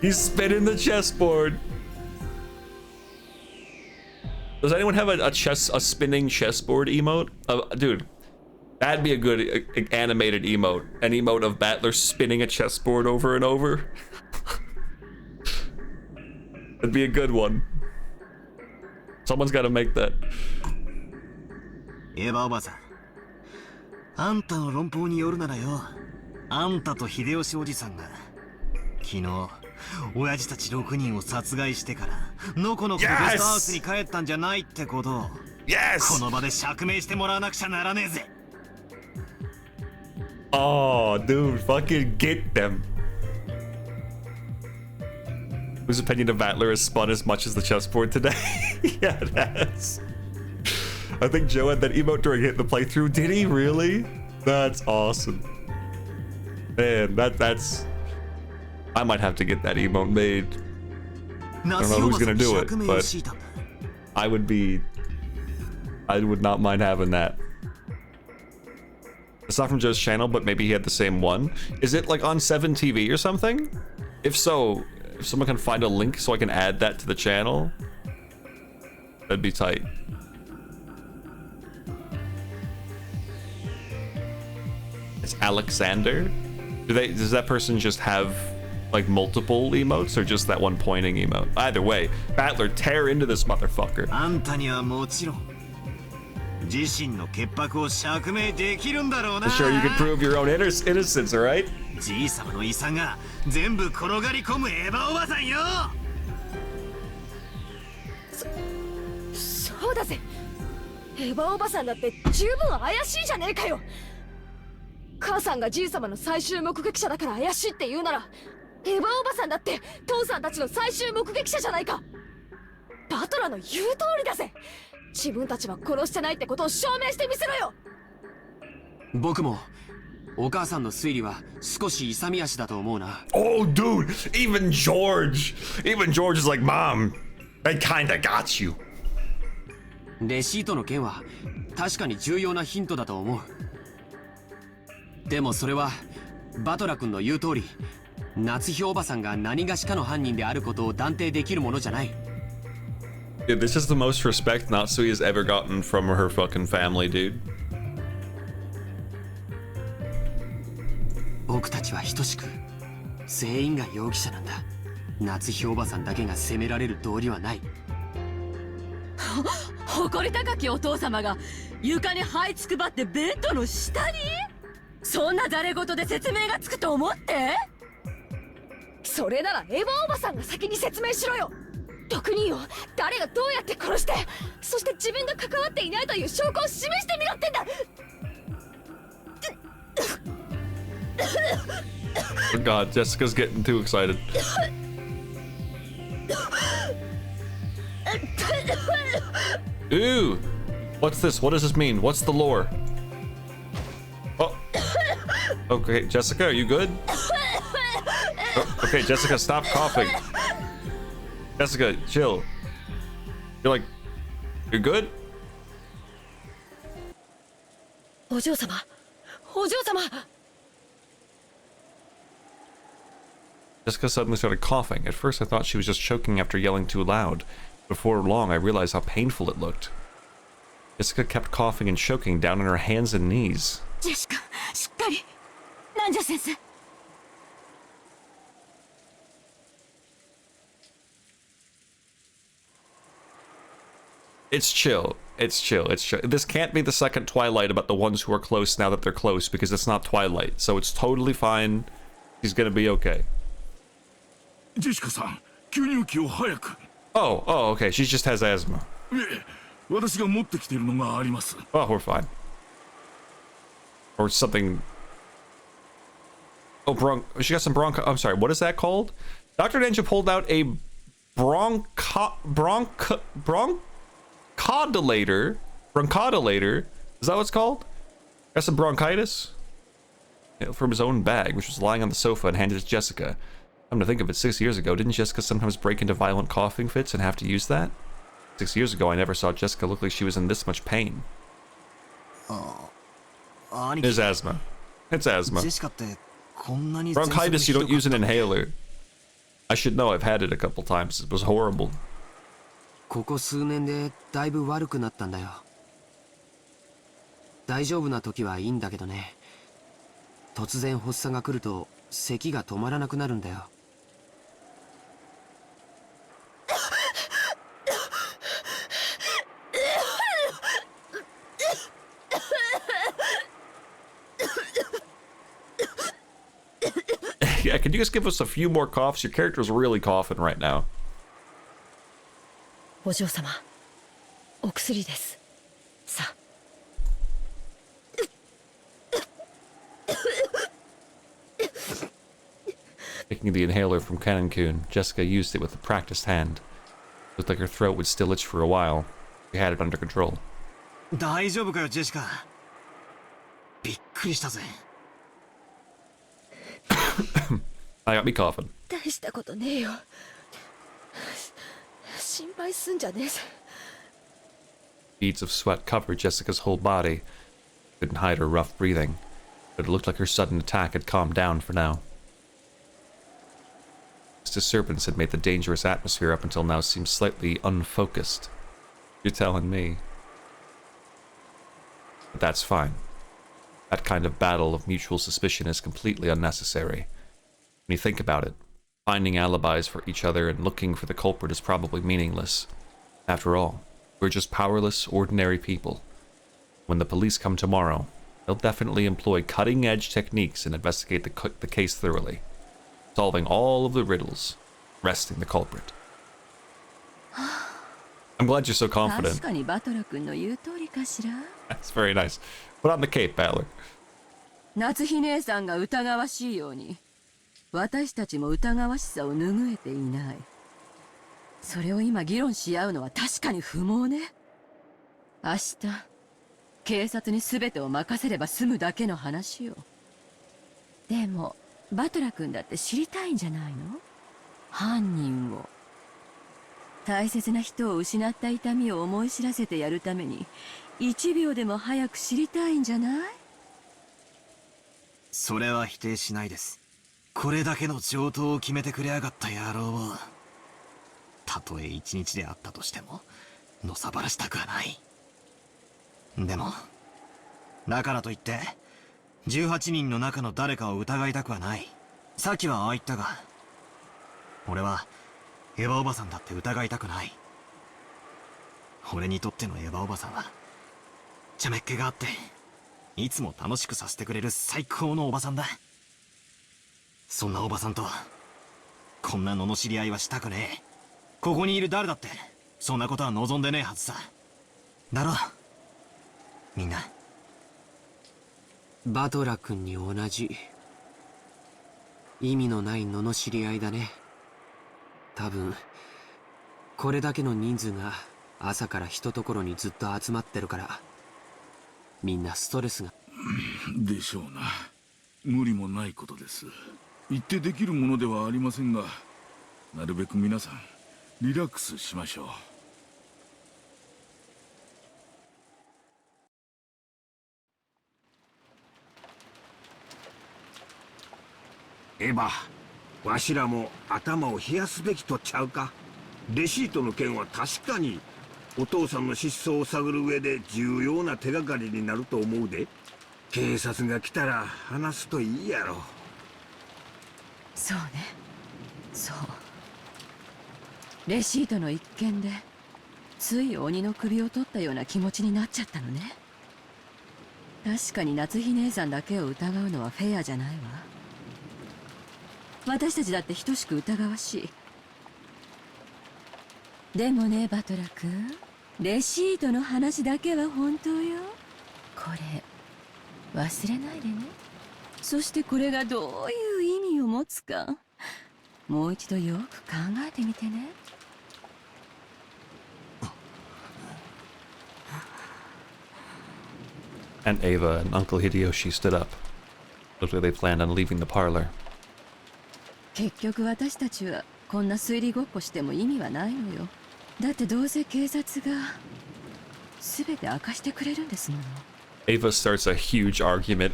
Speaker 1: He's spinning the chessboard. Does anyone have a spinning chessboard emote? Dude, that'd be a good animated emote. An emote of Battler spinning a chessboard over and over. That'd be a good one. Someone's got to make that.
Speaker 5: エヴァおばさん、あんたの論法によるならよ、あんたと秀吉おじさんが昨日親父たち6人を殺害してからのこのこゲストハウスに帰ったんじゃないってことを、この場で釈明してもらわなくちゃならねえぜ。
Speaker 1: Oh, dude, fucking get them. Whose opinion of Battler has spun as much as the chessboard today? Yeah, it has. I think Joe had that emote during Hit the Playthrough. Did he really? That's awesome. Man, that's... I might have to get that emote made. I don't know who's gonna do it, but I would not mind having that. It's not from Joe's channel, but maybe he had the same one. Is it like on 7 TV or something? If so, if someone can find a link so I can add that to the channel, that'd be tight. It's Alexander. Does that person just have like multiple emotes or just that one pointing emote? Either way, Battler, tear into this motherfucker.
Speaker 5: あんたにはもちろん自身の潔白を釈明できるんだろうな。
Speaker 1: I'm sure you can prove your own innocence, alright?
Speaker 5: じいさまの遺産が全部転がり込むエヴァおばさんよ。
Speaker 8: そうだぜ。エヴァおばさんだって十分怪しいじゃねえかよ。母さんがじいさまの最終目撃者だから怪しいって言うなら、エヴァおばさんだって父さんたちの最終目撃者じゃないか。バトラの言う通りだぜ。自分たちは殺してないってことを証明してみせろよ。
Speaker 7: 僕もお母さんの推理は少し勇み足だと思うな。
Speaker 1: Oh, dude, even George is like, Mom, I kinda got you.
Speaker 7: レシートの件は確かに重要なヒントだと思う。でもそれはバトラ君の言う通り、夏日おばさんが何がしかの犯人であることを断定できるものじゃない。
Speaker 1: Dude, this is the most respect Natsui has ever gotten from her fucking family, dude.
Speaker 7: 僕たちは等しく全員が容疑者なんだ。夏日おばさんだけが責められる道理はない。
Speaker 11: 誇り高きお父様が床に這いつくばってベッドの下に？そんなざれ言で説明がつくと思って？
Speaker 8: それならエヴァおばさんが先に説明しろよ。特によ、誰がどうやって殺して、そして自分が関わっていないという証拠を示してみろってんだ。
Speaker 1: Oh god, Jessica's getting too excited. Ooh! What's this? What does this mean? What's the lore? Okay, Jessica, are you good? Oh, okay, Jessica, stop coughing. Jessica, chill. You're good?
Speaker 4: お嬢様、お嬢様。
Speaker 1: Jessica suddenly started coughing. At first I thought she was just choking after yelling too loud. Before long I realized how painful it looked. Jessica kept coughing and choking down on her hands and knees.
Speaker 10: ジェシカ、しっかり。南條先生。
Speaker 1: It's chill. It's chill. It's chill. This can't be the second Twilight about the ones who are close now that they're close, because it's not Twilight. So it's totally fine. He's gonna be okay.
Speaker 3: ジェシカさん、吸入器を早く。
Speaker 1: Oh, okay. She just has asthma.
Speaker 3: 私が持ってきているのがあります。
Speaker 1: Oh, we're fine. Or something. Oh, she got some broncho. I'm sorry. What is that called? Dr. Ninja pulled out a bronchodilator. Is that what it's called? Got some bronchitis from his own bag, which was lying on the sofa, and handed it to Jessica. Come to think of it, 6 years ago, didn't Jessica sometimes break into violent coughing fits and have to use that? 6 years ago, I never saw Jessica look like she was in this much pain. It's asthma. It's asthma. Bronchitis, you don't use an inhaler. I should know, I've had it a couple times. It was horrible.
Speaker 7: ここ数年でだいぶ悪くなったんだよ。大丈夫な時はいいんだけどね。突然発作が来ると咳が止まらなくなるんだよ。
Speaker 1: Yeah, can you just give us a few more coughs? Your character's really coughing right now.
Speaker 4: お嬢様、お薬です。さあ。
Speaker 1: Taking the inhaler from Canon-kun, Jessica used it with a practiced hand. It looked like her throat would still itch for a while. She had it under control.
Speaker 5: 大丈夫かよ、ジェシカ。びっくりしたぜ。
Speaker 1: I got me coughing.
Speaker 8: 大したことねえよ。心配すんじゃねえぜ。
Speaker 1: Beads of sweat covered Jessica's whole body. Couldn't hide her rough breathing, but it looked like her sudden attack had calmed down for now. His disturbance had made the dangerous atmosphere up until now seem slightly unfocused. You're telling me. But that's fine. That kind of battle of mutual suspicion is completely unnecessary. When you think about it, finding alibis for each other and looking for the culprit is probably meaningless. After all, we're just powerless, ordinary people. When the police come tomorrow, they'll definitely employ cutting-edge techniques and investigate the case thoroughly, solving all of the riddles, arresting the culprit. I'm glad you're so confident.
Speaker 11: 確かにバトラ君の言う通りかしら。
Speaker 1: That's very nice. Put on the cape, Battler.
Speaker 11: 夏日姉さんが疑わしいように、私たちも疑わしさを拭えていない。それを今議論し合うのは確かに不毛ね。明日、警察に全てを任せれば済むだけの話よ。でも、バトラ君だって知りたいんじゃないの？犯人を。大切な人を失った痛みを思い知らせてやるために、1秒でも早く知りたいんじゃない？
Speaker 5: それは否定しないです。これだけの上等を決めてくれやがった野郎を、たとえ一日であったとしてものさばらしたくはない。でもだからといって18人の中の誰かを疑いたくはない。さっきはああ言ったが、俺はエヴァおばさんだって疑いたくない。俺にとってのエヴァおばさんはちゃめっ気があっていつも楽しくさせてくれる最高のおばさんだ。そんなおばさんとこんな罵り合いはしたくねえ。ここにいる誰だってそんなことは望んでねえはずさ。だろみんな。
Speaker 7: バトラ君に同じ。意味のない罵り合いだね。多分これだけの人数が朝からひとところにずっと集まってるから、みんなストレスが。
Speaker 3: でしょうな。無理もないことです。言ってできるものではありませんが、なるべく皆さんリラックスしましょう。
Speaker 9: エヴァ、わしらも頭を冷やすべきとちゃうか。レシートの件は確かにお父さんの失踪を探る上で重要な手がかりになると思うで。警察が来たら話すといいやろ。
Speaker 11: そうね、そう。レシートの一件でつい鬼の首を取ったような気持ちになっちゃったのね。確かに夏日姉さんだけを疑うのはフェアじゃないわ。私たちだって等しく疑わしい。でもね、バトラ君、レシートの話だけは本当よ。これ忘れないでね。そしてこれがどういう意味を持つか、もう一度よく考えてみてね。
Speaker 1: And Ava and Uncle Hideyoshi stood up. Looked like they planned on leaving the parlor.
Speaker 11: 結局私たちはこんな推理ごっこしても意味はないのよ。だってどうせ警察が全て明かしてくれるんですもの。
Speaker 1: Ava starts a huge argument,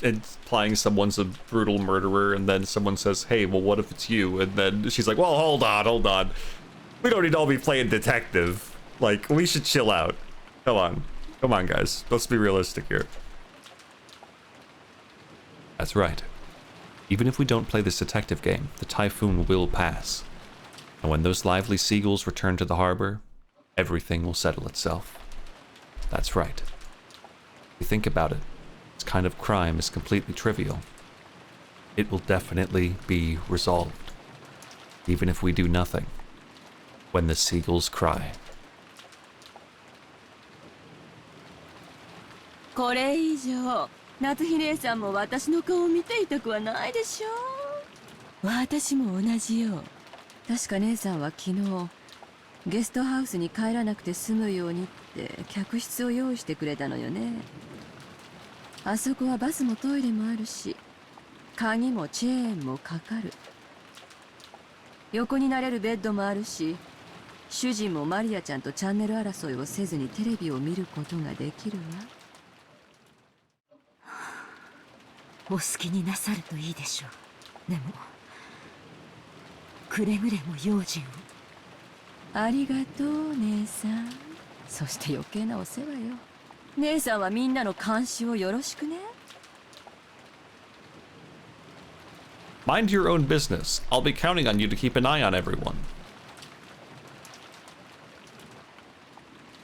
Speaker 1: implying someone's a brutal murderer, and then someone says, hey, well, what if it's you? And then she's like, well, hold on. We don't need to all be playing detective. Like, we should chill out. Come on, guys. Let's be realistic here. That's right. Even if we don't play this detective game, the typhoon will pass. And when those lively seagulls return to the harbor, everything will settle itself. That's right. If you think about it, this kind of crime is completely trivial. It will definitely be resolved. Even if we do nothing. When the seagulls cry.
Speaker 11: これ以上夏日姉さんも私の顔を見ていたくはないでしょ。私も同じよ。確か姉さんは昨日ゲストハウスに帰らなくて済むようにって客室を用意してくれたのよね。あそこはバスもトイレもあるし、鍵もチェーンもかかる。横になれるベッドもあるし、主人もマリアちゃんとチャンネル争いをせずにテレビを見ることができるわ。
Speaker 10: お好きになさるといいでしょう。でもくれぐれも用心を。
Speaker 11: ありがとう姉さん。そして余計なお世話よ。姉さんはみんなの監視をよろしくね。
Speaker 1: Mind your own business. I'll be counting on you to keep an eye on everyone.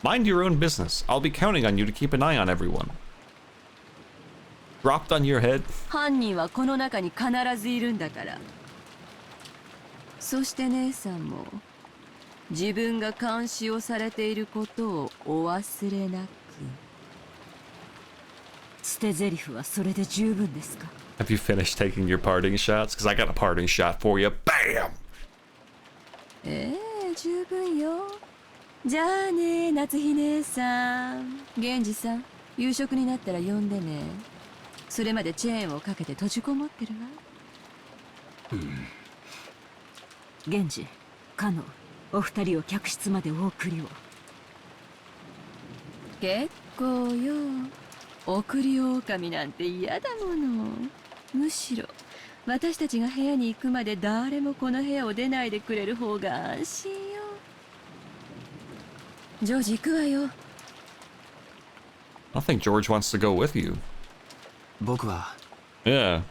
Speaker 1: Mind your own business. I'll be counting on you to keep an eye on everyone. Dropped on your head.
Speaker 11: 犯人はこの中に必ずいるんだから。そして姉さんも自分が監視をされていることをお忘れなく。
Speaker 10: 捨て台詞はそれで十分ですか？
Speaker 1: Have you finished taking your parting shots? Because I got a parting shot for you. Bam!
Speaker 11: 十分よ。じゃあね、夏日姉さん。源氏さん、夕食になったら呼んでね。それまでチェーンをかけて閉じこもってるわ。
Speaker 10: 源氏、カノ、お二人を客室までお送りを。
Speaker 11: 結構よ。送り狼なんて嫌だもの。むしろ私たちが部屋に行くまで誰もこの部屋を出ないでくれる方が安心よ。ジョージ行くわよ。
Speaker 1: I think George wants to go with you.
Speaker 7: 僕は
Speaker 1: Yeah.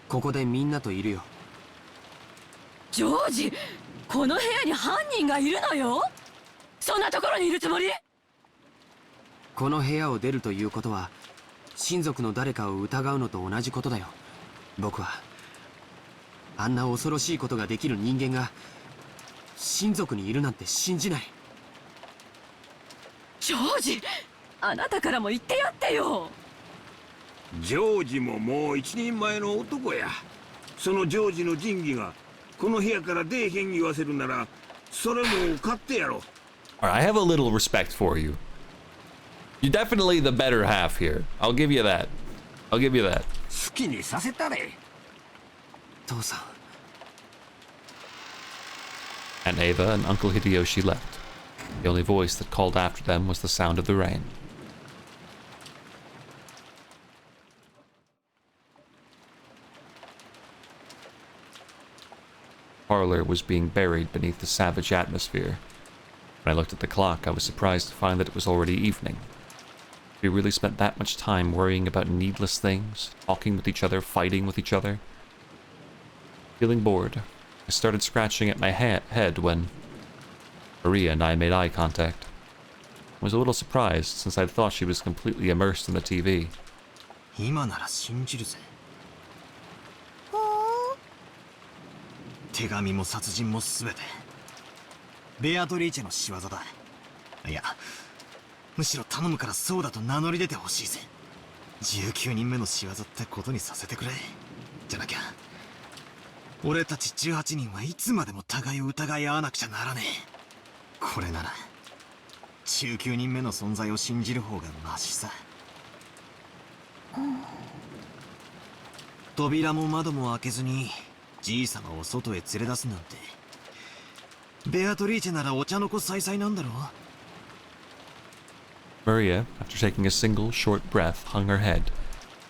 Speaker 7: ここでみんなといるよ。
Speaker 11: ジョージ、この部屋に犯人がいるのよ。そんなところにいるつもり？
Speaker 7: この部屋を出るということは親族の誰かを疑うのと同じことだよ。僕はあんな恐ろしいことができる人間が親族にいるなんて信じない。
Speaker 11: ジョージ、あなたからも言ってやってよ。
Speaker 9: ジョージももう一人前の男や。そのジョージの仁義がこの部屋から出えへん言わせるなら、それも勝手やろ。
Speaker 1: Alright, I have a little respect for you. You're definitely the better half here. I'll give you that. I'll give you that.
Speaker 9: 好きにさせたれ。
Speaker 7: 父さん。
Speaker 1: Aunt Ava and Uncle Hideyoshi left. The only voice that called after them was the sound of the rain. The parlor was being buried beneath the savage atmosphere. When I looked at the clock, I was surprised to find that it was already evening. We really spent that much time worrying about needless things, talking with each other, fighting with each other. Feeling bored, I started scratching at my head when Maria and I made eye contact. I was a little surprised since I thought she was completely immersed in the TV.
Speaker 5: 今なら信じるぜ。手紙も殺人も全てベアトリーチェの仕業だ。いや、むしろ頼むからそうだと名乗り出てほしいぜ。19人目の仕業ってことにさせてくれ。じゃなきゃ俺たち18人はいつまでも互いを疑い合わなくちゃならねえ。これなら19人目の存在を信じる方がマシさ。扉も窓も開けずにじいさまを外へ連れ出すなんて、ベアトリーチェならお茶の子さいさいなんだろう。
Speaker 1: Maria, after taking a single short breath, hung her head,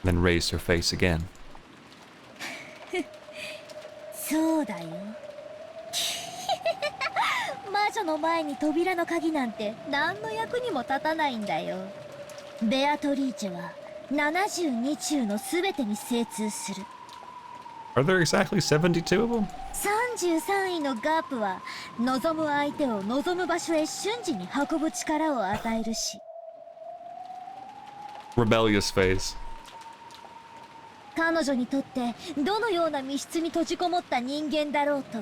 Speaker 1: and then raised her face again.
Speaker 6: そうだよ。魔女の前に扉の鍵なんて何の役にも立たないんだよ。ベアトリーチェは72中の全てに精通する。
Speaker 1: Are there exactly 72 of them?
Speaker 6: 33位のガープは望む相手を望む場所へ瞬時に運ぶ力を与えるし、
Speaker 1: Rebellious phase.
Speaker 6: 彼女にとってどのような密室に閉じこもった人間だろうと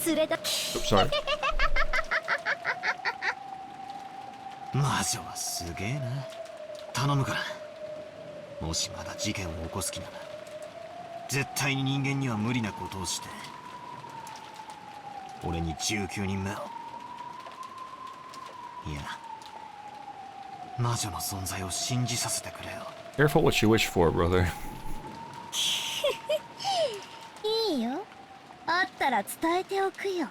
Speaker 6: 連れだ。
Speaker 1: Oops, sorry.
Speaker 5: 魔女はすげえな。頼むから、もしまだ事件を起こす気なら絶対に人間には無理なことをして俺に19人目を、いや魔女の存在を信じさせてくれよ。
Speaker 1: Careful what you wish for, brother.
Speaker 6: いいよ、あったら伝えておくよ。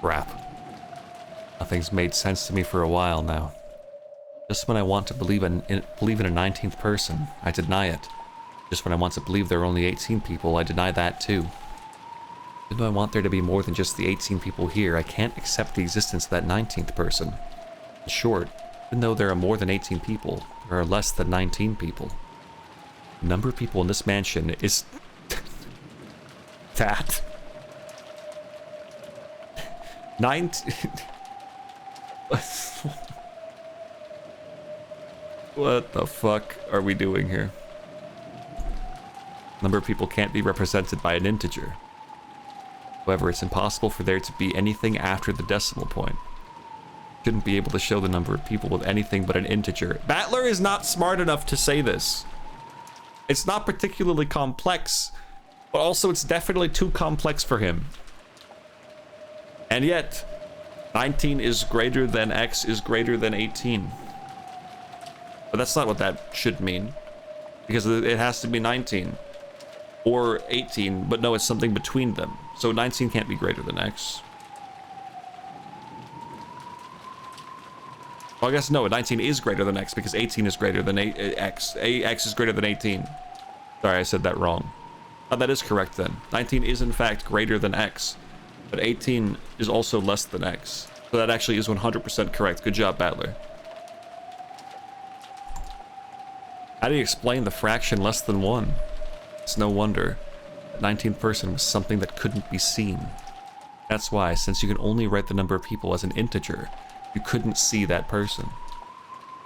Speaker 1: Crap. Nothing's made sense to me for a while now. Just when I want to believe in a 19th person, I deny it. Just when I want to believe there are only 18 people, I deny that too. Even though I want there to be more than just the 18 people here, I can't accept the existence of that 19th person. In short, even though there are more than 18 people, there are less than 19 people. The number of people in this mansion is... that. 19... What the fuck are we doing here? Number of people can't be represented by an integer. However, it's impossible for there to be anything after the decimal point. Shouldn't be able to show the number of people with anything but an integer. Battler is not smart enough to say this. It's not particularly complex, but also it's definitely too complex for him. And yet, 19 is greater than X is greater than 18. But that's not what that should mean. Because it has to be 19. Or 18, but no, it's something between them. So 19 can't be greater than X. Well, I guess no, 19 is greater than X because 18 is greater than X. X is greater than 18. Sorry, I said that wrong. Oh, that is correct then. 19 is in fact greater than X. But 18 is also less than X. So that actually is 100% correct. Good job, Battler. How do you explain the fraction less than 1? It's no wonder. The 19th person was something that couldn't be seen. That's why, since you can only write the number of people as an integer, you couldn't see that person.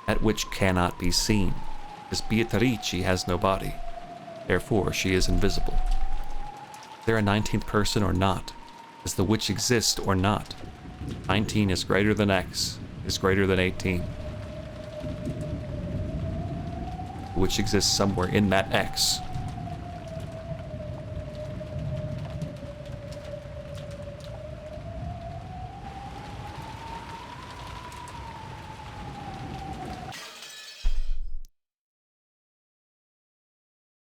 Speaker 1: That which cannot be seen. Because Beatrice has no body. Therefore, she is invisible. Is there a 19th person or not? Does the witch exist or not? 19 is greater than X, is greater than 18. The witch exists somewhere in that X.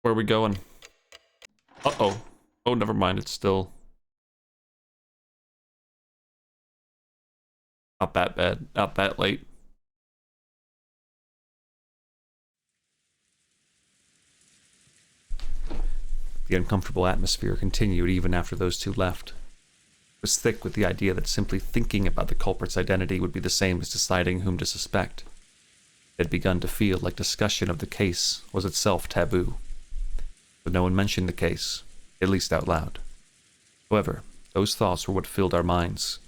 Speaker 1: Where are we going? Uh-oh. Oh, never mind. It's still... not that bad. Not that late. The uncomfortable atmosphere continued even after those two left. It was thick with the idea that simply thinking about the culprit's identity would be the same as deciding whom to suspect. It had begun to feel like discussion of the case was itself taboo. But no one mentioned the case, at least out loud. However, those thoughts were what filled our minds.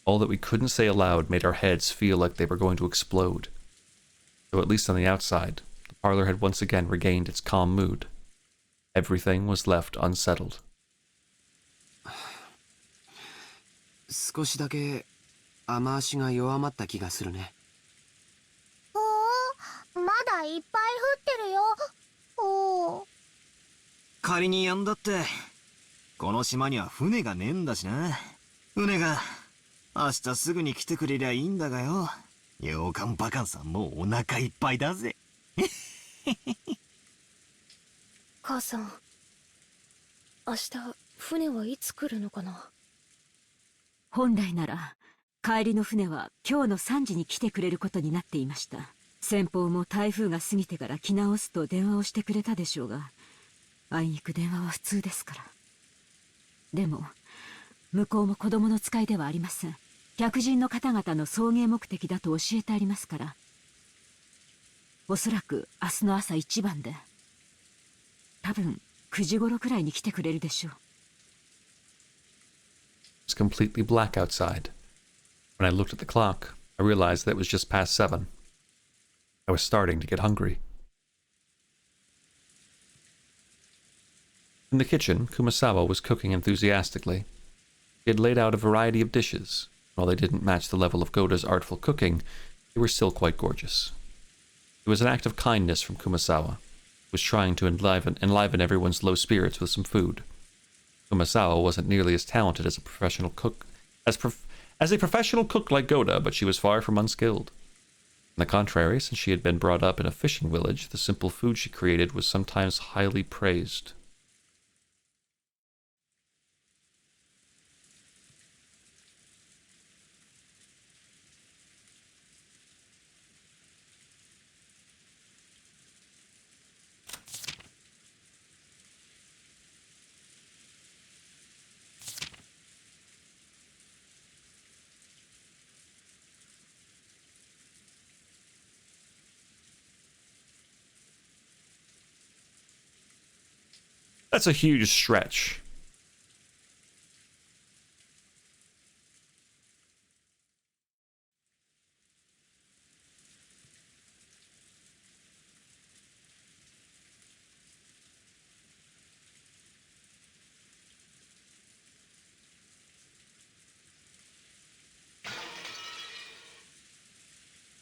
Speaker 1: All that we couldn't say aloud made our heads feel like they were going to explode. Though at least on the outside, the parlor had once again regained its calm mood. Everything was left unsettled.
Speaker 7: 少しだけ雨足が弱まった気がするね。
Speaker 6: まだいっぱい降ってるよ。おー。
Speaker 5: 仮にやんだって、この島には船がねえんだしな。船が明日すぐに来てくれりゃいいんだがよ。洋館バカンさんもうお腹いっぱいだぜ。
Speaker 8: 母さん、明日船はいつ来るのかな。
Speaker 10: 本来なら帰りの船は今日の3時に来てくれることになっていました。先方も台風が過ぎてから来直すと電話をしてくれたでしょうが、あいにく電話は普通ですから。でも向こうも子供の使いではありません。客人の方々の送迎目的だと教えてありますから、おそらく明日の朝一番で、多分9時頃くらいに来てくれるでしょう。
Speaker 1: It was completely black outside. When I looked at the clock, I realized that it was just past 7. I was starting to get hungry. In the kitchen, Kumasawa was cooking enthusiastically. He had laid out a variety of dishes. While they didn't match the level of Goda's artful cooking, they were still quite gorgeous. It was an act of kindness from Kumasawa, who was trying to enliven everyone's low spirits with some food. Kumasawa wasn't nearly as talented as a professional cook, as a professional cook like Goda, but she was far from unskilled. On the contrary, since she had been brought up in a fishing village, the simple food she created was sometimes highly praised. That's a huge stretch.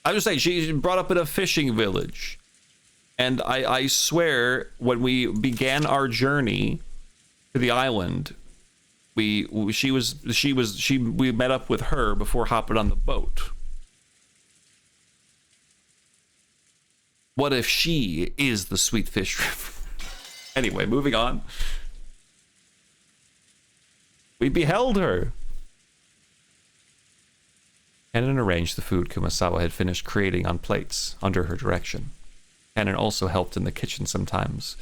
Speaker 1: I was saying, she brought up in a fishing village. And I swear, when we began our journey to the island, we met up with her before hopping on the boat. What if she is the sweet fish river? Anyway, moving on. We beheld her. Cannon arranged the food Kumasawa had finished creating on plates under her direction. Cannon also helped in the kitchen sometimes.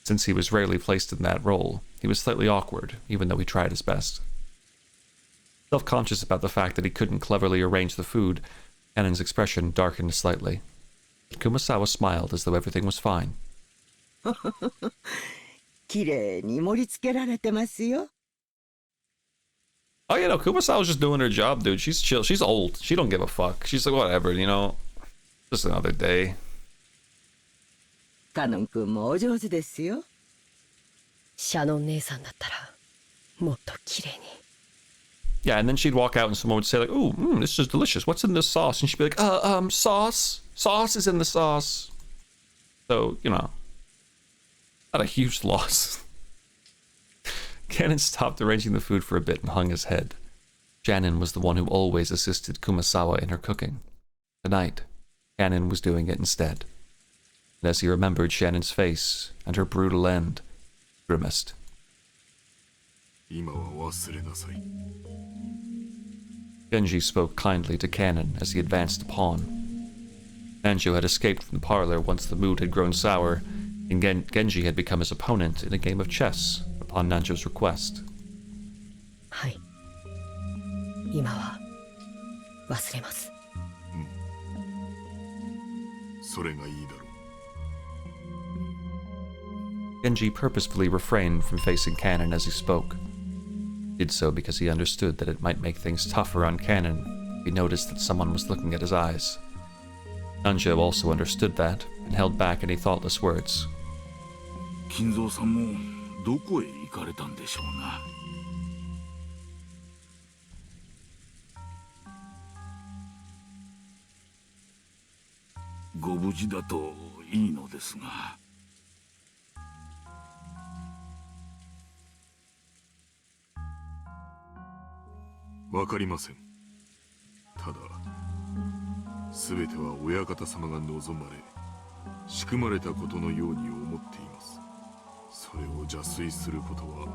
Speaker 1: Since he was rarely placed in that role, he was slightly awkward, even though he tried his best. Self-conscious about the fact that he couldn't cleverly arrange the food, Cannon's expression darkened slightly. But Kumasawa smiled as though everything was fine.
Speaker 2: 綺麗に盛り付けられてますよ。
Speaker 1: Oh, you know, Kumasawa's just doing her job, dude. She's chill. She's old. She don't give a fuck. She's like, whatever, you know. Just another day.
Speaker 2: カノン君もお上手ですよ。
Speaker 4: シャノン姉さんだったらもっと綺麗に。
Speaker 1: Yeah, and then she'd walk out and someone would say like, ooh, this is delicious. What's in this sauce? And she'd be like, sauce. Sauce is in the sauce. So, you know, not a huge loss. Cannon stopped arranging the food for a bit and hung his head. Shannon was the one who always assisted Kumasawa in her cooking. Tonight, Cannon was doing it instead. And as he remembered Shannon's face and her brutal end, grimaced.
Speaker 3: 今は忘れなさい。
Speaker 1: Genji spoke kindly to Cannon as he advanced a pawn. Nanjo had escaped from the parlor once the mood had grown sour, and Genji had become his opponent in a game of chess upon Nanjo's request.
Speaker 4: はい。今は忘れます。
Speaker 3: それがいいだろう。
Speaker 1: Genji purposefully refrained from facing Cannon as he spoke. He did so because he understood that it might make things tougher on Cannon if he noticed that someone was looking at his eyes. Nanjo also understood that and held back any thoughtless words.
Speaker 3: 金蔵さんもどこへ行かれたんでしょうな。ご無事だといいのですが。わかりません。ただ、すべては親方様が望まれ、仕組まれたことのように思っています。それを邪推することは、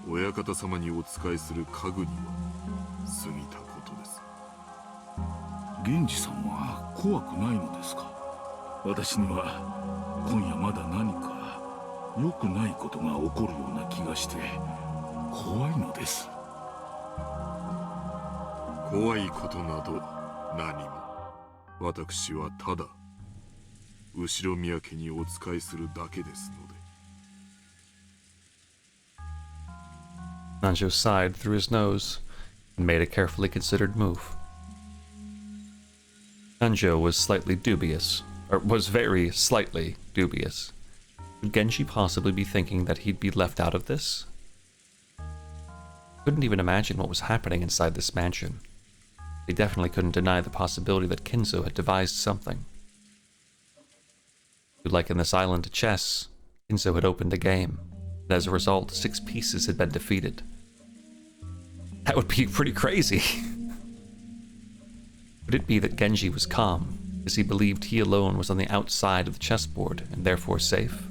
Speaker 3: 親方様にお仕えする家具には過ぎたことです。源氏さんは怖くないのですか？私には今夜まだ何か良くないことが起こるような気がして怖いのです。怖いことなど何も。私はただ後ろ宮家にお仕えするだけですので。
Speaker 1: Nanjo sighed through his nose and made a carefully considered move. Nanjo was slightly dubious, or was very slightly dubious. Could Genji possibly be thinking that he'd be left out of this? Couldn't even imagine what was happening inside this mansion. He definitely couldn't deny the possibility that Kinzo had devised something. Like in this island of chess, Kinzo had opened a game, and as a result, 6 pieces had been defeated. That would be pretty crazy. Could it be that Genji was calm, as he believed he alone was on the outside of the chessboard, and therefore safe?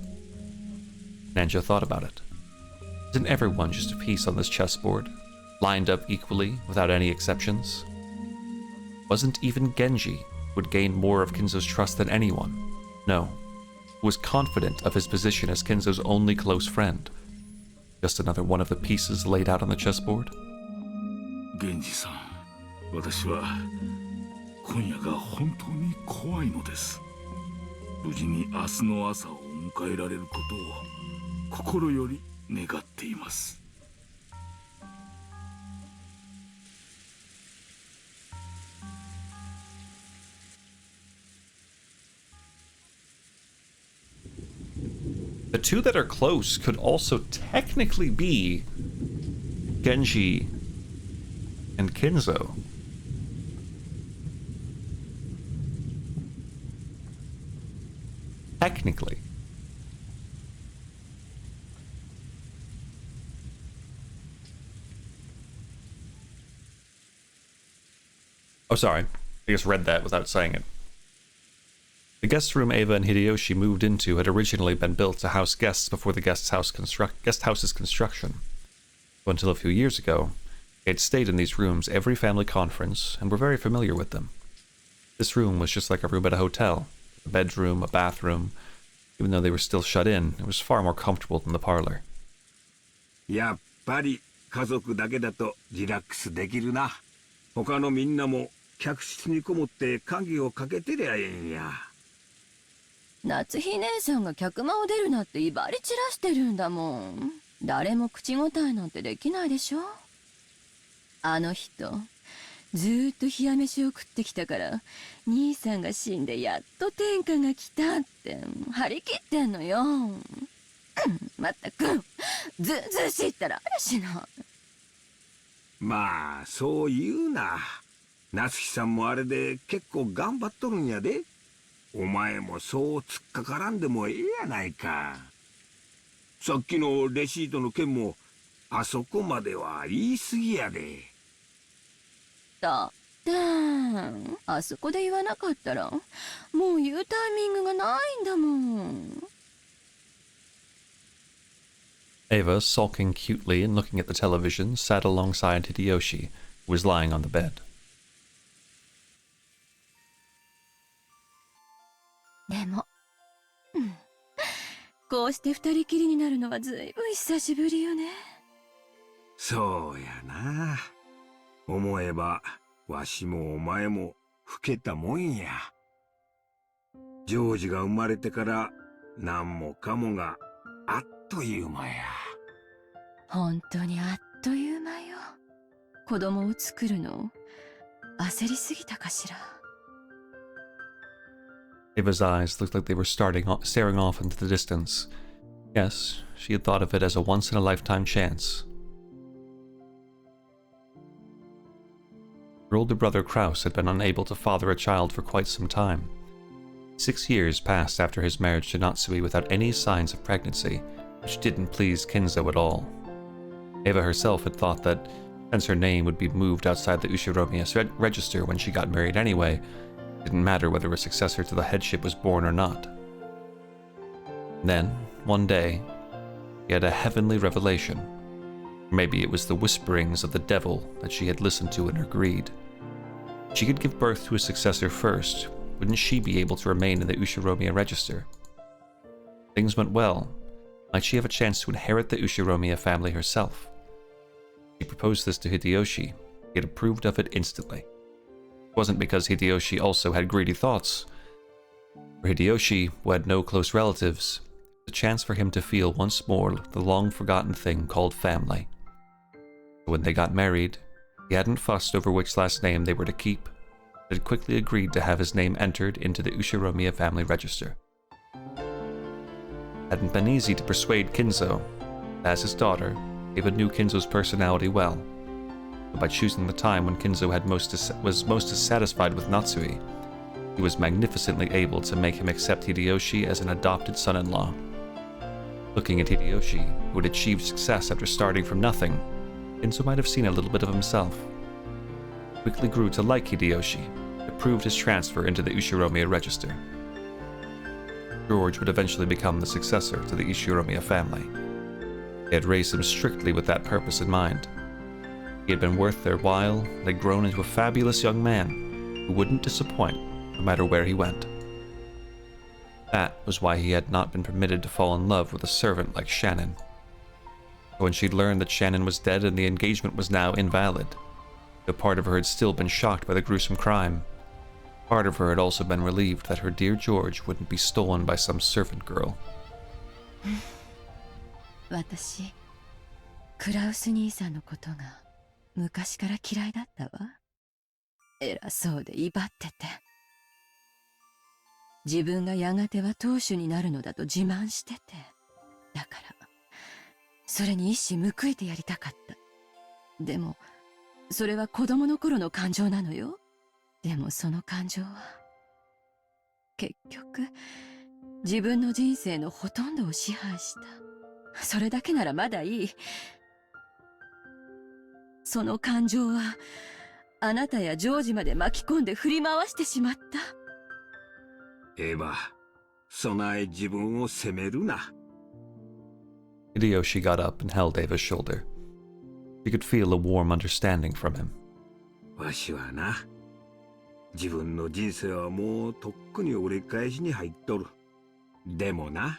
Speaker 1: Nanjo thought about it. Isn't everyone just a piece on this chessboard, lined up equally, without any exceptions? Wasn't even Genji who would gain more of Kinzo's trust than anyone? No. Who was confident of his position as Kinzo's only close friend. Just another one of the pieces laid out on the chessboard?
Speaker 3: Genji-san, 私は今夜が本当に怖いのです。無事に明日の朝を迎えられることを心より願っています。
Speaker 1: The two that are close could also technically be Genji and Kinzo. Technically. Oh, sorry. I just read that without saying it. The guest room Eva and Hideyoshi moved into had originally been built to house guests before the guest house's construction. So until a few years ago, they had stayed in these rooms every family conference and were very familiar with them. This room was just like a room at a hotel. A bedroom, a bathroom. Even though they were still shut in, it was far more comfortable than the parlor.
Speaker 9: やっぱり家族だけだとリラックスできるな。他のみんなも客室にこもって鍵をかけてりゃええんや。
Speaker 11: 夏日姉さんが客間を出るなって威張り散らしてるんだもん。誰も口答えなんてできないでしょ。あの人ずーっと冷や飯を食ってきたから兄さんが死んでやっと天下が来たって張り切ってんのよ。まったくずうずうしいったら嵐の。
Speaker 9: まあそう言うな。夏日さんもあれで結構頑張っとるんやで。お前もそう突っかからんでもええやないか。さっきのレシートの件もあそこまでは言い過ぎやで。
Speaker 11: だったあそこで言わなかったらもう言うタイミングがないんだもん。
Speaker 1: Eva, sulking cutely and looking at the television, sat alongside Hideyoshi, who was lying on the bed.
Speaker 11: でも、こうして二人きりになるのはずいぶん久しぶりよね。
Speaker 9: そうやな。思えばわしもお前も老けたもんや。ジョージが生まれてから何もかもがあっという間や。
Speaker 11: 本当にあっという間よ。子供を作るの焦りすぎたかしら。
Speaker 1: Eva's eyes looked like they were staring off into the distance. Yes, she had thought of it as a once-in-a-lifetime chance. Her older brother Kraus had been unable to father a child for quite some time. 6 years passed after his marriage to Natsui without any signs of pregnancy, which didn't please Kinzo at all. Eva herself had thought that, since her name would be moved outside the Ushiromiya register when she got married anyway, it didn't matter whether a successor to the headship was born or not. Then, one day, he had a heavenly revelation. Maybe it was the whisperings of the devil that she had listened to in her greed. If she could give birth to a successor first, wouldn't she be able to remain in the Ushiromiya register? Things went well. Might she have a chance to inherit the Ushiromiya family herself? She proposed this to Hideyoshi. He had approved of it instantly. It wasn't because Hideyoshi also had greedy thoughts. For Hideyoshi, who had no close relatives, it was a chance for him to feel once more the long-forgotten thing called family. When they got married, he hadn't fussed over which last name they were to keep, but had quickly agreed to have his name entered into the Ushiromiya family register. It hadn't been easy to persuade Kinzo. As his daughter, Eva knew Kinzo's personality well, but by choosing the time when Kinzo was most dissatisfied with Natsui, he was magnificently able to make him accept Hideyoshi as an adopted son-in-law. Looking at Hideyoshi, who had achieved success after starting from nothing, Kinzo might have seen a little bit of himself. He quickly grew to like Hideyoshi, and approved his transfer into the Ushiromiya register. George would eventually become the successor to the Ushiromiya family. They had raised him strictly with that purpose in mind. He had been worth their while and had grown into a fabulous young man who wouldn't disappoint no matter where he went. That was why he had not been permitted to fall in love with a servant like Shannon. When she'd learned that Shannon was dead and the engagement was now invalid, though part of her had still been shocked by the gruesome crime, part of her had also been relieved that her dear George wouldn't be stolen by some servant girl.
Speaker 11: 私、クラウス兄さんのことが昔から嫌いだったわ。偉そうで威張ってて。自分がやがては当主になるのだと自慢してて。だから、それに一矢報いてやりたかった。でも、それは子供の頃の感情なのよ。でもその感情は、結局、自分の人生のほとんどを支配した。それだけならまだいい。その感情は、あなたやジョージまで巻き込んで振り回してしまった。
Speaker 9: エヴァ、備え自分を責めるな。
Speaker 1: Hideyoshi got up and held Eva's shoulder. She could feel a warm understanding from him.
Speaker 9: わしはな、自分の人生はもうとっくに折り返しに入っとる。でもな、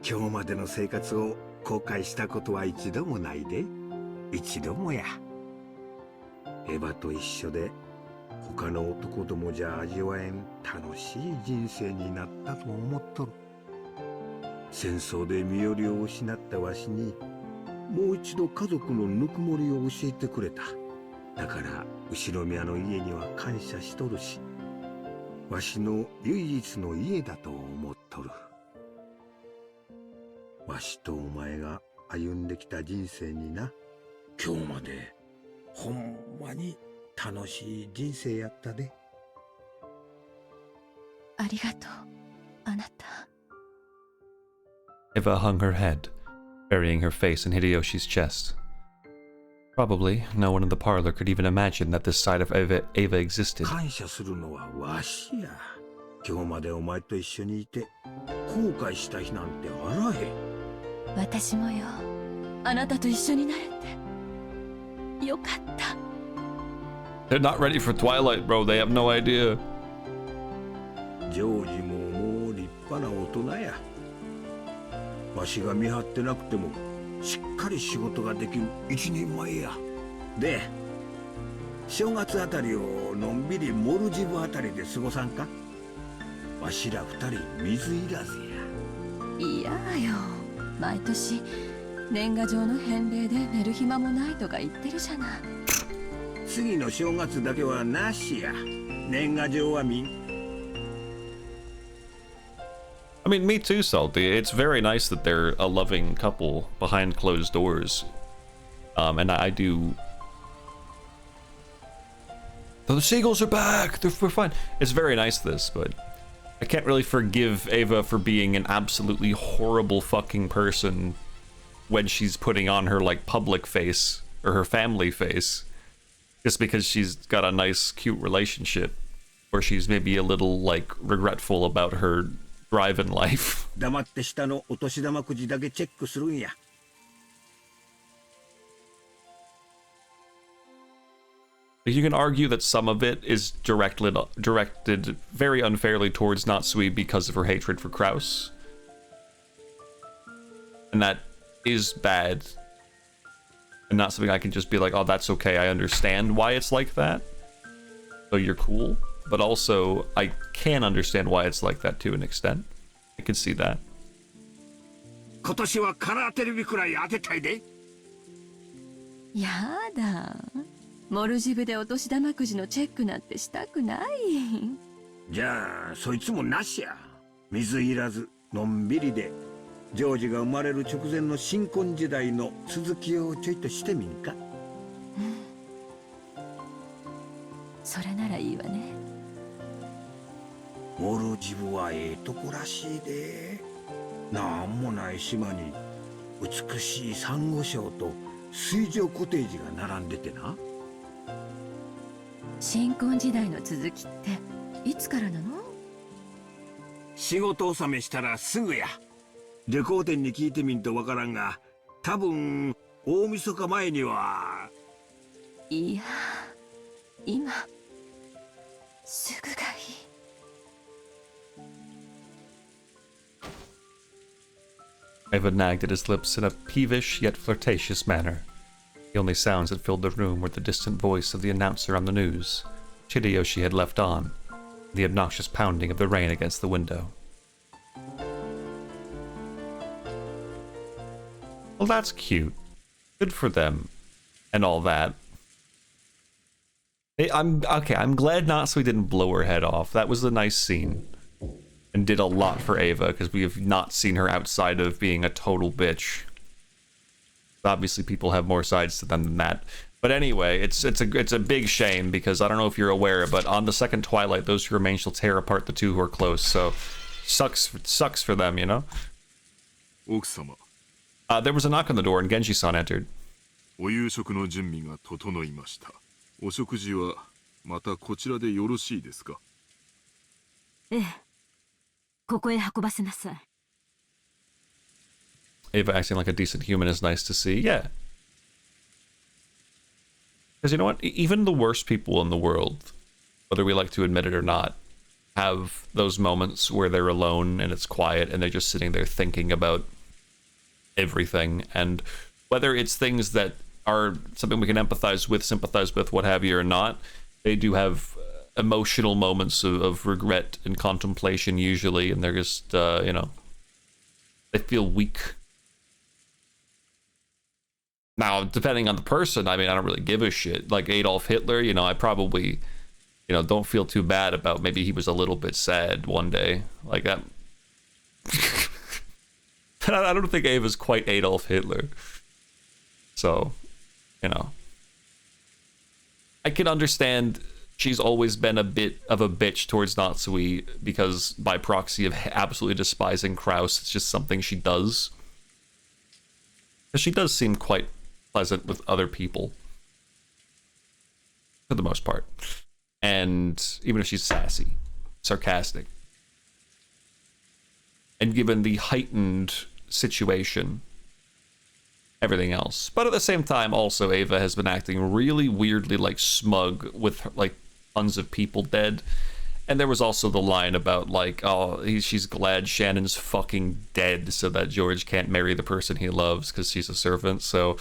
Speaker 9: 今日までの生活を後悔したことは一度もないで。一度もや。エヴァと一緒で他の男どもじゃ味わえん楽しい人生になったと思っとる。戦争で身寄りを失ったわしにもう一度家族のぬくもりを教えてくれた。だから後宮の家には感謝しとるし、わしの唯一の家だと思っとる。わしとお前が歩んできた人生にな、今日までほんまに楽しい人生やったで。
Speaker 11: ありがとう、あなた。
Speaker 1: Eva hung her head, burying her face in Hideyoshi's chest. Probably no one in the parlor could even imagine that this side of Ava existed.
Speaker 9: 感謝するのはわしや。今日までお前と一緒にいて後悔した日なんてあらへん。
Speaker 11: 私もよ。あなたと一緒になれてよかった。
Speaker 1: They're not ready for Twilight, bro. They have no idea.
Speaker 9: ジョージももう立派な大人や。わしが見張ってなくてもしっかり仕事ができる一人前や。で、正月あたりをのんびりモルジブあたりで過ごさんか。わしら二人水いらずや。
Speaker 11: いやよ。毎年年賀状の返礼で寝る暇もないとか言ってるじゃない。
Speaker 9: 次の正月だけはなしや。年賀状はみん。
Speaker 1: I mean, me too, Salty. It's very nice that they're a loving couple behind closed doors. And I do... The seagulls are back! We're fine. It's very nice, this, but... I can't really forgive Ava for being an absolutely horrible fucking person when she's putting on her, like, public face, or her family face. Just because she's got a nice, cute relationship. Or she's maybe a little, like, regretful about her... drive in life.
Speaker 9: 黙って下のお年玉くじだけチェックするんや。
Speaker 1: You can argue that some of it is directed very unfairly towards Natsui because of her hatred for Kraus. And that is bad. And not something I can just be like, oh, that's okay, I understand why it's like that. So you're cool. But also, I can understand why it's like that to an extent. I can see that.
Speaker 9: 今年はカラーテレビくらい当てたいで。
Speaker 11: やだ。モルジブでお年玉くじのチェックなんてしたくない。
Speaker 9: じゃあそいつもなしや。水いらずのんびりでジョージが生まれる直前の新婚時代の続きをちょいとしてみんか。
Speaker 11: それならいいわね。
Speaker 9: モルジブはええとこらしいで。なんもない島に美しいサンゴ礁と水上コテージが並んでてな。
Speaker 11: 新婚時代の続きっていつからなの？
Speaker 9: 仕事納めしたらすぐや。旅行店に聞いてみんとわからんが、多分大晦日前には。
Speaker 11: いや、今すぐがいい。
Speaker 1: Eva nagged at his lips in a peevish yet flirtatious manner. The only sounds that filled the room were the distant voice of the announcer on the news, Chideyoshi had left on, the obnoxious pounding of the rain against the window. Well, that's cute. Good for them. And all that. I'm glad Natsui didn't blow her head off. That was a nice scene. And did a lot for Ava, because we have not seen her outside of being a total bitch. Obviously, people have more sides to them than that. But anyway, it's a big shame, because I don't know if you're aware, but on the second Twilight, those who remain shall tear apart the two who are close. So, sucks for them, you know? There was a knock on the door, and Genji-san entered.
Speaker 3: お夕食の準備が整いました。お食事はまたこちらでよろしいですか？
Speaker 10: ええ。ここへ運ばせなさい。
Speaker 1: Ava acting like a decent human is nice to see. Yeah. Because you know what? Even the worst people in the world, whether we like to admit it or not, have those moments where they're alone and it's quiet and they're just sitting there thinking about everything. And whether it's things that are something we can empathize with, sympathize with, what have you, or not, they do have emotional moments of regret and contemplation usually, and they're just, you know, they feel weak. Now, depending on the person, I mean, I don't really give a shit. Like Adolf Hitler, you know, I probably, you know, don't feel too bad about maybe he was a little bit sad one day. Like that. I don't think Ava's quite Adolf Hitler. So, you know. I can understand she's always been a bit of a bitch towards Natsui because by proxy of absolutely despising Kraus, it's just something she does. Because she does seem quite pleasant with other people. for the most part. And even if she's sassy, sarcastic. And given the heightened situation, everything else. But at the same time, also, Ava has been acting really weirdly, like, smug with, like, tons of people dead. And there was also the line about, like, oh, she's glad Shannon's fucking dead so that George can't marry the person he loves because she's a servant. So,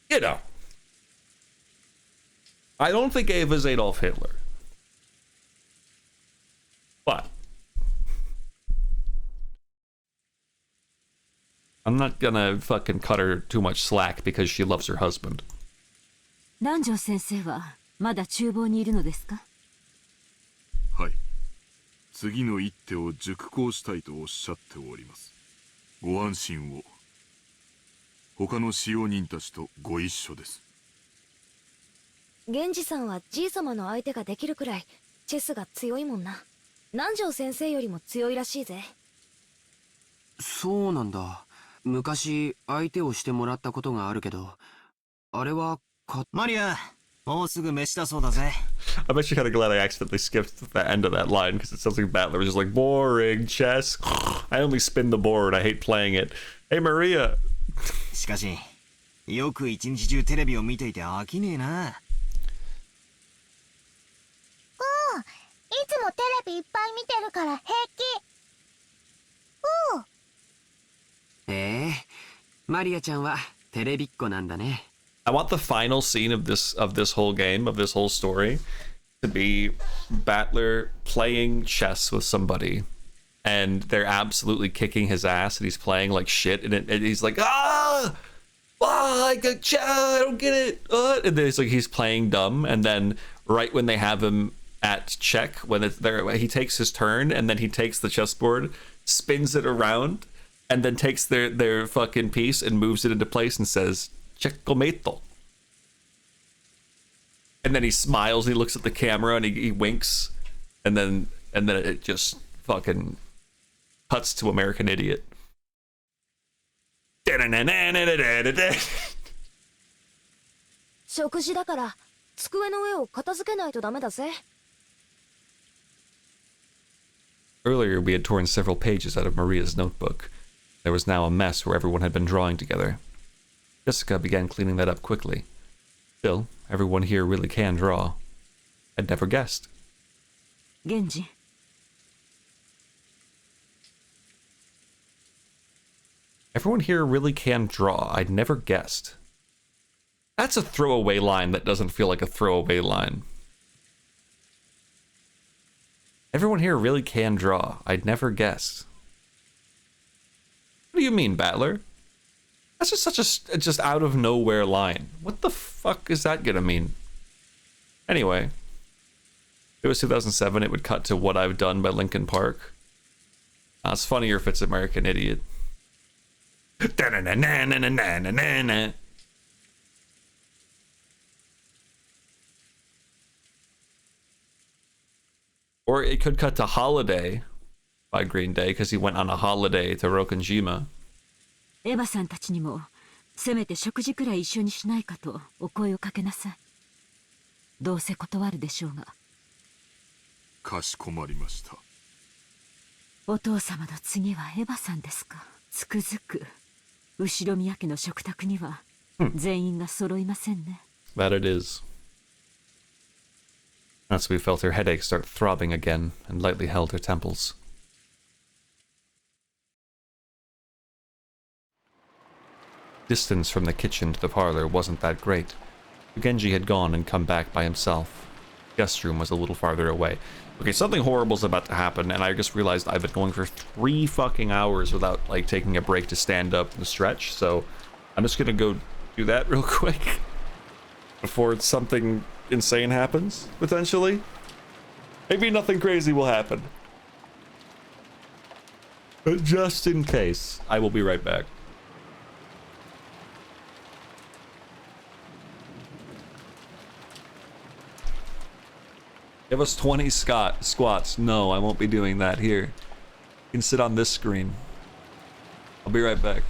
Speaker 1: you know. I don't think Ava's Adolf Hitler. But I'm not gonna fucking cut her too much slack because she loves her husband.
Speaker 10: 南條先生はまだ厨房にいるのですか？
Speaker 3: はい。次の一手を熟考したいとおっしゃっております。ご安心を。他の使用人たちとご一緒です。
Speaker 8: 源氏さんはじい様の相手ができるくらいチェスが強いもんな。南條先生よりも強いらしいぜ。
Speaker 7: そうなんだ。昔相手をしてもらったことがあるけど、あれは
Speaker 5: マリア、もうすぐ飯だそうだぜ。
Speaker 1: I'm actually kind of glad I accidentally skipped the end of that line because it sounds like Battler was just like, boring, chess. I only spin the board, I hate playing it. Hey, Maria.
Speaker 5: しかし、よく一日中テレビを見ていて飽きねえな。
Speaker 6: いつもテレビいっぱい見てるから平気。
Speaker 7: マリアちゃんはテレビっ子なんだね。
Speaker 1: I want the final scene of this whole game, of this whole story, to be Battler playing chess with somebody, and they're absolutely kicking his ass, and he's playing like shit, and he's like, I don't get it, and then it's like he's playing dumb, and then right when they have him at check, when it's there, he takes his turn, and then he takes the chessboard, spins it around, and then takes their fucking piece and moves it into place and says, Checkmate. And then he smiles and he looks at the camera and he winks, and then it just fucking cuts to American Idiot.
Speaker 8: 食事だから机の上を片付けないとダメだぜ。
Speaker 1: Earlier, we had torn several pages out of Maria's notebook. There was now a mess where everyone had been drawing together. Jessica began cleaning that up quickly. Still, everyone here really can draw. I'd never guessed.
Speaker 10: 源氏。
Speaker 1: Everyone here really can draw. I'd never guessed. That's a throwaway line that doesn't feel like a throwaway line. Everyone here really can draw. I'd never guessed. What do you mean, Battler? That's just such a just out of nowhere line. What the fuck is that gonna mean? Anyway, if it was 2007, it would cut to What I've Done by Linkin Park. It's funnier if it's American Idiot. Or it could cut to Holiday by Green Day because he went on a holiday to Rokkenjima.
Speaker 10: エヴァさんたちにもせめて食事くらい一緒にしないかとお声をかけなさい。どうせ断るでしょうが。
Speaker 3: かしこまりました。
Speaker 10: お父様の次はエヴァさんですか。つくづく後ろ宮家の食卓には全員が揃いませんね。
Speaker 1: That it is. That's when we felt her headache start throbbing again and lightly held her temples. Distance from the kitchen to the parlor wasn't that great. Genji had gone and come back by himself. The guest room was a little farther away. Okay, something horrible's about to happen, and I just realized I've been going for 3 fucking hours without, like, taking a break to stand up and stretch, so I'm just gonna go do that real quick before something insane happens, potentially. Maybe nothing crazy will happen. But just in case, I will be right back. Give us 20 squats. No, I won't be doing that here. You can sit on this screen. I'll be right back.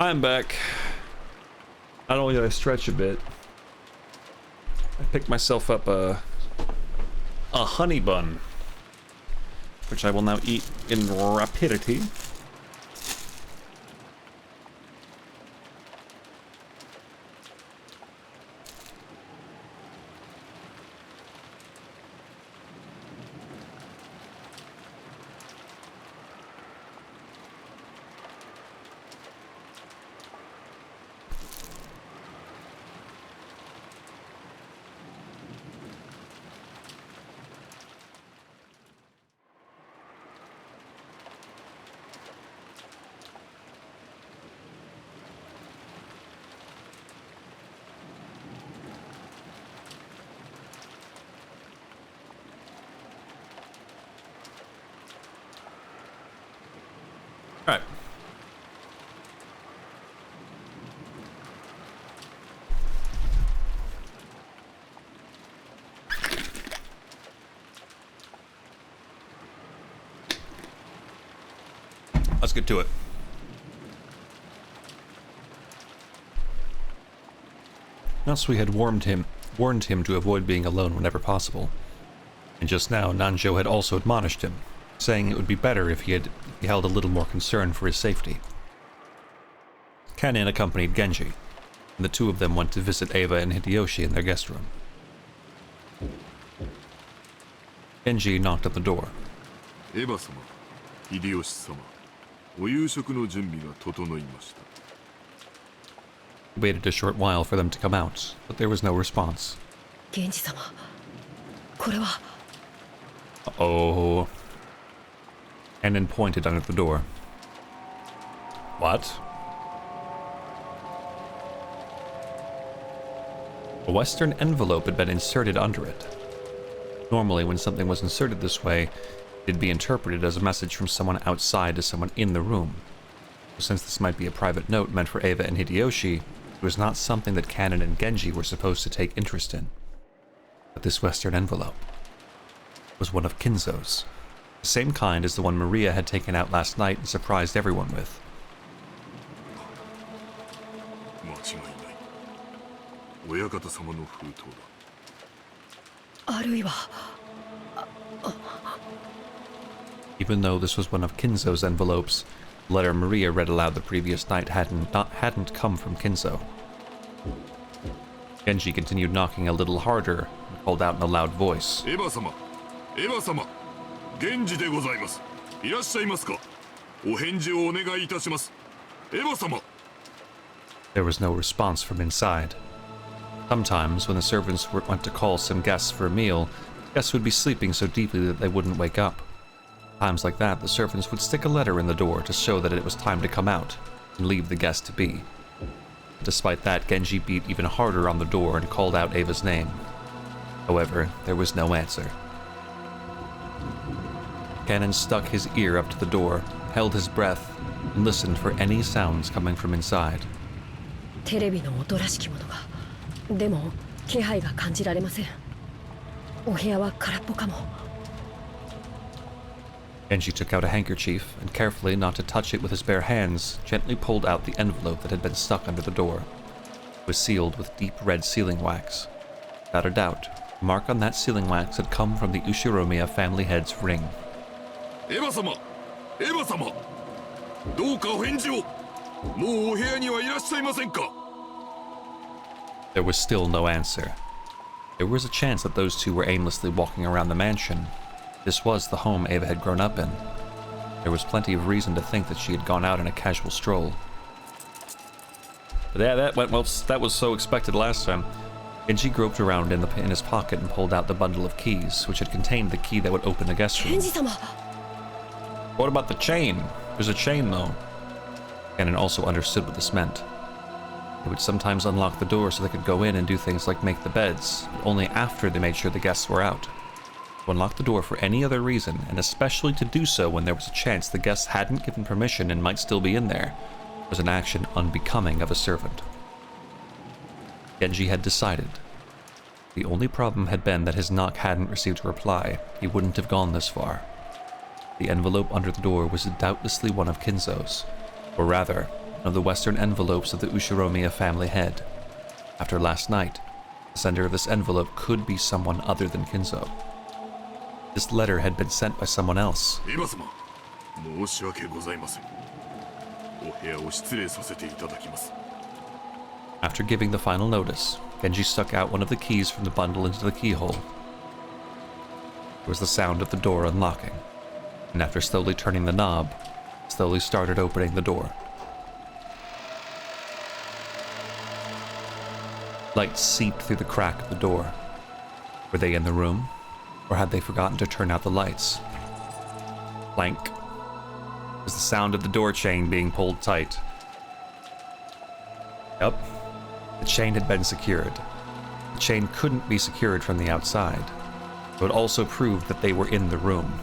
Speaker 1: I'm back. Not only did I stretch a bit, I picked myself up a honey bun, which I will now eat in rapidity. Alright. Let's get to it. Nasui had warned him to avoid being alone whenever possible. And just now, Nanjo had also admonished him, saying it would be better if he held a little more concern for his safety. Kanin accompanied Genji, and the two of them went to visit Eva and Hideyoshi in their guest room. Genji knocked at the door.
Speaker 3: Eva-sama, Hideyoshi-sama, お夕食の準備が整いました。
Speaker 1: He waited a short while for them to come out, but there was no response.
Speaker 4: 源氏様、これは。
Speaker 1: Uh-oh. Kanin pointed under the door. What? A Western envelope had been inserted under it. Normally, when something was inserted this way, it'd be interpreted as a message from someone outside to someone in the room. Since this might be a private note meant for Eva and Hideyoshi, it was not something that Kanin and Genji were supposed to take interest in. But this Western envelope was one of Kinzo's, the same kind as the one Maria had taken out last night and surprised everyone with.
Speaker 3: 間違いない。親方様の封筒だ。
Speaker 4: あるいは。
Speaker 1: Even though this was one of Kinzo's envelopes, the letter Maria read aloud the previous night hadn't come from Kinzo. Genji continued knocking a little harder and called out in a loud voice.
Speaker 3: Eva-sama, Eva-sama, Genji でございます。いらっしゃいますか。お返事をお願いいたします。Eva-sama.
Speaker 1: There was no response from inside. Sometimes, when the servants went to call some guests for a meal, guests would be sleeping so deeply that they wouldn't wake up. Times like that, the servants would stick a letter in the door to show that it was time to come out and leave the guest to be. Despite that, Genji beat even harder on the door and called out Ava's name. However, there was no answer. Kanin stuck his ear up to the door, held his breath, and listened for any sounds coming from inside.
Speaker 4: テレビの音らしきものが。でも気配が感じられません。お部屋は空っぽかも。
Speaker 1: Genji took out a handkerchief and, carefully not to touch it with his bare hands, gently pulled out the envelope that had been stuck under the door. It was sealed with deep red sealing wax. Without a doubt, the mark on that sealing wax had come from the Ushiromiya family head's ring.
Speaker 3: Eva-sama, Eva-sama, どうかお返事を。もうお部屋にはいらっしゃいませんか。
Speaker 1: There was still no answer. There was a chance that those two were aimlessly walking around the mansion. This was the home Eva had grown up in. There was plenty of reason to think that she had gone out on a casual stroll. But yeah, that went well. That was so expected last time. Genji groped around in his pocket and pulled out the bundle of keys, which had contained the key that would open the guest room.
Speaker 4: 源氏様。
Speaker 1: What about the chain? There's a chain, though. Kanin also understood what this meant. They would sometimes unlock the door so they could go in and do things like make the beds, but only after they made sure the guests were out. To unlock the door for any other reason, and especially to do so when there was a chance the guests hadn't given permission and might still be in there, was an action unbecoming of a servant. Genji had decided. The only problem had been that his knock hadn't received a reply. He wouldn't have gone this far. The envelope under the door was doubtlessly one of Kinzo's, or rather, one of the western envelopes of the Ushiromiya family head. After last night, the sender of this envelope could be someone other than Kinzo. This letter had been sent by someone else. After giving the final notice, Genji stuck out one of the keys from the bundle into the keyhole. There was the sound of the door unlocking, and after slowly turning the knob, slowly started opening the door. Light seeped through the crack of the door. Were they in the room, or had they forgotten to turn out the lights? Clank. It was the sound of the door chain being pulled tight. Yup. The chain had been secured. The chain couldn't be secured from the outside. It would also prove that they were in the room.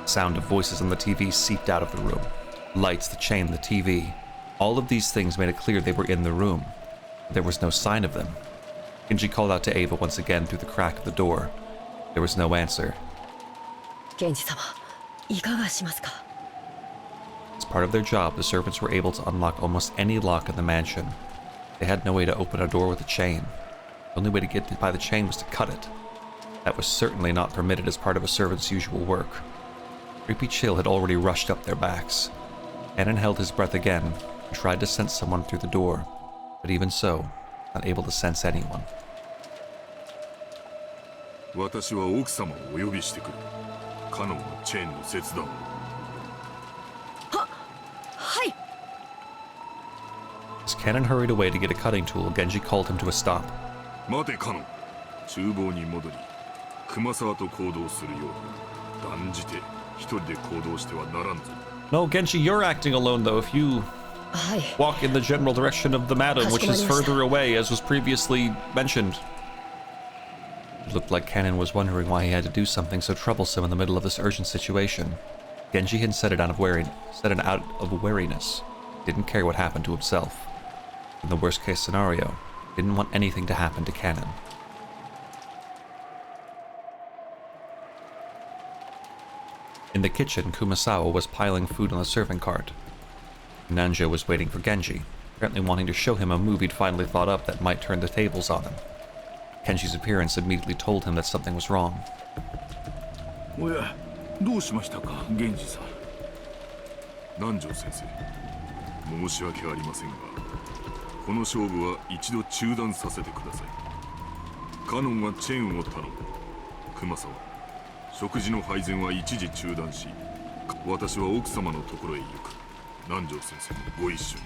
Speaker 1: The sound of voices on the TV seeped out of the room. Lights, the chain, the TV. All of these things made it clear they were in the room. There was no sign of them. Genji called out to Eva once again through the crack of the door. There was no answer.
Speaker 4: Genji-sama, いかがしますか?
Speaker 1: As part of their job, the servants were able to unlock almost any lock in the mansion. They had no way to open a door with a chain. The only way to get by the chain was to cut it. That was certainly not permitted as part of a servant's usual work. Creepy chill had already rushed up their backs. Anon held his breath again and tried to sense someone through the door, but even so, not able to sense anyone.
Speaker 3: 私は奥様をお呼びしてくる。カノンのチェーンの切断を。
Speaker 4: はい。
Speaker 1: As Cannon hurried away to get a cutting tool, Genji called him to a stop.
Speaker 3: 待てカノン。厨房に戻り、熊沢と行動するよう断じて一人で行動してはならんぞ。
Speaker 1: No, Genji, you're acting alone though. If you walk in the general direction of the madam, which is further away, as was previously mentioned. It looked like Cannon was wondering why he had to do something so troublesome in the middle of this urgent situation. Genji had said it out of wariness. Didn't care what happened to himself. In the worst case scenario, didn't want anything to happen to Cannon. In the kitchen, Kumasawa was piling food on the serving cart. Nanjo was waiting for Genji, apparently wanting to show him a move he'd finally thought up that might turn the tables on him. Kenji's appearance immediately told him that something was wrong.
Speaker 3: おや、どうしましたか、源氏さん。南條先生、申し訳ありませんが、この勝負は一度中断させてください。カノンはチェーンを頼む。熊沢、食事の配膳は一時中断し、私は奥様のところへ行く。南條先生もご一緒に。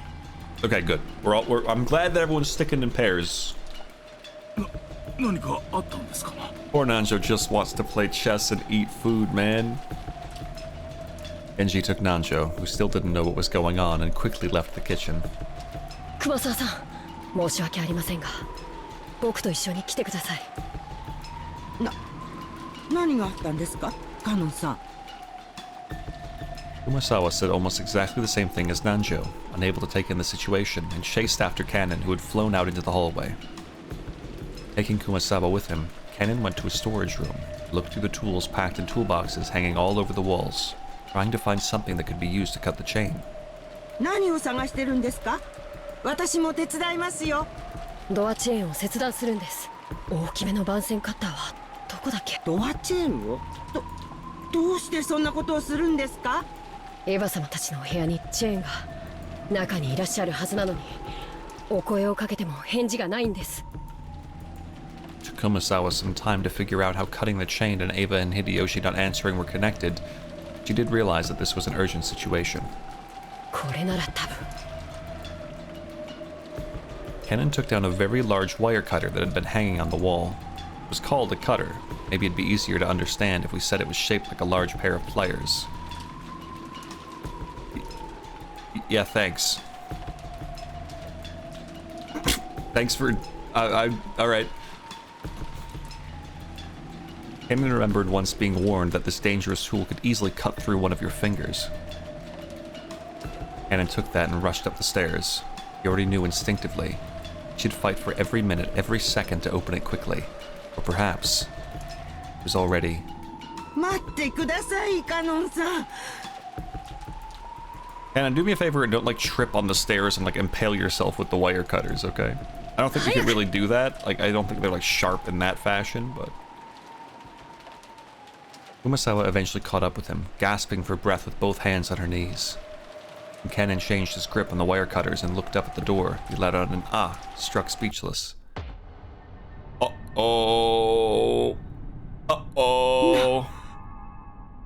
Speaker 1: Okay, good. I'm glad that everyone's sticking in pairs.
Speaker 3: 何かあったんですか?
Speaker 1: Poor Nanjo just wants to play chess and eat food, man. Genji took Nanjo, who still didn't know what was going on, and quickly left the kitchen.
Speaker 4: 熊沢さん、申し訳ありませんが、僕と一緒に来てください。
Speaker 2: 何があったんですか、カノンさん。
Speaker 1: Kumasawa said almost exactly the same thing as Nanjo, unable to take in the situation, and chased after Cannon, who had flown out into the hallway. Taking Kumasawa with him, Cannon went to a storage room, looked through the tools packed in toolboxes hanging all over the walls, trying to find something that could be used to cut the chain.
Speaker 2: 何を探してるんですか？私も手伝いますよ。
Speaker 4: ドアチェーンを切断するんです。大きめの番線カッターはどこだっけ？
Speaker 2: ドアチェーンを？どうしてそんなことをするんですか？
Speaker 4: エヴァ様たちのお部屋にチェーンが中にいらっしゃるはずなのに、お声をかけても返事がないんです。
Speaker 1: Took Kumasawa some time to figure out how cutting the chain and Eva and Hideyoshi not answering were connected. She did realize that this was an urgent situation.
Speaker 4: これなら多分。
Speaker 1: Cannon took down a very large wire cutter that had been hanging on the wall. It was called a cutter. Maybe it'd be easier to understand if we said it was shaped like a large pair of pliers. Yeah, thanks. Thanks for... alright. Cannon remembered once being warned that this dangerous tool could easily cut through one of your fingers. Cannon took that and rushed up the stairs. He already knew instinctively. She'd fight for every minute, every second to open it quickly. Or perhaps... it was already...
Speaker 2: 待ってください、カノンさん。
Speaker 1: Kumasawa
Speaker 2: 待ってください、カノンさん。
Speaker 1: said almost exactly the same thing as Nanjo, unable to take in the situation. Genji took Nanjo, who still didn't know what was going on, and quickly left the kitchen.
Speaker 2: 待ってください、カノンさん。
Speaker 1: Cannon, do me a favor and don't, like, trip on the stairs and, like, impale yourself with the wire cutters, okay? I don't think you could really do that. Like, I don't think they're, like, sharp in that fashion, but... Kumasawa eventually caught up with him, gasping for breath with both hands on her knees. When Cannon changed his grip on the wire cutters and looked up at the door, he let out an ah, struck speechless. Uh-oh. Uh-oh.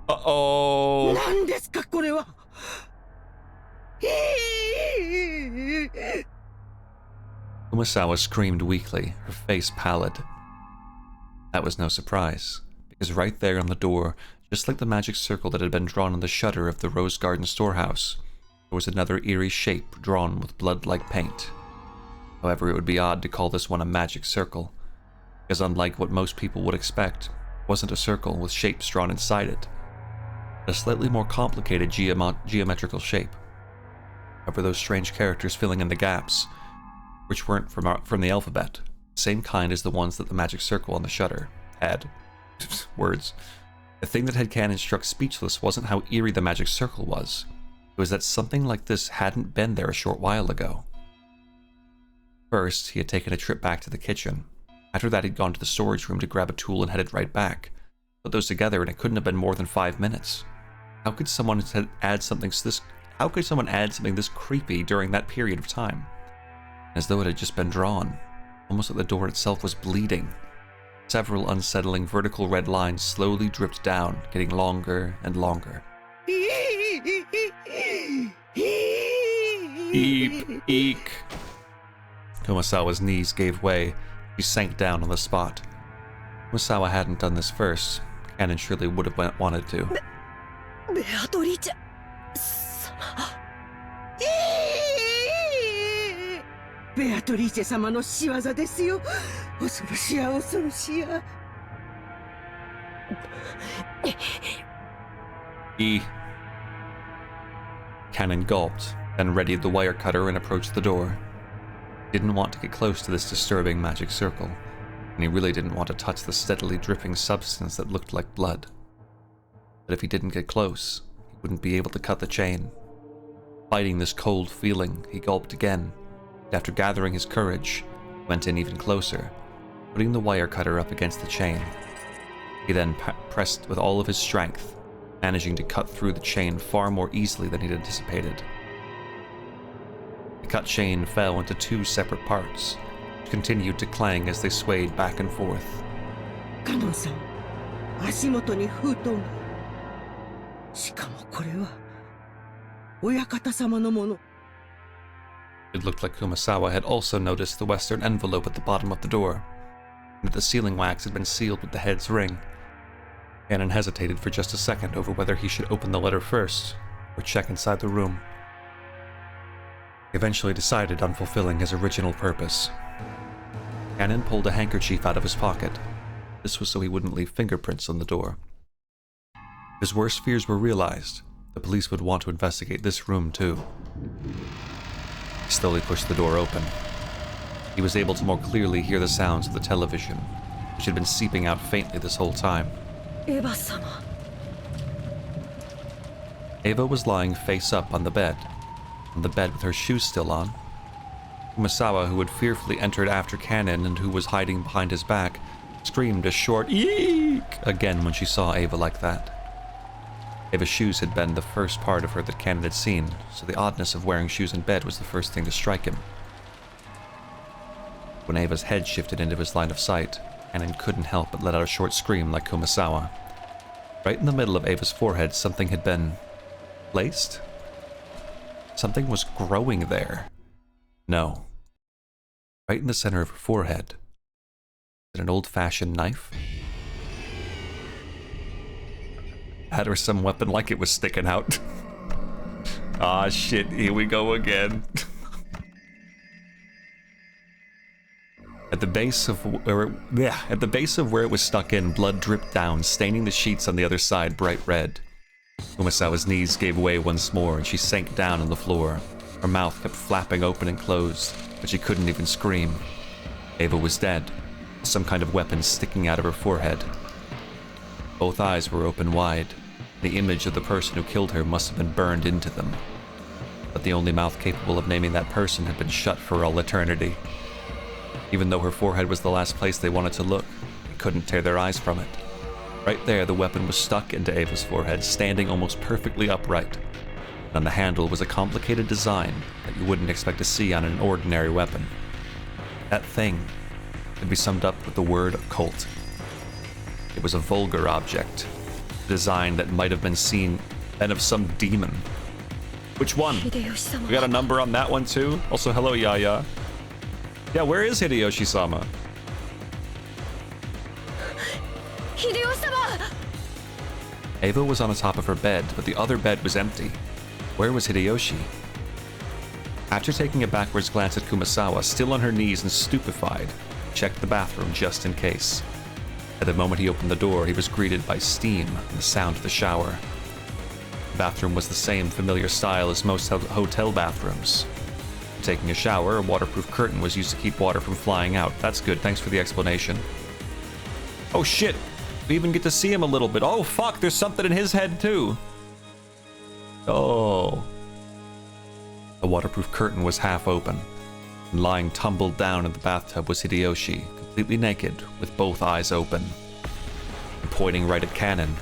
Speaker 1: Uh-oh.
Speaker 2: 何ですかこれは。
Speaker 1: Kumasawa screamed weakly, her face pallid. That was no surprise, because right there on the door, just like the magic circle that had been drawn on the shutter of the Rose Garden storehouse, there was another eerie shape drawn with blood-like paint. However, it would be odd to call this one a magic circle, because unlike what most people would expect, it wasn't a circle with shapes drawn inside it, but a slightly more complicated geometrical shape. However, those strange characters filling in the gaps, which weren't from the alphabet, same kind as the ones that the magic circle on the shutter had. Words. The thing that had Cannon struck speechless wasn't how eerie the magic circle was. It was that something like this hadn't been there a short while ago. First, he had taken a trip back to the kitchen. After that, he'd gone to the storage room to grab a tool and headed right back. Put those together and it couldn't have been more than 5 minutes. How could someone add something this creepy during that period of time? As though it had just been drawn, almost like the door itself was bleeding. Several unsettling vertical red lines slowly dripped down, getting longer and longer. Eep, eek. Kumasawa's knees gave way. She sank down on the spot. Kumasawa hadn't done this first. Cannon surely would have wanted to.
Speaker 4: Beatrice...
Speaker 2: ベアトリーチェ様の仕業ですよ。恐ろしや恐ろしや。
Speaker 1: Cannon gulped, then readied the wire cutter and approached the door. He didn't want to get close to this disturbing magic circle, and he really didn't want to touch the steadily dripping substance that looked like blood. But if he didn't get close, he wouldn't be able to cut the chain. Fighting this cold feeling, he gulped again. After gathering his courage, he went in even closer, putting the wire cutter up against the chain. He then pressed with all of his strength, managing to cut through the chain far more easily than he'd anticipated. The cut chain fell into 2 separate parts, which continued to clang as they swayed back and forth.
Speaker 2: カノンさん、足元に封筒が。しかもこれは親方様のもの。
Speaker 1: It looked like Kumasawa had also noticed the western envelope at the bottom of the door, and that the sealing wax had been sealed with the head's ring. Cannon hesitated for just a second over whether he should open the letter first, or check inside the room. He eventually decided on fulfilling his original purpose. Cannon pulled a handkerchief out of his pocket. This was so he wouldn't leave fingerprints on the door. If his worst fears were realized, the police would want to investigate this room too. He slowly pushed the door open. He was able to more clearly hear the sounds of the television, which had been seeping out faintly this whole time.
Speaker 4: Eva-sama.
Speaker 1: Eva was lying face up on the bed with her shoes still on. Kumasawa, who had fearfully entered after Cannon and who was hiding behind his back, screamed a short eek again when she saw Eva like that. Eva's shoes had been the first part of her that Cannon had seen, so the oddness of wearing shoes in bed was the first thing to strike him. When Eva's head shifted into his line of sight, Cannon couldn't help but let out a short scream like Kumasawa. Right in the middle of Eva's forehead, something had been placed? Something was growing there. No. Right in the center of her forehead. Is it an old-fashioned knife? That or some weapon like it was sticking out. Ah, shit, here we go again. At the base of where it was stuck in, blood dripped down, staining the sheets on the other side bright red. Kumasawa's knees gave way once more, and she sank down on the floor. Her mouth kept flapping open and closed, but she couldn't even scream. Eva was dead, some kind of weapon sticking out of her forehead. Both eyes were open wide. The image of the person who killed her must have been burned into them. but the only mouth capable of naming that person had been shut for all eternity. Even though her forehead was the last place they wanted to look, they couldn't tear their eyes from it. Right there, the weapon was stuck into Ava's forehead, standing almost perfectly upright. And on the handle was a complicated design that you wouldn't expect to see on an ordinary weapon. That thing could be summed up with the word occult. It was a vulgar object, a design that might have been seen then of some demon. Which one? We got a number on that one too? Also, hello, Yaya. Yeah, where is Hideyoshi-sama?
Speaker 8: Hideo-sama!
Speaker 1: Ava was on the top of her bed, but the other bed was empty. Where was Hideyoshi? After taking a backwards glance at Kumasawa, still on her knees and stupefied, he checked the bathroom just in case. At the moment he opened the door, he was greeted by steam and the sound of the shower. The bathroom was the same familiar style as most hotel bathrooms. Taking a shower, a waterproof curtain was used to keep water from flying out. That's good, thanks for the explanation. Oh shit! We even get to see him a little bit. Oh fuck, there's something in his head too! Oh. The waterproof curtain was half open, and lying tumbled down in the bathtub was Hideyoshi, completely naked, with both eyes open, and pointing right at Cannon.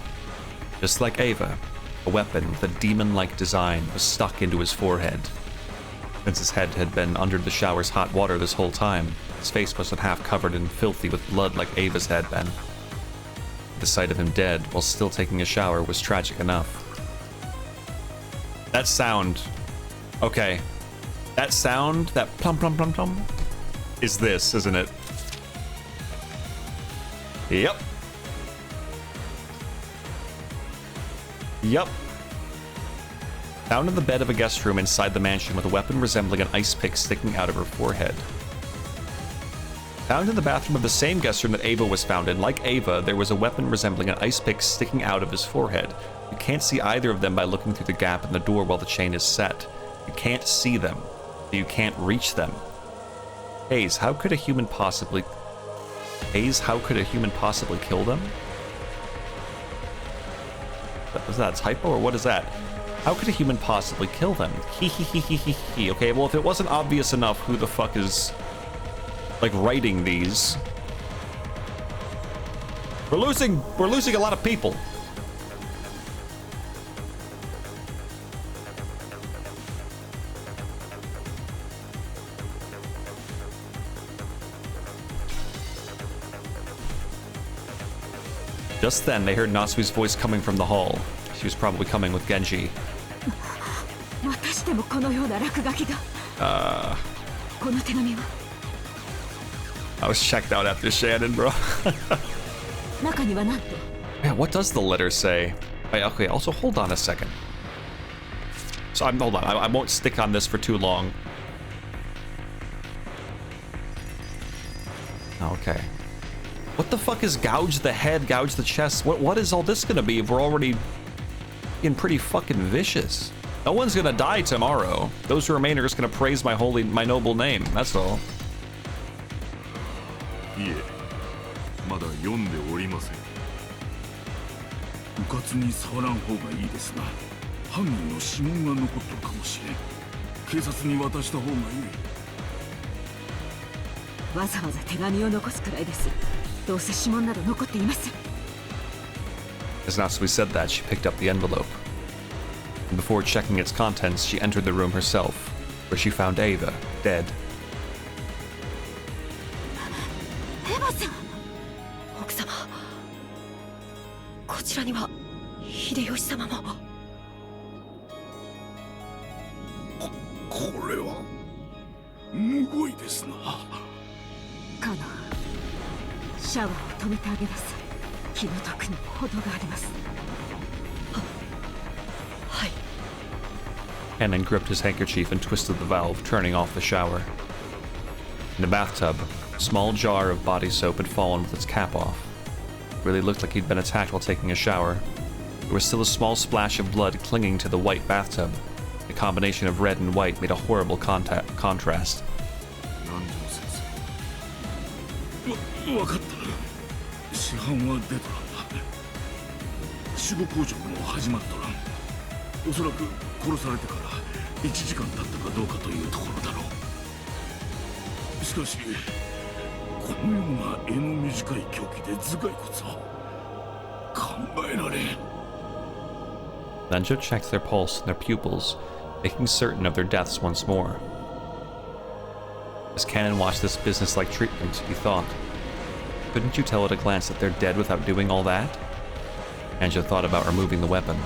Speaker 1: Just like Ava, a weapon with a demon-like design was stuck into his forehead. Since his head had been under the shower's hot water this whole time, his face wasn't half covered and filthy with blood like Ava's had been. The sight of him dead while still taking a shower was tragic enough. That sound... Okay. That sound, that plum plum plum plum, is this, isn't it? Yep. Yep. Found in the bed of a guest room inside the mansion with a weapon resembling an ice pick sticking out of her forehead. Found in the bathroom of the same guest room that Ava was found in. Like Ava, there was a weapon resembling an ice pick sticking out of his forehead. You can't see either of them by looking through the gap in the door while the chain is set. You can't see them. You can't reach them. Hayes, how could a human possibly... Hayes, how could a human possibly kill them? Was that a typo or what is that? How could a human possibly kill them? He. Okay, well if it wasn't obvious enough who the fuck is... like writing these. We're losing a lot of people. Just then, they heard Natsui's voice coming from the hall. She was probably coming with Genji. I was checked out after Shannon, bro. Yeah, what does the letter say? Okay, also hold on a second. So hold on, I won't stick on this for too long. Okay. What the fuck is gouge the head, gouge the chest? What is all this gonna be if we're already getting pretty fucking vicious? No one's gonna die tomorrow. Those who remain are just gonna praise my noble name, that's all.
Speaker 3: いえ、まだ読んでおりません。うかつに触らん方がいいですな。犯人の指紋が残っとるかもしれん。警察に渡した方がいい。
Speaker 10: わざわざ手紙を残すくらいです。どうせ指紋など残っていません。
Speaker 1: As Natsui said that, she picked up the envelope. And before checking its contents, she entered the room herself, where she found Ava, dead.
Speaker 4: 奥様、こちらには秀吉様も。
Speaker 3: これはむごいですな。
Speaker 10: カノ、シャワーを止めてあげなさい。気の毒にも程があります。
Speaker 4: はい。
Speaker 1: Hannon gripped his handkerchief and twisted the valve, turning off the shower. In the bathtub, a small jar of body soap had fallen with its cap off. It really looked like he'd been attacked while taking a shower. There was still a small splash of blood clinging to the white bathtub. The combination of red and white made a horrible contrast.
Speaker 3: わかった。市販は出とらんな。死後硬直も始まっとらん。おそらく殺されてから
Speaker 12: 1時間経ったかどうかというところだろう。しかしこのような柄の短い凶器で頭蓋骨は考えられん。
Speaker 1: Lenjo checks their pulse and their pupils, making certain of their deaths once more. As Cannon watched this business-like treatment, he thought, couldn't you tell at a glance that they're dead without doing all that? Anjo thought about removing the weapon,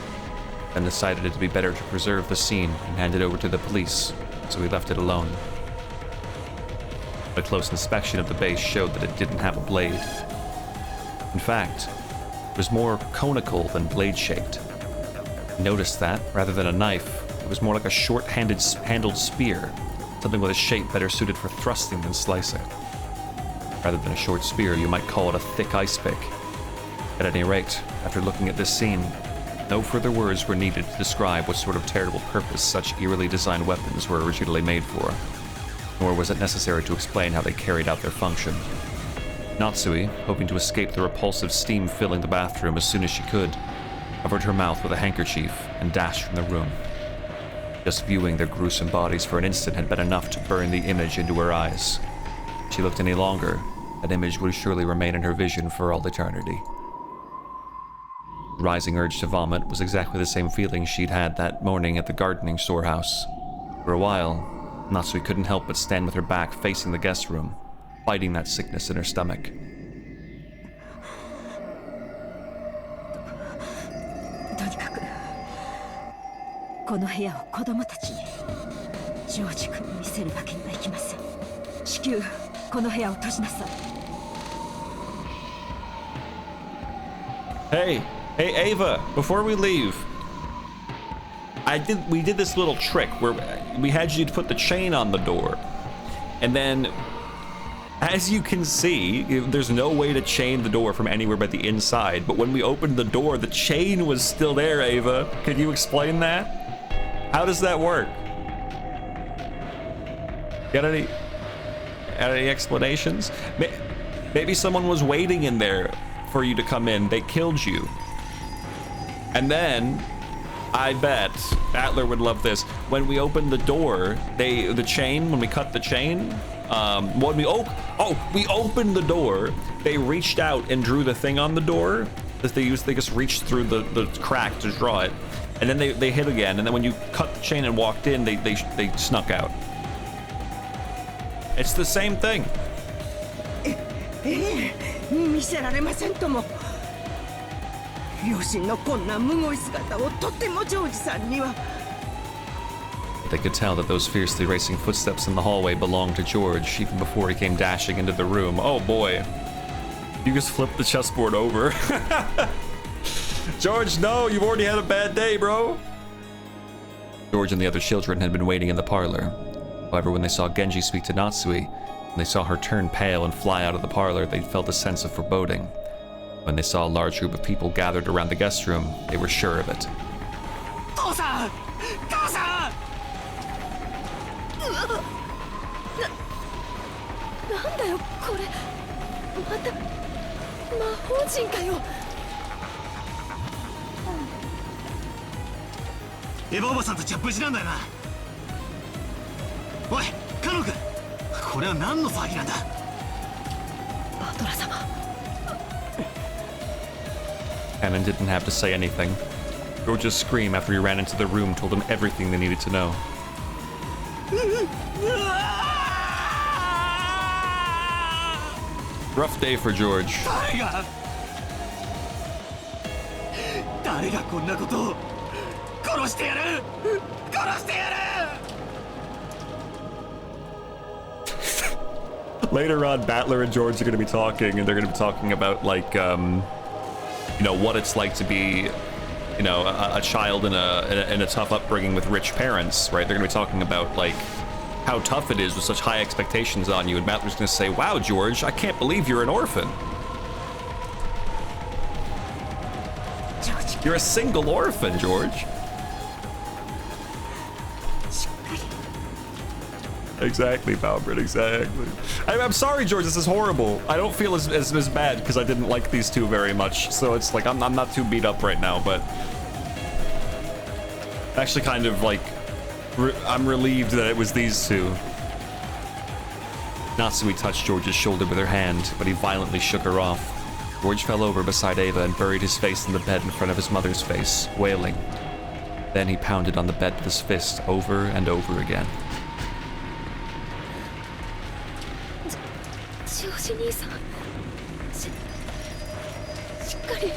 Speaker 1: then decided it would be better to preserve the scene and hand it over to the police, so he left it alone. A close inspection of the base showed that it didn't have a blade. In fact, it was more conical than blade-shaped. He noticed that, rather than a knife, it was more like a short-handled spear, something with a shape better suited for thrusting than slicing. Rather than a short spear, you might call it a thick ice pick. At any rate, after looking at this scene, no further words were needed to describe what sort of terrible purpose such eerily designed weapons were originally made for, nor was it necessary to explain how they carried out their function. Natsui, hoping to escape the repulsive steam filling the bathroom as soon as she could, covered her mouth with a handkerchief and dashed from the room. Just viewing their gruesome bodies for an instant had been enough to burn the image into her eyes. If she looked any longer, that image would surely remain in her vision for all eternity. The rising urge to vomit was exactly the same feeling she'd had that morning at the gardening storehouse. For a while, Natsui couldn't help but stand with her back facing the guest room, fighting that sickness in her stomach.
Speaker 10: とにかくこの部屋を子供たちにジョージ君に見せるわけにはいきません。至急この部屋を閉じなさい。
Speaker 1: Hey, Ava, before we leave, we did this little trick where we had you put the chain on the door, and then, as you can see, there's no way to chain the door from anywhere but the inside, but when we opened the door, the chain was still there, Ava. Could you explain that? How does that work? Got any explanations? Maybe someone was waiting in there for you to come in. They killed you. And then, I bet, Atler would love this, when we opened the door, when we cut the chain, when we opened the door, they reached out and drew the thing on the door that they just reached through the crack to draw it, and then they hit again, and then when you cut the chain and walked in, they snuck out. It's the same thing.
Speaker 2: 見せられませんとも。両親のこんなむごい姿をとてもジョージさんには。
Speaker 1: They could tell that those fiercely racing footsteps in the hallway belonged to George even before he came dashing into the room. Oh boy. You just flipped the chessboard over. George, no, you've already had a bad day, bro. George and the other children had been waiting in the parlor. However, when they saw Genji speak to Natsui, and they saw her turn pale and fly out of the parlor, they felt a sense of foreboding. When they saw a large group of people gathered around the guest room, they were sure of it.
Speaker 5: 父さん！母さん！
Speaker 8: なんだよこれ。また魔法陣かよ。
Speaker 5: エヴァおばさんたちは無事なんだよな。おい、カノン君、これは何の騒ぎなんだ。
Speaker 8: バトラ様。
Speaker 1: Cannon didn't have to say anything. George's scream after he ran into the room told him everything they needed to know. Rough day for George.
Speaker 5: 誰がこんなことを殺してやる！殺してやる！
Speaker 1: Later on, Battler and George are going to be talking, and they're going to be talking about, like, you know, what it's like to be, you know, a child in a tough upbringing with rich parents, right? They're going to be talking about, like, how tough it is with such high expectations on you, and Battler's going to say, wow, George, I can't believe you're an orphan. You're a single orphan, George. Exactly, Balbert, exactly. I'm sorry, George, this is horrible. I don't feel as bad because I didn't like these two very much, so it's like I'm not too beat up right now, but actually kind of like I'm relieved that it was these two. Natsui touched George's shoulder with her hand, but he violently shook her off. George fell over beside Ava and buried his face in the bed in front of his mother's face, wailing. Then he pounded on the bed with his fist over and over again.
Speaker 8: ジョージ兄さん、しっかり。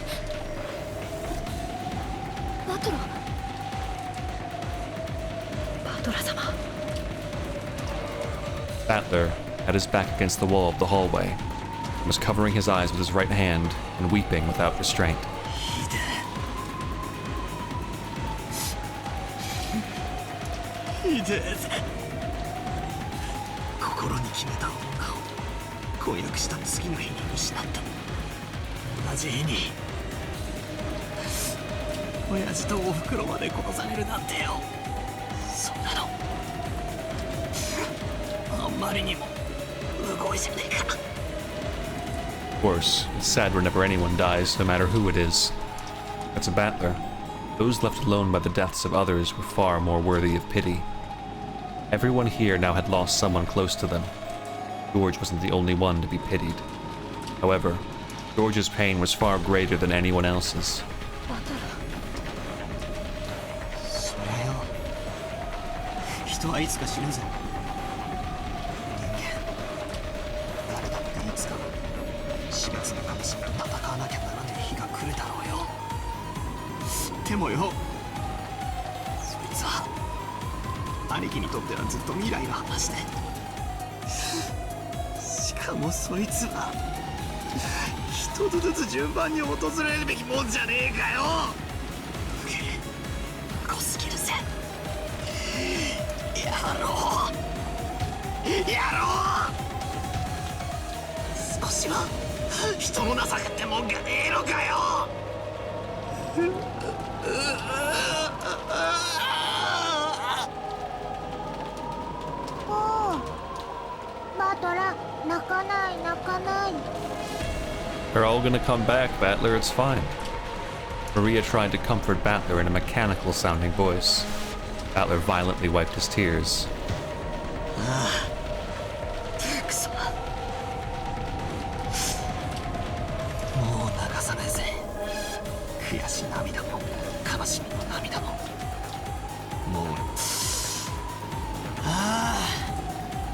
Speaker 8: バトラ様。
Speaker 1: Battler had his back against the wall of the hallway, and was covering his eyes with his right hand and weeping without restraint.
Speaker 5: ひでえぜ。心に決めた女を婚約した次の日に失った。同じ日に親父とおふくろまで殺されるなんてよ。そんなのあんまりにもむごいじゃねえか。
Speaker 1: Of course, it's sad whenever anyone dies, no matter who it is. That's a battler. Those left alone by the deaths of others were far more worthy of pity. Everyone here now had lost someone close to them. George wasn't the only one to be pitied. However, George's pain was far greater than anyone else's.
Speaker 5: そりゃよ、人はいつか死ぬぜ。人間誰だっていつか死別の悲しみと戦わなきゃならねえ日が来るだろうよ。でもよ、そいつは兄貴にとってはずっと未来の話で、しかもそいつは一つずつ順番に訪れるべきもんじゃねえかよ。濃すぎるぜ。やろうやろう。少しは人の情けってもんがねえのかよ。
Speaker 6: バトラ、泣かない泣かない。
Speaker 1: They're all gonna come back, Battler, it's fine. Maria tried to comfort Battler in a mechanical-sounding voice. Battler violently wiped his tears.
Speaker 5: くそ、もう流さねえぜ。悔し涙も悲しみの涙ももう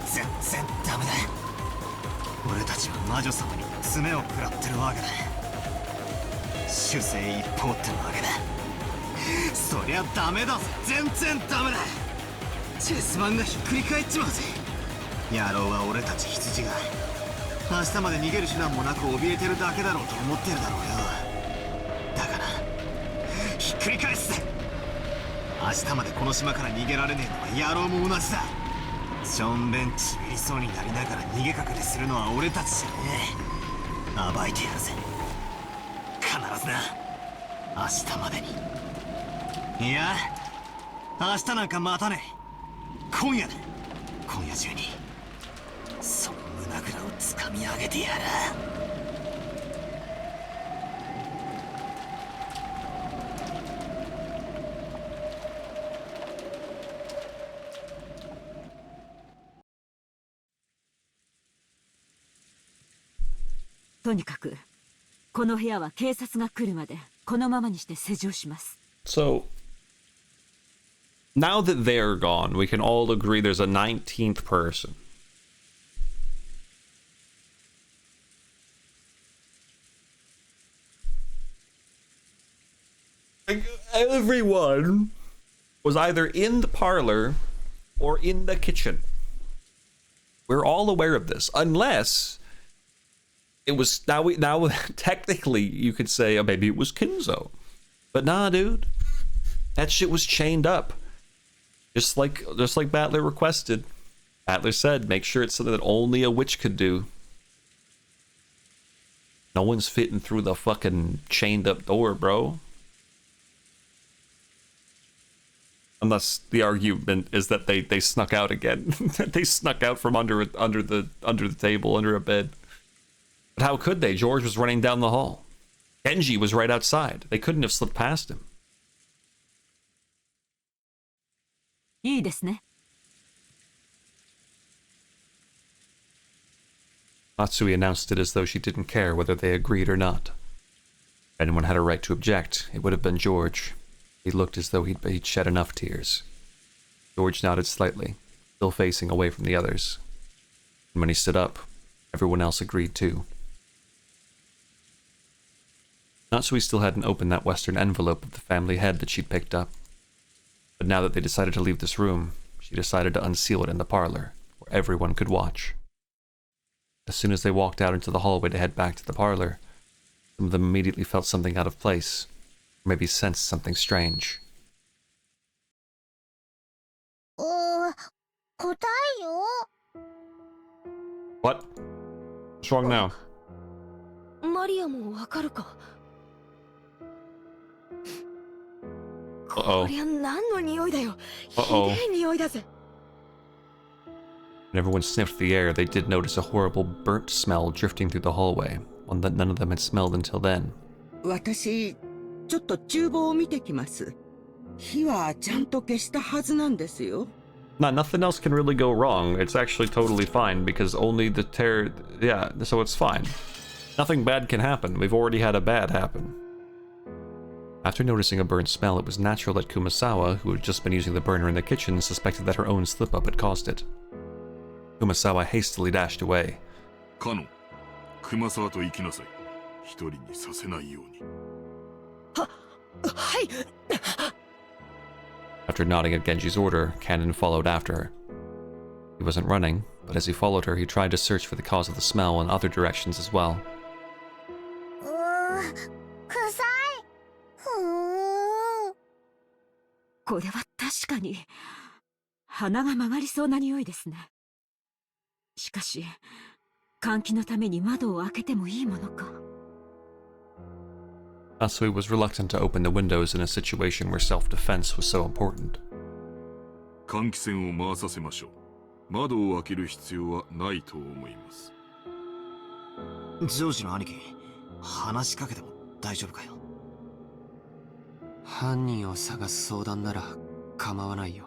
Speaker 5: 全然ダメだ。俺たちは魔女様に爪を食らってるわけだ。主勢一方ってわけだ。そりゃダメだぜ。全然ダメだ。チェス盤がひっくり返っちまうぜ。野郎は俺たち羊が明日まで逃げる手段もなく怯えてるだけだろうと思ってるだろうよ。だからひっくり返すぜ。明日までこの島から逃げられねえのは野郎も同じだ。しょんべんちびりそうになりながら逃げ隠れするのは俺たちじゃねえ。暴いてやるぜ。必ずな。明日までに。いや、明日なんか待たねえ。今夜だ。今夜中にその胸ぐらを掴み上げてやる。
Speaker 10: とにかくこの部屋は警察が来るまでこのままにして施錠します。
Speaker 1: So, now that they're gone, we can all agree there's a 19th person. Like, everyone was either in the parlor or in the kitchen. We're all aware of this, unless it was now technically you could say, oh, maybe it was Kinzo. But nah, dude. That shit was chained up. Just like Battler requested. Battler said, make sure it's something that only a witch could do. No one's fitting through the fucking chained up door, bro. Unless the argument is that they snuck out again. They snuck out from under the table, under a bed. But how could they? George was running down the hall. Genji was right outside. They couldn't have slipped past him.
Speaker 10: いいですね。
Speaker 1: Matsui announced it as though she didn't care whether they agreed or not. If anyone had a right to object, it would have been George. He looked as though he'd shed enough tears. George nodded slightly, still facing away from the others. And when he stood up, everyone else agreed too. Natsui still hadn't opened that western envelope of the family head that she'd picked up. But now that they decided to leave this room, she decided to unseal it in the parlor, where everyone could watch. As soon as they walked out into the hallway to head back to the parlor, some of them immediately felt something out of place, or maybe sensed something strange.
Speaker 6: 答えよ。
Speaker 1: What? What's wrong now?
Speaker 8: マリアもわかるか。
Speaker 1: Uh-oh.
Speaker 8: こりゃ何の匂いだよ。ひ
Speaker 1: Uh-oh.
Speaker 8: でえ匂いだぜ。
Speaker 1: When everyone sniffed the air, they did notice a horrible burnt smell drifting through the hallway, one that none of them had smelled until then.
Speaker 2: 私、ちょっと厨房を見てきます。火はちゃんと消したはずなんですよ。
Speaker 1: Nothing else can really go wrong. It's actually totally fine because only the yeah, so it's fine. Nothing bad can happen. We've already had a bad happen. After noticing a burnt smell, it was natural that Kumasawa, who had just been using the burner in the kitchen, suspected that her own slip-up had caused it. Kumasawa hastily dashed away.
Speaker 3: カノ、熊沢と行きなさい。一人にさせないように。
Speaker 8: はい。
Speaker 1: After nodding at Genji's order, Kanon followed after her. He wasn't running, but as he followed her, he tried to search for the cause of the smell in other directions as well.
Speaker 6: 臭い。
Speaker 10: これは確かに鼻が曲がりそうな匂いですね。しかし換気のために窓を開けてもいいものか。
Speaker 1: Matsui was reluctant to open the windows in a situation where self-defense was so important.
Speaker 3: 換気扇を回させましょう。窓を開ける必要はないと思います。
Speaker 5: ジョージの兄貴、話しかけても大丈夫かよ。
Speaker 7: 犯人を探す相談なら構わないよ。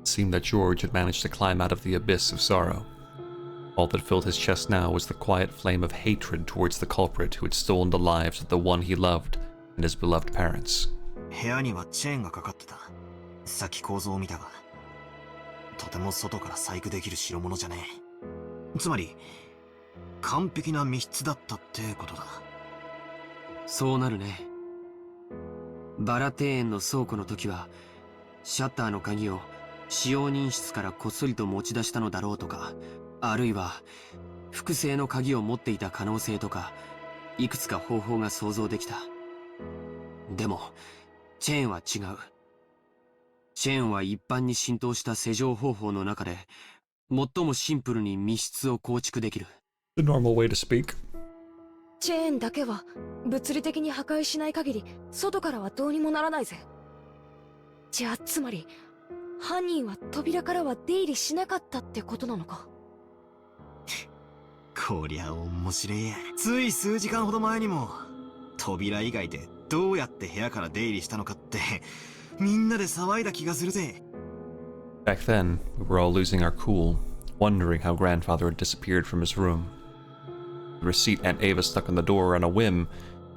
Speaker 1: It seemed that George had managed to climb out of the abyss of sorrow. All that filled his chest now was the quiet flame of hatred towards the culprit who had stolen the lives of the one he loved and his beloved parents.
Speaker 5: 部屋にはチェーンがかかってた。さっき構造を見たが、とても外から細工できる代物じゃねえ。つまり完璧な密室だったってことだ。
Speaker 7: そうなるね。バラ庭園の倉庫の時はシャッターの鍵を使用人室からこっそりと持ち出したのだろうとか、あるいは複製の鍵を持っていた可能性とか、いくつか方法が想像できた。でもチェーンは違う。チェーンは一般に浸透した施錠方法の中で最もシンプルに密室を構築できる。
Speaker 1: The normal way to speak.
Speaker 8: チェーンだけは物理的に破壊しない限り外からはどうにもならないぜ。じゃあつまり犯人は扉からは出入りしなかったってことなのか。
Speaker 5: こりゃ面白いや。つい数時間ほど前にも扉以外でどうやって部屋から出入りしたのかってみんなで騒いだ気がするぜ。
Speaker 1: Back then, we were all losing our cool, wondering how grandfather had disappeared from his room. The receipt Aunt Ava stuck on the door on a whim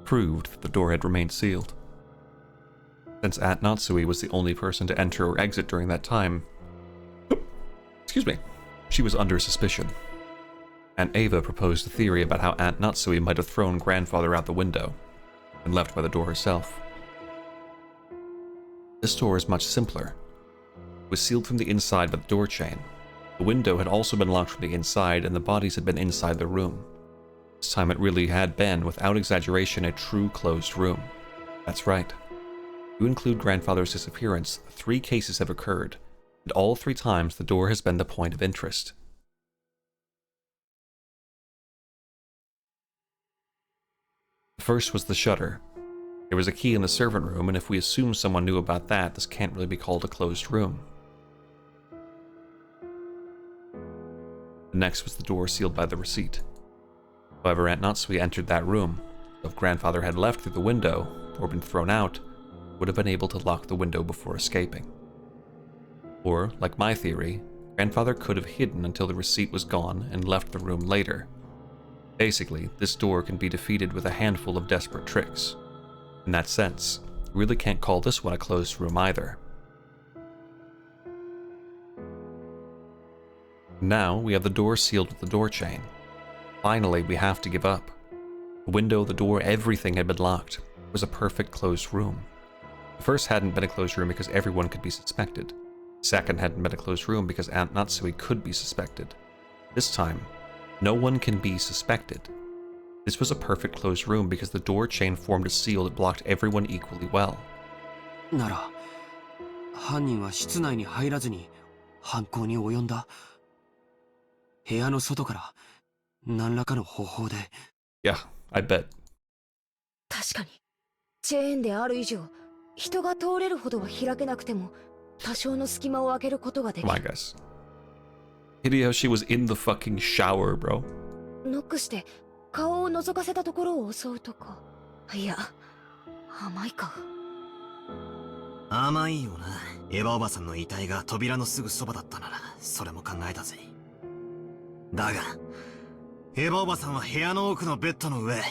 Speaker 1: proved that the door had remained sealed. Since Aunt Natsui was the only person to enter or exit during that time, excuse me, she was under suspicion. Aunt Ava proposed a theory about how Aunt Natsui might have thrown grandfather out the window and left by the door herself. This door is much simpler. It was sealed from the inside by the door chain. The window had also been locked from the inside, and the bodies had been inside the room. This time it really had been, without exaggeration, a true closed room. That's right. If you include grandfather's disappearance, 3 cases have occurred, and all 3 times the door has been the point of interest. The first was the shutter. There was a key in the servant room, and if we assume someone knew about that, this can't really be called a closed room. The next was the door sealed by the receipt. However, Aunt Natsui entered that room, so if grandfather had left through the window, or been thrown out, would have been able to lock the window before escaping. Or, like my theory, grandfather could have hidden until the receipt was gone and left the room later. Basically, this door can be defeated with a handful of desperate tricks. In that sense, you really can't call this one a closed room either. Now, we have the door sealed with the door chain. Finally, we have to give up. The window, the door, everything had been locked. It was a perfect closed room. The first hadn't been a closed room because everyone could be suspected. The second hadn't been a closed room because Aunt Natsui could be suspected. This time, no one can be suspected. This was a perfect closed room because the door chain formed a seal that blocked everyone equally well.
Speaker 7: なら、犯人は室内に入らずに犯行に及んだ。部屋の外から何らかの方法で。
Speaker 1: Yeah, I bet.
Speaker 8: 確かにチェーンである以上、人が通れるほどは開けなくても多少の隙間を開けることができる。
Speaker 1: My guess. Hideyoshi was in the fucking shower, bro.
Speaker 8: ノックして顔を覗かせたところを襲うとか。いや、甘いか。
Speaker 5: 甘いよな。エヴァおばさんの遺体が扉のすぐそばだったならそれも考えたぜ。だがエヴァおばさんは部屋の奥のベッドの上。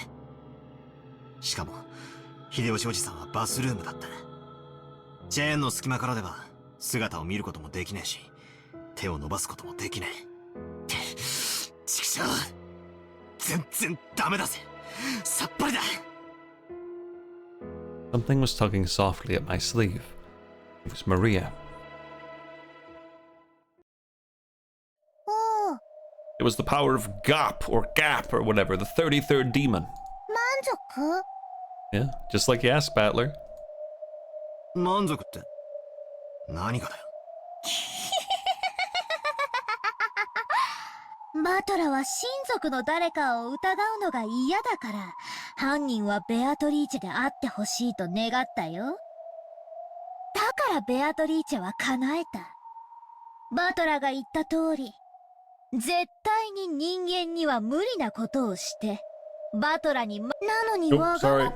Speaker 5: しかも秀吉おじさんはバスルームだった。チェーンの隙間からでは姿を見ることもできねえし、手を伸ばすこともできねえ。ちくしょう、全然ダメだぜ。さっぱりだ。
Speaker 1: Something was tugging softly at my sleeve. It was Maria. It was the power of Gap or whatever, the 33rd demon.
Speaker 6: 満足？
Speaker 1: Yeah, just like you asked, Battler.
Speaker 5: 満足って何がだよ。
Speaker 6: バトラは親族の誰かを疑うのが嫌だから、犯人はベアトリーチェであってほしいと願ったよ。だからベアトリーチェは叶えた。バトラが言った通り、絶対に人間には無理なことをして、バトラになのにわがまま。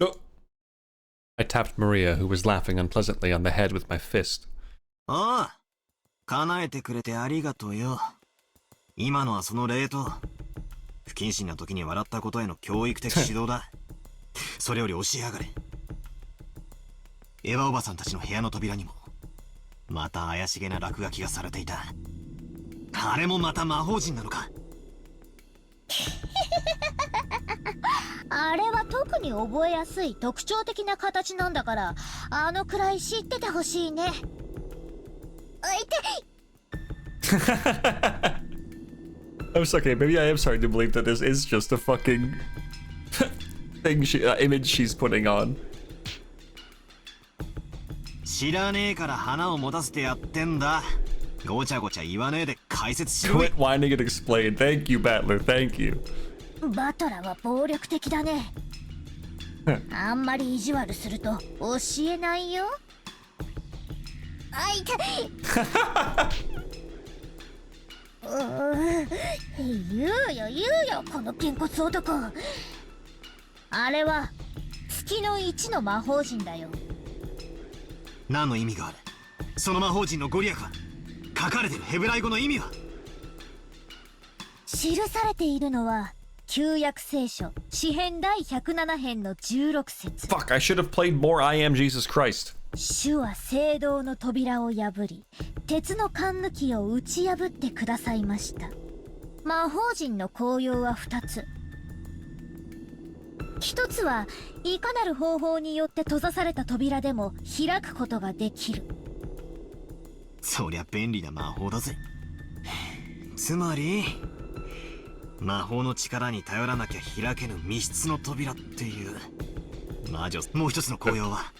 Speaker 1: Oh. I tapped Maria, who was laughing unpleasantly on the head with my fist.
Speaker 5: ああ、叶えてくれてありがとうよ。今のはその礼と、不謹慎な時に笑ったことへの教育的指導だ。それより教えやがれ。エヴァおばさんたちの部屋の扉にもまた怪しげな落書きがされていた。あれもまた魔法陣なのか。
Speaker 6: あれは特に覚えやすい特徴的な形なんだから、あのくらい知っててほしいね。
Speaker 1: I'm sorry, okay, maybe I am starting to believe that this is just a fucking thing image she's putting on.
Speaker 5: 知らねえから花を持たせてやってんだ。ごちゃごちゃ言わねえで解説しろ。
Speaker 1: Quit whining and explain. Thank you, Battler. Thank you.
Speaker 6: バトラは暴力的だね。あんまり意地悪すると教えないよ。あ、痛い。言うよこのピンコツ男。あれは月の1の魔法陣だよ。
Speaker 5: 何の意味がある？その魔法陣のご利益は？書かれてるヘブライ語の意味は？
Speaker 6: 記されているのは旧約聖書詩編第107編の16節。
Speaker 1: Fuck, I should have played more I Am Jesus Christ.
Speaker 6: 主は聖堂の扉を破り、鉄の栓抜きを打ち破ってくださいました。魔法陣の効用は2つ。1つはいかなる方法によって閉ざされた扉でも開くことができる。
Speaker 5: そりゃ便利な魔法だぜ。つまり魔法の力に頼らなきゃ開けぬ密室の扉っていう魔女。もう一つの効用は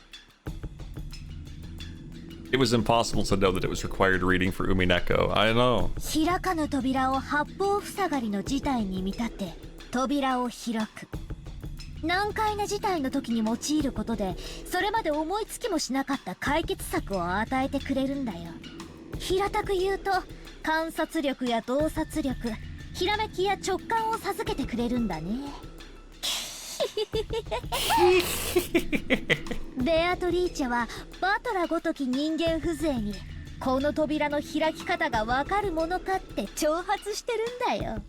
Speaker 1: It was impossible to know that it was required reading for Umineko. I know.
Speaker 6: 開かぬ扉を八方塞がりの事態に見立て扉を開く。難解な事態の時に用いることで、それまで思いつきもしなかった解決策を与えてくれるんだよ。平たく言うと観察力や洞察力、ひらめきや直感を授けてくれるんだね。ベアトリーチェはバトラごとき人間風情にこの扉の開き方がわかるものかって挑発してるんだよ。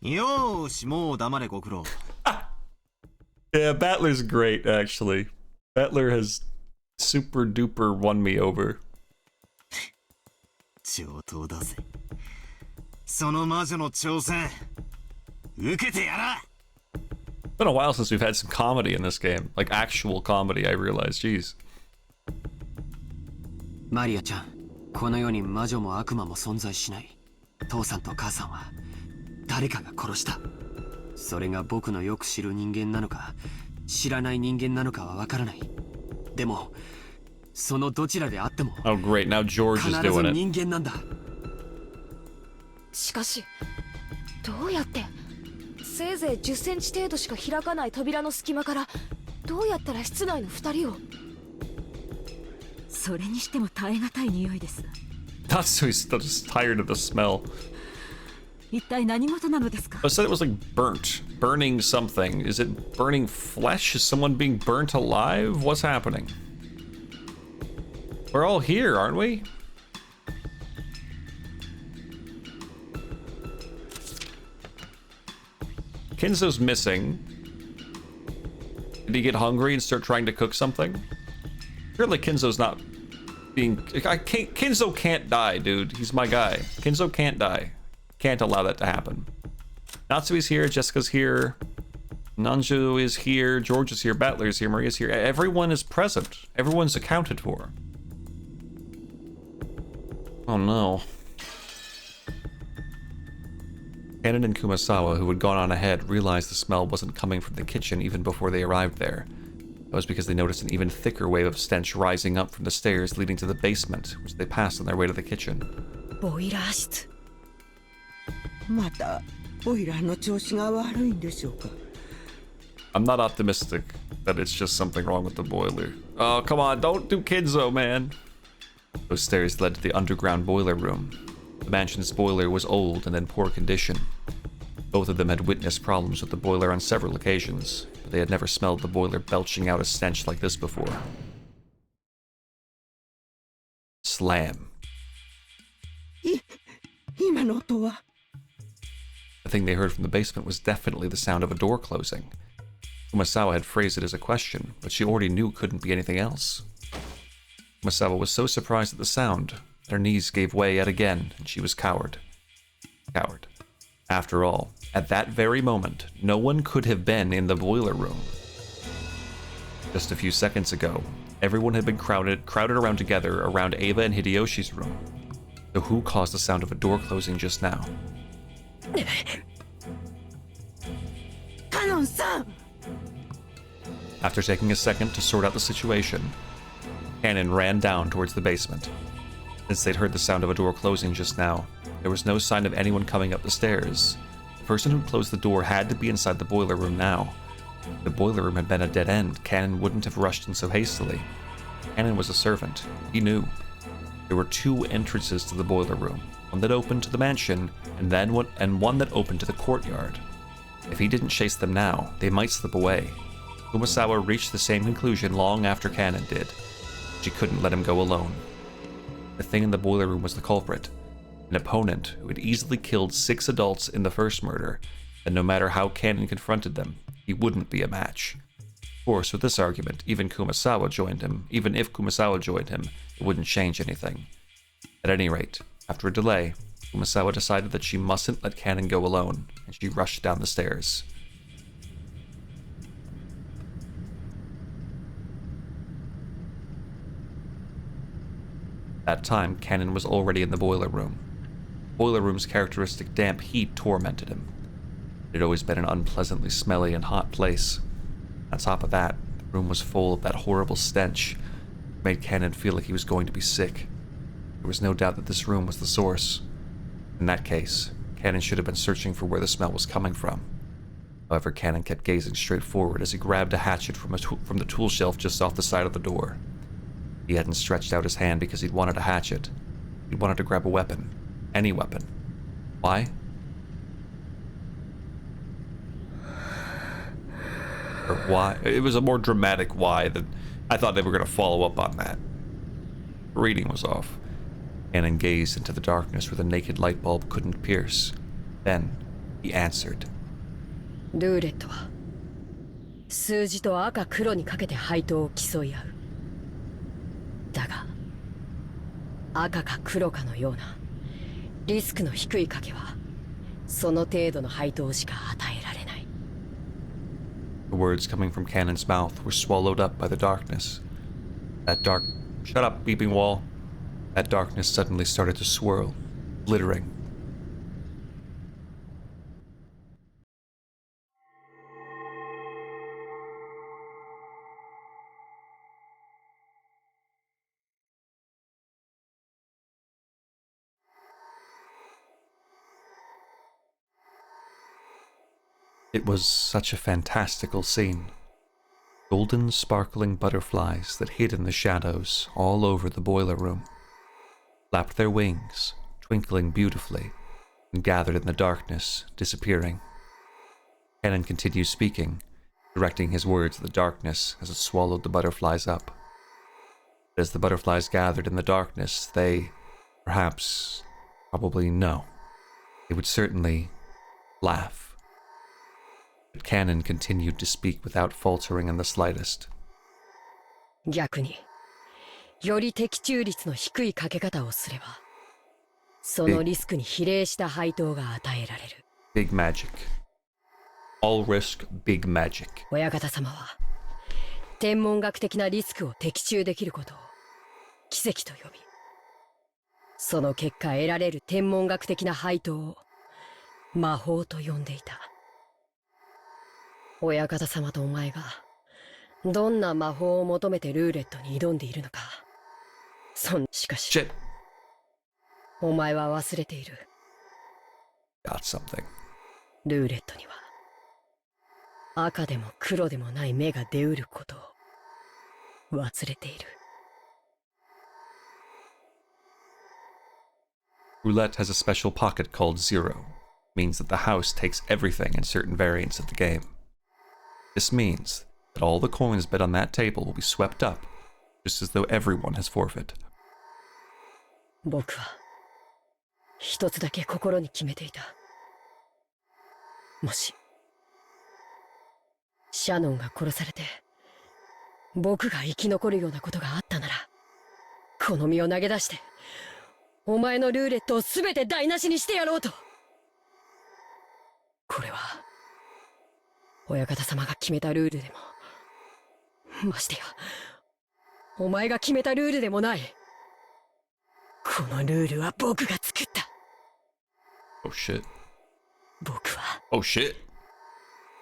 Speaker 5: よーし、もう黙れご苦労。
Speaker 1: Yeah, Battler's great, actually. Battler has super duper won me over.
Speaker 5: 上等だぜ。その魔女の挑戦、受けてやら。
Speaker 1: It's been a while since we've had some comedy in this game. Like actual comedy, I realize. Jeez.
Speaker 7: マリアちゃん、この世に魔女も悪魔も存在しない。父さんと母さんは誰かが殺した。それが僕のよく知る人間なのか知らない人間なのかはわからない。でもそのどちらであっても
Speaker 1: Oh great, now George is
Speaker 7: 必ず
Speaker 1: doing it.
Speaker 7: 人間なんだ。
Speaker 8: しかしどうやって、せいぜい10センチ程度しか開かない扉の隙間からどうやったら室内の2人を。
Speaker 10: それにしても耐え難い匂いです。
Speaker 1: That's he's just tired of the smell.
Speaker 10: 一体何事なのですか？
Speaker 1: I said it was like burnt, burning something. Is it burning flesh? Is someone being burnt alive? What's happening? We're all here, aren't we? Kinzo's missing. Did he get hungry and start trying to cook something? Surely Kinzo's not being... Kinzo can't die, dude. He's my guy. Kinzo can't die. Can't allow that to happen. Natsui's here, Jessica's here, Nanju is here, George is here, Battler's here, Maria's here. Everyone is present. Everyone's accounted for. Oh no. Kanon and Kumasawa, who had gone on ahead, realized the smell wasn't coming from the kitchen even before they arrived there. That was because they noticed an even thicker wave of stench rising up from the stairs leading to the basement, which they passed on their way to the kitchen.
Speaker 4: ボイラー室。
Speaker 2: またボイラーの調子が悪いんでしょうか。
Speaker 1: I'm not optimistic that it's just something wrong with the boiler. Oh, come on, don't do Kinzo, man. Those stairs led to the underground boiler room. The mansion's boiler was old and in poor condition. Both of them had witnessed problems with the boiler on several occasions, but they had never smelled the boiler belching out a stench like this before. Slam.
Speaker 2: 今の音は。
Speaker 1: The thing they heard from the basement was definitely the sound of a door closing. Kumasawa had phrased it as a question, but she already knew it couldn't be anything else. Kumasawa was so surprised at the sound, her knees gave way yet again, and she was cowed. Coward. After all, at that very moment, no one could have been in the boiler room. Just a few seconds ago, everyone had been crowded around together around Ava and Hideyoshi's room. So who caused the sound of a door closing just now?
Speaker 2: カノンさん。
Speaker 1: After taking a second to sort out the situation, Cannon ran down towards the basement. Since they'd heard the sound of a door closing just now, there was no sign of anyone coming up the stairs. The person who closed the door had to be inside the boiler room now. If the boiler room had been a dead end, Cannon wouldn't have rushed in so hastily. Cannon was a servant. He knew. There were two entrances to the boiler room, one that opened to the mansion, and one that opened to the courtyard. If he didn't chase them now, they might slip away. Kumasawa reached the same conclusion long after Cannon did. She couldn't let him go alone. The thing in the boiler room was the culprit, an opponent who had easily killed 6 adults in the first murder, and no matter how Cannon confronted them, he wouldn't be a match. Of course, with this argument, even if Kumasawa joined him, it wouldn't change anything. At any rate, after a delay, Kumasawa decided that she mustn't let Cannon go alone, and she rushed down the stairs. At that time, Cannon was already in the boiler room. The boiler room's characteristic damp heat tormented him. It had always been an unpleasantly smelly and hot place. On top of that, the room was full of that horrible stench. It made Cannon feel like he was going to be sick. There was no doubt that this room was the source. In that case, Cannon should have been searching for where the smell was coming from. However, Cannon kept gazing straight forward as he grabbed a hatchet from the tool shelf just off the side of the door. He hadn't stretched out his hand because he'd wanted a hatchet. He wanted to grab a weapon. any weapon. Why? Or why? It was a more dramatic why than I thought they were going to follow up on that. The reading was off. Cannon gazed into the darkness where the naked light bulb couldn't pierce. Then he answered.
Speaker 4: ルーレットは数字と赤黒にかけて配当を競い合う。だが赤か黒かのようなリスクの低い賭けはその程度の配当しか与えられない。
Speaker 1: The words coming from Cannon's mouth were swallowed up by the darkness. Shut up, beeping wall. That darkness suddenly started to swirl, glittering. It was such a fantastical scene. Golden, sparkling butterflies that hid in the shadows all over the boiler room flapped their wings, twinkling beautifully, and gathered in the darkness, disappearing. Cannon continued speaking, directing his words at the darkness as it swallowed the butterflies up. But as the butterflies gathered in the darkness, they, probably no, they would certainly laugh. But Cannon continued to speak without faltering in the slightest.
Speaker 4: 逆により的中率の低いかけ方をすればそのリスクに比例した配当が与えられる。
Speaker 1: Big magic. All risk, big magic.
Speaker 4: 親方様は天文学的なリスクを的中できることを奇跡と呼び、その結果得られる天文学的な配当を魔法と呼んでいた。親方様とお前がどんな魔法を求めてルーレットに挑んでいるのか、しかし
Speaker 1: Shit.
Speaker 4: お前は忘れている。
Speaker 1: Got something.
Speaker 4: ルーレットには赤でも黒でもない目が出うることを忘れている。
Speaker 1: Roulette has a special pocket called Zero. Means that the house takes everything in certain variants of the game. This means that all the coins bet on that table will be swept up, just as though everyone has forfeit.
Speaker 4: 僕は一つだけ心に決めていた。もしシャノンが殺されて僕が生き残るようなことがあったなら、この身を投げ出してお前のルーレットを全て台無しにしてやろうと。これは親方様が決めたルールでも、ましてやお前が決めたルールでもない。このルールは僕が作った。
Speaker 1: Oh shit.
Speaker 4: 僕は
Speaker 1: Oh shit.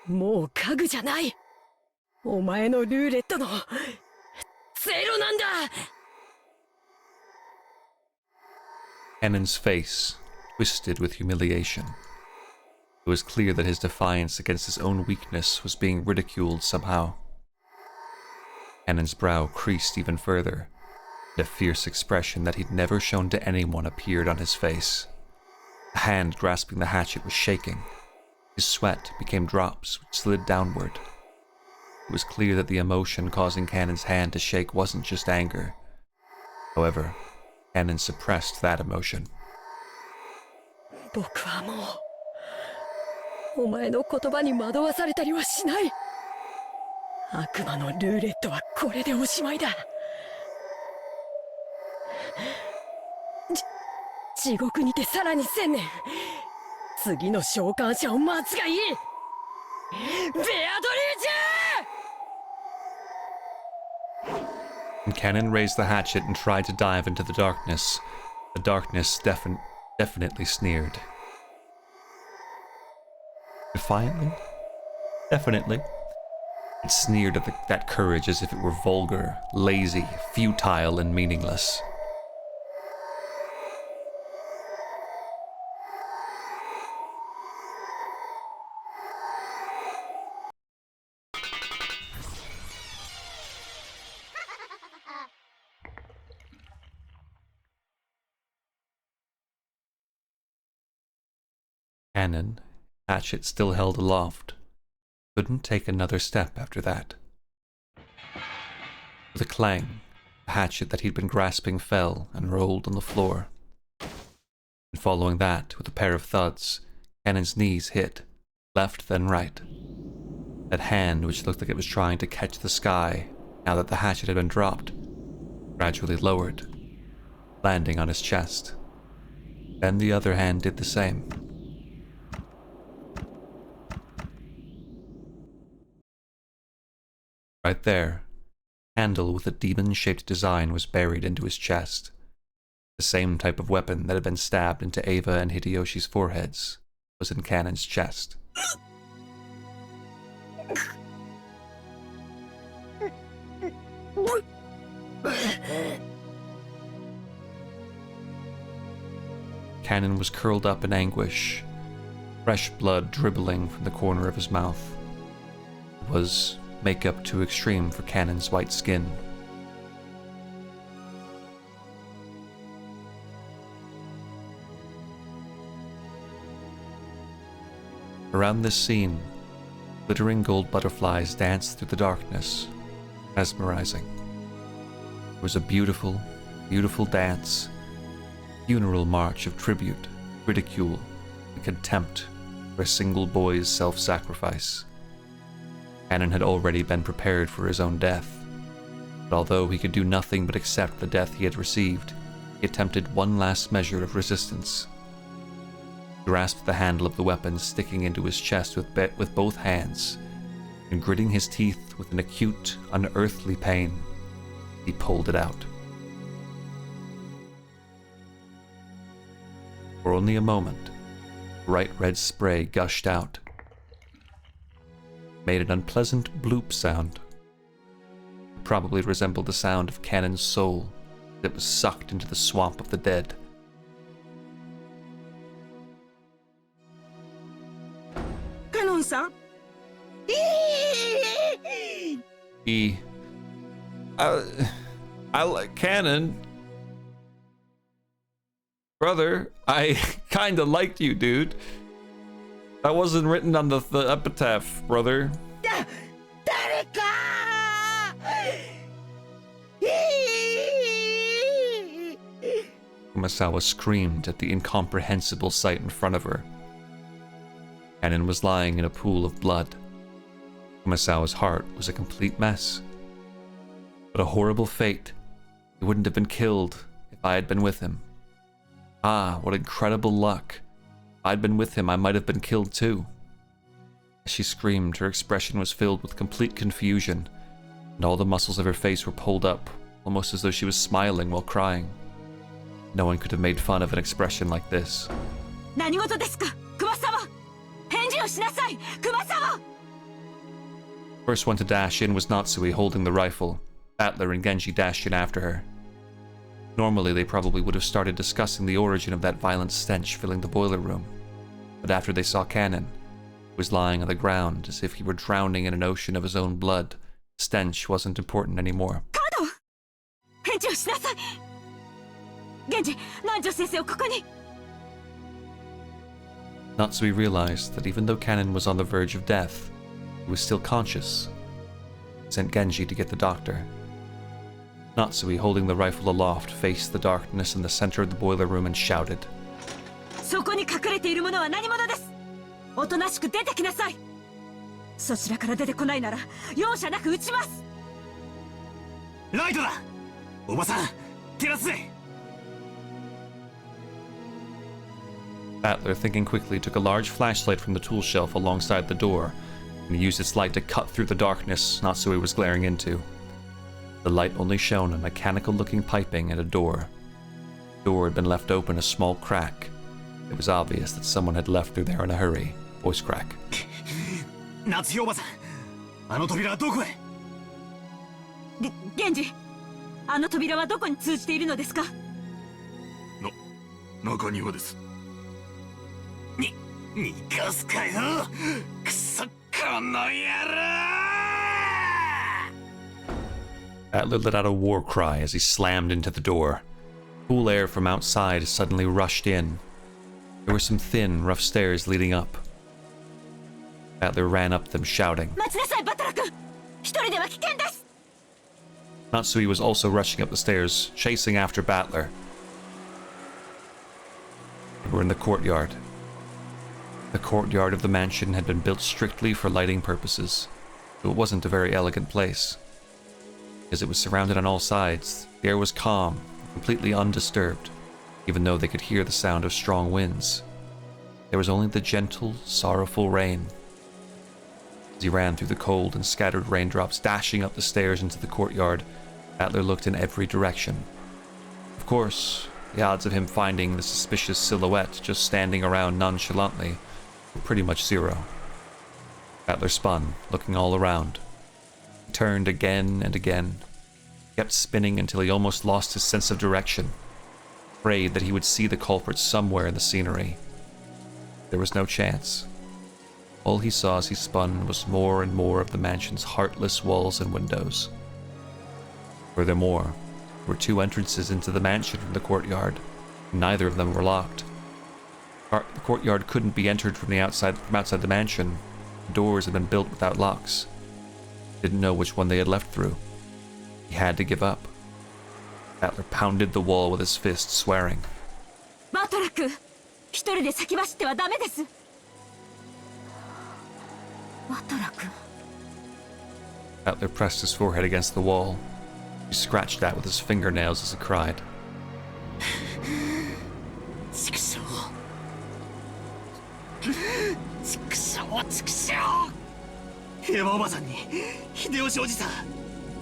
Speaker 4: もう家具じゃない。お前のルーレットのゼロなんだ。
Speaker 1: Cannon's face twisted with humiliation. It was clear that his defiance against his own weakness was being ridiculed somehow. Cannon's brow creased even further, and a fierce expression that he'd never shown to anyone appeared on his face. The hand grasping the hatchet was shaking. His sweat became drops which slid downward. It was clear that the emotion causing Cannon's hand to shake wasn't just anger. However, Cannon suppressed that emotion.
Speaker 4: 僕はもうお前の言葉に惑わされたりはしない。悪魔のルーレットはこれでおしまいだ。地獄にてさらに1000年、次の召喚者を待つがいい。ベアドリーチェ！
Speaker 1: And Cannon raised the hatchet and tried to dive into the darkness. The darkness definitely sneered. Defiantly? Definitely. It sneered at that courage as if it were vulgar, lazy, futile, and meaningless. Cannon, hatchet still held aloft, couldn't take another step after that. With a clang, the hatchet that he'd been grasping fell and rolled on the floor. And following that, with a pair of thuds, Cannon's knees hit, left then right. That hand, which looked like it was trying to catch the sky now that the hatchet had been dropped, gradually lowered, landing on his chest. Then the other hand did the same. Right there, a handle with a demon-shaped design was buried into his chest. The same type of weapon that had been stabbed into Ava and Hideyoshi's foreheads was in Cannon's chest. Cannon was curled up in anguish, fresh blood dribbling from the corner of his mouth. It was makeup too extreme for Cannon's white skin. Around this scene, glittering gold butterflies danced through the darkness, mesmerizing. It was a beautiful, beautiful dance, funeral march of tribute, ridicule, and contempt for a single boy's self-sacrifice. Cannon had already been prepared for his own death, but although he could do nothing but accept the death he had received, he attempted one last measure of resistance. He grasped the handle of the weapon sticking into his chest with both hands, and gritting his teeth with an acute, unearthly pain, he pulled it out. For only a moment, bright red spray gushed out, made an unpleasant bloop sound. It probably resembled the sound of Cannon's soul that was sucked into the swamp of the dead.
Speaker 2: Cannon-san?
Speaker 1: I like Cannon. Brother, I kinda liked you, dude. That wasn't written on the epitaph, brother. Kumasawa screamed at the incomprehensible sight in front of her. Cannon was lying in a pool of blood. Kumasawa's heart was a complete mess. But a horrible fate. He wouldn't have been killed if I had been with him. Ah, what incredible luck. If I'd been with him, I might have been killed too. As she screamed, her expression was filled with complete confusion, and all the muscles of her face were pulled up, almost as though she was smiling while crying. No one could have made fun of an expression like this. First one to dash in was Natsui holding the rifle. Battler and Genji dashed in after her. Normally, they probably would have started discussing the origin of that violent stench filling the boiler room. But after they saw Cannon, who was lying on the ground as if he were drowning in an ocean of his own blood, stench wasn't important anymore. Natsui realized that even though Cannon was on the verge of death, he was still conscious. He sent Genji to get the doctor. Natsui, holding the rifle aloft, faced the darkness in the center of the boiler room and shouted. Battler, thinking quickly, took a large flashlight from the tool shelf alongside the door and used its light to cut through the darkness Natsui was glaring into. The light only shone a mechanical-looking piping and a door. The door had been left open a small crack. It was obvious that someone had left through there in a hurry. Voice crack.
Speaker 10: Genji, あの扉はどこに通じているのですか?
Speaker 3: 中庭です。逃がすかよ。くそこの野郎。
Speaker 1: Battler let out a war cry as he slammed into the door. Cool air from outside suddenly rushed in. There were some thin, rough stairs leading up. Battler ran up them, shouting.
Speaker 10: 待ちなさい、バトラ君。一人では危険です。
Speaker 1: Natsui was also rushing up the stairs, chasing after Battler. They were in the courtyard. The courtyard of the mansion had been built strictly for lighting purposes, so it wasn't a very elegant place. As it was surrounded on all sides, the air was calm, completely undisturbed, even though they could hear the sound of strong winds. There was only the gentle, sorrowful rain. As he ran through the cold and scattered raindrops dashing up the stairs into the courtyard, Battler looked in every direction. Of course, the odds of him finding the suspicious silhouette just standing around nonchalantly were pretty much zero. Battler spun, looking all around. He turned again and again, kept spinning until he almost lost his sense of direction, afraid that he would see the culprit somewhere in the scenery. There was no chance. All he saw as he spun was more and more of the mansion's heartless walls and windows. Furthermore, there were two entrances into the mansion from the courtyard, and neither of them were locked. The courtyard couldn't be entered from outside the mansion. The doors had been built without locks. He didn't know which one they had left through. He had to give up. Battler pounded the wall with his fist, swearing.
Speaker 10: バトラ君、一人で先走ってはダメです。バトラ君。
Speaker 1: Battler pressed his forehead against the wall. He scratched at with his fingernails as he cried.
Speaker 5: 畜生。畜生、畜生。エヴァおばさんに秀吉おじさん、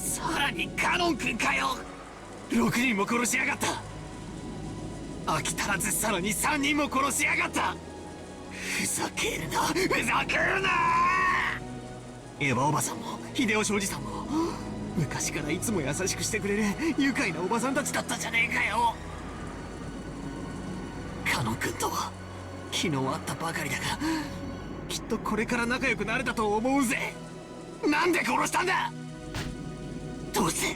Speaker 5: さらにカノン君かよ。6人も殺しやがった。飽き足らずさらに3人も殺しやがった。ふざけるな、ふざけるな。エヴァおばさんも秀吉おじさんも昔からいつも優しくしてくれる愉快なおばさんたちだったじゃねえかよ。カノン君とは昨日会ったばかりだが、きっとこれから仲良くなれたと思うぜ。なんで殺したんだ。どうし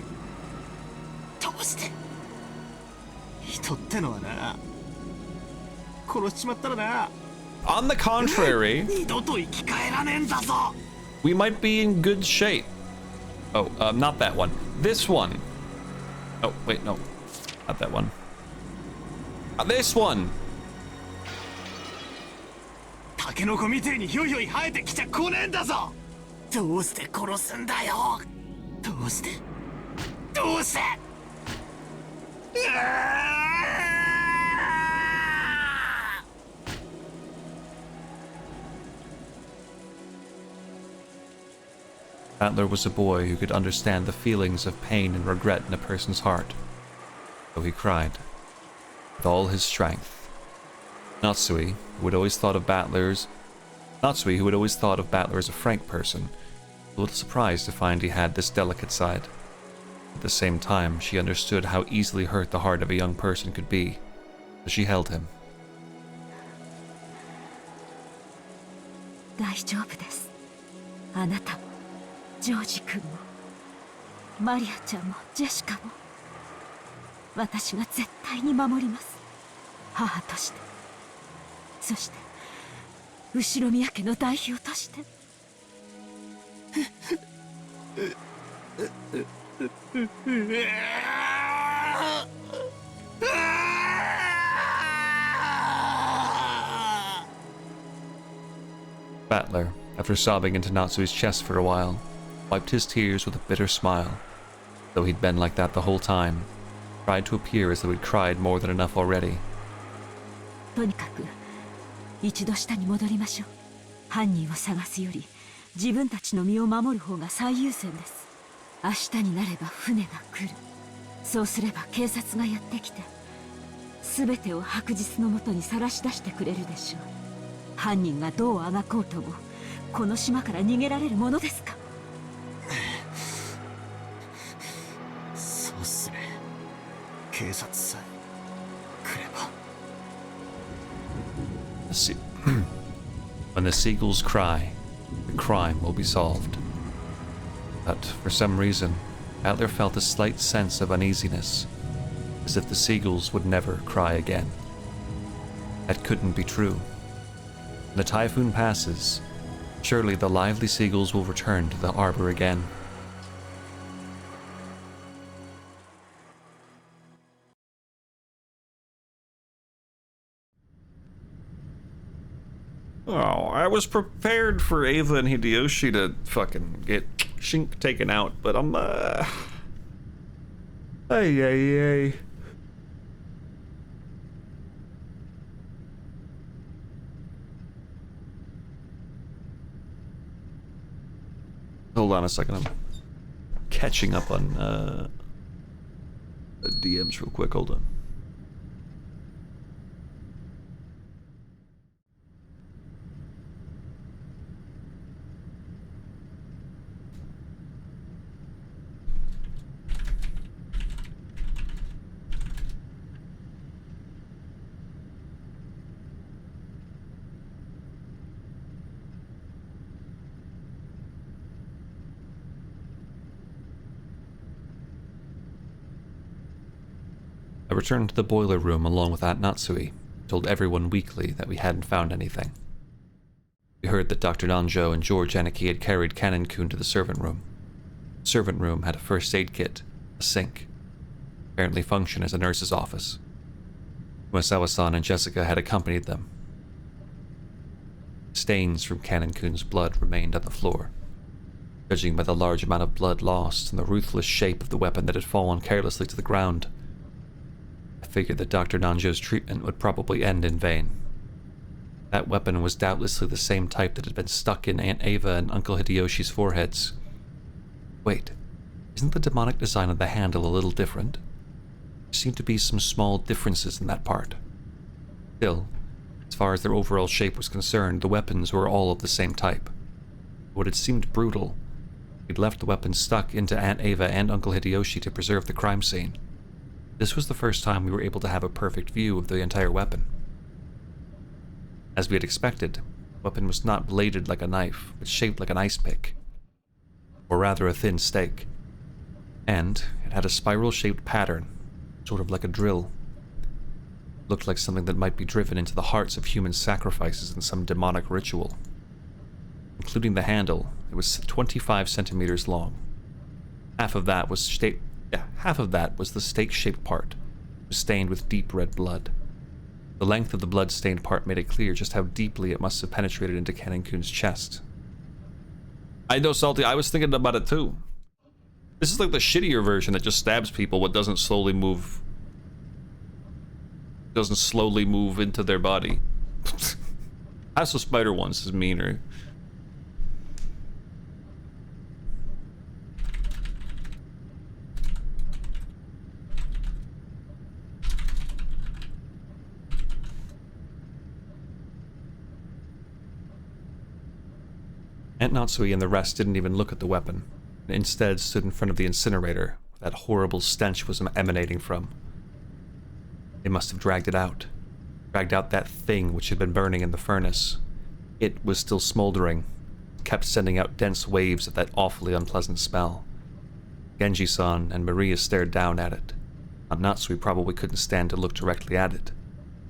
Speaker 5: て人ってのはな、殺しちまったらな。
Speaker 1: On the contrary,
Speaker 5: 二度と生き返らねえんだぞ。
Speaker 1: we might be in good shape. Oh, not that one. This one. Oh, wait, no. Not that one. This one!
Speaker 5: タケノコみてえにひょいひょい生えてきちゃ来ねえんだぞ。どうして殺すんだよ。どうして
Speaker 1: Battler was a boy who could understand the feelings of pain and regret in a person's heart, so he cried with all his strength. Natsui, who had always thought of Battler as a frank person, was a little surprised to find he had this delicate side. At the same time, she understood how easily hurt the heart of a young person could be, so she held him.
Speaker 10: 大丈夫です。あなたもジョージ君もマリアちゃんもジェシカも私が絶対に守ります。母として、そして後宮家の代表として。
Speaker 1: Battler, after sobbing into Natsui's chest for a while, wiped his tears with a bitter smile. Though he'd been like that the whole time, tried to appear as though he'd cried more than enough already.
Speaker 10: とにかく一度下に戻りましょう。犯人を探すより自分たちの身を守る方が最優先です。明日になれば船が来る。そうすれば警察がやってきて全てを白日のもとにさらし出してくれるでしょう。犯人がどうあがこうともこの島から逃げられるものですか。
Speaker 5: そうっすね。警察さえ来れば。
Speaker 1: When the seagulls cry, the crime will be solved. But for some reason, Battler felt a slight sense of uneasiness, as if the seagulls would never cry again. That couldn't be true. When the typhoon passes, surely the lively seagulls will return to the harbor again. Oh, I was prepared for Ava and Hideyoshi to fucking get Shink taken out, but I'm, ay. Hold on a second, I'm catching up on, DMs real quick, hold on. I returned to the boiler room along with Aunt Natsui, told everyone weakly that we hadn't found anything. We heard that Dr. Nanjo and George Aniki had carried Canon-kun to the servant room. The servant room had a first aid kit, a sink, apparently functioned as a nurse's office. Umasawa-san and Jessica had accompanied them. Stains from Canon-kun's blood remained on the floor. Judging by the large amount of blood lost and the ruthless shape of the weapon that had fallen carelessly to the ground, I figured that Dr. Nanjo's treatment would probably end in vain. That weapon was doubtlessly the same type that had been stuck in Aunt Ava and Uncle Hideyoshi's foreheads. Wait, isn't the demonic design of the handle a little different? There seemed to be some small differences in that part. Still, as far as their overall shape was concerned, the weapons were all of the same type. What had seemed brutal, he'd left the weapons stuck into Aunt Ava and Uncle Hideyoshi to preserve the crime scene. This was the first time we were able to have a perfect view of the entire weapon. As we had expected, the weapon was not bladed like a knife, but shaped like an ice pick, or rather a thin stake. And it had a spiral-shaped pattern, sort of like a drill. It looked like something that might be driven into the hearts of human sacrifices in some demonic ritual. Including the handle, it was 25 centimeters long. Half of that was the stake-shaped part. It was stained with deep red blood. The length of the blood-stained part made it clear just how deeply it must have penetrated into Canon-kun's chest. I know, Salty, I was thinking about it too. This is like the shittier version that just stabs people but doesn't slowly move into their body. House of Spider ones is meaner. Aunt Natsui and the rest didn't even look at the weapon, and instead stood in front of the incinerator where that horrible stench was emanating from. They must have dragged out that thing which had been burning in the furnace. It was still smoldering, kept sending out dense waves of that awfully unpleasant smell. Genji-san and Maria stared down at it. Aunt Natsui probably couldn't stand to look directly at it,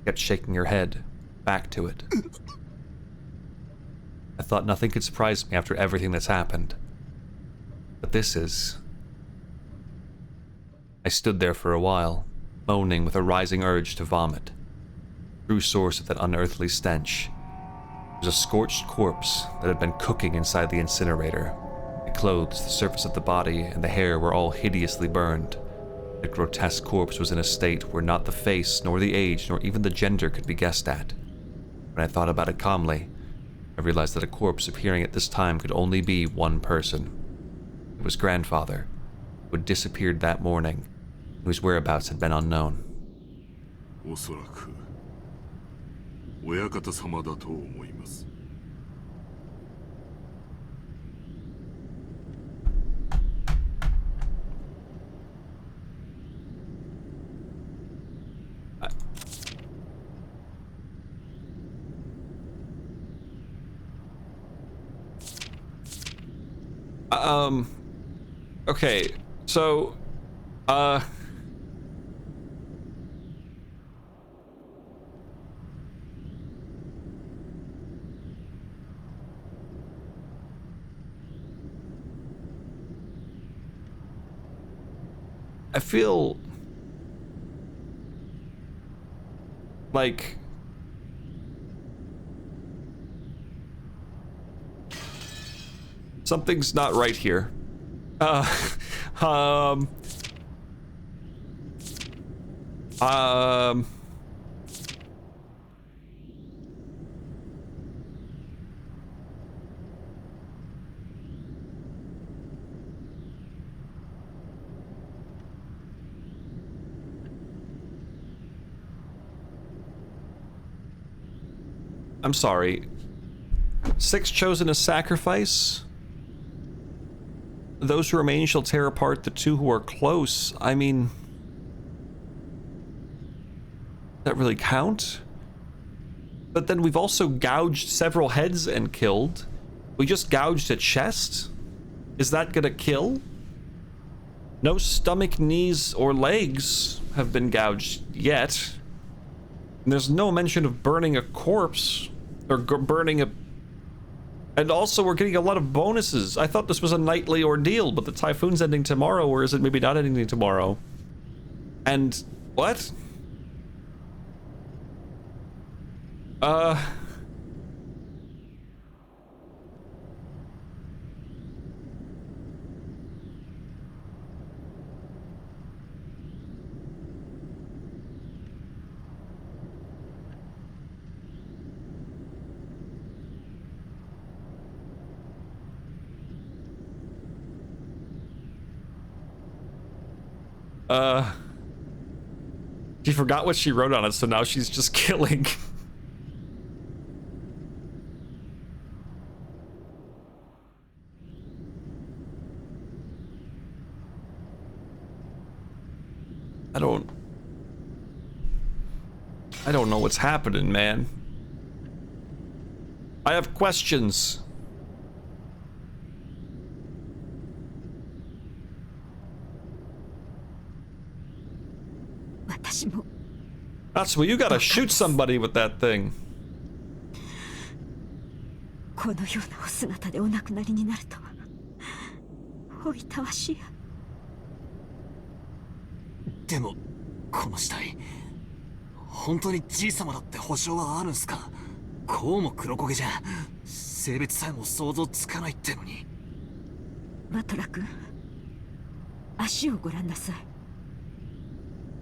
Speaker 1: kept shaking her head, back to it. I thought nothing could surprise me after everything that's happened. But this is... I stood there for a while, moaning with a rising urge to vomit. The true source of that unearthly stench was a scorched corpse that had been cooking inside the incinerator. The clothes, the surface of the body, and the hair were all hideously burned. The grotesque corpse was in a state where not the face, nor the age, nor even the gender could be guessed at. When I thought about it calmly, I realized that a corpse appearing at this time could only be one person. It was grandfather, who had disappeared that morning, whose whereabouts had been unknown.
Speaker 3: おそらく親方様だと思います。
Speaker 1: Okay, so, I feel like something's not right here. Um, I'm sorry. 6 chosen as sacrifice? Those who remain shall tear apart the 2 who are close. I mean... does that really count? But then we've also gouged several heads and killed. We just gouged a chest? Is that gonna kill? No stomach, knees, or legs have been gouged yet. And there's no mention of burning a corpse. Or burning a... And also, we're getting a lot of bonuses. I thought this was a nightly ordeal, but the typhoon's ending tomorrow, or is it maybe not ending tomorrow? And... what? She forgot what she wrote on it, so now she's just killing. I don't know what's happening, man. I have questions. That's where you gotta shoot somebody with that thing.
Speaker 10: このようなお姿でお亡くなりになるとはおいたわしや。
Speaker 5: でもこの死体本当にじい様だって保証はあるんすか？こうも黒焦げじゃ性別さえも想像つかないってのに。
Speaker 10: バトラ君、足をご覧なさい。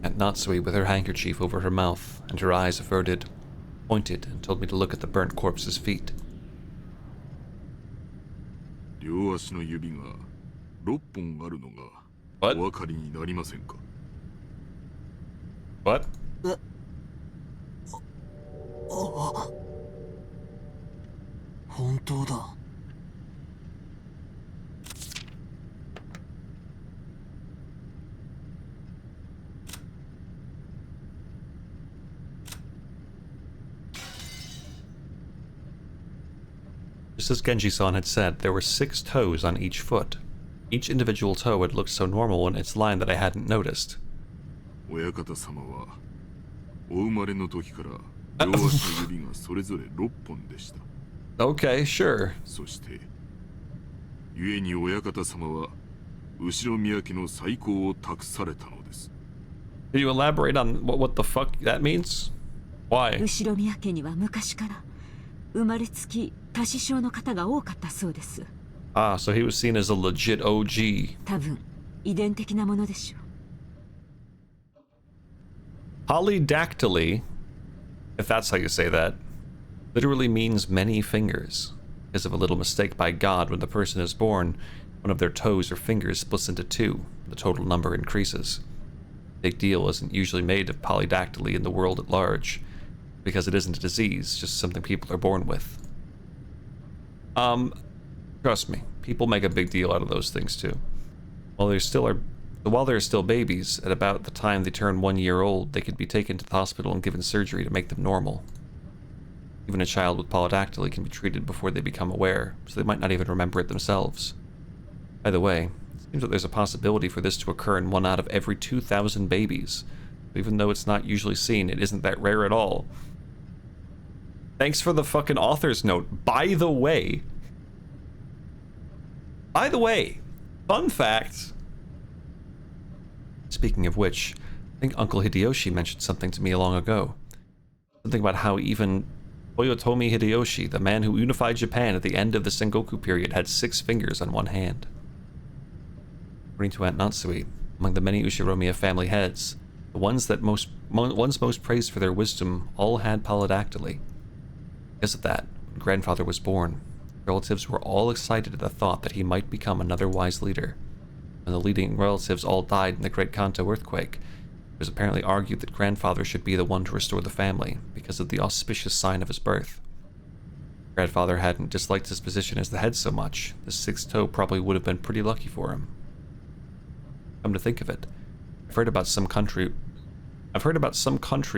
Speaker 1: And Natsui, with her handkerchief over her mouth and her eyes averted, pointed and told me to look at the burnt corpse's feet.
Speaker 3: 両足の指が6本あるのがお分かりになりませんか？
Speaker 1: What?
Speaker 5: 本当だ。
Speaker 1: Just as Genji-san had said, there were 6 toes on each foot. Each individual toe had looked so normal in its line that I hadn't noticed.
Speaker 3: 親方様はお生まれの時から両足の指がそれぞれ6本でした。
Speaker 1: Okay, sure.
Speaker 3: そして、故に親方様は後ろ宮家の再興を託されたのです。
Speaker 1: Can you elaborate on what the fuck that means? Why?
Speaker 10: 後ろ宮家には昔から生まれつき多子症の方が多かったそうです。
Speaker 1: Ah, so he was seen as a legit OG.
Speaker 10: 多分遺伝的なものでしょう。
Speaker 1: Polydactyly, if that's how you say that, literally means many fingers. Because of a little mistake by God, when the person is born, one of their toes or fingers splits into 2. The total number increases. Big deal isn't usually made of polydactyly in the world at large, because it isn't a disease, just something people are born with. Trust me, people make a big deal out of those things too. While they're still babies, at about the time they turn 1 year old, they could be taken to the hospital and given surgery to make them normal. Even a child with polydactyly can be treated before they become aware, so they might not even remember it themselves. By the way, it seems that there's a possibility for this to occur in 1 out of every 2,000 babies. Even though it's not usually seen, it isn't that rare at all. Thanks for the fucking author's note. By the way, fun fact, Speaking of which, I think Uncle Hideyoshi mentioned something to me long ago. Something about how even Toyotomi Hideyoshi, the man who unified Japan at the end of the Sengoku period, had 6 fingers on one hand. According to Aunt Natsui, among the many Ushiromiya family heads, the ones most praised for their wisdom all had polydactyly. Because of that, when grandfather was born, relatives were all excited at the thought that he might become another wise leader. When the leading relatives all died in the Great Kanto earthquake, it was apparently argued that grandfather should be the one to restore the family, because of the auspicious sign of his birth. Grandfather hadn't disliked his position as the head so much, the 6th toe probably would have been pretty lucky for him. Come to think of it, I've heard about some country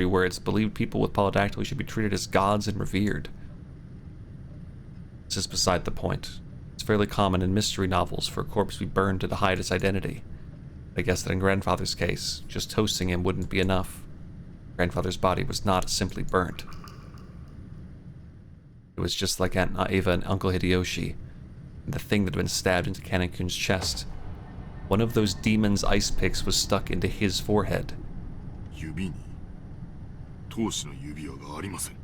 Speaker 1: where it's believed people with polydactyly should be treated as gods and revered. This is beside the point. It's fairly common in mystery novels for a corpse to be burned to hide its identity. I guess that in grandfather's case, just toasting him wouldn't be enough. Grandfather's body was not simply burnt. It was just like Aunt Eva and Uncle Hideyoshi, and the thing that had been stabbed into Kanen-kun's chest. One of those demon's ice picks was stuck into his forehead.
Speaker 3: 指に当主の指輪がありません。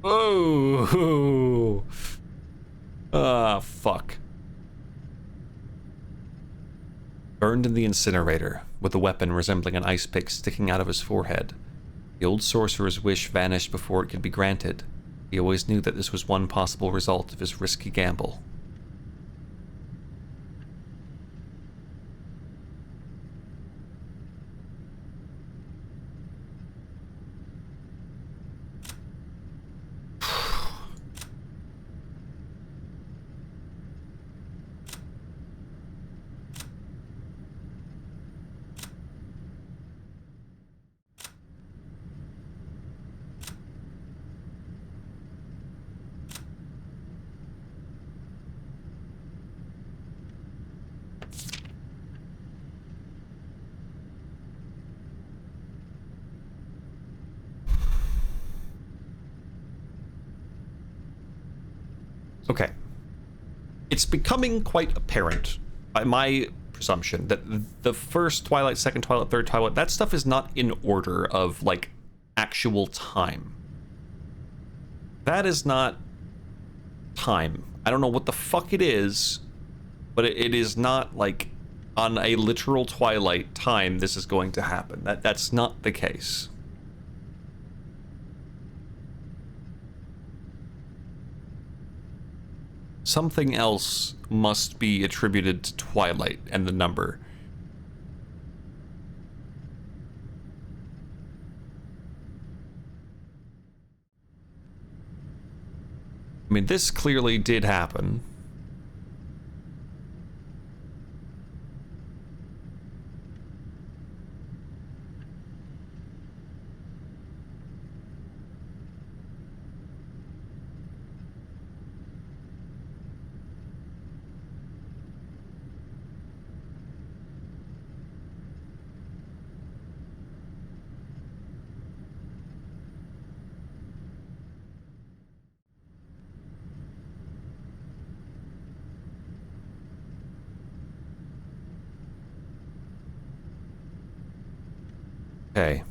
Speaker 1: Oh! Ah, fuck. Burned in the incinerator, with a weapon resembling an ice pick sticking out of his forehead. The old sorcerer's wish vanished before it could be granted. He always knew that this was one possible result of his risky gamble. Okay. It's becoming quite apparent, by my presumption, that the first Twilight, second Twilight, third Twilight, that stuff is not in order of, like, actual time. That is not time. I don't know what the fuck it is, but it is not, like, on a literal Twilight time this is going to happen. That's not the case. Something else must be attributed to Twilight and the number. I mean, this clearly did happen. Okay.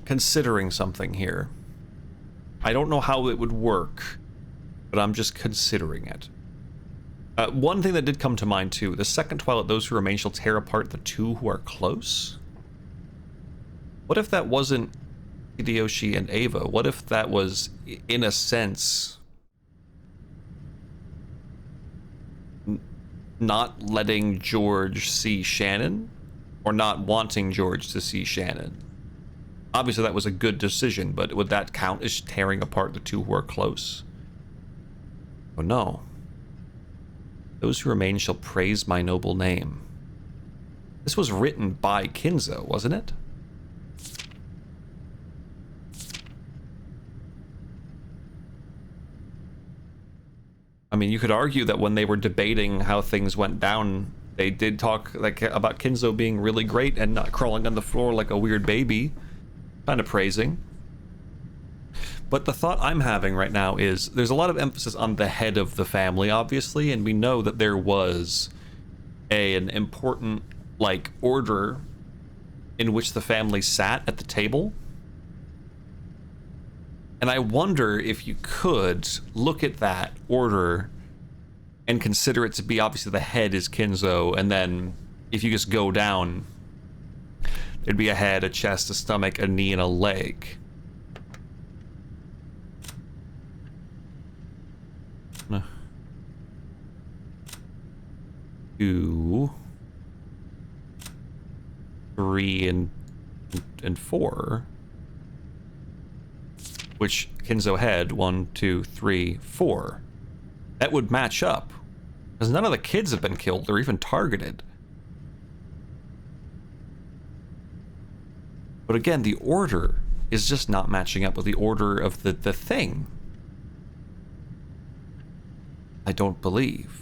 Speaker 1: Considering something here. I don't know how it would work, but I'm just considering it. One thing that did come to mind too, the second Twilight, those who remain shall tear apart the two who are close? What if that wasn't Hideyoshi and Eva? What if that was, in a sense, not letting George see Shannon? Or not wanting George to see Shannon? Obviously that was a good decision, but would that count as tearing apart the two who are close? Oh no. Those who remain shall praise my noble name. This was written by Kinzo, wasn't it? I mean, you could argue that when they were debating how things went down, they did talk like about Kinzo being really great and not crawling on the floor like a weird baby. Kind of praising. But the thought I'm having right now is there's a lot of emphasis on the head of the family, obviously, and we know that there was an important, like, order in which the family sat at the table. And I wonder if you could look at that order and consider it to be, obviously, the head is Kinzo, and then if you just go down, there'd be a head, a chest, a stomach, a knee, and a leg. 2, 3, and 4. Which Kinzo had 1, 2, 3, 4. That would match up, because none of the kids have been killed or even targeted. But again, the order is just not matching up with the order of the thing. I don't believe.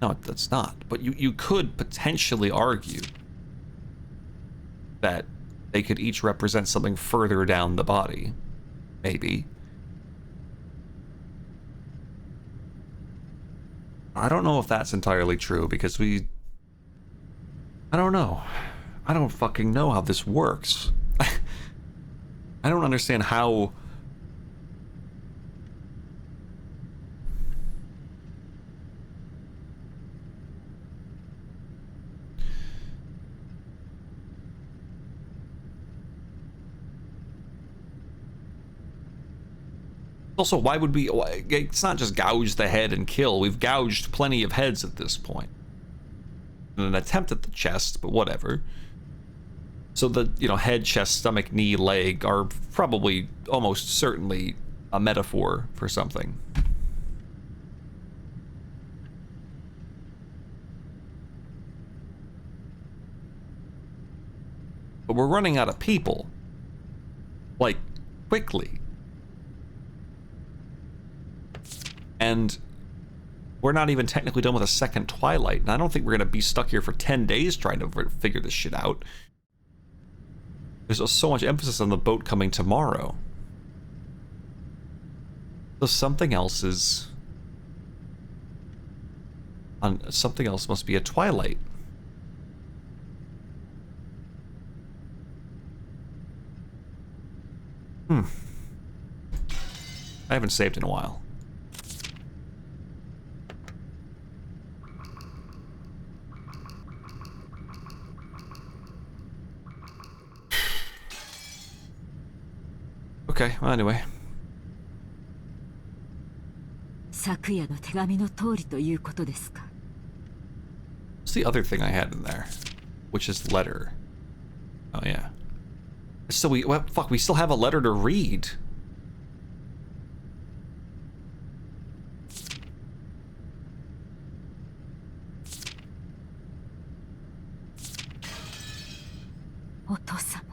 Speaker 1: No, that's not. But you could potentially argue that they could each represent something further down the body. Maybe. I don't know if that's entirely true, because I don't know. I don't fucking know how this works. I don't understand how... Also, why would we... It's not just gouge the head and kill. We've gouged plenty of heads at this point. In an attempt at the chest, but whatever. So the, head, chest, stomach, knee, leg are probably almost certainly a metaphor for something. But we're running out of people. Like, quickly. And we're not even technically done with a second Twilight, and I don't think we're going to be stuck here for 10 days trying to figure this shit out. There's so much emphasis on the boat coming tomorrow. So something else is... something else must be a Twilight. I haven't saved in a while. Okay, well, anyway.
Speaker 10: 昨夜の手紙の通りということですか?
Speaker 1: What's the other thing I had in there? Which is letter. Oh, yeah. So fuck, we still have a letter to read.
Speaker 10: Oto-sama.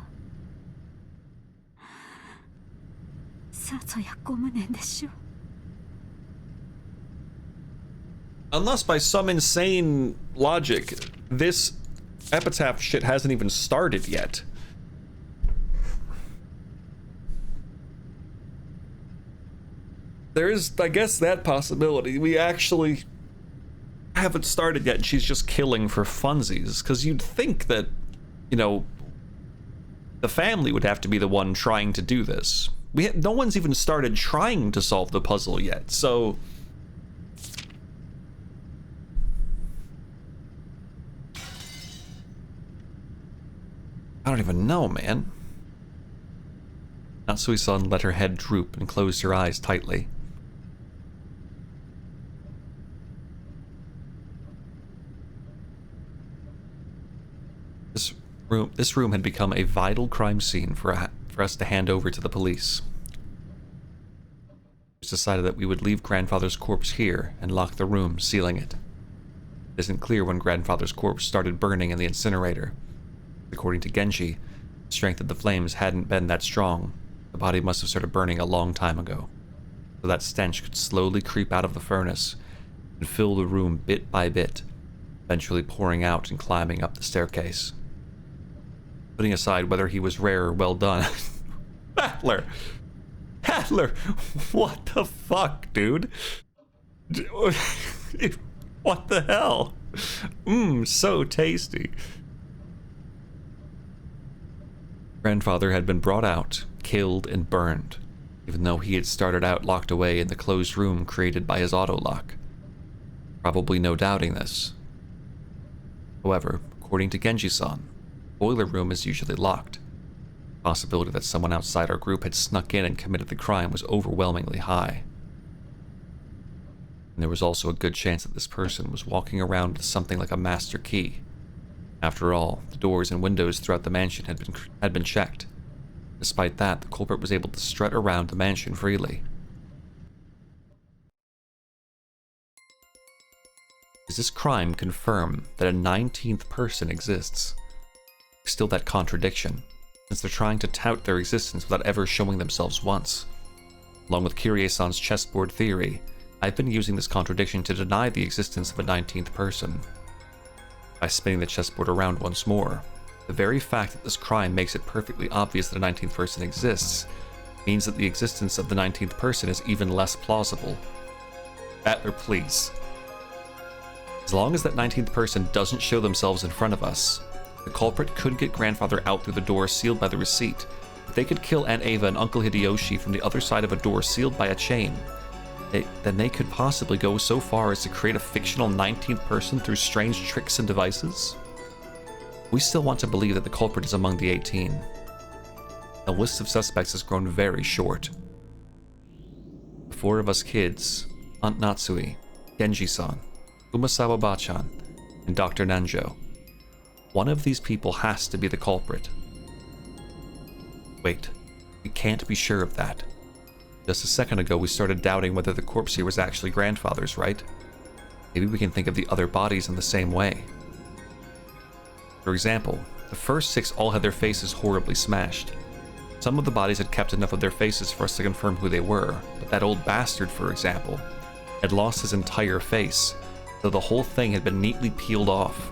Speaker 10: さぞやご無念でしょう。
Speaker 1: Unless by some insane logic, this epitaph shit hasn't even started yet. There is, I guess, that possibility. We actually haven't started yet, and she's just killing for funsies. Because you'd think that, the family would have to be the one trying to do this. No one's even started trying to solve the puzzle yet, so... I don't even know, man. Natsui-san let her head droop and closed her eyes tightly. This room had become a vital crime scene for us to hand over to the police. It was decided that we would leave Grandfather's corpse here and lock the room, sealing it. It isn't clear when Grandfather's corpse started burning in the incinerator. According to Genji, the strength of the flames hadn't been that strong. The body must have started burning a long time ago. So that stench could slowly creep out of the furnace and fill the room bit by bit, eventually pouring out and climbing up the staircase. Putting aside whether he was rare or well done, Adler! Adler! What the fuck, dude? What the hell? So tasty. Grandfather had been brought out, killed, and burned, even though he had started out locked away in the closed room created by his auto-lock. Probably no doubting this. However, according to Genji-san, the boiler room is usually locked. The possibility that someone outside our group had snuck in and committed the crime was overwhelmingly high. And there was also a good chance that this person was walking around with something like a master key. After all, the doors and windows throughout the mansion had been checked. Despite that, the culprit was able to strut around the mansion freely. Does this crime confirm that a 19th person exists? Still that contradiction, since they're trying to tout their existence without ever showing themselves once. Along with Kyrie-san's chessboard theory, I've been using this contradiction to deny the existence of a 19th person. By spinning the chessboard around once more, the very fact that this crime makes it perfectly obvious that a 19th person exists means that the existence of the 19th person is even less plausible. Battler, please. As long as that 19th person doesn't show themselves in front of us, the culprit could get Grandfather out through the door sealed by the receipt. If they could kill Aunt Ava and Uncle Hideyoshi from the other side of a door sealed by a chain, then they could possibly go so far as to create a fictional 19th person through strange tricks and devices. We still want to believe that the culprit is among the 18. The list of suspects has grown very short. The four of us kids, Aunt Natsui, Genji-san, Umasawa Bachan, and Dr. Nanjo. One of these people has to be the culprit. Wait, we can't be sure of that. Just a second ago we started doubting whether the corpse here was actually Grandfather's, right? Maybe we can think of the other bodies in the same way. For example, the first 6 all had their faces horribly smashed. Some of the bodies had kept enough of their faces for us to confirm who they were, but that old bastard, for example, had lost his entire face, though the whole thing had been neatly peeled off.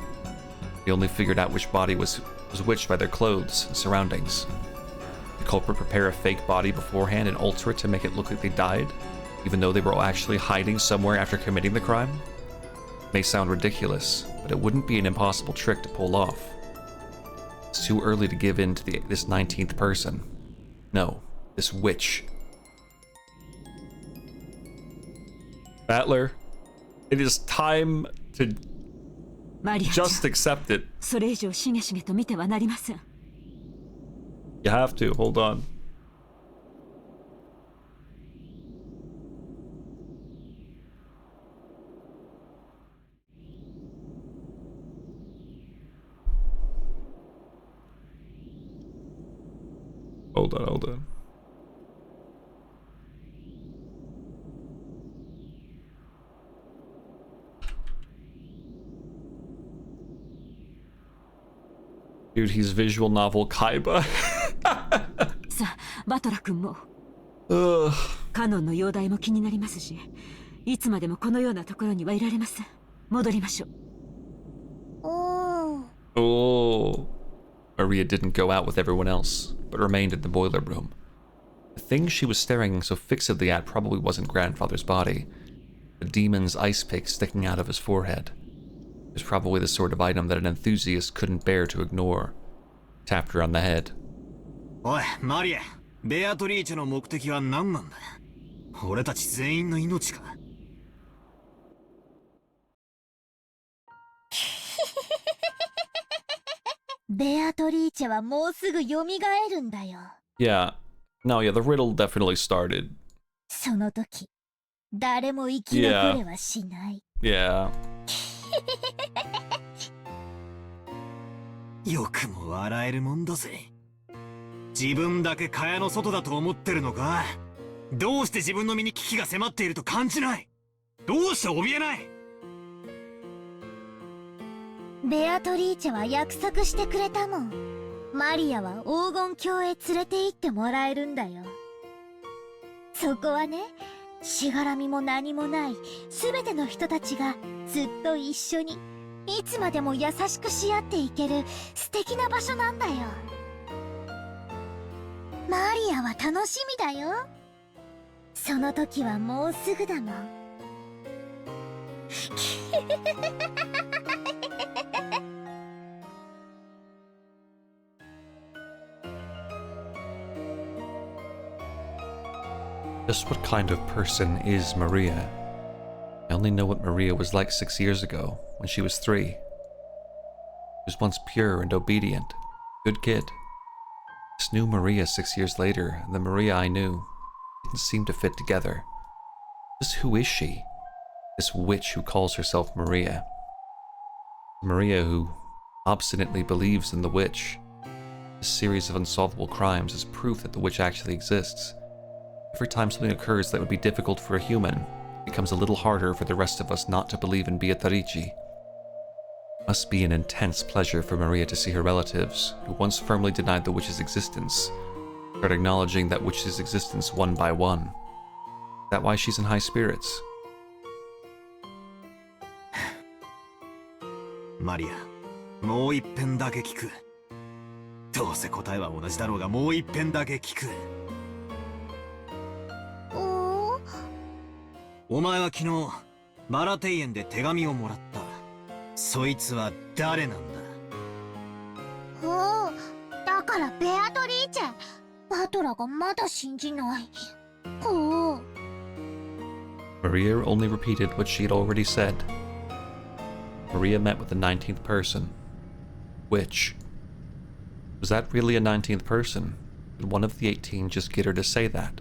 Speaker 1: We only figured out which body was which by their clothes and surroundings. Did the culprit prepare a fake body beforehand and alter it to make it look like they died, even though they were actually hiding somewhere after committing the crime? It may sound ridiculous, but it wouldn't be an impossible trick to pull off. It's too early to give in to this 19th person. No, this witch. Battler, it is time to just accept it.
Speaker 10: それ以上しげしげと見てはなりません。
Speaker 1: You have to, hold on. Hold on. Dude, he's visual novel Kaiba.
Speaker 10: さあ、バトラ君も。カノンの容体も気になりますし、いつまでもこのようなところにはいられません。戻りましょう。
Speaker 1: Oh. Maria didn't go out with everyone else, but remained in the boiler room. The thing she was staring so fixedly at probably wasn't Grandfather's body. The demon's ice pick sticking out of his forehead. It was probably the sort of item that an enthusiast couldn't bear to ignore. Tapped her on the head.
Speaker 5: おい、マリア、ベアトリーチェの目的は何なんだ？俺たち全員の命か？
Speaker 6: ベアトリーチェはもうすぐ蘇るんだよ。
Speaker 1: Yeah. No, yeah, the riddle definitely started.
Speaker 6: その時、誰も生き残れはしない。
Speaker 1: Yeah.
Speaker 5: よくも笑えるもんだぜ。自分だけ蚊帳の外だと思ってるのか？どうして自分の身に危機が迫っていると感じない？どうして怯えない？
Speaker 6: ベアトリーチェは約束してくれたもん。マリアは黄金郷へ連れて行ってもらえるんだよ。そこはね、しがらみも何もない全ての人たちがずっと一緒にいつまでも優しくし合っていける素敵な場所なんだよ。マリアは楽しみだよ。その時はもうすぐだもん。
Speaker 1: Just what kind of person is Maria? I only know what Maria was like 6 years ago, when she was 3. She was once pure and obedient, good kid. This new Maria 6 years later, and the Maria I knew, didn't seem to fit together. Just who is she? This witch who calls herself Maria. Maria who obstinately believes in the witch. This series of unsolvable crimes is proof that the witch actually exists. Every time something occurs that would be difficult for a human, it becomes a little harder for the rest of us not to believe in Beatrice. Must be an intense pleasure for Maria to see her relatives, who once firmly denied the witch's existence, start acknowledging that witch's existence one by one. Is that why she's in high spirits?
Speaker 5: マリア、もう一遍だけ聞く。どうせ答えは同じだろうが、もう一遍だけ聞く。お前は昨日バラ庭園で手紙をもらった。そいつは誰なんだ？
Speaker 6: おお、だからベアトリーチェ。バトラがまだ信じない。おお。
Speaker 1: Maria only repeated what she had already said. Maria met with the 19th person. Which? Was that really a 19th person? Did one of the 18 just get her to say that?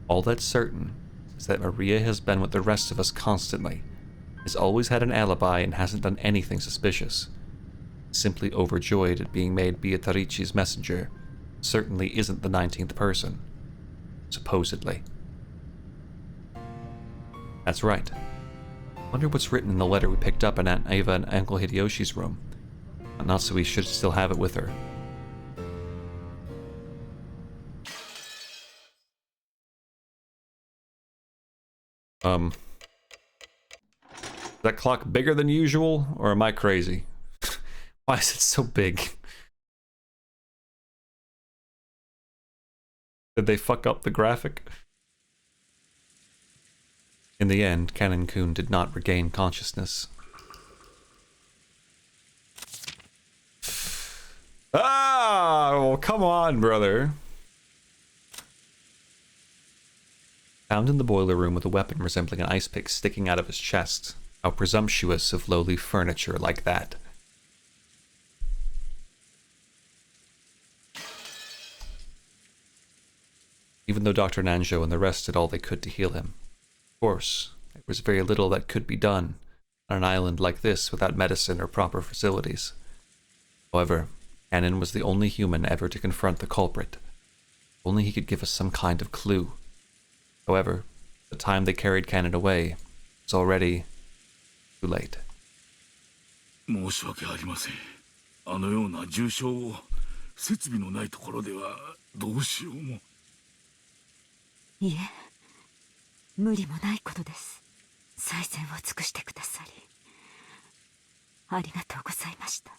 Speaker 1: All that's certain is that Maria has been with the rest of us constantly, has always had an alibi and hasn't done anything suspicious. Simply overjoyed at being made Beatrice's messenger, certainly isn't the 19th person. Supposedly. That's right. Wonder what's written in the letter we picked up in Aunt Eva and Uncle Hideyoshi's room. Natsui should still have it with her. Is that clock bigger than usual, or am I crazy? Why is it so big? Did they fuck up the graphic? In the end, Canon-kun did not regain consciousness. Ah! Well, come on, brother. Found in the boiler room with a weapon resembling an ice pick sticking out of his chest. How presumptuous of lowly furniture like that. Even though Dr. Nanjo and the rest did all they could to heal him. Of course, there was very little that could be done on an island like this without medicine or proper facilities. However, Cannon was the only human ever to confront the culprit. Only he could give us some kind of clue. However, the time they carried Cannon away was already too late.
Speaker 12: 申し訳ありません。あのような重傷を設備のないところではどうしようも。
Speaker 10: いえ、無理もないことです。最善を尽くしてくださりありがとうございました。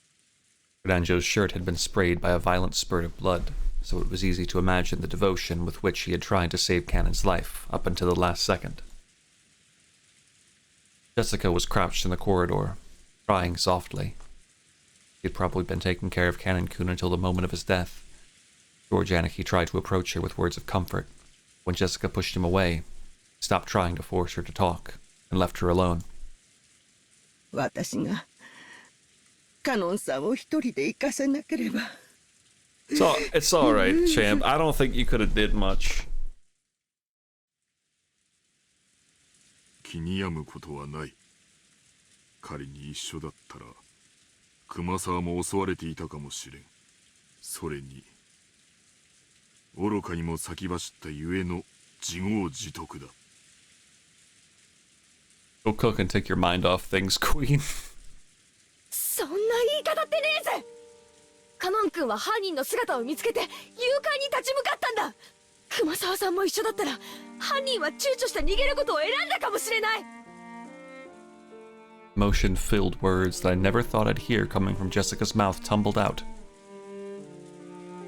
Speaker 1: Nanjo's shirt had been sprayed by a violent spurt of blood, so it was easy to imagine the devotion with which he had tried to save Cannon's life up until the last second. Jessica was crouched in the corridor, crying softly. She had probably been taking care of Cannon-kun until the moment of his death. George Anarchy tried to approach her with words of comfort. When Jessica pushed him away, he stopped trying to force her to talk, and left her alone.
Speaker 2: 私がカノンさんを一人で行かせなければ。
Speaker 1: It's alright, champ. I don't think you could have did much.
Speaker 3: 気に病むことはない。仮に一緒だったら熊沢も襲われていたかもしれん。それに愚かにも先走ったゆえの自業自得だ。
Speaker 1: Go cook and take your mind off things, Queen.
Speaker 8: そんな言い方ってねえぜ。カノン君は犯人の姿を見つけて勇敢に立ち向かったんだ。熊沢さんも一緒だったら犯人は躊躇して逃げることを選んだかもしれない。
Speaker 1: Emotion-filled words that I never thought I'd hear coming from Jessica's mouth tumbled out.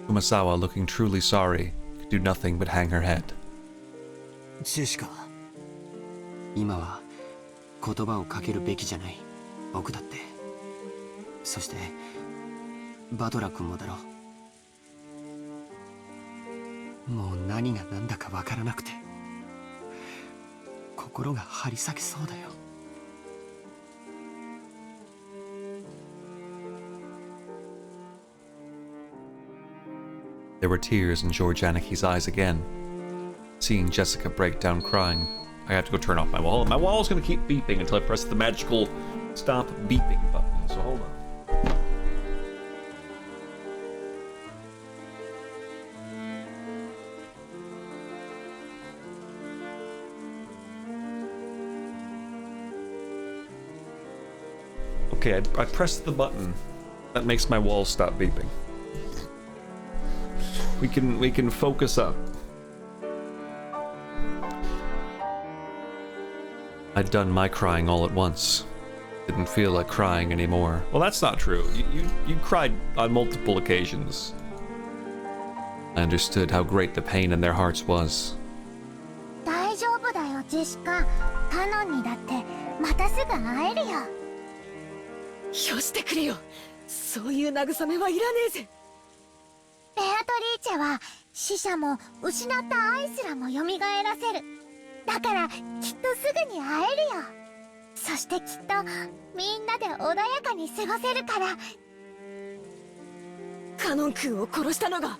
Speaker 1: Kumasawa, looking truly sorry, could do nothing but hang her head.
Speaker 5: ジェシカ。
Speaker 7: 今は言葉をかけるべきじゃない。僕だって。そしてバトラ君もだろう。もう何が何だかわからなくて心が張り裂けそうだよ。
Speaker 1: There were tears in George Aniki's eyes again. Seeing Jessica break down crying, I had to go turn off my wall. My wall's gonna keep beeping until I press the magical stop beeping button, so hold on. Okay, I pressed the button. That makes my wall stop beeping. We can focus up. I'd done my crying all at once. Didn't feel like crying anymore. Well, that's not true. You cried on multiple occasions. I understood how great the pain in their hearts was.
Speaker 6: 大丈夫だよ、ジェシカ。カノンにだってまたすぐ会えるよ。
Speaker 8: よしてくれよ。そういう慰めはいらねえぜ。
Speaker 6: ベアトリーチェは死者も失った愛すらも蘇らせる。だからきっとすぐに会えるよ。そしてきっとみんなで穏やかに過ごせるから。
Speaker 8: カノン君を殺したのが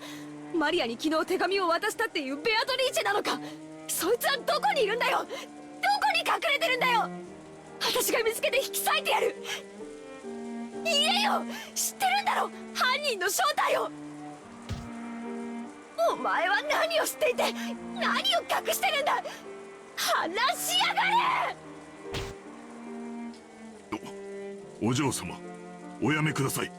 Speaker 8: マリアに昨日手紙を渡したっていうベアトリーチェなのか。そいつはどこにいるんだよ。どこに隠れてるんだよ。私が見つけて引き裂いてやる。言えよ。知ってるんだろ、犯人の正体を。お前は何を知っていて何を隠してるんだ。話しやがれ。
Speaker 3: お嬢様、おやめください。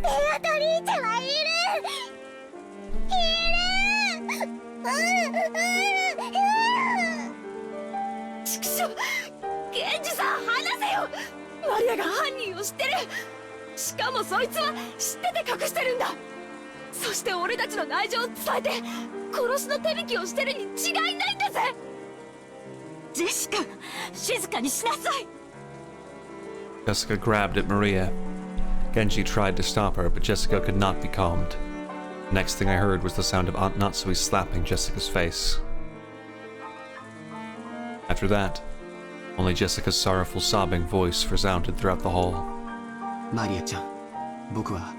Speaker 6: ベアトリーチェはいる。
Speaker 8: 畜生、源氏さん話せよ。マリアが犯人を知ってる。しかもそいつは知ってて隠してるんだ。そして俺たちの内情を伝えて殺しの手引きをしてるに違いないんだぜ。
Speaker 10: ジェシカ、静かにしなさい。
Speaker 1: Jessica grabbed at Maria. Genji tried to stop her, but Jessica could not be calmed. Next thing I heard was the sound of Aunt Natsui slapping Jessica's face. After that, only Jessica's sorrowful sobbing voice resounded throughout the hall.
Speaker 7: マリアちゃん、僕は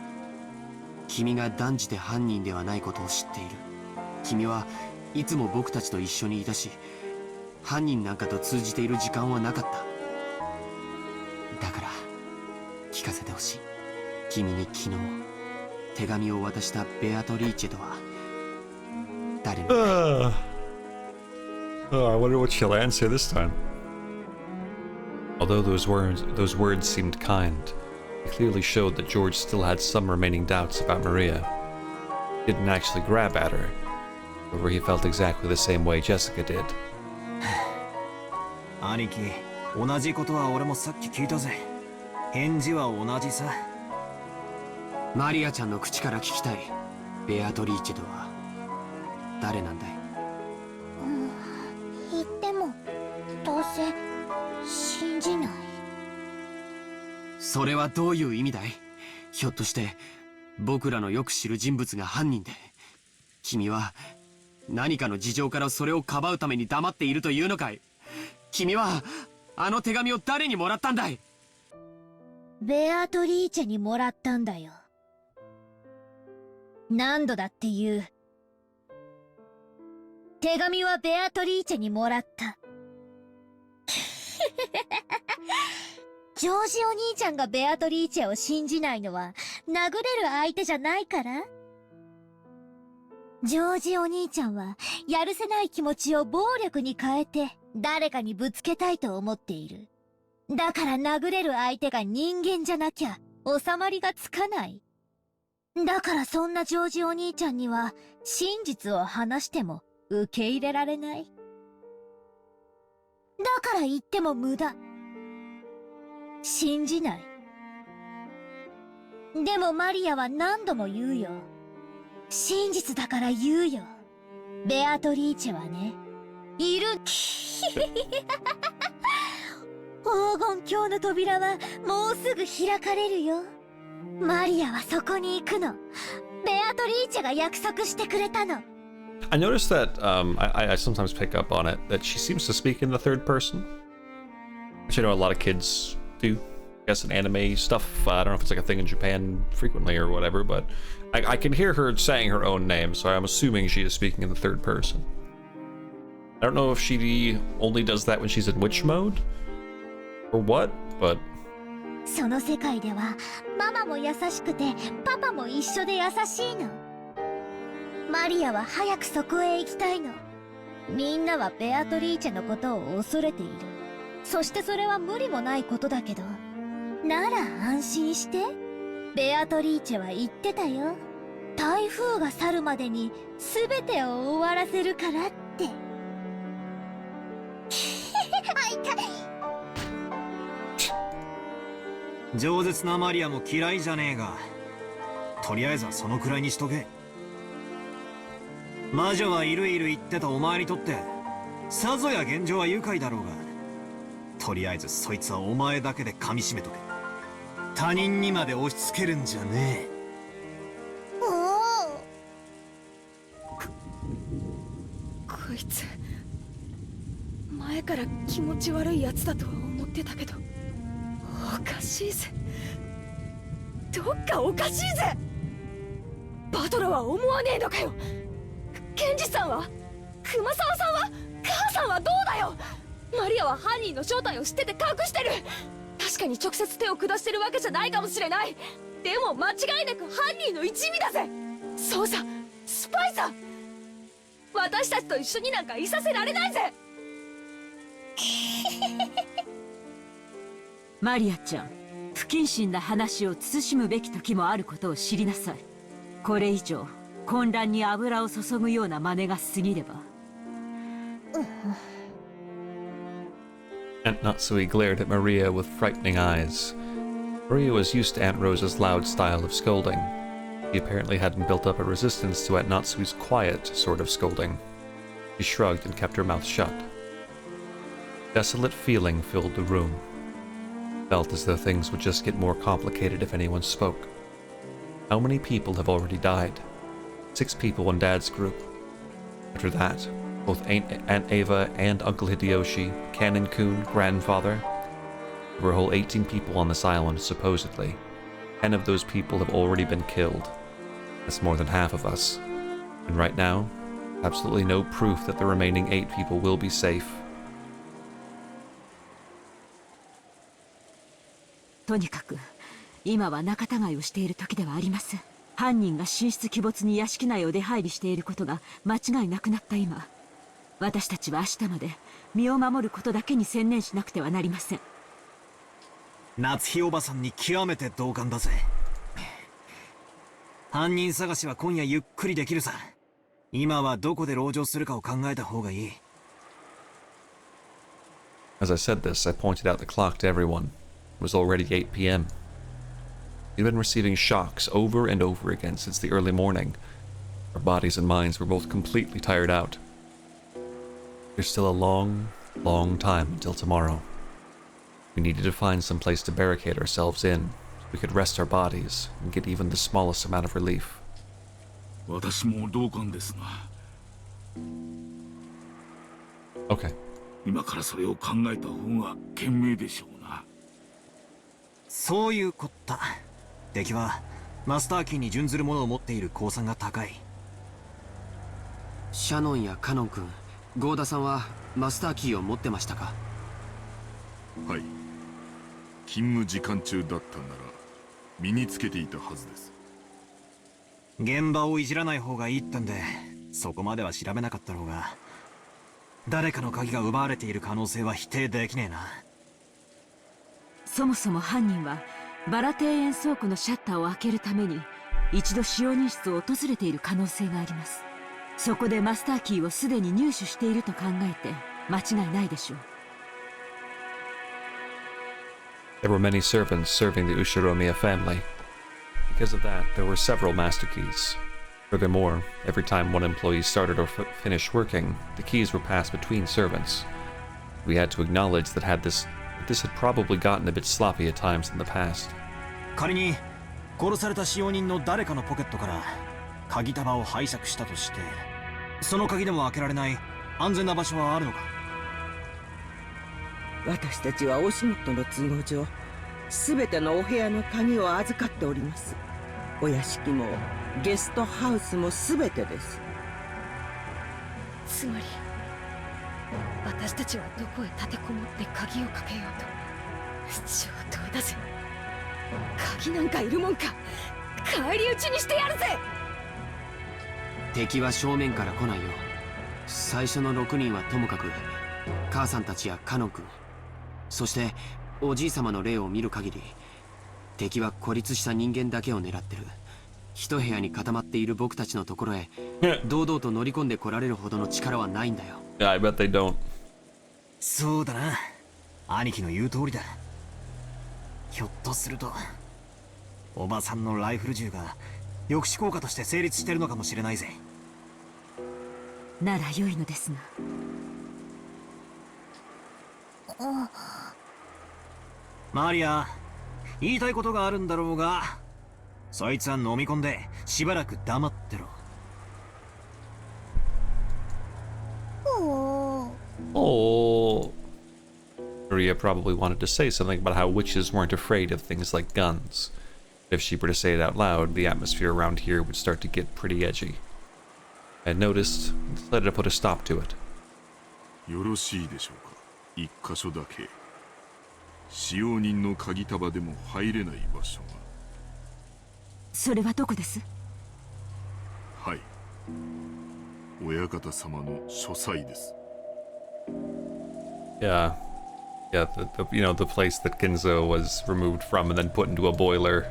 Speaker 7: 君が断じて犯人ではないことを知っている。君はいつも僕たちと一緒にいたし、犯人なんかと通じている時間はなかった。だから聞かせてほしい。君に昨日手紙を渡したベアトリーチェとは誰の？
Speaker 1: I wonder what she'll answer this time. Although those words seemed kind, they clearly showed that George still had some remaining doubts about Maria. He didn't actually grab at her, however he felt exactly the same way Jessica did.
Speaker 5: 兄貴、同じことは俺もさっき聞いたぜ。返事は同じさ。
Speaker 7: マリアちゃんの口から聞きたい。ベアトリーチェとは誰なんだい？
Speaker 6: 言ってもどうせ信じない。
Speaker 7: それはどういう意味だい？ひょっとして僕らのよく知る人物が犯人で、君は何かの事情からそれをかばうために黙っているというのかい？君はあの手紙を誰にもらったんだい？
Speaker 6: ベアトリーチェにもらったんだよ。何度だって言う。手紙はベアトリーチェにもらった。ジョージお兄ちゃんがベアトリーチェを信じないのは殴れる相手じゃないから。ジョージお兄ちゃんはやるせない気持ちを暴力に変えて誰かにぶつけたいと思っている。だから殴れる相手が人間じゃなきゃ収まりがつかない。だからそんなジョージお兄ちゃんには真実を話しても受け入れられない。だから言っても無駄。信じない。でもマリアは何度も言うよ。真実だから言うよ。ベアトリーチェはね、いる。黄金鏡の扉はもうすぐ開かれるよ。マリアはそこに行くの。ベアトリーチェが約束してくれたの。
Speaker 1: I noticed that I sometimes pick up on it that she seems to speak in the third person, which I know a lot of kids do. I guess in anime stuff. I don't know if it's like a thing in Japan frequently or whatever, but I can hear her saying her own name, so I'm assuming she is speaking in the third person. I don't know if she only does that when she's in witch mode or what, but
Speaker 6: その世界ではママも優しくてパパも一緒で優しいの。マリアは早くそこへ行きたいの。みんなはベアトリーチェのことを恐れている。そしてそれは無理もないことだけど、なら安心して。ベアトリーチェは言ってたよ。台風が去るまでに全てを終わらせるからって。あ、痛い。
Speaker 5: 饒舌なマリアも嫌いじゃねえが、とりあえずはそのくらいにしとけ。魔女はいるいる言ってたお前にとってさぞや現状は愉快だろうが、とりあえずそいつはお前だけで噛み締めとけ。他人にまで押し付けるんじゃねえ。
Speaker 8: こいつ前から気持ち悪いやつだとは思ってたけど、おかしいぜ。どっかおかしいぜ。バトラは思わねえのかよ。ケンジさんは、熊沢さんは、母さんはどうだよ。マリアは犯人の正体を知ってて隠してる。確かに直接手を下してるわけじゃないかもしれない。でも間違いなく犯人の一味だぜ。そうさ、スパイさ。私たちと一緒になんかいさせられないぜ。
Speaker 10: マリアちゃん、不謹慎な話を慎むべき時もあることを知りなさい。これ以上混乱に油を注ぐような真似が過ぎれば。
Speaker 1: Aunt Natsui glared at Maria with frightening eyes. Maria was used to Aunt Rosa's loud style of scolding. She apparently hadn't built up a resistance to Aunt Natsui's quiet sort of scolding. She shrugged and kept her mouth shut. Desolate feeling filled the room. Felt as though things would just get more complicated if anyone spoke. How many people have already died? 6 people in Dad's group. After that, both Aunt Ava and Uncle Hideyoshi, Canon Kun, grandfather. There were a whole 18 people on this island, supposedly. 10 of those people have already been killed. That's more than half of us. And right now, absolutely no proof that the remaining 8 people will be safe.
Speaker 10: とにかく今は仲違いをしている時ではありません。犯人が神出鬼没に屋敷内を出入りしていることが間違いなくなった今、私たちは明日まで身を守ることだけに専念しなくてはなりません。
Speaker 5: 夏日おばさんに極めて同感だぜ。犯人探しは今夜ゆっくりできるさ。今はどこで籠城するかを考えた方がいい。
Speaker 1: As I said this, I pointed out the clock to everyone. It was already 8 p.m. We'd been receiving shocks over and over again since the early morning. Our bodies and minds were both completely tired out. There's still a long, long time until tomorrow. We needed to find some place to barricade ourselves in, so we could rest our bodies and get even the smallest amount of relief.
Speaker 12: 私も同感ですな。
Speaker 1: Okay.
Speaker 12: 今からそれを考えた方が賢明でしょうな。
Speaker 5: そういうこった。敵はマスターキーに準ずるものを持っている公算が高い。
Speaker 7: シャノンやカノン君、ゴーダさんはマスターキーを持ってましたか？
Speaker 3: はい。勤務時間中だったなら身につけていたはずです。
Speaker 5: 現場をいじらない方がいいってんでそこまでは調べなかったろうが、誰かの鍵が奪われている可能性は否定できねえな。
Speaker 10: そもそも犯人はバラ庭園倉庫のシャッターを開けるために一度使用人室を訪れている可能性があります。そこでマスターキーをすでに入手していると考えて間違いないでしょう。
Speaker 1: There were many servants serving the Ushiromiya family. Because of that, there were several master keys. Furthermore, every time one employee started or finished working, the keys were passed between servants. We had to acknowledge that this had probably gotten a bit sloppy at times in the past.
Speaker 5: 仮に殺された使用人の誰かのポケットから鍵束を拝借したとして、その鍵でも開けられない安全な場所はあるのか？
Speaker 2: 私たちはお仕事の都合上、すべてのお部屋の鍵を預かっております。お屋敷もゲストハウスもすべてです。
Speaker 8: つまり私たちはどこへ立てこもって鍵をかけようと上等だぜ。鍵なんかいるもんか。返り討ちにしてやるぜ。
Speaker 7: 敵は正面から来ないよ。最初の6人はともかく母さんたちやカノン君、そしておじい様の霊を見る限り、敵は孤立した人間だけを狙ってる。一部屋に固まっている僕たちのところへ堂々と乗り込んで来られるほどの力はないんだよ。
Speaker 1: Yeah, I bet they don't.
Speaker 5: そうだな、兄貴の言う通りだ。ひょっとするとおばさんのライフル銃が抑止効果として成立してるのかもしれないぜ。
Speaker 10: なら良いのですが。
Speaker 5: マリア、言いたいことがあるんだろうが、そいつは飲み込んでしばらく黙ってろ。
Speaker 1: Oh. Maria probably wanted to say something about how witches weren't afraid of things like guns. If she were to say it out loud, the atmosphere around here would start to get pretty edgy. I noticed and decided to put a stop to it.
Speaker 3: よろしいでしょうか。一箇所だけ。使用人の鍵束でも入れない場所が。
Speaker 10: それはどこです？
Speaker 3: はい。親方様の書斎です。
Speaker 1: Yeah. Yeah, the place that Ginzo was removed from and then put into a boiler.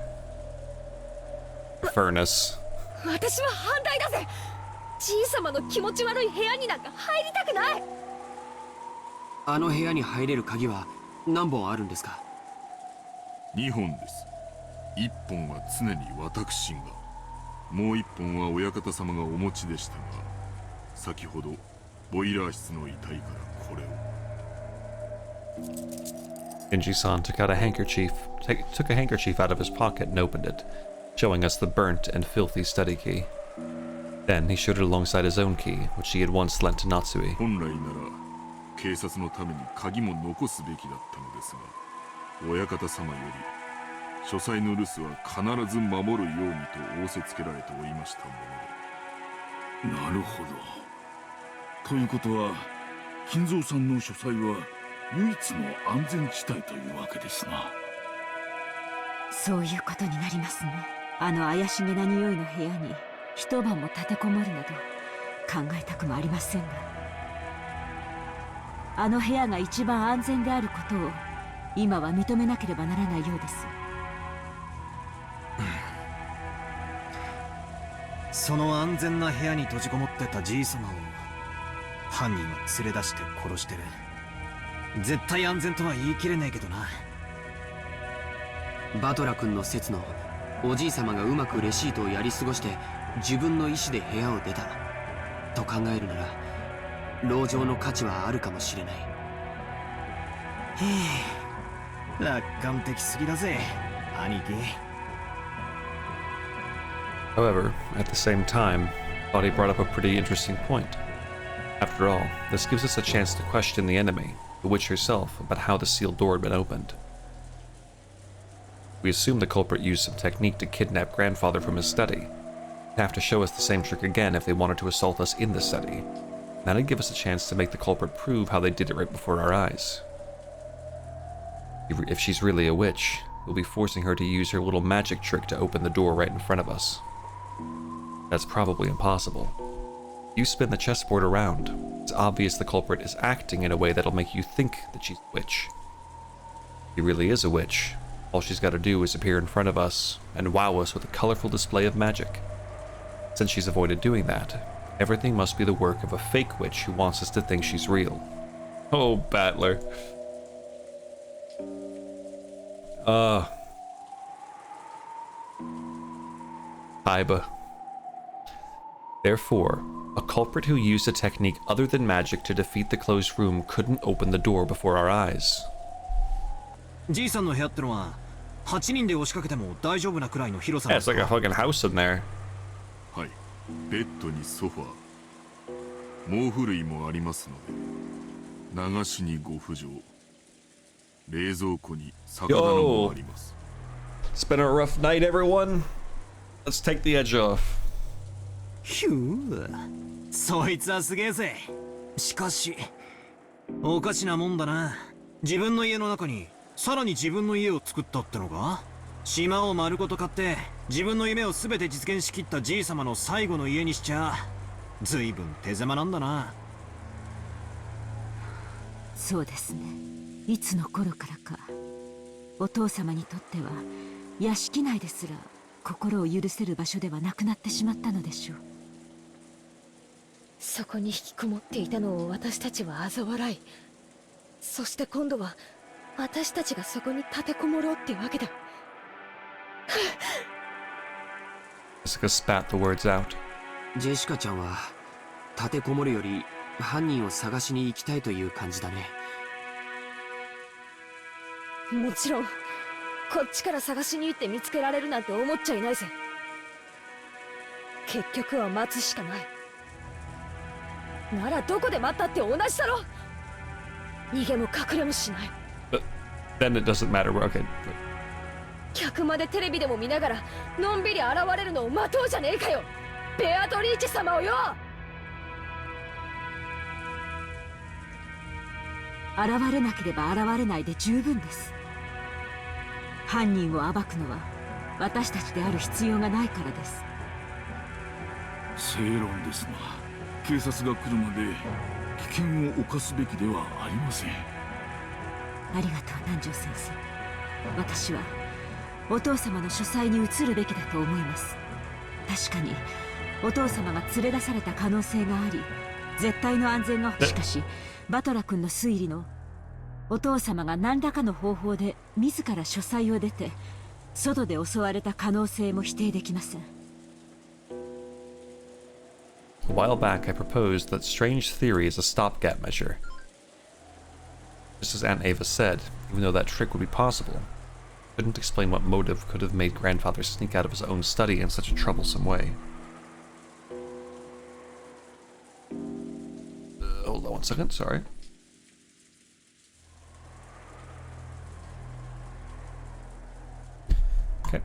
Speaker 1: Furnace.
Speaker 8: 私は反対だぜ。じい様の気持ち悪い部屋になんか入りたくない。
Speaker 7: あの部屋に入れる鍵は何本あるんですか
Speaker 3: ？2本です。1本は常に私が、もう1本は親方様がお持ちでしたが、先ほどボイラー室の遺体からこれを。
Speaker 1: Genji-san took a handkerchief out of his pocket and opened it, showing us the burnt and filthy study key. Then he showed it alongside his own key, which he had once lent to Natsui.
Speaker 3: 本来なら警察のために鍵も残すべきだったのですが、親方様より書斎の留守は必ず守るようにと仰せつけられておりましたもので。
Speaker 12: なるほど。ということは金蔵さんの書斎は唯一の安全地帯というわけですな。
Speaker 10: そういうことになりますね。あの怪しげな匂いの部屋に一晩も立てこもるなど考えたくもありませんが、あの部屋が一番安全であることを今は認めなければならないようです。
Speaker 5: その安全な部屋に閉じこもってたじい様を犯人は連れ出して殺してる。絶対安全とは言い切れねえけどな。
Speaker 7: バトラ君の説のおじい様がうまくレシートをやり過ごして自分の意思で部屋を出たと考えるなら、籠城の価値はあるかもしれない。
Speaker 5: へえ、楽観的すぎだぜ兄貴。
Speaker 1: However, at the same time, thought he brought up a pretty interesting point. After all, this gives us a chance to question the enemy, the witch herself, about how the sealed door had been opened. We assume the culprit used some technique to kidnap grandfather from his study. They'd have to show us the same trick again if they wanted to assault us in the study. That'd give us a chance to make the culprit prove how they did it right before our eyes. If she's really a witch, we'll be forcing her to use her little magic trick to open the door right in front of us. That's probably impossible. You spin the chessboard around. It's obvious the culprit is acting in a way that'll make you think that she's a witch. If she really is a witch, all she's got to do is appear in front of us and wow us with a colorful display of magic. Since she's avoided doing that, everything must be the work of a fake witch who wants us to think she's real. Oh, Battler. Aiba. Therefore, a culprit who used a technique other than magic to defeat the closed room couldn't open the door before our eyes.
Speaker 5: じいさんの部屋ってのは8人で押しかけても大丈夫なくらいの広さな
Speaker 1: Yeah,
Speaker 5: んで
Speaker 1: it's
Speaker 5: す
Speaker 1: like
Speaker 5: か？
Speaker 1: a fucking house in there.
Speaker 3: はい、ベッドにソファー、毛布類もありますので、流しにご不浄、冷蔵庫に酒棚もあります。
Speaker 1: It's been a rough night, everyone. Let's take the edge off.
Speaker 5: ひゅー、そいつはすげえぜ。しかしおかしなもんだな。自分の家の中にさらに自分の家を作ったってのか？島を丸ごと買って自分の夢を全て実現しきったじい様の最後の家にしちゃ随分手狭なんだな。
Speaker 10: そうですね。いつの頃からかお父様にとっては屋敷内ですら心を許せる場所ではなくなってしまったのでしょう。
Speaker 8: そこに引きこもっていたのを私たちは嘲笑い、そして今度は私たちがそこに立てこもろうってわけだ。
Speaker 1: Jessica spat the words out.
Speaker 7: ジェシカちゃんは立てこもるより犯人を探しに行きたいという感じだね。
Speaker 8: もちろんこっちから探しに行って見つけられるなんて思っちゃいないぜ。結局は待つしかない。ならどこで待ったって同じだろ。逃げも隠れもしない。
Speaker 1: Then it doesn't matter. Okay.
Speaker 8: 客までテレビでも見ながらのんびり現れるのを待とうじゃねえかよ、ベアトリーチェ様をよ。
Speaker 10: 現れなければ現れないで十分です。犯人を暴くのは私たちである必要がないからです。
Speaker 12: 正論ですが、警察が来るまで危険を冒すべきではありません。
Speaker 10: ありがとう南條先生。私はお父様の書斎に移るべきだと思います。確かにお父様が連れ出された可能性があり、絶対の安全がしかしバトラ君の推理のお父様が何らかの方法で自ら書斎を出て外で襲われた可能性も否定できません。
Speaker 1: A while back, I proposed that strange theory is a stopgap measure. Just as Aunt Ava said, even though that trick would be possible, I couldn't explain what motive could have made Grandfather sneak out of his own study in such a troublesome way. Hold on one second, sorry. Okay.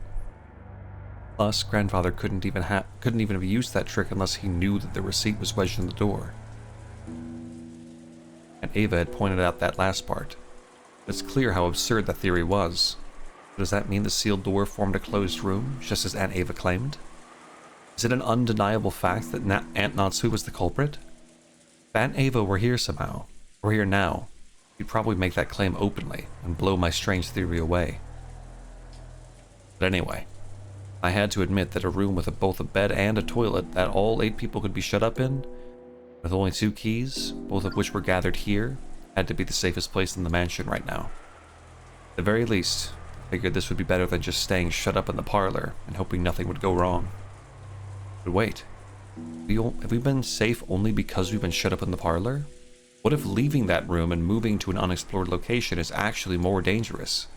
Speaker 1: Plus, Grandfather couldn't even have used that trick unless he knew that the receipt was wedged in the door. And Ava had pointed out that last part. It's clear how absurd that theory was. But does that mean the sealed door formed a closed room, just as Aunt Ava claimed? Is it an undeniable fact that Aunt Natsu was the culprit? If Aunt Ava were here somehow, or here now, he'd probably make that claim openly and blow my strange theory away. But anyway, I had to admit that a room with both a bed and a toilet that all 8 people could be shut up in, with only 2 keys, both of which were gathered here, had to be the safest place in the mansion right now. At the very least, I figured this would be better than just staying shut up in the parlor and hoping nothing would go wrong. But wait, have we been safe only because we've been shut up in the parlor? What if leaving that room and moving to an unexplored location is actually more dangerous?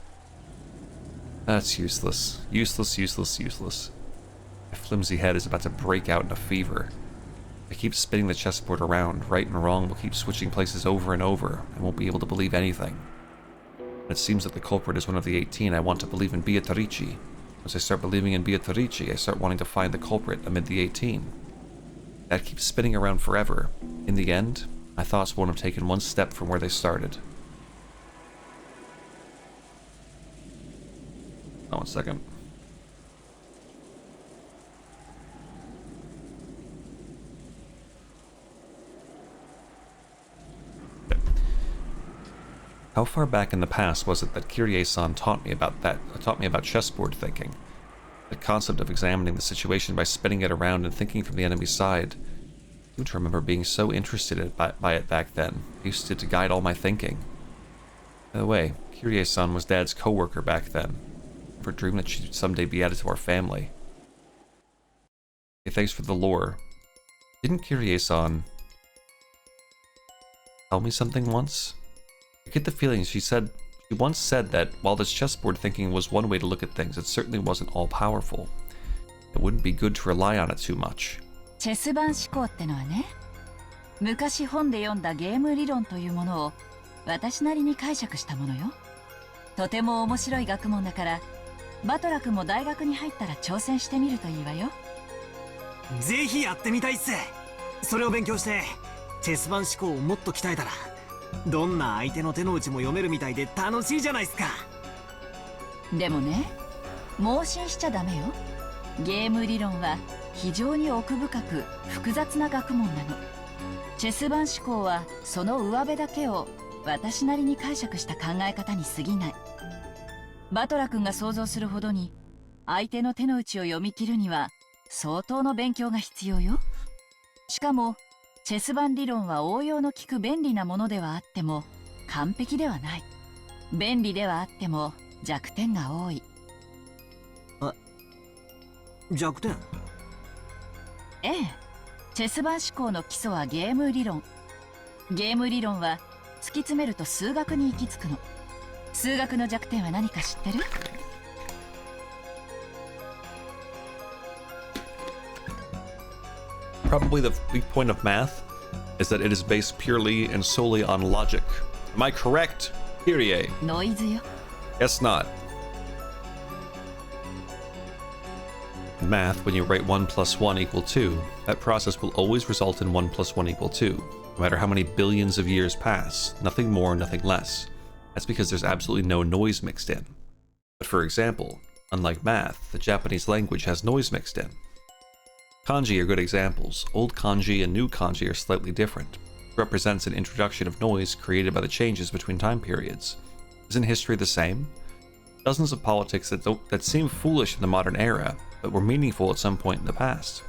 Speaker 1: That's useless. Useless, useless, useless. My flimsy head is about to break out in a fever. I keep spinning the chessboard around. Right and wrong will keep switching places over and over. I won't be able to believe anything. It seems that the culprit is one of the 18. I want to believe in Beatrice. As I start believing in Beatrice, I start wanting to find the culprit amid the 18. That keeps spinning around forever. In the end, my thoughts won't have taken one step from where they started. Oh, 1 second. How far back in the past was it that Kyrie-san taught me about chessboard thinking? The concept of examining the situation by spinning it around and thinking from the enemy's side. I seem to remember being so interested by it back then. I used it to guide all my thinking. By the way, Kyrie-san was Dad's co-worker back then. Never dreamed that she'd someday be added to our family. Hey, thanks for the lore. Didn't Kyrie-san tell me something once? I get the feeling she once said that while this chessboard thinking was one way to look at things, it certainly wasn't all-powerful. It wouldn't be good to rely on it too much.
Speaker 10: チェス盤思考ってのはね、昔本で読んだゲーム理論というものを私なりに解釈したものよ。とても面白い学問だから、バトラ君も大学に入ったら挑戦してみるといいわよ。
Speaker 5: ぜひやってみたいっす。それを勉強してチェス盤思考をもっと鍛えたら、どんな相手の手の内も読めるみたいで楽しいじゃないですか。
Speaker 10: でもね、盲信しちゃダメよ。ゲーム理論は非常に奥深く複雑な学問なの。チェス盤思考はその上辺だけを私なりに解釈した考え方に過ぎない。バトラ君が想像するほどに相手の手の内を読み切るには相当の勉強が必要よ。しかもチェス盤理論は応用の利く便利なものではあっても完璧ではない。便利ではあっても弱点が多い。
Speaker 5: 弱点？
Speaker 10: ええ、チェス盤思考の基礎はゲーム理論。ゲーム理論は突き詰めると数学に行き着くの。数学の弱点は何か知ってる？
Speaker 1: Probably the weak point of math is that it is based purely and solely on logic. Am I correct, Kyrie?
Speaker 10: ノイズよ。
Speaker 1: Guess not. In math, when you write 1 plus 1 equal 2, that process will always result in 1 plus 1 equal 2, no matter how many billions of years pass, nothing more, nothing less. That's because there's absolutely no noise mixed in. But for example, unlike math, the Japanese language has noise mixed in. Kanji are good examples. Old kanji and new kanji are slightly different. It represents an introduction of noise created by the changes between time periods. Isn't history the same? Dozens of politics that seem foolish in the modern era, but were meaningful at some point in the past.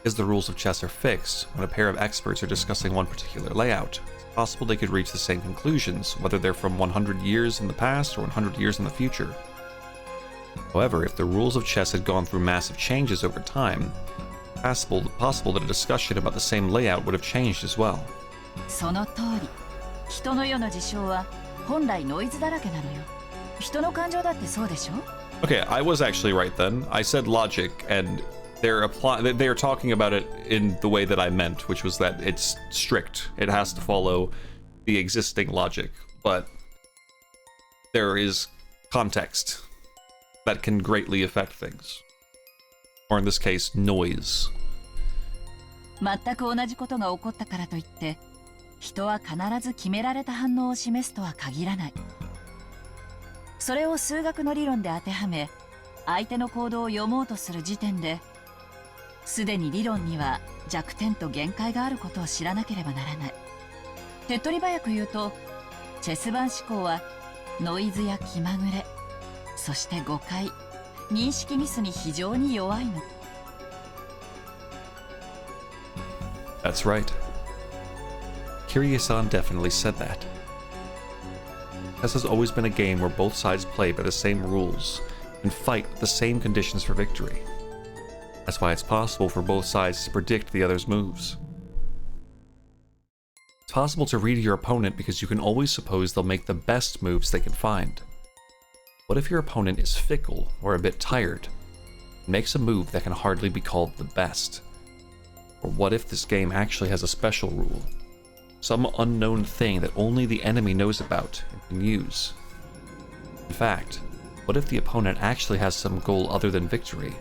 Speaker 1: Because the rules of chess are fixed, when a pair of experts are discussing one particular layout, it's possible they could reach the same conclusions, whether they're from 100 years in the past or 100 years in the future. However, if the rules of chess had gone through massive changes over time, it's possible that a discussion about the same layout would have changed as well.
Speaker 10: その通り。人の世の事象は本来ノイズだらけなのよ。人の感情だってそうでしょ？
Speaker 1: Okay, I was actually right then. I said logic, and they're talking about it in the way that I meant, which was that it's strict. It has to follow the existing logic, but there is context that can greatly affect things. Or in this case, noise.
Speaker 10: 全く同じことが起こったからといって、人は必ず決められた反応を示すとは限らない。それを数学の理論で当てはめ、相手の行動を読もうとする時点で、すでに理論には弱点と限界があることを知らなければならない。手っ取り早く言うと、チェス盤思考はノイズや気まぐれ、そして誤解、認識ミスに非常に弱いの。
Speaker 1: That's right. Kyrie-san definitely said that. Chess has always been a game where both sides play by the same rules and fight with the same conditions for victory. That's why it's possible for both sides to predict the other's moves. It's possible to read your opponent because you can always suppose they'll make the best moves they can find. What if your opponent is fickle or a bit tired and makes a move that can hardly be called the best? Or what if this game actually has a special rule? Some unknown thing that only the enemy knows about and can use. In fact, what if the opponent actually has some goal other than victory?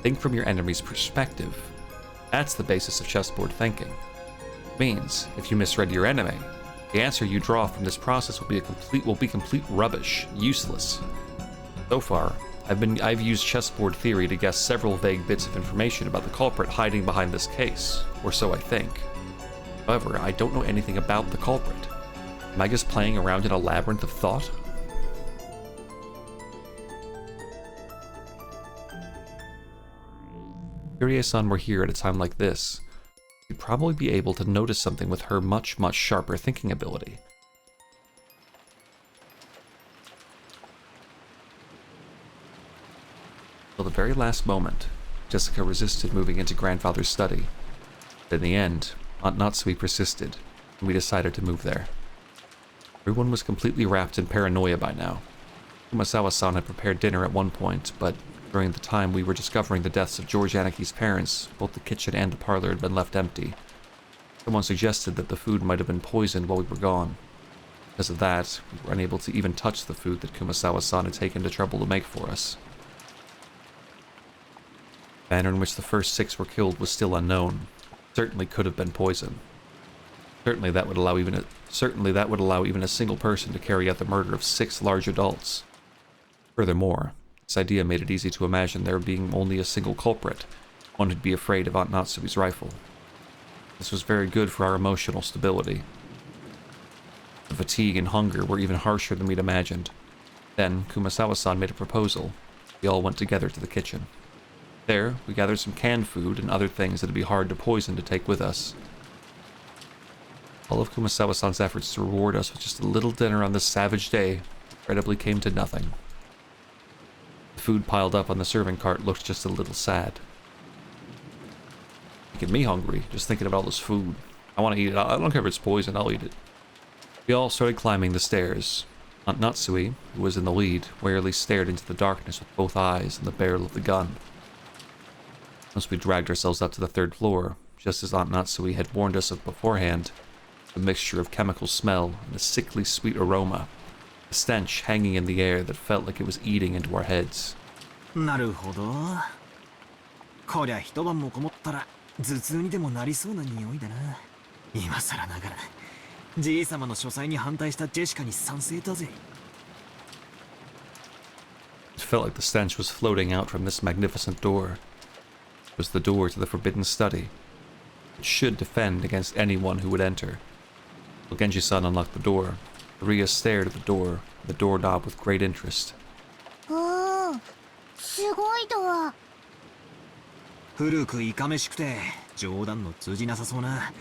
Speaker 1: Think from your enemy's perspective. That's the basis of chessboard thinking. It means, if you misread your enemy, the answer you draw from this process will be complete rubbish, useless. So far, I've used chessboard theory to guess several vague bits of information about the culprit hiding behind this case, or so I think. However, I don't know anything about the culprit. Am I just playing around in a labyrinth of thought? If Kyrie-san were here at a time like this, you'd probably be able to notice something with her much sharper thinking ability. Till the very last moment, Jessica resisted moving into grandfather's study. But in the end, Aunt Natsui persisted, and we decided to move there. Everyone was completely wrapped in paranoia by now. Kumasawa-san had prepared dinner at one point, but during the time we were discovering the deaths of George Anaki's parents, both the kitchen and the parlor had been left empty. Someone suggested that the food might have been poisoned while we were gone. Because of that, we were unable to even touch the food that Kumasawa-san had taken the trouble to make for us. The manner in which the first 6 were killed was still unknown. It certainly could have been poison. Certainly that would allow even a single person to carry out the murder of 6 large adults. Furthermore, this idea made it easy to imagine there being only a single culprit, one who'd be afraid of Aunt Natsui's rifle. This was very good for our emotional stability. The fatigue and hunger were even harsher than we'd imagined. Then, Kumasawa-san made a proposal. We all went together to the kitchen. There, we gathered some canned food and other things that'd be hard to poison to take with us. All of Kumasawa-san's efforts to reward us with just a little dinner on this savage day incredibly came to nothing. The food piled up on the serving cart looked just a little sad. Making me hungry, just thinking about all this food. I want to eat it. I don't care if it's poison, I'll eat it. We all started climbing the stairs. Aunt Natsui, who was in the lead, warily stared into the darkness with both eyes and the barrel of the gun. Once we dragged ourselves up to the 3rd floor, just as Aunt Natsui had warned us of beforehand, a mixture of chemical smell and a sickly sweet aroma, a stench hanging in the air that felt like it was eating into our heads.
Speaker 5: なるほど。こりゃ一晩もこもったら頭痛にでもなりそうな匂いだな。今更ながらじい様の書斎に反対したジェシカに賛成だぜ。
Speaker 1: It felt like the stench was floating out from this magnificent door. It was the door to the forbidden study. It should defend against anyone who would enter. While Genji-san unlocked the door, Maria stared at the door and the doorknob with great interest.
Speaker 6: すごいドア。
Speaker 5: 古くいかめしくて冗談の通じなさそうな、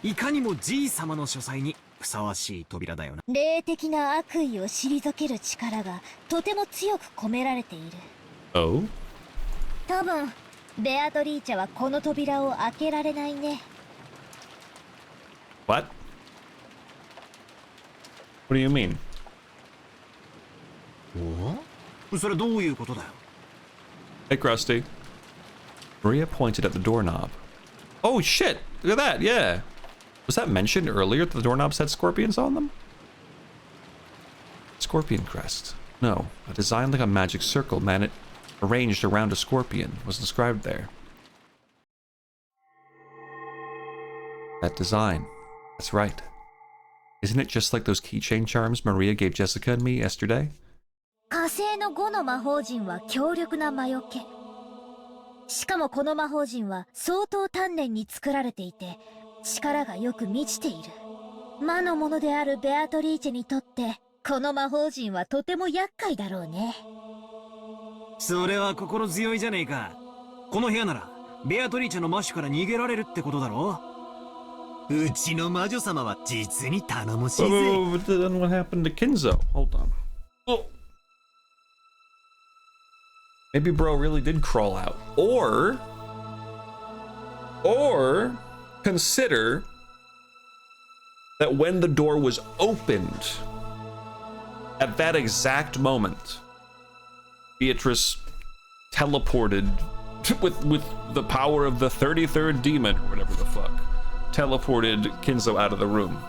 Speaker 5: いかにもじい様の書斎にふさわしい扉だよな。
Speaker 6: 霊的な悪意を退ける力がとても強く込められている。
Speaker 1: Oh?
Speaker 6: 多分ベアトリーチェはこの扉を開けられないね。
Speaker 1: What? What do you mean?
Speaker 5: それどういうことだよ。
Speaker 1: Hey, Krusty. Maria pointed at the doorknob. Oh, shit! Look at that, yeah! Was that mentioned earlier that the doorknobs had scorpions on them? Scorpion crest. No, a design like a magic circle, arranged around a scorpion was described there. That design. That's right. Isn't it just like those keychain charms Maria gave Jessica and me yesterday?
Speaker 6: 火星の5の魔法陣は強力な魔除け。しかもこの魔法陣は相当丹念に作られていて力がよく満ちている。魔の者であるベアトリーチェにとってこの魔法陣はとても厄介だろうね。
Speaker 5: それは心強いじゃねえか。この部屋ならベアトリーチェの魔種から逃げられるってことだろ。うちの魔女様は実に頼もしいぜ。
Speaker 1: But then what happened to Kinzo? Hold on. Oh. Maybe bro really did crawl out. Or consider that when the door was opened, at that exact moment, Beatrice teleported with the power of the 33rd demon, or whatever the fuck, teleported Kinzo out of the room.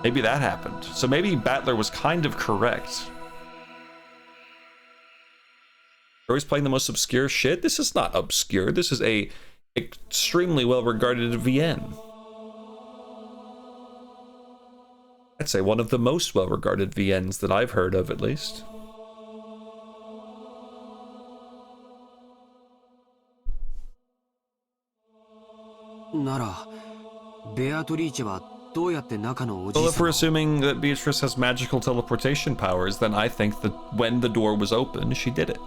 Speaker 1: Maybe that happened. So maybe Battler was kind of correct. We're always playing the most obscure shit. This is not obscure. This is a extremely well-regarded VN. I'd say one of the most well-regarded VNs that I've heard of, at least.
Speaker 7: Nara, Beatriceはどうやって中のおじい
Speaker 1: Well,
Speaker 7: さ
Speaker 1: if
Speaker 7: ん
Speaker 1: we're assuming that Beatrice has magical teleportation powers, then I think that when the door was open, she did it.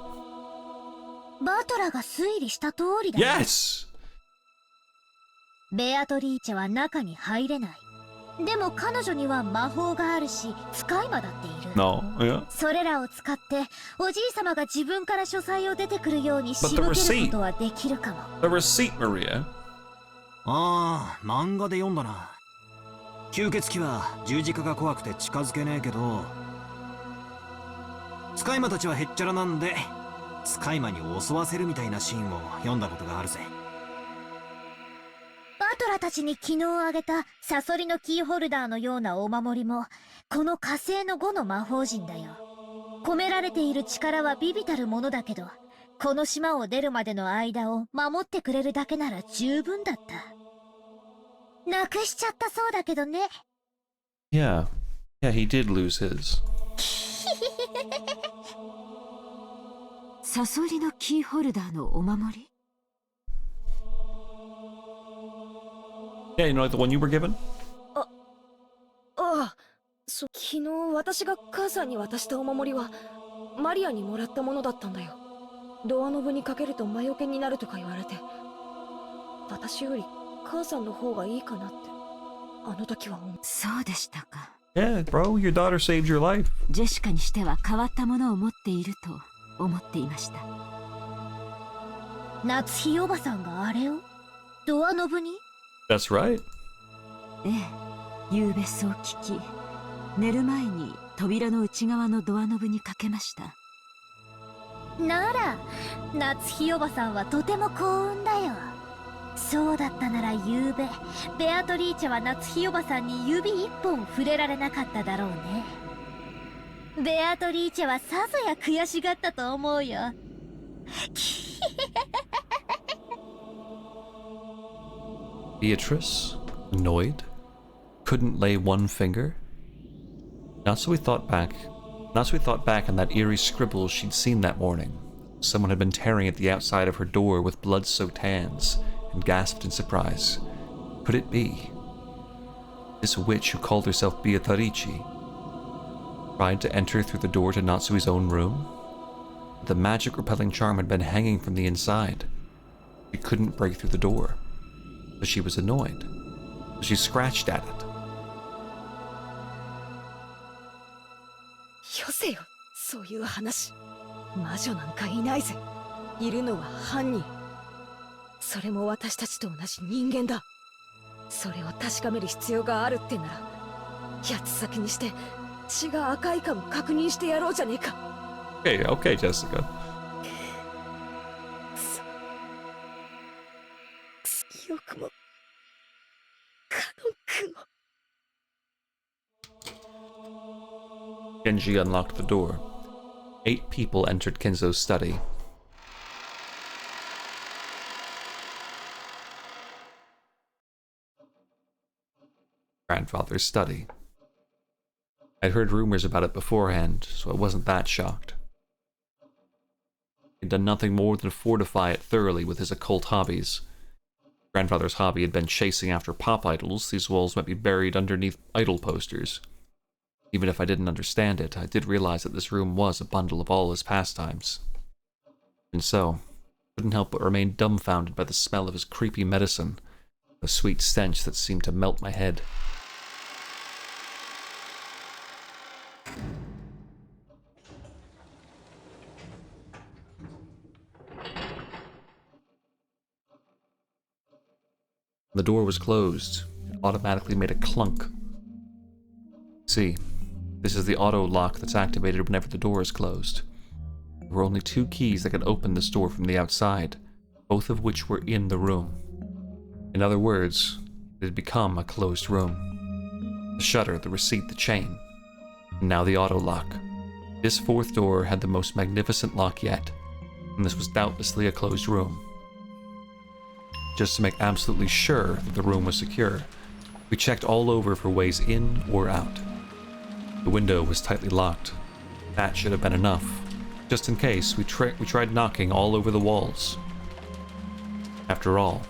Speaker 6: バトラが推理した通りだ。
Speaker 1: Yes!
Speaker 6: ベアトリーチェは中に入れない。でも彼女には魔法があるし使い魔だっている。
Speaker 1: No, yeah.
Speaker 6: それらを使っておじいさまが自分から書斎を出てくるように仕
Speaker 1: But
Speaker 6: 向
Speaker 1: the
Speaker 6: ける
Speaker 1: receipt.
Speaker 6: ことはできるかも。
Speaker 1: The receipt, Maria.
Speaker 5: ああ、漫画で読んだな。吸血鬼は十字架が怖くて近づけねえけど、使い魔たちはへっちゃらなんで使い魔に襲わせるみたいなシーンを読んだことがあるぜ。
Speaker 6: バトラたちに昨日あげたサソリのキーホルダーのようなお守りもこの火星の5の魔法陣だよ。込められている力は微々たるものだけど、この島を出るまでの間を守ってくれるだけなら十分だった。なくしちゃったそうだけどね。
Speaker 1: Yeah. Yeah, he did lose his.
Speaker 10: サソリのキーホルダーのお守り？
Speaker 1: Yeah, you know, like the one you were given?
Speaker 8: ああ、昨日私が母さんに渡したお守りはマリアにもらったものだったんだよ。ドアノブにかけると魔除けになるとか言われて、私より母さんの方がいいかなってあの時は思う。
Speaker 10: そうでしたか。
Speaker 1: Yeah, bro, your daughter saved your life.
Speaker 10: ジェシカにしては変わったものを持っていると思っていました。
Speaker 6: 夏日おばさんがあれをドアノブに？
Speaker 1: That's right.
Speaker 10: ええ、夕べそう聞き、寝る前に扉の内側のドアノブにかけました。
Speaker 6: なら夏日おばさんはとても幸運だよ。そうだったなら夕べベアトリーチェは夏日おばさんに指一本触れられなかっただろうね。ベアトリーチェはさぞや悔しがったと思うよ。
Speaker 1: Beatrice, annoyed, couldn't lay one finger. Not so we thought back on that eerie scribble she'd seen that morning. Someone had been tearing at the outside of her door with blood-soaked hands, and gasped in surprise. Could it be? This witch who called herself Beatrice tried to enter through the door to Natsui's own room? The magic repelling charm had been hanging from the inside. She couldn't break through the door. But she was annoyed. She scratched at it.
Speaker 8: よせよ、そういう話。魔女なんかいないぜ。いるのは犯人。それも私たちと同じ人間だ。それを確かめる必要があるってなら、八つ先にして血が赤いかも確認してやろうじゃねえか。
Speaker 1: Okay, okay, Jessica.
Speaker 8: よくもカノン君を。
Speaker 1: Genji unlocked the door. 8 people entered Kenzo's study. Grandfather's study. I'd heard rumors about it beforehand, so I wasn't that shocked. He'd done nothing more than fortify it thoroughly with his occult hobbies. Grandfather's hobby had been chasing after pop idols. These walls might be buried underneath idol posters. Even if I didn't understand it, I did realize that this room was a bundle of all his pastimes. And so, I couldn't help but remain dumbfounded by the smell of his creepy medicine, a sweet stench that seemed to melt my head. The door was closed. It automatically made a clunk. See, this is the auto lock that's activated whenever the door is closed. There were only 2 keys that could open this door from the outside, both of which were in the room. In other words, it had become a closed room. The shutter, the receipt, the chain, and now the auto lock. This 4th door had the most magnificent lock yet, and this was doubtlessly a closed room. Just to make absolutely sure that the room was secure, we checked all over for ways in or out. The window was tightly locked. That should have been enough. Just in case, we tried knocking all over the walls. After all,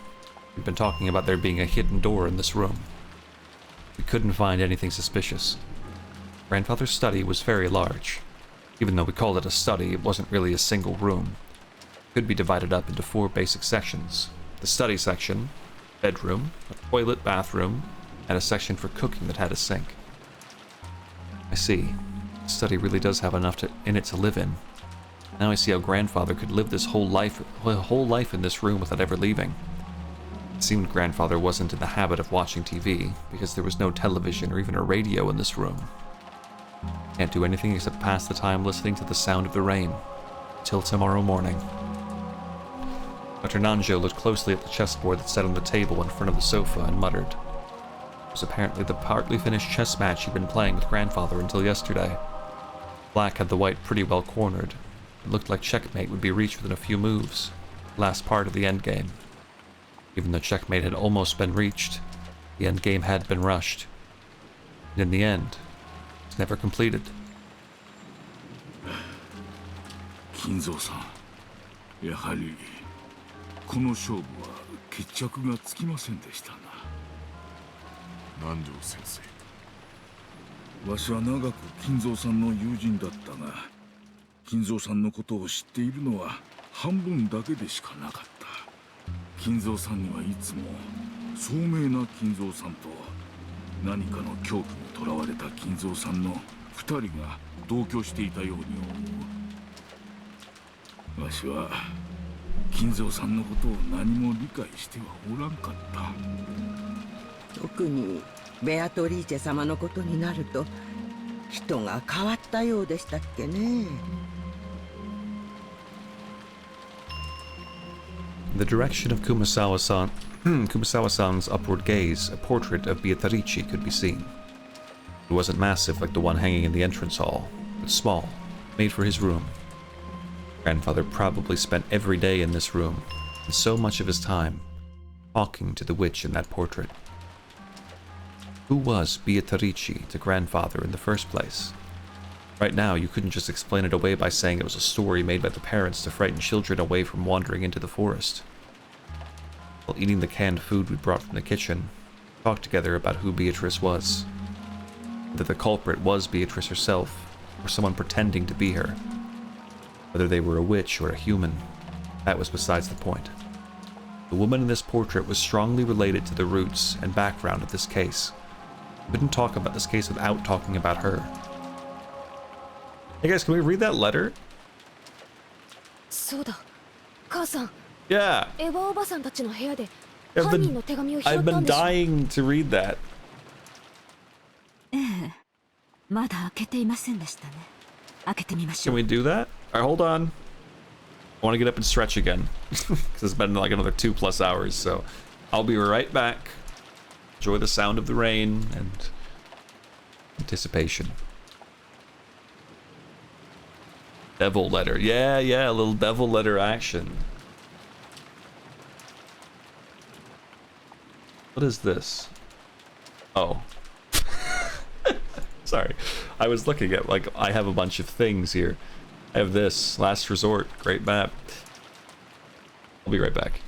Speaker 1: we'd been talking about there being a hidden door in this room. We couldn't find anything suspicious. Grandfather's study was very large. Even though we called it a study, it wasn't really a single room. It could be divided up into 4 basic sections. The study section, bedroom, a toilet, bathroom, and a section for cooking that had a sink. I see. study really does have enough in it to live in. Now I see how grandfather could live this whole life in this room without ever leaving. It seemed grandfather wasn't in the habit of watching TV, because there was no television or even a radio in this room. Can't do anything except pass the time listening to the sound of the rain. Till tomorrow morning. Dr. Nanjo looked closely at the chessboard that sat on the table in front of the sofa and muttered. It was apparently the partly finished chess match he'd been playing with grandfather until yesterday. Black had the white pretty well cornered. It looked like checkmate would be reached within a few moves. Last part of the endgame. Even though checkmate had almost been reached, the endgame had been rushed. And in the end, it was never completed.
Speaker 12: 金蔵さん、やはりこの勝負は決着がつきませんでしたな。
Speaker 3: 南條先生。
Speaker 12: わしは長く金蔵さんの友人だったが、金蔵さんのことを知っているのは半分だけでしかなかった。金蔵さんにはいつも聡明な金蔵さんと何かの狂気にとらわれた金蔵さんの2人が同居していたように思う。わしは金蔵さんのことを何も理解してはおらんかった。
Speaker 2: 特にベアトリーチェ様のことになると人が変わったようでしたっけね。
Speaker 1: In the direction of Kumasawa-san's upward gaze, a portrait of Beatrice could be seen. It wasn't massive like the one hanging in the entrance hall, but small, made for his room. Grandfather probably spent every day in this room, and so much of his time, talking to the witch in that portrait. Who was Beatrice to grandfather in the first place? Right now, you couldn't just explain it away by saying it was a story made by the parents to frighten children away from wandering into the forest. While eating the canned food we brought from the kitchen, we talked together about who Beatrice was. Whether the culprit was Beatrice herself, or someone pretending to be her. Whether they were a witch or a human, that was besides the point. The woman in this portrait was strongly related to the roots and background of this case. We couldn't talk about this case without talking about her. Hey guys, can we read that letter? Yeah. I've been dying to read that.
Speaker 10: まだ開けていませんでしたね。開けてみましょう。
Speaker 1: Can we do that? Alright, hold on. I want to get up and stretch again. Because it's been like another 2+ hours, so I'll be right back. Enjoy the sound of the rain and anticipation. Devil letter. Yeah, a little devil letter action. What is this? Oh. Sorry. I was looking at, like, I have a bunch of things here. I have this. Last Resort. Great map. I'll be right back.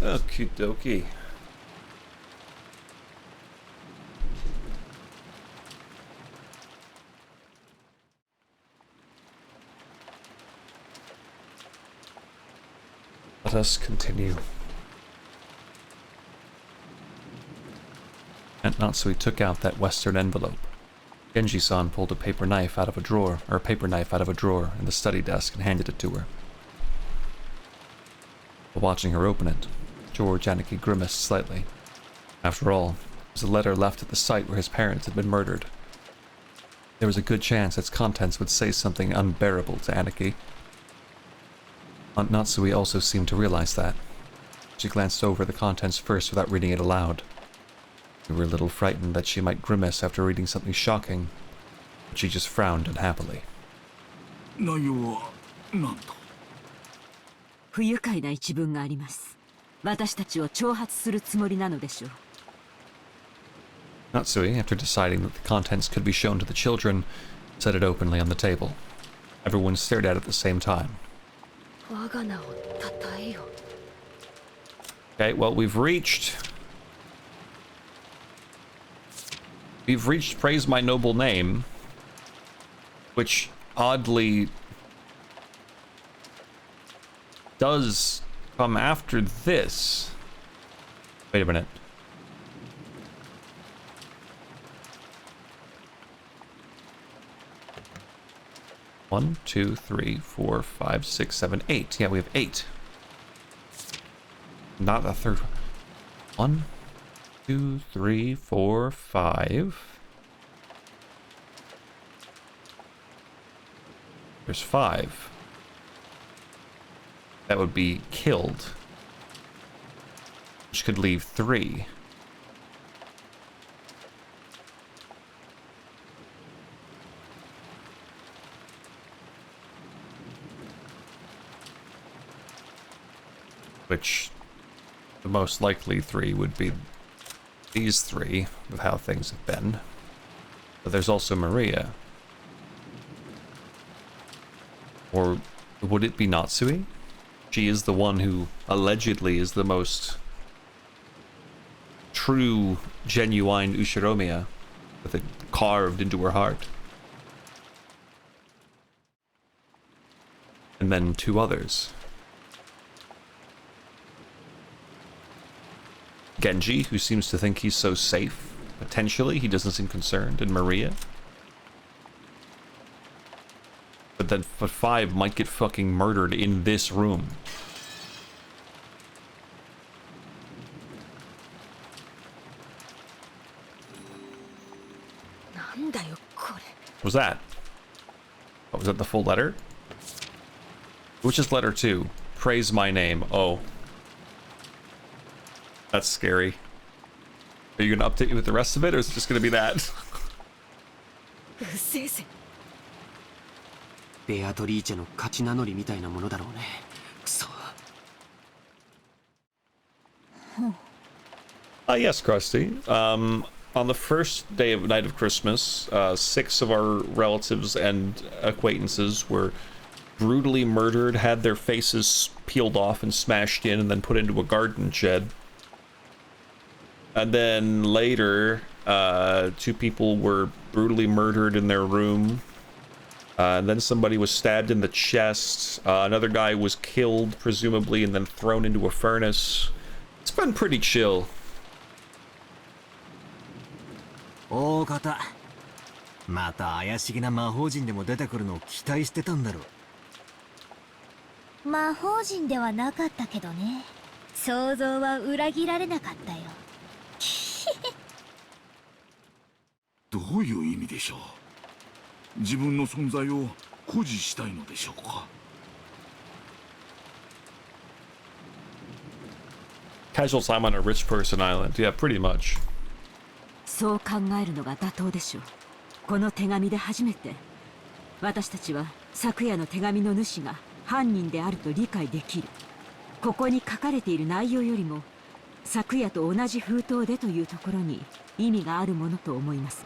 Speaker 1: Okie dokie. Let us continue. And Natsui took out that western envelope. Genji-san pulled a paper knife out of a drawer in the study desk and handed it to her. While watching her open it, George Aniki grimaced slightly. After all, it was a letter left at the site where his parents had been murdered. There was a good chance its contents would say something unbearable to Aniki. Aunt Natsui also seemed to realize that. She glanced over the contents first without reading it aloud. We were a little frightened that she might grimace after reading something shocking, but she just frowned unhappily.
Speaker 12: 内容は何と？
Speaker 10: 不愉快な一文があります。私たちを挑発するつもりなのでしょう。
Speaker 1: Natsui, after deciding that the contents could be shown to the children, set it openly on the table. Everyone stared at it at the same time. Okay, well, we've reached Praise My Noble Name, which oddly does come after this. Wait a minute. One, two, three, four, five, six, seven, eight. Yeah, we have 8. Not the third one. 1, 2, 3, 4, 5. There's 5. That would be killed, which could leave 3. Which the most likely 3 would be these 3, with how things have been. But there's also Maria. Or would it be Natsui? She is the one who allegedly is the most true, genuine Ushiromiya, with it carved into her heart. And then 2 others. Genji, who seems to think he's so safe. Potentially, he doesn't seem concerned. And Maria. But then 5 might get fucking murdered in this room. What was that? Oh, was that the full letter? Which is letter 2? Praise my name. Oh. That's scary. Are you gonna update me with the rest of it, or is it just gonna be that?
Speaker 7: ベアトリーチェの勝ち名乗りみたいなものだろうね。くそ。
Speaker 1: Yes, Krusty. On the first night of Christmas, 6 of our relatives and acquaintances were brutally murdered, had their faces peeled off and smashed in, and then put into a garden shed. And then later, 2 people were brutally murdered in their room. And then somebody was stabbed in the chest. Another guy was killed, presumably, and then thrown into a furnace. It's been pretty chill.
Speaker 5: 大方、また怪しげな魔法陣でも出てくるのを期待してたんだろう。
Speaker 6: 魔法陣ではなかったけどね。想像は裏切られなかったよ。
Speaker 12: どういう意味でしょう。自分の存在を誇示したいのでしょうか。
Speaker 1: Casual time on a rich person island. Yeah, pretty much.
Speaker 10: そう考えるのが妥当でしょう。この手紙で初めて私たちは昨夜の手紙の主が犯人であると理解できる。ここに書かれている内容よりも昨夜と同じ封筒でというところに意味があるものと思います。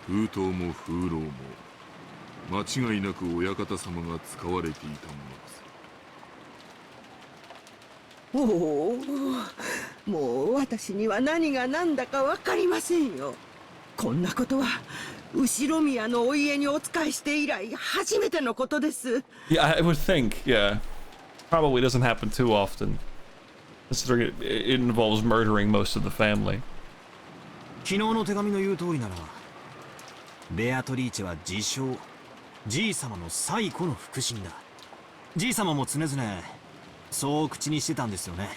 Speaker 3: 封筒も風浪も間違いなく親方様が使われていたものです。
Speaker 2: おお、もう私には何が何だか分かりませんよ。こんなことは後宮のお家にお仕えして以来初めてのことです。
Speaker 1: Yeah, I would think, yeah. Probably doesn't happen too often. Considering it involves murdering most of the family.
Speaker 5: 昨日の手紙の言う通りなら、ベアトリーチェは自称じい様の最古の腹心だ。じい様も常々そう口にしてたんですよね。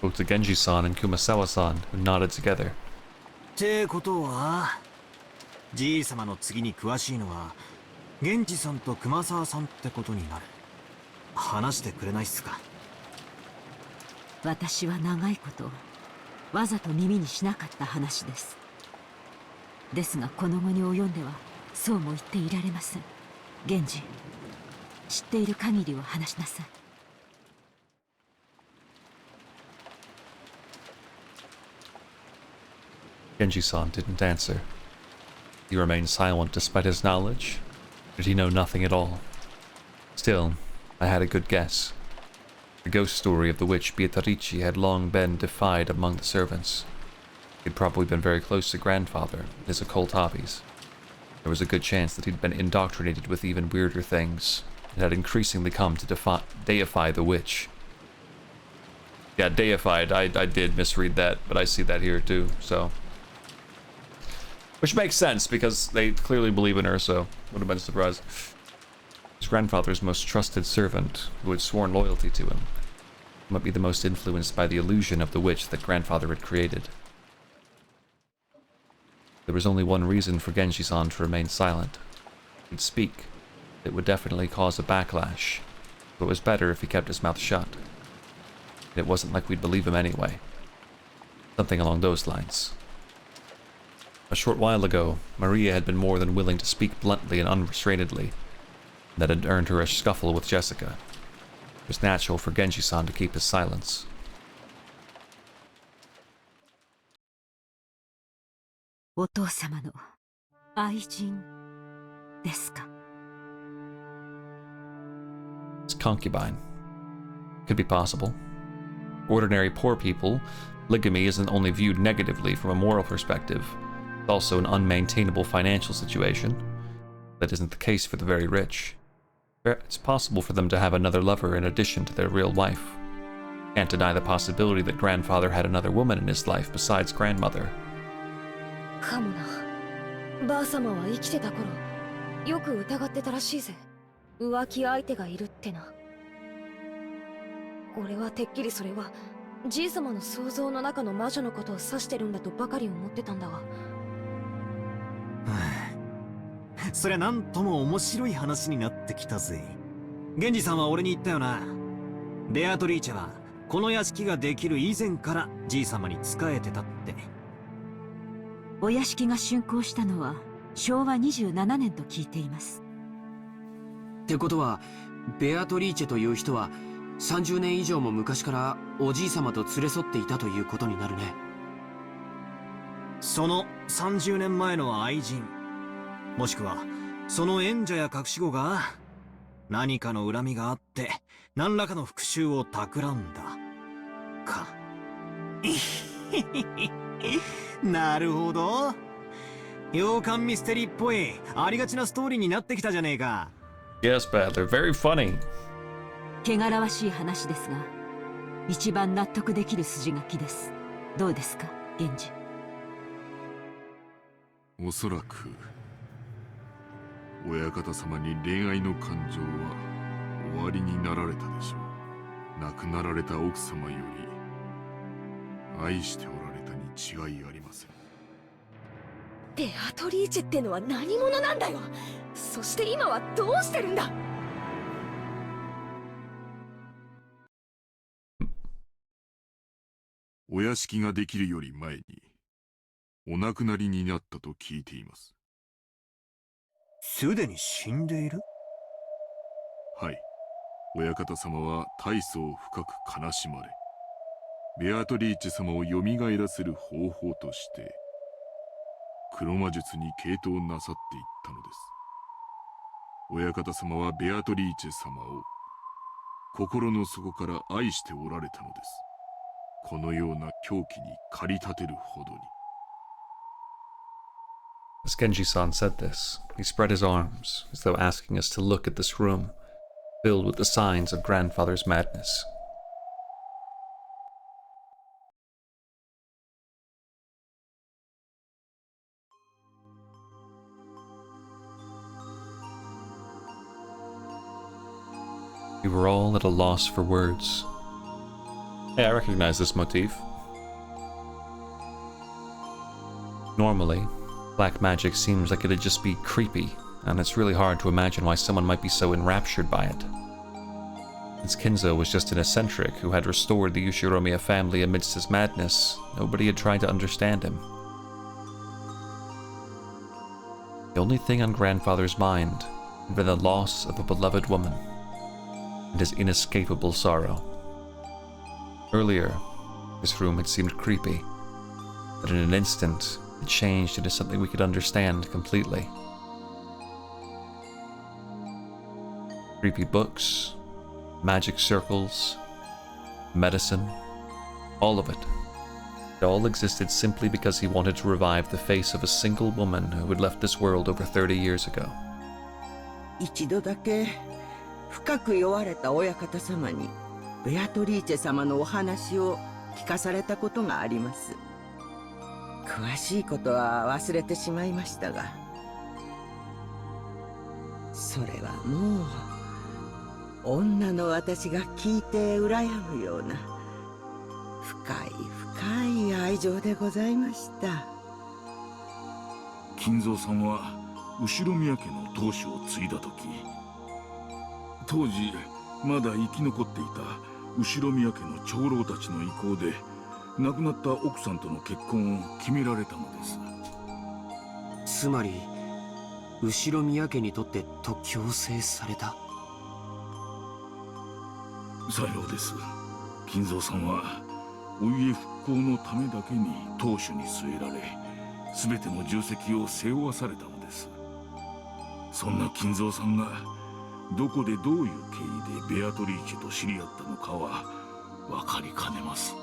Speaker 1: Spoke to Genji-san and Kumasawa-san, who nodded together.
Speaker 5: ってことは、じい様の次に詳しいのは源氏さんと熊沢さんってことになる。話してくれないっすか？
Speaker 10: 私は長いことわざと耳にしなかった話です。ですがこの後に及んではそうも言っていられません。源氏、知っている限りを話しなさい。
Speaker 1: Genji-san didn't answer. He remained silent despite his knowledge. Did he know nothing at all? Still, I had a good guess. The ghost story of the witch Beatrice had long been defied among the servants. He'd probably been very close to grandfather and his occult hobbies. There was a good chance that he'd been indoctrinated with even weirder things, and had increasingly come to deify the witch. Yeah, deified, I did misread that, but I see that here too, so... Which makes sense, because they clearly believe in her, so would have been a surprise. His grandfather's most trusted servant, who had sworn loyalty to him, might be the most influenced by the illusion of the witch that grandfather had created. There was only one reason for Genji-san to remain silent. He'd speak. It would definitely cause a backlash, but it was better if he kept his mouth shut. It wasn't like we'd believe him anyway. Something along those lines. A short while ago, Maria had been more than willing to speak bluntly and unrestrainedly. That had earned her a scuffle with Jessica. It was natural for Genji-san to keep his silence.
Speaker 10: お父様の愛人ですか？
Speaker 1: His concubine. Could be possible. Ordinary poor people, polygamy isn't only viewed negatively from a moral perspective, it's also an unmaintainable financial situation. That isn't the case for the very rich. It's possible for them to have another lover in addition to their real wife. Can't deny the possibility that grandfather had another woman in his life besides grandmother.
Speaker 8: かもな。ばあ様は生きてた頃、よく疑ってたらしいぜ。浮気相手がいるってな。俺はてっきりそれは、じい様の想像の中の魔女のことを指してるんだとばかり思ってたんだが。
Speaker 5: そりゃなんとも面白い話になってきたぜ。源氏さんは俺に言ったよな。ベアトリーチェはこの屋敷ができる以前からじい様に仕えてたって。
Speaker 10: お屋敷が竣工したのは昭和27年と聞いています。
Speaker 7: ってことはベアトリーチェという人は30年以上も昔からおじい様と連れ添っていたということになるね。
Speaker 5: その30年前の愛人、もしくはその縁者や隠し子が何かの恨みがあって何らかの復讐を企んだか。なるほど。洋館ミステリーっぽいありがちなストーリーになってきたじゃねえか。
Speaker 1: Yes, but they're very funny.
Speaker 10: 汚らわしい話ですが、一番納得できる筋書きです。どうですか、源氏。
Speaker 3: おそらく親方様に恋愛の感情は終わりになられたでしょう。亡くなられた奥様より愛しておられたに違いありません。
Speaker 8: ベアトリーチェってのは何者なんだよ。そして今はどうしてるんだ。
Speaker 3: お屋敷ができるより前にお亡くなりになったと聞いています。
Speaker 5: すでに死んでいる？
Speaker 3: はい。親方様は大層深く悲しまれ、ベアトリーチェ様を蘇らせる方法として黒魔術に傾倒なさっていったのです。親方様はベアトリーチェ様を心の底から愛しておられたのです。このような狂気に駆り立てるほどに。
Speaker 1: As Genji-san said this, he spread his arms, as though asking us to look at this room, filled with the signs of grandfather's madness. We were all at a loss for words. Hey, I recognize this motif. Normally, black magic seems like it'd just be creepy, and it's really hard to imagine why someone might be so enraptured by it. Since Kinzo was just an eccentric who had restored the Yoshiromiya family amidst his madness, nobody had tried to understand him. The only thing on grandfather's mind had been the loss of a beloved woman, and his inescapable sorrow. Earlier, this room had seemed creepy, but in an instant, it changed into something we could understand completely. Creepy books, magic circles, medicine, all of it. It all existed simply because he wanted to revive the face of a single woman who had left this world over 30 years ago.
Speaker 2: 一度だけ深く酔われた親方様にベアトリーチェ様のお話を聞かされたことがあります。詳しいことは忘れてしまいましたが、それはもう女の私が聞いて羨むような深い深い愛情でございました。
Speaker 12: 金蔵さんは後宮家の当主を継いだ時、当時まだ生き残っていた後宮家の長老たちの意向で亡くなった奥さんとの結婚を決められたのです。
Speaker 7: つまり後宮家にとってと強制された。
Speaker 12: さようです。金蔵さんはお家復興のためだけに当主に据えられ、全ての重責を背負わされたのです。そんな金蔵さんがどこでどういう経緯でベアトリーチェと知り合ったのかは分かりかねます。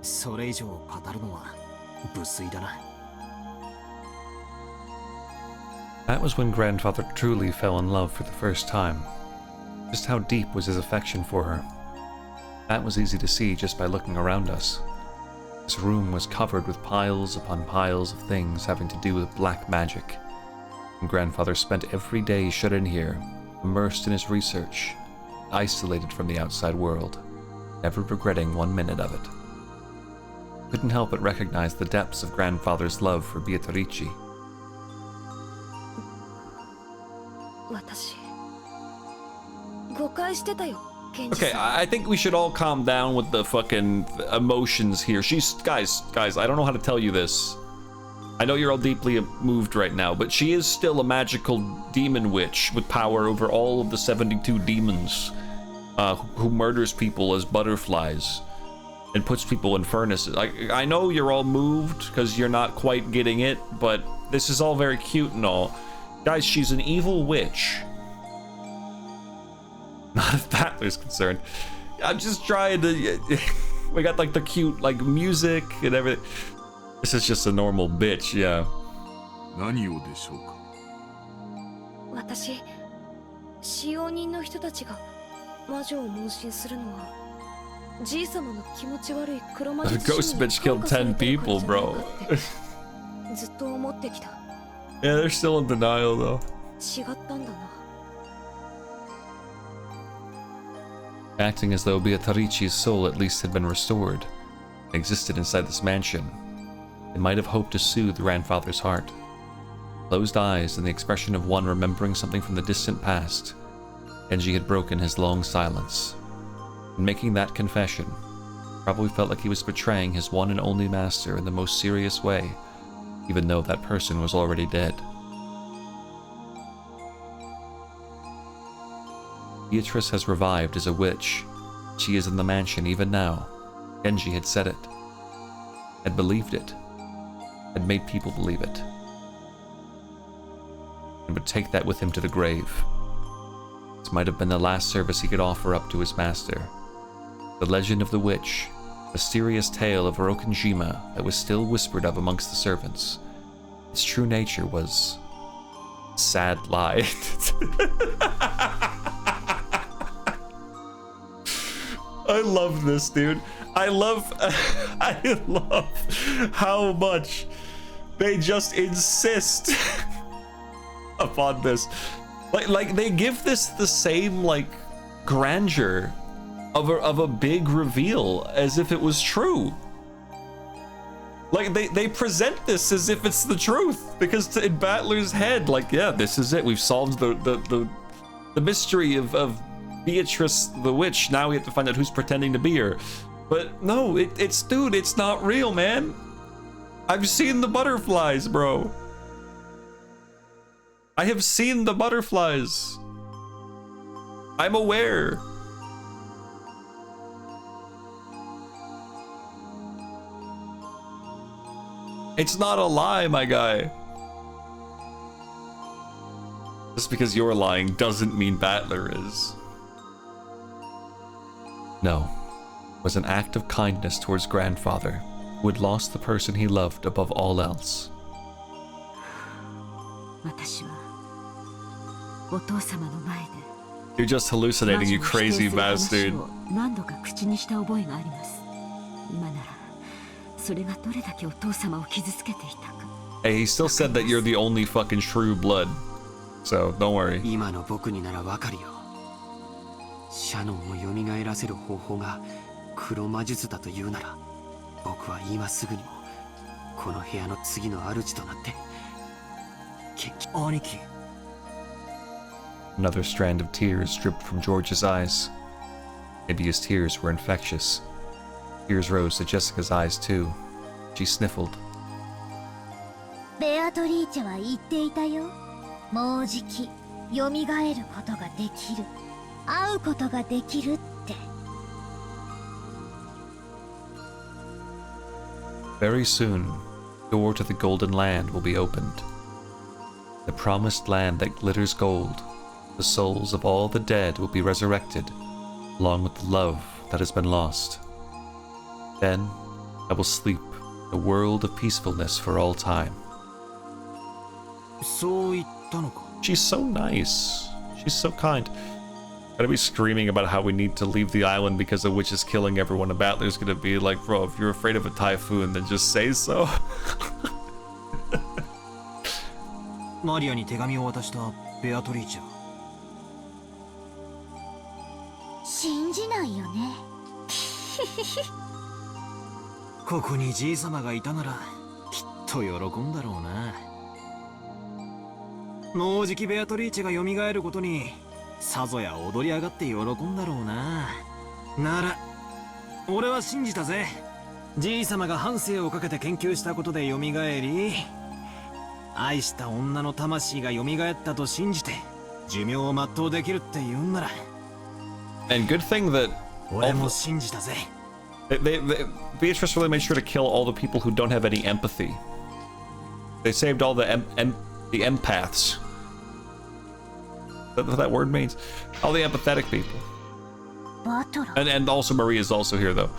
Speaker 5: それ以上語るのは無粋だな。
Speaker 1: That was when grandfather truly fell in love for the first time. Just how deep was his affection for her. That was easy to see just by looking around us. This room was covered with piles upon piles of things having to do with black magic. And grandfather spent every day shut in here, immersed in his research, isolated from the outside world, never regretting 1 minute of it. Couldn't help but recognize the depths of grandfather's love for Beatrice.
Speaker 8: 私誤解してたよ。
Speaker 1: Okay, I think we should all calm down with the fucking emotions here. Guys, I don't know how to tell you this. I know you're all deeply moved right now, but she is still a magical demon witch with power over all of the 72 demons, who murders people as butterflies and puts people in furnaces. I know you're all moved because you're not quite getting it, but this is all very cute and all. Guys, she's an evil witch. Not as Battler's concerned. I'm just trying to... We got like the cute like music and everything. This is just a normal bitch, yeah.
Speaker 3: 何をでしょうか。
Speaker 8: 私、使用人の人たちが魔女を妄信するのは、じい様の気持ち悪い黒魔
Speaker 1: The
Speaker 8: 術
Speaker 1: ghost bitch killed 10 people, bro.
Speaker 8: ずっと思ってきた。
Speaker 1: Yeah, they're still in denial though.
Speaker 8: 違ったんだな。
Speaker 1: Acting as though Beatrice's soul at least had been restored, and existed inside this mansion, they might have hoped to soothe grandfather's heart. Closed eyes and the expression of one remembering something from the distant past, Genji had broken his long silence. In making that confession, probably felt like he was betraying his one and only master in the most serious way, even though that person was already dead. Beatrice has revived as a witch. She is in the mansion even now. Genji had said it. Had believed it. Had made people believe it. and would take that with him to the grave. This might have been the last service he could offer up to his master. The legend of the witch, mysterious tale of Orokunjima that was still whispered of amongst the servants. Its true nature was sad lie. I love this, dude. I love how much they just insist upon this. Like they give this the same like grandeur of a big reveal as if it was true. Like they present this as if it's the truth, because in Battler's head, like, yeah, this is it. We've solved the mystery of Beatrice the witch. Now we have to find out who's pretending to be her. But no, it's dude, it's not real, man. I've seen the butterflies, bro. I have seen the butterflies. I'm aware. It's not a lie, my guy. Just because you're lying doesn't mean Battler is. No, it was an act of kindness towards grandfather, who had lost the person he loved above all else. You're just hallucinating, you crazy bastard. Hey, he still said that you're the only fucking true blood, so don't worry.
Speaker 7: シャノンを蘇らせる方法が黒魔術だというなら、僕は今すぐにもこの部屋の次の主となって兄貴。
Speaker 1: Another strand of tears dripped from George's eyes. Maybe his tears were infectious. Tears rose to Jessica's eyes too. She sniffled.
Speaker 6: ベアトリーチェは言っていたよ。もうじき蘇ることができる。会うことができるって。
Speaker 1: Very soon, the door to the Golden Land will be opened. The promised land that glitters gold. The souls of all the dead will be resurrected, along with the love that has been lost. Then, I will sleep in a world of peacefulness for all time. She's so nice. She's so kind. Gotta be screaming about how we need to leave the island because the witch is killing everyone. A Battler's gonna be like, bro, if you're afraid of a typhoon, then just say so.
Speaker 5: マリアに手紙を渡したベアトリーチェは
Speaker 6: 信じないよね。
Speaker 5: ここにじい様がいたならきっと喜んだろうな。もうじきベアトリーチェが蘇ることにさぞや踊り上がって喜んだろうな。なら俺は信じたぜ。じい様が半生をかけて研究したことで蘇り、愛した女の魂が蘇ったと信じて寿命を全うできるって言うんなら。
Speaker 1: And good thing that
Speaker 5: 俺も信じたぜ。
Speaker 1: Beatrice really made sure to kill all the people who don't have any empathy. They saved all the empaths. Is that what that word means? All the empathetic people. And also Marie is also here though.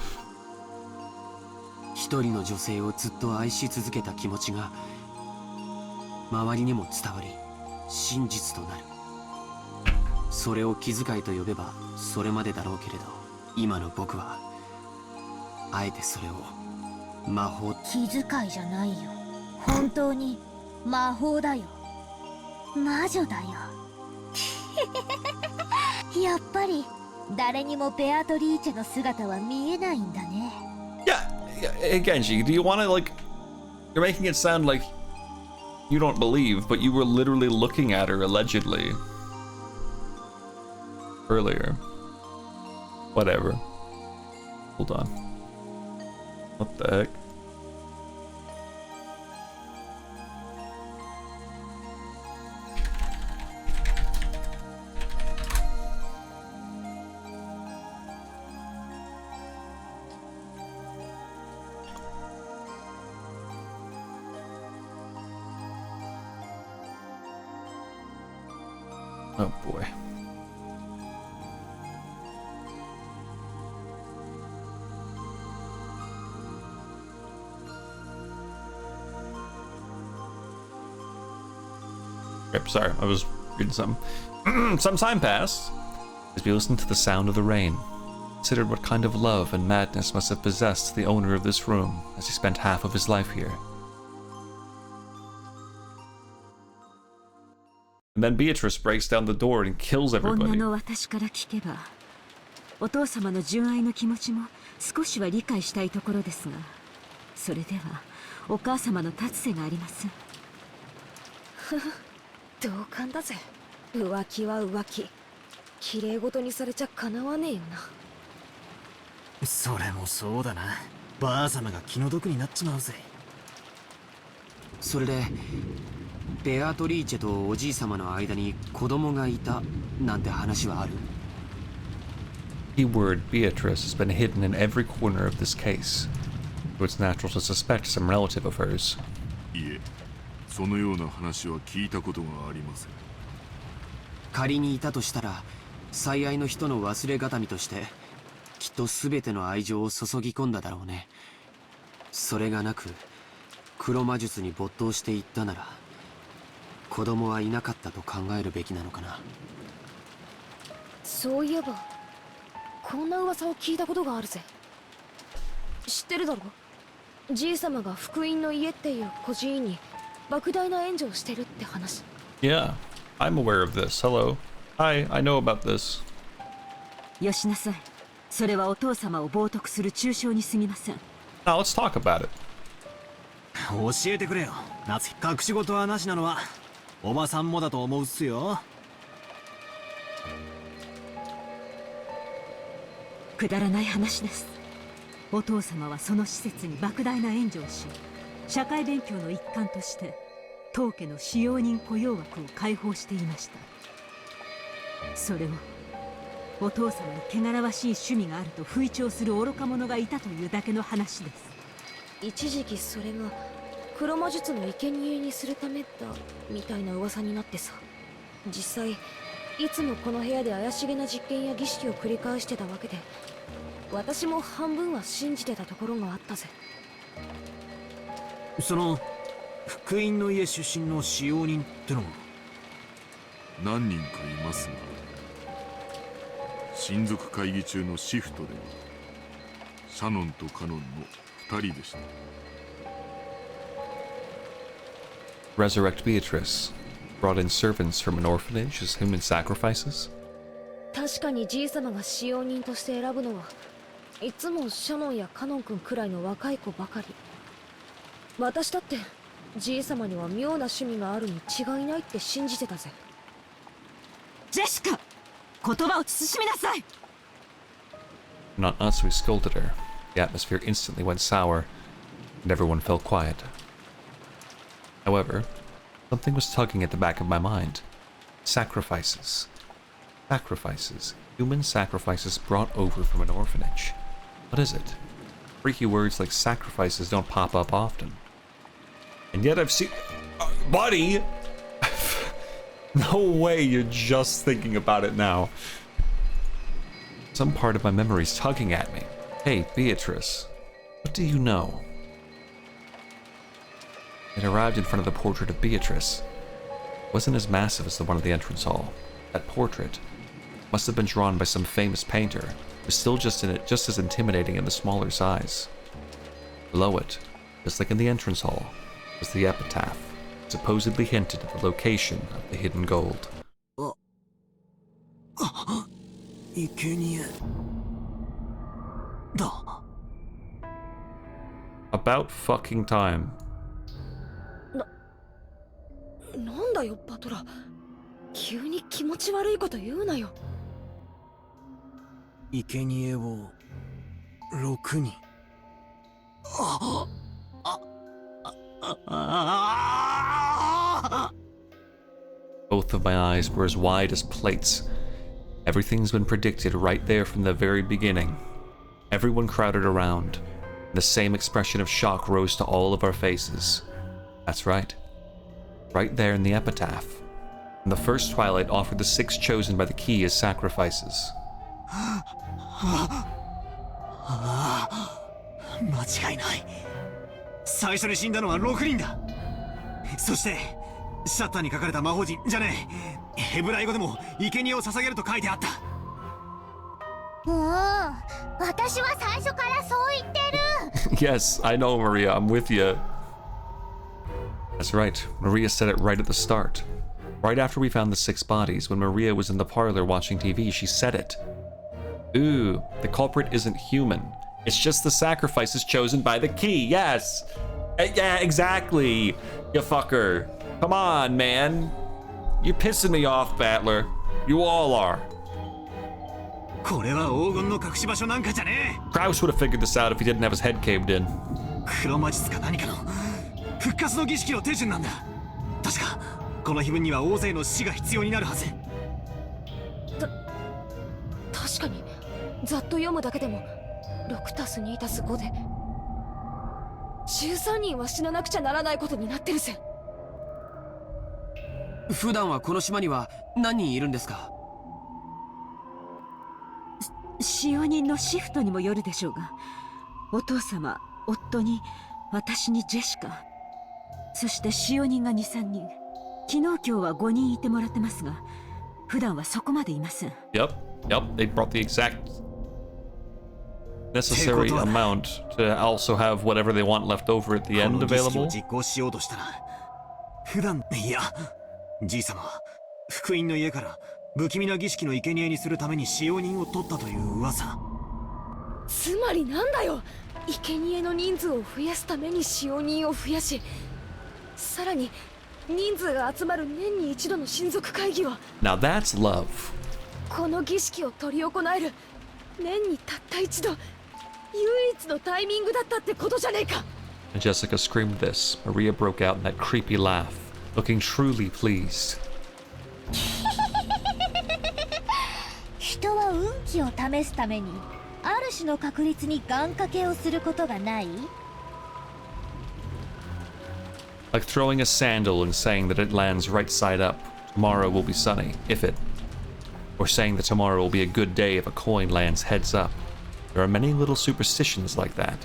Speaker 7: 一人の女性をずっと愛し続けた気持ちが周りにも伝わり真実となる。それを気遣いと呼べばそれまでだろうけれど、今の僕はあえてそれを魔法。
Speaker 6: 気遣いじゃないよ。本当に魔法だよ。魔女だよ。やっぱり誰にもベアトリーチェの姿は見えないんだね。
Speaker 1: Yeah, Genji, do you want to like... You're making it sound like you don't believe, but you were literally looking at her allegedly earlier. Whatever. Hold on. What the heck? Oh boy. Yep, sorry, I was reading something. Some time passed as we listened to the sound of the rain. Considered what kind of love and madness must have possessed the owner of this room as he spent half of his life here. And then Beatrice breaks down the door and kills everybody.
Speaker 10: 女の私から聞けば、お父様の純愛の気持ちも少しは理解したいところですが、それではお母様の立つ瀬がありません。
Speaker 8: 同感だぜ。浮気は浮気。綺麗事にされちゃかなわねえよな。
Speaker 5: それもそうだな。ばあ様が気の毒になっちまうぜ。
Speaker 7: それでベアトリーチェとおじい様の間に子供がいたなんて話はある？
Speaker 1: Keyword Beatrice has been hidden in every corner of this case, so it's natural to suspect some relative of hers.
Speaker 3: いえ、そのような話は聞いたことがありません。
Speaker 7: 仮にいたとしたら最愛の人の忘れがたみとしてきっと全ての愛情を注ぎ込んだだろうね。それがなく黒魔術に没頭していったなら子供はいなかったと考えるべきなのかな。
Speaker 8: そういえばこんな噂を聞いたことがあるぜ。知ってるだろ？じい様が福音の家っていう孤児院に莫大な援助をしてるって話。
Speaker 1: Yeah, I'm aware of this. Hello. Hi, I know about this.
Speaker 10: よしなさい。それはお父様を冒涜する中傷に過ぎません。
Speaker 1: Now let's talk about it.
Speaker 5: 教えてくれよ。夏隠し事はなしなのはおばさんもだと思うっすよ。
Speaker 10: くだらない話です。お父様はその施設に莫大な援助をし、社会勉強の一環として当家の使用人雇用枠を開放していました。それをお父様に汚らわしい趣味があると吹聴する愚か者がいたというだけの話です。
Speaker 8: 一時期それが黒魔術の生贄にするためだみたいな噂になってさ。実際いつもこの部屋で怪しげな実験や儀式を繰り返してたわけで、私も半分は信じてたところがあったぜ。
Speaker 5: その福音の家出身の使用人ってのは？
Speaker 3: 何人かいますが、親族会議中のシフトではシャノンとカノンの2人でした。
Speaker 1: Resurrect Beatrice. Brought in servants from an orphanage as human sacrifices?
Speaker 8: 確かにじい様が使用人として選ぶのはいつもシャノンやカノン君くらいの若い子ばかり。私だってじい様には妙な趣味があるに違いないって信じてたぜ。
Speaker 10: ジェシカ、言葉を慎みなさい。
Speaker 1: Not us who scolded her. The atmosphere instantly went sour, and everyone fell quiet. However, something was tugging at the back of my mind. Sacrifices. Sacrifices. Human sacrifices brought over from an orphanage. What is it? Freaky words like sacrifices don't pop up often. And yet I've seen... buddy! No way you're just thinking about it now. Some part of my memory's tugging at me. Hey, Beatrice, what do you know? It arrived in front of the portrait of Beatrice. It wasn't as massive as the one at the entrance hall. That portrait must have been drawn by some famous painter. It was still just as intimidating in the smaller size. Below it, just like in the entrance hall, was the epitaph. It supposedly hinted at the location of the hidden gold. About fucking time.
Speaker 8: なんだよパトラ、急に気持ち悪いこと言うなよ。
Speaker 5: 生贄を6人。
Speaker 1: Both of my eyes were as wide as plates. Everything's been predicted right there from the very beginning. Everyone crowded around. The same expression of shock rose to all of our faces. That's right. Right there in the epitaph. And the first twilight offered the 6 chosen by the key as sacrifices.
Speaker 5: 間違いない。最初に死んだのは6人だ。そしてシャッターに書かれた魔法陣じゃねえ、ヘブライ語でも生贄を捧げると書いてあった。
Speaker 6: 私は最初からそう言ってる。
Speaker 1: Yes, I know, Maria, I'm with you. That's right, Maria said it right at the start. Right after we found the 6 bodies, when Maria was in the parlor watching TV, she said it. Ooh, the culprit isn't human. It's just the sacrifices chosen by the key, yes! Yeah, exactly, you fucker. Come on, man. You're pissing me off, Battler. You all are.
Speaker 5: これは黄金の隠し場所なんかじゃねえ。
Speaker 1: Kraus would have figured this out if he didn't have his head caved in.
Speaker 5: 黒魔術か何かの復活の儀式の手順なんだ。確かこの碑文には大勢の死が必要になるはず。
Speaker 8: 確かにざっと読むだけでも 6+2+5 で13人は死ななくちゃならないことになってるぜ。
Speaker 7: 普段はこの島には何人いるんですか？
Speaker 10: 使用人のシフトにもよるでしょうが、お父様、夫に、私にジェシカ、そして使用人が 2、3人。昨日今日は5人いてもらってますが、普段はそこまでいません。
Speaker 1: Yep, they brought the exact necessary amount to also have whatever they want left over at the end available.
Speaker 5: 実行しようとしたら、普段、いや、じい様は福音の家から不気味な儀式の生贄にするために使用人を取ったという噂。
Speaker 8: つまりなんだよ、生贄の人数を増やすために使用人を増やし、さらに人数が集まる年に一度の親族会議は
Speaker 1: Now that's love.
Speaker 8: この儀式を執り行える年にたった一度唯一のタイミングだったってことじゃねえか。
Speaker 1: And Jessica screamed this. Maria broke out in that creepy laugh, looking truly pleased.
Speaker 6: 人は運気を試すためにある種の確率に願掛けをすることがない？
Speaker 1: Like throwing a sandal and saying that it lands right side up. Tomorrow will be sunny, if it. Or saying that tomorrow will be a good day if a coin lands heads up. There are many little superstitions like that.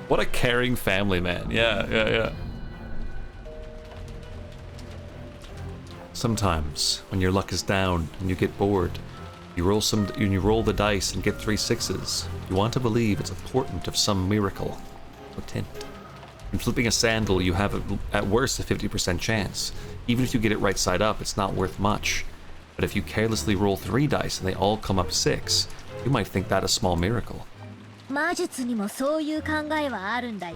Speaker 1: What a caring family, man. Yeah. Sometimes, when your luck is down and you get bored, you roll the dice and get 3 6s. You want to believe it's a portent of some miracle or tint. In flipping a sandal, you have at worst a 50% chance. Even if you get it right side up, it's not worth much. But if you carelessly roll 3 dice and they all come up 6, you might think that a small miracle.
Speaker 6: 魔術にもそういう考えはあるんだよ。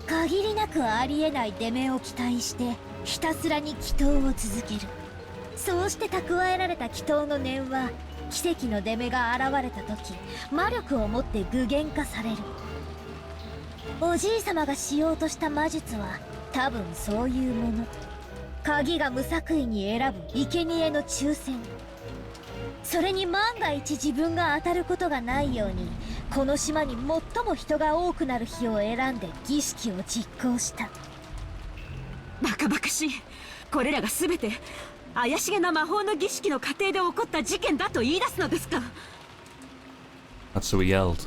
Speaker 6: 限りなくありえない出目を期待してひたすらに祈祷を続ける。そうして蓄えられた祈祷の念は奇跡の出目が現れた時魔力をもって具現化される。おじいさまがしようとした魔術は多分そういうもの。鍵が無作為に選ぶ生贄の抽選。それに万が一自分が当たることがないようにこの島に最も人が多くなる日を選んで儀式を実行した。
Speaker 10: バカバカしい。これらが全て怪しげな魔法の儀式の過程で起こった事件だと言い出すのですか。
Speaker 1: That's so he yelled.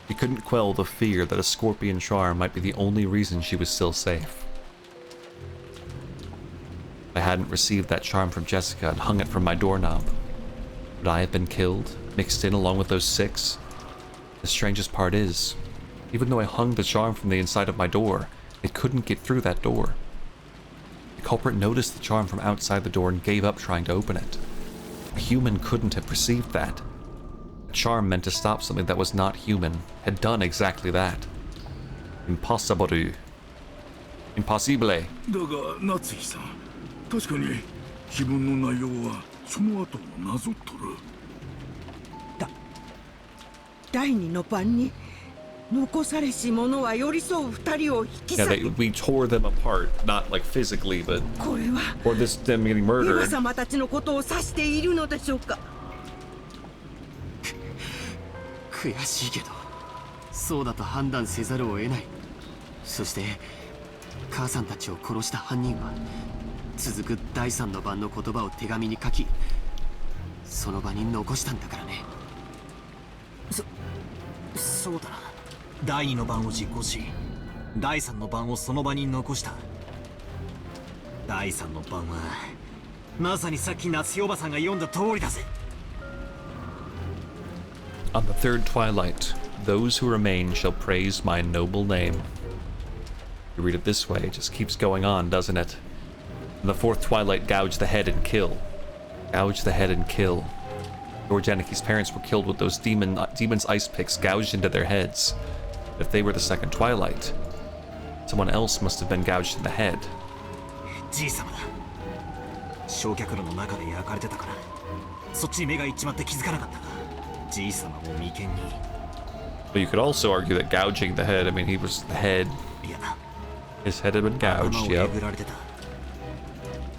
Speaker 1: He couldn't quell the fear that a scorpion charm might be the only reason she was still safe. I hadn't received that charm from Jessica and hung it from my doorknob. Would I have been killed, mixed in along with those 6? The strangest part is, even though I hung the charm from the inside of my door, it couldn't get through that door. The culprit noticed the charm from outside the door and gave up trying to open it. A human couldn't have perceived that. The charm meant to stop something that was not human, had done exactly that. Impossible. Impossible.
Speaker 12: だが夏日さん、確かに碑文の内容はその後をなぞっとる。
Speaker 2: 第二の晩に残されし者は寄り添う二人を引き裂き、
Speaker 1: we tore them apart, not like physically, but
Speaker 2: これは
Speaker 1: or this them getting
Speaker 2: エヴァ
Speaker 1: murdered.
Speaker 2: 様たちのことを指しているのでしょうか。
Speaker 7: 悔しいけどそうだと判断せざるを得ない。そして母さんたちを殺した犯人は続く第三の晩の言葉を手紙に書き、その場に残したんだからね。
Speaker 5: そうだな。第二の晩を実行し、第三の晩をその場に残した。第三の晩はまさにさっき夏日おばさんが読んだ通りだぜ。
Speaker 1: On the third twilight, those who remain shall praise my noble name. You read it this way, it just keeps going on, doesn't it? In the fourth twilight, gouge the head and kill. Gouge the head and kill. George Aniki's parents were killed with those demon's ice picks gouged into their heads. If they were the second twilight, someone else must have been gouged in the head.
Speaker 5: じいさまだ。焼却炉の中で焼かれてたから、そっちに目がいっちまって気づかなかったが、じいさまも眉間に。
Speaker 1: But you could also argue that gouging the head, I mean, he was the head.
Speaker 5: いや、
Speaker 1: His head had been gouged,
Speaker 5: 頭を
Speaker 1: yep.
Speaker 5: えぐられてた。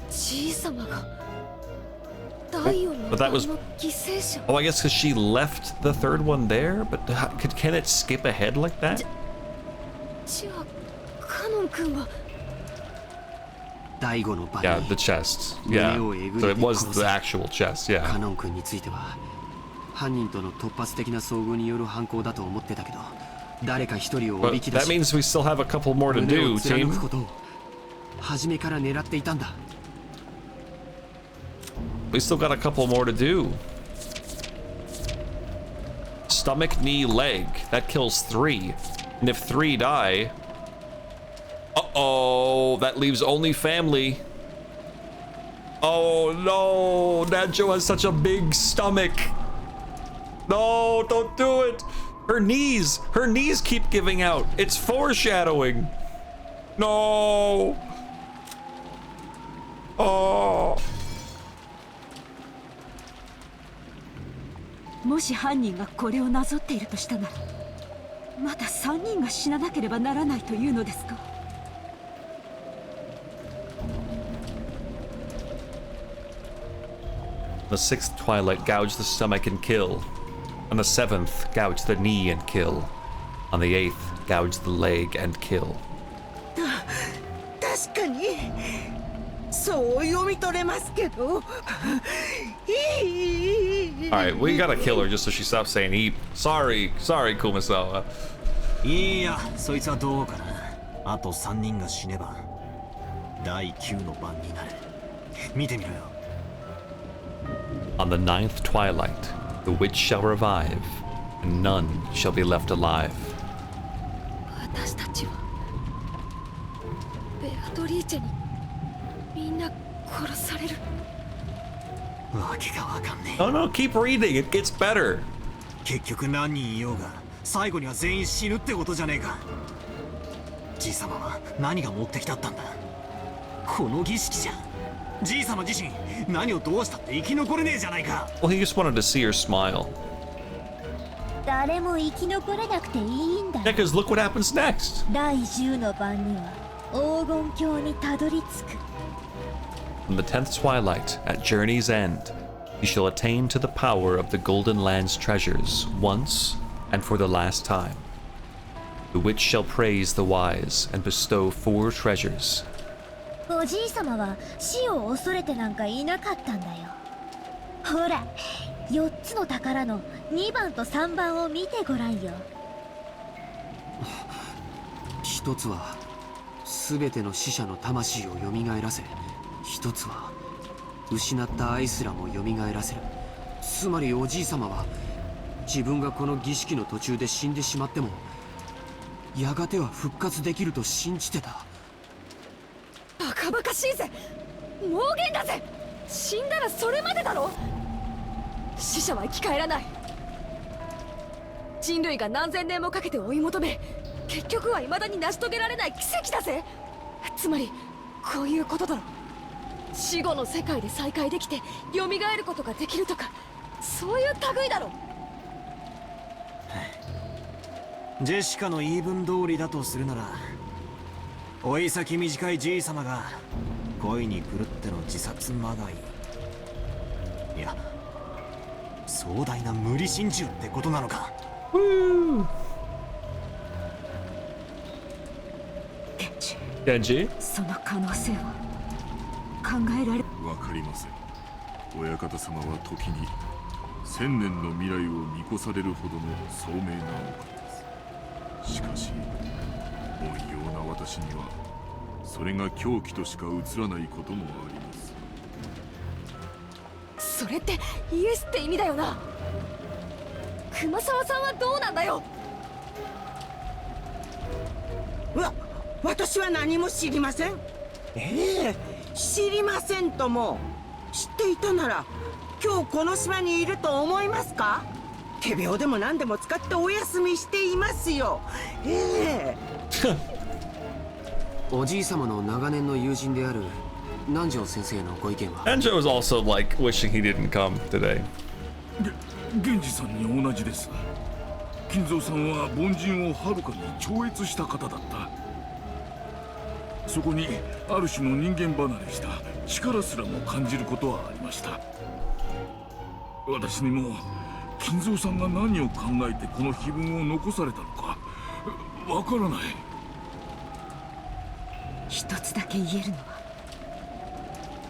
Speaker 8: じいさまが第四の
Speaker 1: But that was-
Speaker 8: 晩の犠牲者。
Speaker 1: Oh, I guess because she left the third one there? But can it skip ahead like that?
Speaker 8: じゃあカノン君は。
Speaker 7: 第五の晩
Speaker 1: Yeah,
Speaker 7: に
Speaker 1: the chest. Yeah. So it was the actual chest,
Speaker 7: カ
Speaker 1: yeah.
Speaker 7: ノン君については犯人との突発的な遭遇による犯行だと思ってたけど、誰か一人をお
Speaker 1: But
Speaker 7: びき出
Speaker 1: that
Speaker 7: し
Speaker 1: means we still have a couple more to
Speaker 7: 胸
Speaker 1: do,
Speaker 7: を貫
Speaker 1: team.
Speaker 7: くことを初めから狙っていたんだ。
Speaker 1: We still got a couple more to do. Stomach, knee, leg. That kills 3. And if 3 die... Uh-oh, that leaves only family. Oh no, Nacho has such a big stomach. No, don't do it. Her knees keep giving out. It's foreshadowing. No. Oh.
Speaker 10: もし犯人がこれをなぞっているとしたなら、まだ3人が死ななければならないというのですか。
Speaker 1: The sixth twilight, gouge the stomach and kill. On the seventh, gouge the knee and kill. On the eighth, gouge the leg and kill.
Speaker 2: 確かにそう読み取れますけど。
Speaker 1: Alright, we gotta kill her just so she stops saying eep. Sorry, Kumasawa.
Speaker 5: いや、そいつはどうかな。あと3人が死ねば第9の番になる。見てみろよ。
Speaker 1: On the ninth twilight, the witch shall revive, and none shall be left alive.
Speaker 8: 私たちはベアトリーチェにみんな殺される。
Speaker 5: わけがわかんねえ。
Speaker 1: No, no, keep reading. It gets better.
Speaker 5: 結局何人いようが最後には全員死ぬってことじゃねえか。じいさまは何が目的だったんだ。この儀式じゃじいさま自身何をどうしたって生き残れねえじゃないか。
Speaker 1: Well, he just wanted to see her smile.
Speaker 6: 誰も生き残れなくていいんだ
Speaker 1: Yeah, because look what happens next.
Speaker 6: 第10の晩には黄金鏡にたどり着く。
Speaker 1: On the 10th twilight, at journey's end, you shall attain to the power of the Golden Land's treasures once and for the last time. The witch shall praise the wise and bestow 4 treasures.
Speaker 6: おじいさまは死を恐れてなんかいなかったんだよ。ほら、4つの宝の2番と3番を見てごらんよ。
Speaker 7: 一つは全ての死者の魂を蘇らせ、一つは失った愛すらも蘇らせる。つまりおじいさまは自分がこの儀式の途中で死んでしまってもやがては復活できると信じてた。
Speaker 8: バカバカしいぜ。妄言だぜ。死んだらそれまでだろ。死者は生き返らない。人類が何千年もかけて追い求め、結局は未だに成し遂げられない奇跡だぜ。つまりこういうことだろ。死後の世界で再会できて蘇ることができるとか、そういう類だろ。
Speaker 5: ジェシカの言い分通りだとするなら、追い先短いじいさまが恋に狂っての自殺まがい、いや壮大な無理心中ってことなのか。
Speaker 1: Genji?
Speaker 10: その可能性は考えられ
Speaker 3: わかりません。親方様は時に千年の未来を見越されるほどの聡明なお方です。しかし凡庸な私にはそれが狂気としか映らないこともあります。
Speaker 8: それってイエスって意味だよな。熊沢さんはどうなんだよ。
Speaker 2: 私は何も知りません。知りませんとも。知っていたなら今日この島にいると思いますか？仮病でも何でも使ってお休みしていますよ。
Speaker 7: おじい様の長年の友人である南條先生のご意見は？
Speaker 1: Anjo is also like wishing he didn't come today.
Speaker 12: 源氏さんに同じです。金蔵さんは凡人をはるかに超越した方だった。そこにある種の人間離れした力すらも感じることはありました。私にも金蔵さんが何を考えてこの碑文を残されたのかわからない。
Speaker 10: 一つだけ言えるのは、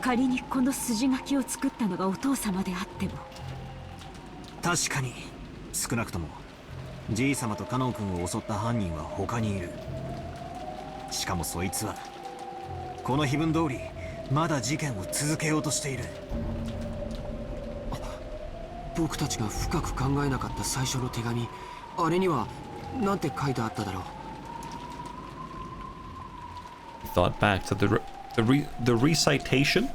Speaker 10: 仮にこの筋書きを作ったのがお父様であっても、
Speaker 5: 確かに少なくともじい様とカノン君を襲った犯人は他にいる。しかもそいつはこの碑文通りまだ事件を続けようとしている。
Speaker 7: 僕たちが深く考えなかった最初の手紙、あれにはなんて書いてあっただろう。
Speaker 1: He thought back to the recitation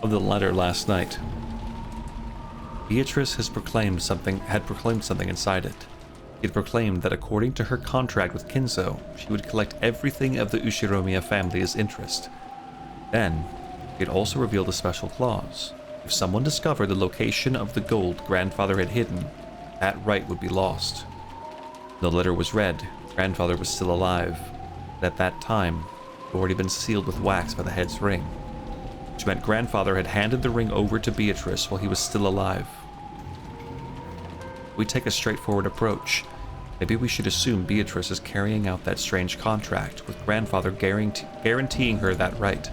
Speaker 1: of the letter last night. Beatrice had proclaimed something inside it. He had proclaimed that according to her contract with Kinzo, she would collect everything of the Ushiromiya family as interest. Then, he had also revealed a special clause. If someone discovered the location of the gold grandfather had hidden, that right would be lost. The letter was read. Grandfather was still alive. But at that time, it had already been sealed with wax by the head's ring, which meant grandfather had handed the ring over to Beatrice while he was still alive. We take a straightforward approach. Maybe we should assume Beatrice is carrying out that strange contract, with grandfather guaranteeing her that right.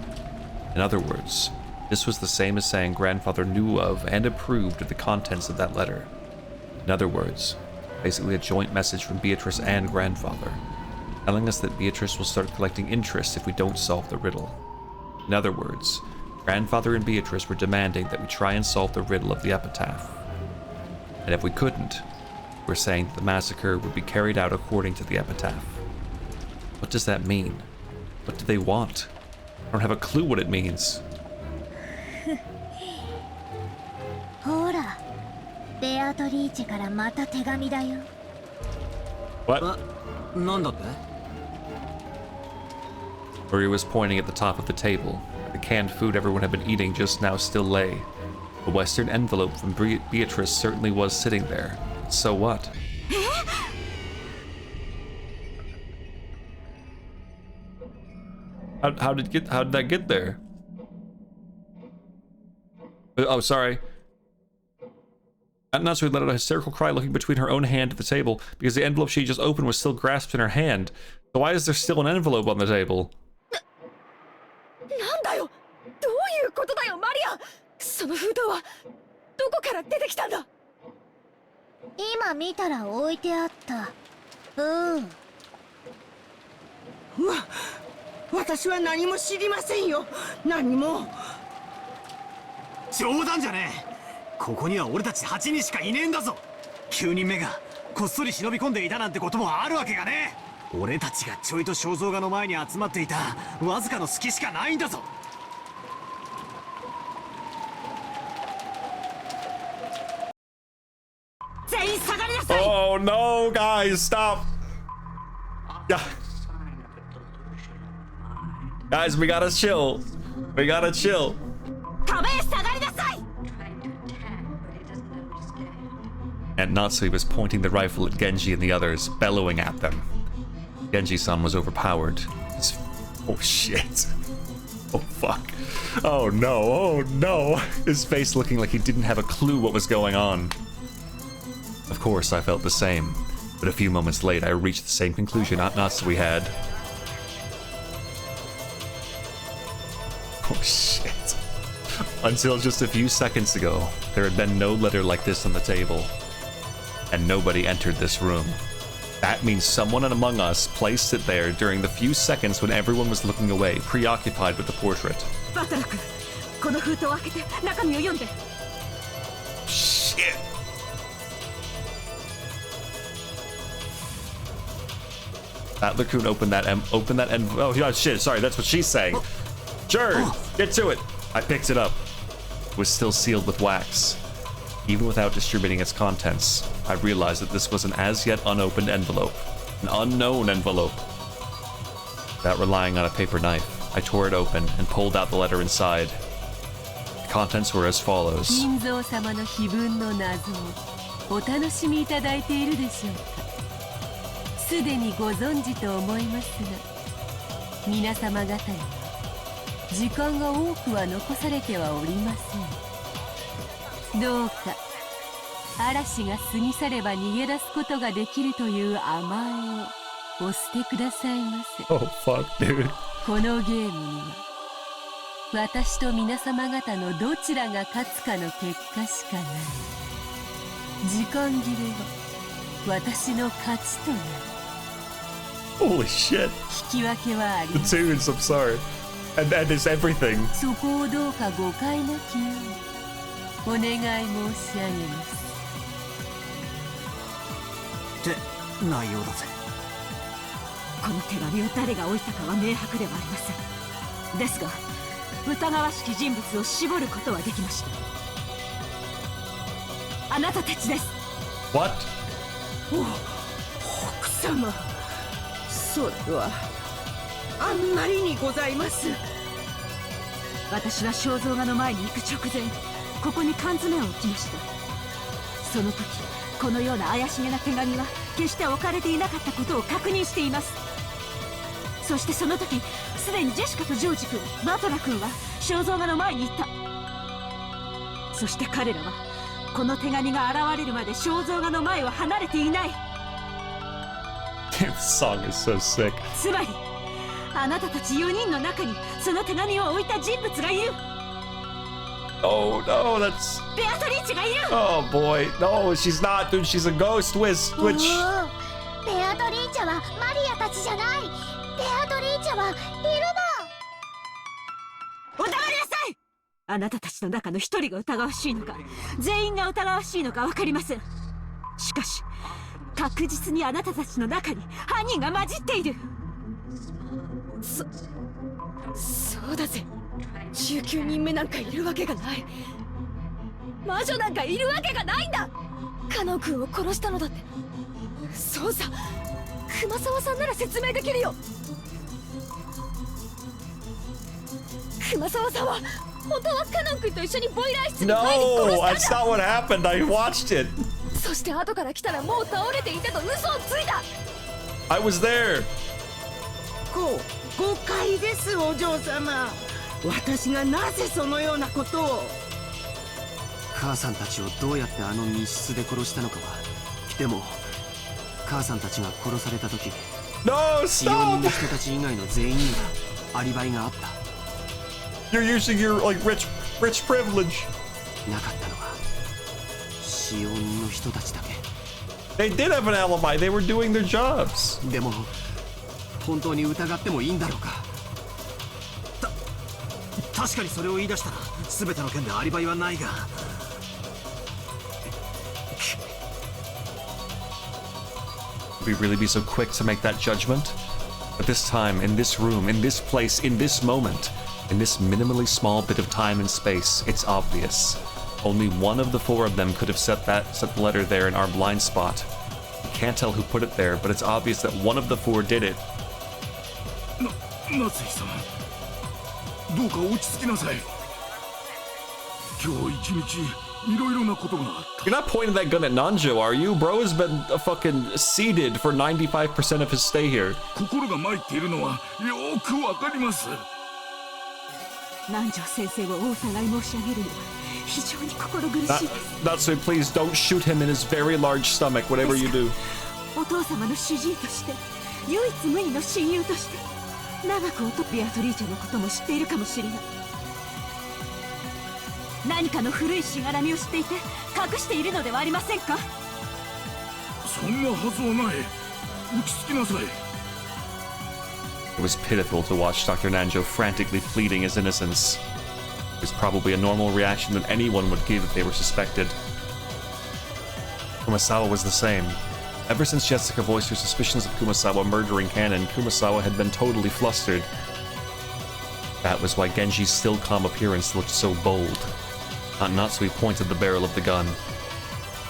Speaker 1: In other words, this was the same as saying grandfather knew of and approved of the contents of that letter. In other words, basically a joint message from Beatrice and grandfather, telling us that Beatrice will start collecting interest if we don't solve the riddle. In other words, grandfather and Beatrice were demanding that we try and solve the riddle of the epitaph. And if we couldn't, we're saying that the massacre would be carried out according to the epitaph. What does that mean? What do they want? I don't have a clue what it means.
Speaker 6: ほら、ベアトリーチェからまた手紙だよ。
Speaker 1: What?
Speaker 5: なんだって？
Speaker 1: Uri was pointing at the top of the table. The canned food everyone had been eating just now still lay. The Western envelope from Beatrice certainly was sitting there. So what? How did that get there? Oh, sorry. Natsu let out a hysterical cry, looking between her own hand to the table because the envelope she just opened was still grasped in her hand. So why is there still an envelope on the table?
Speaker 8: なんだよ、どういうことだよ、マリア。その封筒はどこから出てきたんだ。
Speaker 6: 今見たら置いてあった。
Speaker 2: 私は何も知りませんよ。何も。
Speaker 5: 冗談じゃねえ。ここには俺たち8人しかいねえんだぞ。9人目がこっそり忍び込んでいたなんてこともあるわけがねえ。俺たちがちょいと肖像画の前に集まっていたわずかの隙しかないんだぞ。
Speaker 2: 全員下がりなさい。
Speaker 1: Oh no, guys, stop. Yeah. Guys, we gotta chill. We gotta chill.
Speaker 2: 壁へ下がりなさい。
Speaker 1: And Natsui was pointing the rifle at Genji and the others, bellowing at them. Genji-san was overpowered. Oh shit. Oh fuck. Oh no, oh no. His face looking like he didn't have a clue what was going on. Of course, I felt the same. But a few moments later, I reached the same conclusion Natsui had. Oh shit. Until just a few seconds ago, there had been no letter like this on the table. And nobody entered this room. That means someone among us placed it there during the few seconds when everyone was looking away, preoccupied with the portrait.
Speaker 10: バトラ君、この封筒を開けて中身を読んで。
Speaker 1: Shit! Atler-kun opened that envelope. Oh, yeah, shit, sorry, that's what she's saying. Sure, get to it. I picked it up. It was still sealed with wax. Even without distributing its contents, I realized that this was an as-yet unopened envelope. An unknown envelope. Without relying on a paper knife, I tore it open and pulled out the letter inside. The contents were as follows.
Speaker 11: 金蔵様の碑文の謎をお楽しみいただいているでしょうか。すでにご存知と思いますが、皆様方には時間が多くは残されてはおりません。どうか嵐が過ぎ去れば逃げ出すことができるという甘えをお捨てくださいませ。
Speaker 1: Oh fuck, dude.
Speaker 11: このゲームには私と皆様方のどちらが勝つかの結果しかない。時間切れは私の勝ちとなる。
Speaker 1: Holy shit.
Speaker 11: 引き分けはあり
Speaker 1: The
Speaker 11: ません。
Speaker 1: tunes, I'm sorry. And that is everything.
Speaker 11: そこをどうか誤解なきようお願い申し上げます。
Speaker 5: って内容だぜ。
Speaker 10: この手紙を誰が置いたかは明白ではありません。ですが疑わしき人物を絞ることはできました。あなたたちです。
Speaker 1: What?
Speaker 2: 奥様、それはあんまりにございます。
Speaker 10: 私は肖像画の前に行く直前、ここに缶詰を置きました。その時このような怪しげな手紙は決して置かれていなかったことを確認しています。そしてその時すでにジェシカとジョージ君、バトラ君は肖像画の前に行った。そして彼らはこの手紙が現れるまで肖像画の前を離れていない。
Speaker 1: This song is so sick.
Speaker 10: つまりあなたたち4人の中にその手紙を置いた人物がいる。
Speaker 1: Oh no, that's...
Speaker 10: ベアトリーチェがいる。
Speaker 1: Oh boy. No, she's not, dude. She's a ghost witch.
Speaker 6: ベアトリーチェはマリアたちじゃない。ベアトリーチェはいる
Speaker 10: お黙りなさい。あなたたちの中の一人が疑わしいのか全員が疑わしいのか分かりません。しかし確実にあなたたちの中に犯人が混じっている。
Speaker 8: そうだぜ。19人目なんかいるわけがない。魔女なんかいるわけがないんだ。カノン君を殺したのだって。そうさ、熊沢さんなら説明できるよ。熊沢さんは本当はカノン君と一緒にボイラー室に入り
Speaker 1: No,
Speaker 8: 殺し
Speaker 1: that's
Speaker 8: たんだ。
Speaker 1: not what happened. I watched it.
Speaker 8: そして後から来たらもう倒れていたと嘘をついた。
Speaker 1: I was there.
Speaker 2: 誤解です、お嬢様。私がなぜそのようなことを。
Speaker 7: 母さんたちをどうやってあの密室で殺したのかは。でも母さんたちが殺された時、
Speaker 1: No,
Speaker 7: 使用人
Speaker 1: stop.
Speaker 7: の人たち以外の全員にはアリバイがあった。
Speaker 1: You're using your like rich privilege.
Speaker 7: なかったのは使用人の人たちだけ。
Speaker 1: They did have an alibi. They were doing their jobs.
Speaker 7: でも本当に疑ってもいいんだろうか。
Speaker 5: 確かにそれを言い出したら全ての件でアリバイはないが。
Speaker 1: Would we really be so quick to make that judgment? But this time, in this room, in this place, in this moment, in this minimally small bit of time and space, it's obvious. Only one of the four of them could have set the letter there in our blind spot. We can't tell who put it there, but it's obvious that one of the four did it.
Speaker 12: 夏井さん、どうか落ち着きなさい。今日一日いろいろなことがあった。
Speaker 1: You're not pointing that gun at Nanjo, are you? Bro has been fucking seated for 95% of his stay here.
Speaker 12: 心が参っているのはよくわかります。
Speaker 10: 南條先生をお疑い申し上げるのは非常に心苦しいです。
Speaker 1: That's so please don't shoot him in his very large stomach, whatever you do.
Speaker 10: お父様の主治医として唯一無二の親友として長くベアトリーチェのことも知っているかもしれない。何かの古いしがらみを知っていて隠しているのではありませんか？
Speaker 12: そんなはずはない。落ち着きなさい。
Speaker 1: It was pitiful to watch Dr. Nanjo frantically pleading his innocence. It was probably a normal reaction that anyone would give if they were suspected. Kumasawa was the same. Ever since Jessica voiced her suspicions of Kumasawa murdering Kanon, Kumasawa had been totally flustered. That was why Genji's still calm appearance looked so bold. Natsui pointed the barrel of the gun.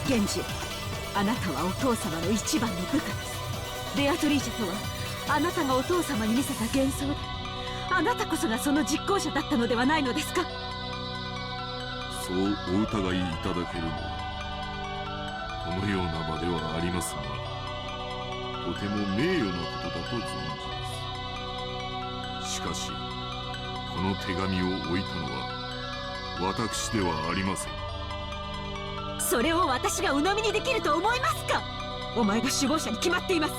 Speaker 10: Genji, あなたはお父様の一番の部下です。ベアトリーチェとはあなたがお父様に見せた幻想で、あなたこそがその実行者だったのではないのですか？
Speaker 3: そうお疑いいただけるのはこのような場ではありますが、とても名誉なことだと存じます。しかしこの手紙を置いたのは私ではありません。
Speaker 10: それを私が鵜呑みにできると思いますか？お前が首謀者に決まっています。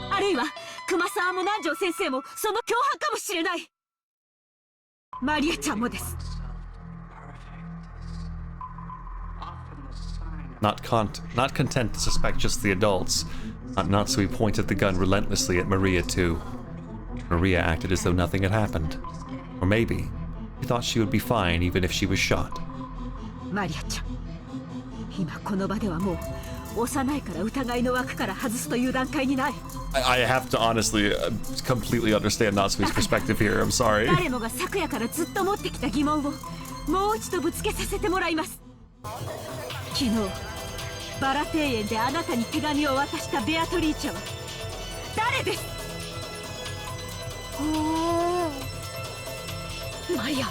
Speaker 10: あるいは熊沢も南條先生もその共犯かもしれない。マリアちゃんもです。
Speaker 1: Not content to suspect just the adults, Natsui pointed the gun relentlessly at Maria too. Maria acted as though nothing had happened. Or maybe he thought she would be fine even if she was shot.
Speaker 10: マリアちゃん、今この場ではもう幼いから疑いの枠から外すという段階にない。
Speaker 1: I have to honestly completely understand Natsui's perspective here. I'm sorry.
Speaker 10: 誰もが昨夜からずっと持ってきた疑問をもう一度ぶつけさせてもらいます。昨日バラ庭園であなたに手紙を渡したベアトリーチェは誰です？
Speaker 8: マリア、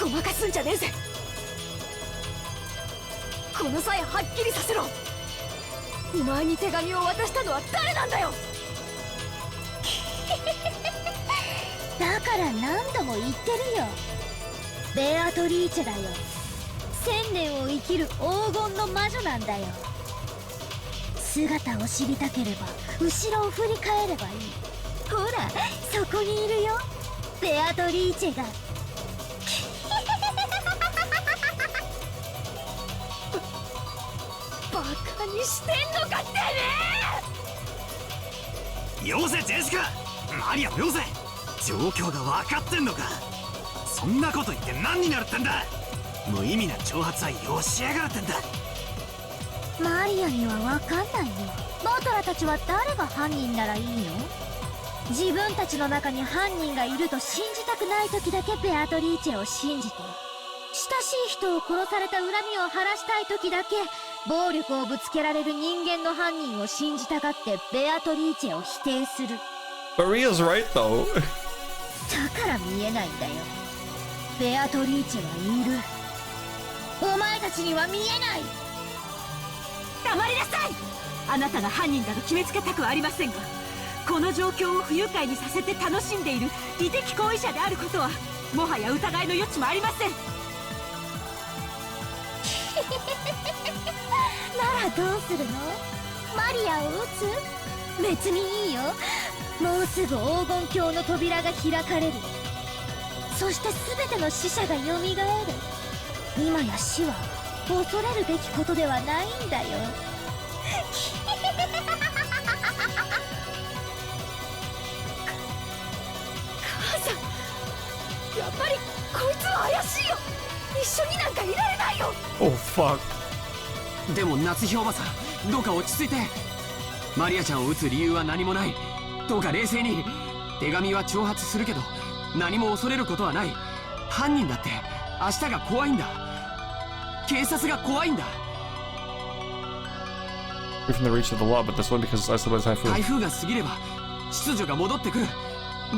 Speaker 8: ごまかすんじゃねえぜ。この際はっきりさせろ。お前に手紙を渡したのは誰なんだよ。
Speaker 6: だから何度も言ってるよ。ベアトリーチェだよ。1000年を生きる黄金の魔女なんだよ。姿を知りたければ後ろを振り返ればいい。ほらそこにいるよ、ベアトリーチェが。
Speaker 8: バカにしてんのかってね。
Speaker 5: よせジェシカ、マリアもよせ。状況が分かってんのか。そんなこと言って何になるってんだ。無意味な挑発はよしやがるってんだ。
Speaker 6: マリアには分かんないよ。バトラたちは誰が犯人ならいいの？自分たちの中に犯人がいると信じたくない時だけベアトリーチェを信じて、親しい人を殺された恨みを晴らしたい時だけ暴力をぶつけられる人間の犯人を信じたがってベアトリーチェを否定する。
Speaker 1: Maria's right though.
Speaker 6: だから見えないんだよ。ベアトリーチェはいる。お前たちには見えない。
Speaker 10: 黙りなさい。あなたが犯人だと決めつけたくはありませんが、この状況を不愉快にさせて楽しんでいる利的行為者であることはもはや疑いの余地もありません。
Speaker 6: ならどうするの？マリアを撃つ？別にいいよ。もうすぐ黄金鏡の扉が開かれる。そして全ての死者がよみがえる。今や死は恐れるべきことではないんだよ。
Speaker 8: 母さん、やっぱりこいつは怪しいよ。一緒になんかいられないよ。
Speaker 1: Oh fuck.
Speaker 7: でも夏日おばさん、どうか落ち着いて。マリアちゃんを撃つ理由は何もない。どうか冷静に。手紙は挑発するけど何も恐れることはない。犯人だって明日が怖いんだ。警察が怖いんだ。
Speaker 1: You're from the reach of the law, but this one because it's isolated by typhoon.
Speaker 7: 台風が過ぎれば秩序が戻ってくる。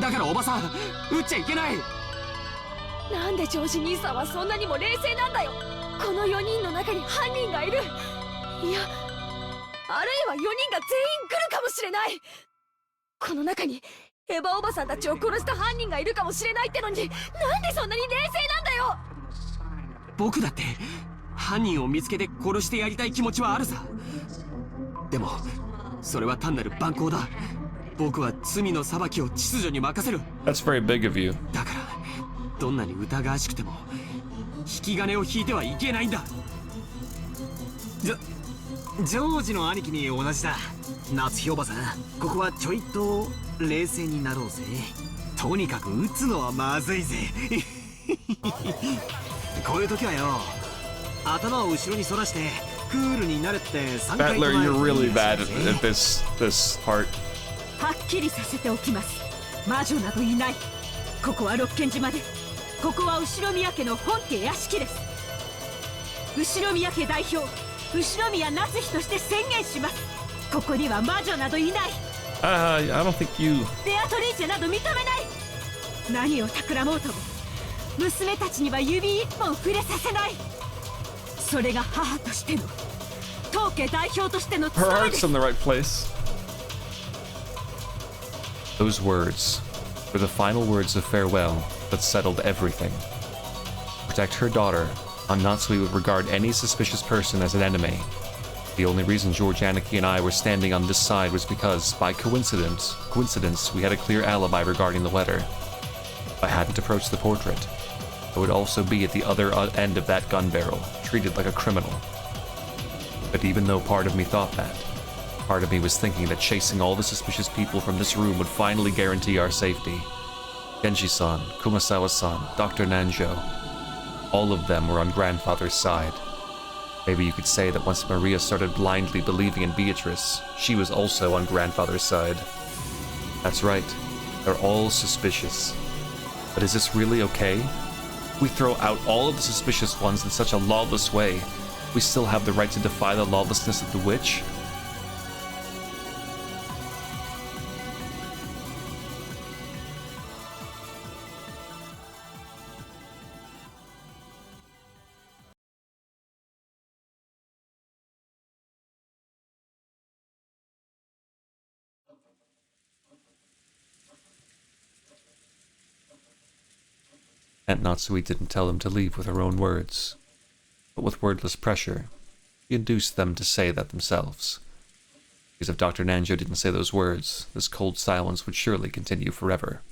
Speaker 7: だからおばさん、撃っちゃいけない。
Speaker 8: なんでジョージ兄さんはそんなにも冷静なんだよ。この4人の中に犯人がいる。いや、あるいは4人が全員来るかもしれない。この中にエヴァおばさんたちを殺した犯人がいるかもしれないってのに、なんでそんなに冷静なんだよ。
Speaker 7: 僕だって犯人を見つけて殺してやりたい気持ちはあるさ。でもそれは単なる蛮行だ。僕は罪の裁きを秩序に任せる。
Speaker 1: That's very big of you.
Speaker 7: だからどんなに疑わしくても
Speaker 5: 引き金を引いてはいけないんだ。ジョージの兄貴に同じだ。夏日おばさん、ここはちょいと冷静になろうぜ。とにかく撃つのはまずいぜ。こういう時はよ、頭を後ろに反らしてクールになるって3回
Speaker 1: Battler, you're really bad at this part.
Speaker 10: はっきりさせておきます。魔女などいない。ここは六軒島で、ここは後宮家の本家屋敷です。後宮家代表、後宮夏日として宣言します。ここには魔女などいない。
Speaker 1: I don't think you...
Speaker 10: ベアトリーチェなど認めない。何を企もうとも娘たちには指一本触れさせない。それが母としての、当家代表としての
Speaker 1: Her
Speaker 10: 務めで
Speaker 1: heart's
Speaker 10: す。
Speaker 1: in the right place. Those words were the final words of farewell that settled everything. Protect her daughter, Natsui would regard any suspicious person as an enemy. The only reason George Aniki and I were standing on this side was because, by coincidence, we had a clear alibi regarding the letter. If I hadn't approached the portrait, I would also be at the other end of that gun barrel, treated like a criminal. But even though part of me thought that, part of me was thinking that chasing all the suspicious people from this room would finally guarantee our safety. Genji-san, Kumasawa-san, Dr. Nanjo, all of them were on grandfather's side. Maybe you could say that once Maria started blindly believing in Beatrice, she was also on grandfather's side. That's right, they're all suspicious. But is this really okay? We throw out all of the suspicious ones in such a lawless way. We still have the right to defy the lawlessness of the witch? Aunt Natsui didn't tell them to leave with her own words, but with wordless pressure, she induced them to say that themselves. Because if Dr. Nanjo didn't say those words, this cold silence would surely continue forever.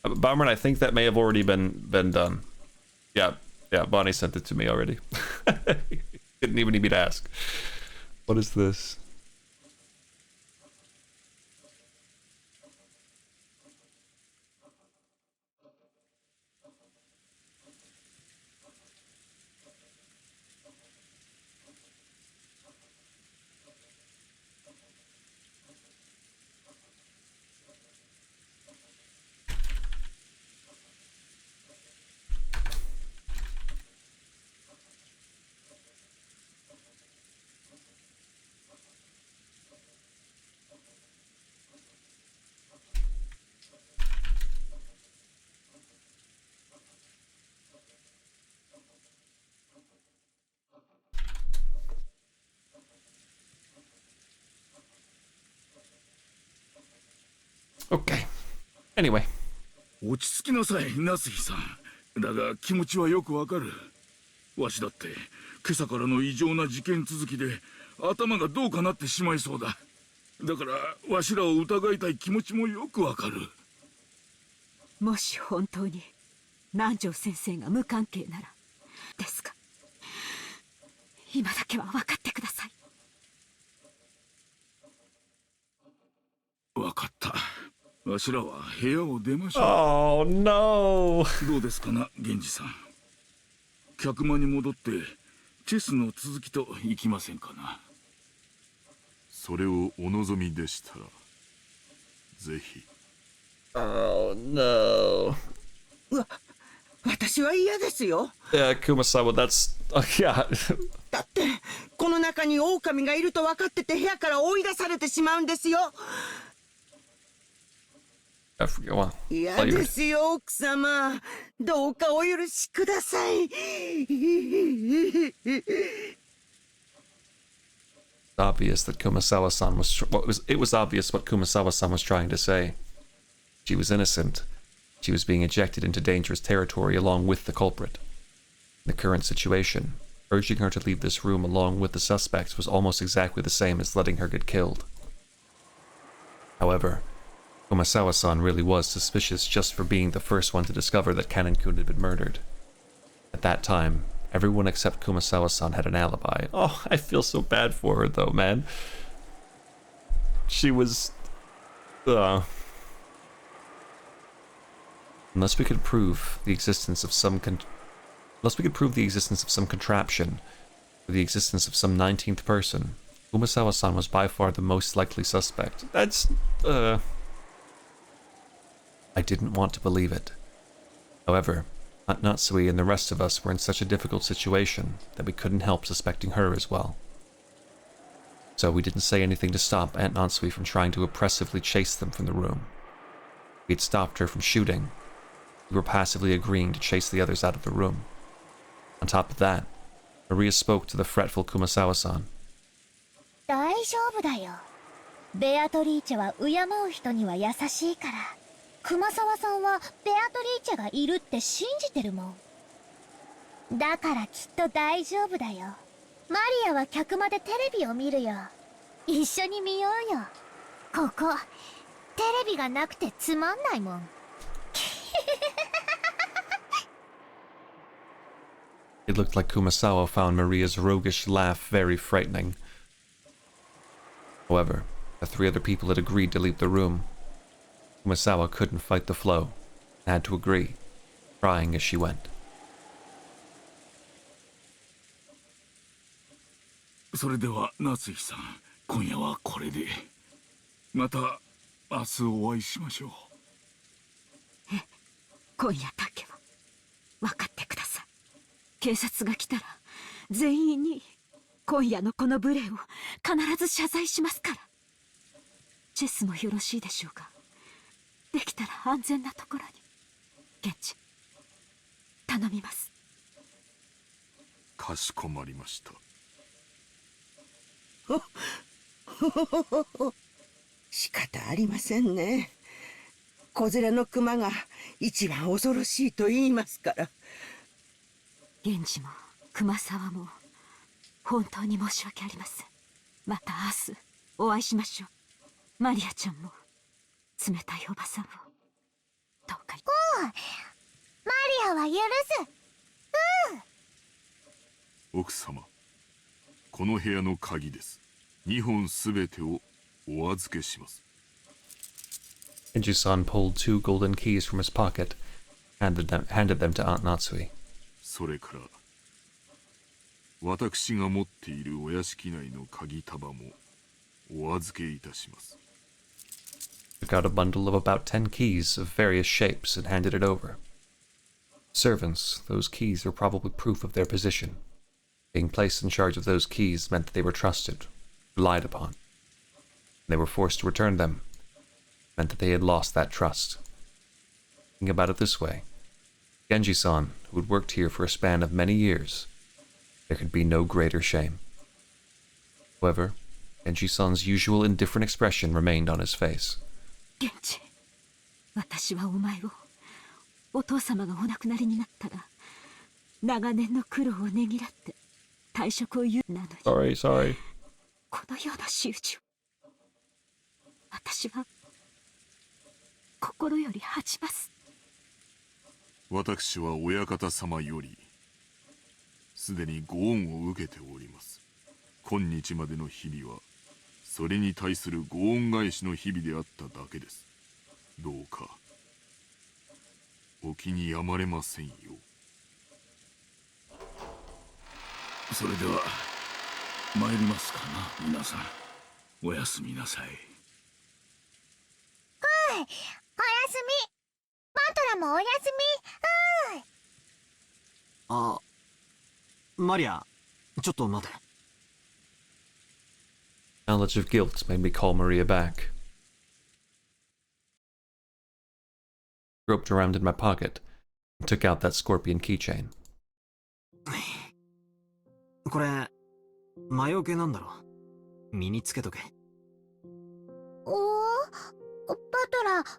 Speaker 1: Bomber, I think that may have already been done. Yeah, Bonnie sent it to me already. Didn't even need me to ask. What is this? Okay. Anyway.
Speaker 12: 落ち着きなさい、夏日さん。だが気持ちはよくわかる。わしだって今朝からの異常な事件続きで頭がどうかなってしまいそうだ。だからわしらを疑いたい気持ちもよくわかる。
Speaker 10: もし本当に南條先生が無関係ならですが、今だけは分かってください。
Speaker 12: わかった。わしらは部屋を出ましょう。
Speaker 1: Oh no!
Speaker 12: どうですかな、源氏さん。客間に戻ってチェスの続きといきませんかな。
Speaker 3: それをお望みでしたらぜひ。
Speaker 1: Oh no.
Speaker 2: 私は嫌ですよ。
Speaker 1: Yeah, Kumasawa, that's... yeah.
Speaker 2: だってこの中に狼がいると分かってて部屋から追い出されてしまうんですよ。嫌ですよ、奥様。どうかお許しください。
Speaker 1: Obvious that Kumasawa-san it was obvious what Kumasawa-san was trying to say. She was innocent. She was being ejected into dangerous territory along with the culprit. In the current situation, urging her to leave this room along with the suspects was almost exactly the same as letting her get killed. However, Kumasawa-san really was suspicious just for being the first one to discover that Kanon-kun had been murdered. At that time, everyone except Kumasawa-san had an alibi. Oh, I feel so bad for her though, man. She was... Unless we could prove the existence of some contraption, or the existence of some 19th person, Kumasawa-san was by far the most likely suspect. That's... I didn't want to believe it. However, Aunt Natsui and the rest of us were in such a difficult situation that we couldn't help suspecting her as well. So we didn't say anything to stop Aunt Natsui from trying to oppressively chase them from the room. We had stopped her from shooting. We were passively agreeing to chase the others out of the room. On top of that, Maria spoke to the fretful Kumasawa-san.
Speaker 6: 大丈夫だよ。ベアトリーチェは敬う人には優しいから。熊沢さんはベアトリーチェがいるって信じてるもん。だからきっと大丈夫だよ。マリアは客間でテレビを見るよ。一緒に見ようよ。ここ、テレビがなくてつまんないもん。
Speaker 1: It looked like Kumasawa found Maria's roguish laugh very frightening. However, the three other people had agreed to leave the room. Kumasawa couldn't fight the flow, and had to agree, crying as she went.
Speaker 12: それでは夏井さん、今夜はこれで。また明日お会いしましょう。
Speaker 10: 今夜だけは分かってください。警察が来たら全員に今夜のこの無礼を必ず謝罪しますから。チェスもよろしいでしょうか。できたら安全なところに。現地頼みます。
Speaker 3: かしこまりました。
Speaker 2: 仕方ありませんね。子連れの熊が一番恐ろしいと言いますから。
Speaker 10: 源氏も熊沢も本当に申し訳ありません。また明日お会いしましょう。マリアちゃんも冷たいおばさんをどうか。
Speaker 6: おう、マリアは許す。
Speaker 3: 奥様、この部屋の鍵です。2本すべてをお預けします。
Speaker 1: Inju-san pulled 2 golden keys from his pocket, handed them to Aunt Natsui.
Speaker 3: それから私が持っているお屋敷内の鍵束もお預けいたします。
Speaker 1: Took out a bundle of about 10 keys of various shapes and handed it over. Servants, those keys were probably proof of their position. Being placed in charge of those keys meant that they were trusted, relied upon. They were forced to return them. Meant that they had lost that trust. Think about it this way. Genji-san, who had worked here for a span of many years, there could be no greater shame. However, Genji-san's usual indifferent expression remained on his face.
Speaker 10: 源氏、私はお前をお父様がお亡くなりになったら長年の苦労をねぎらって退職を言うなのに。
Speaker 1: Sorry.
Speaker 10: このような仕打ちを私は心より恥じます。
Speaker 3: 私は親方様よりすでにご恩を受けております。今日までの日々はそれに対するご恩返しの日々であっただけです。どうかお気にやまれませんよ。
Speaker 12: それでは参りますかな。皆さんおやすみなさい。
Speaker 6: おやすみ。マトラもおやすみ。
Speaker 5: あ、マリア、ちょっと待て。
Speaker 1: Knowledge of guilt made me call Maria back. Groped around in my pocket and took out that scorpion keychain.
Speaker 5: これ魔除けなんだろ。身につけとけ。
Speaker 6: おお、バトラ、確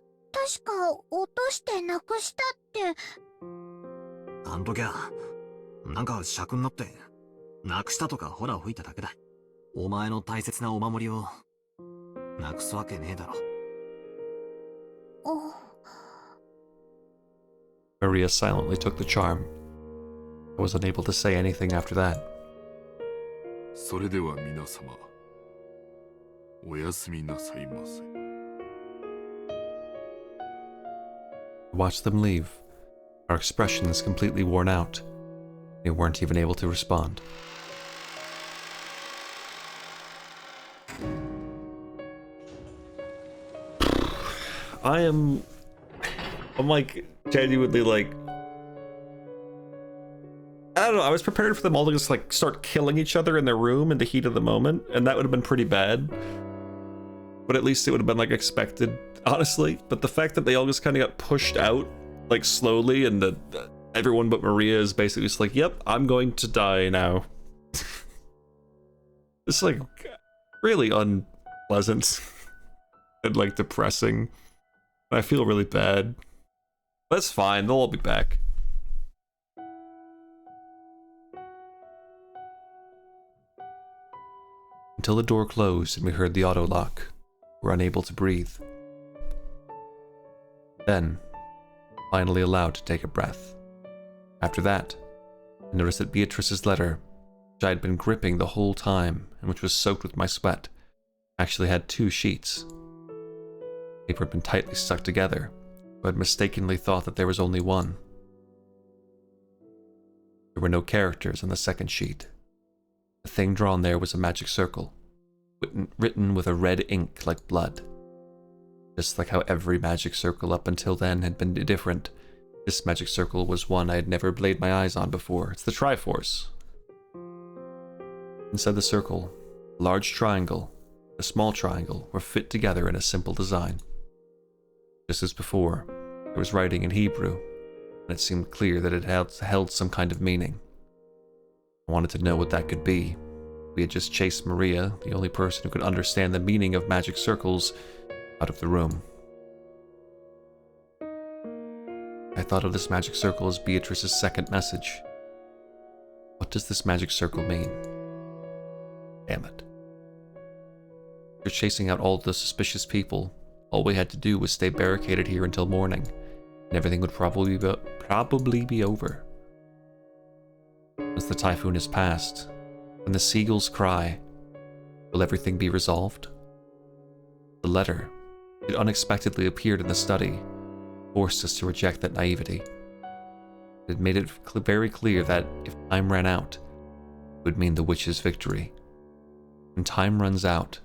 Speaker 6: か落としてなくしたって。
Speaker 5: あんときゃなんか尺になってなくしたとかホラ吹いただけだ。お前の大切なお守りをなくすわけねえだろ。
Speaker 6: お。
Speaker 1: Maria silently took the charm. I was unable to say anything after that.
Speaker 3: それでは皆様、おやすみなさいませ。
Speaker 1: I watched them leave, our expressions completely worn out. They weren't even able to respond. I'm like genuinely like, I don't know, I was prepared for them all to just like start killing each other in their room in the heat of the moment, and that would have been pretty bad. But at least it would have been like expected, honestly. But the fact that they all just kind of got pushed out like slowly, and that everyone but Maria is basically just like, yep, I'm going to die now. It's like really unpleasant and like depressing. I feel really bad. That's fine, they'll all be back. Until the door closed and we heard the auto lock, we were unable to breathe. Then, finally allowed to take a breath. After that, I noticed that Beatrice's letter, which I had been gripping the whole time and which was soaked with my sweat, actually had 2 sheets. The paper had been tightly stuck together, but had mistakenly thought that there was only one. There were no characters on the second sheet. The thing drawn there was a magic circle, written with a red ink like blood. Just like how every magic circle up until then had been different, this magic circle was one I had never laid my eyes on before. It's the Triforce. Inside the circle, a large triangle, a small triangle were fit together in a simple design. Just as before, there was writing in Hebrew, and it seemed clear that it held some kind of meaning. I wanted to know what that could be. We had just chased Maria, the only person who could understand the meaning of magic circles, out of the room. I thought of this magic circle as Beatrice's second message. What does this magic circle mean? Damn it. After chasing out all the suspicious people, all we had to do was stay barricaded here until morning, and everything would probably be over. As the typhoon has passed, when the seagulls cry, will everything be resolved? The letter, it unexpectedly appeared in the study, forced us to reject that naivety. It made it very clear that if time ran out, it would mean the witch's victory. When time runs out,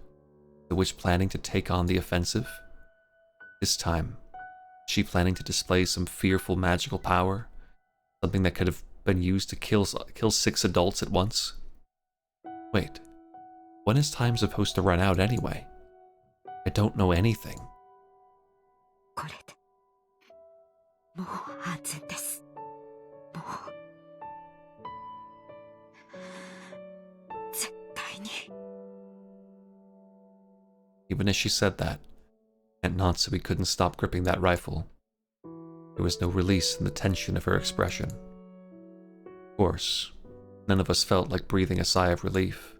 Speaker 1: the witch planning to take on the offensive? This time, is she planning to display some fearful magical power? Something that could have been used to kill 6 adults at once? Wait, when is time supposed to run out anyway? I don't know anything.
Speaker 10: これでもう安全です。もう絶対に。
Speaker 1: Even as she said that, Aunt Natsui couldn't stop gripping that rifle. There was no release in the tension of her expression. Of course, none of us felt like breathing a sigh of relief.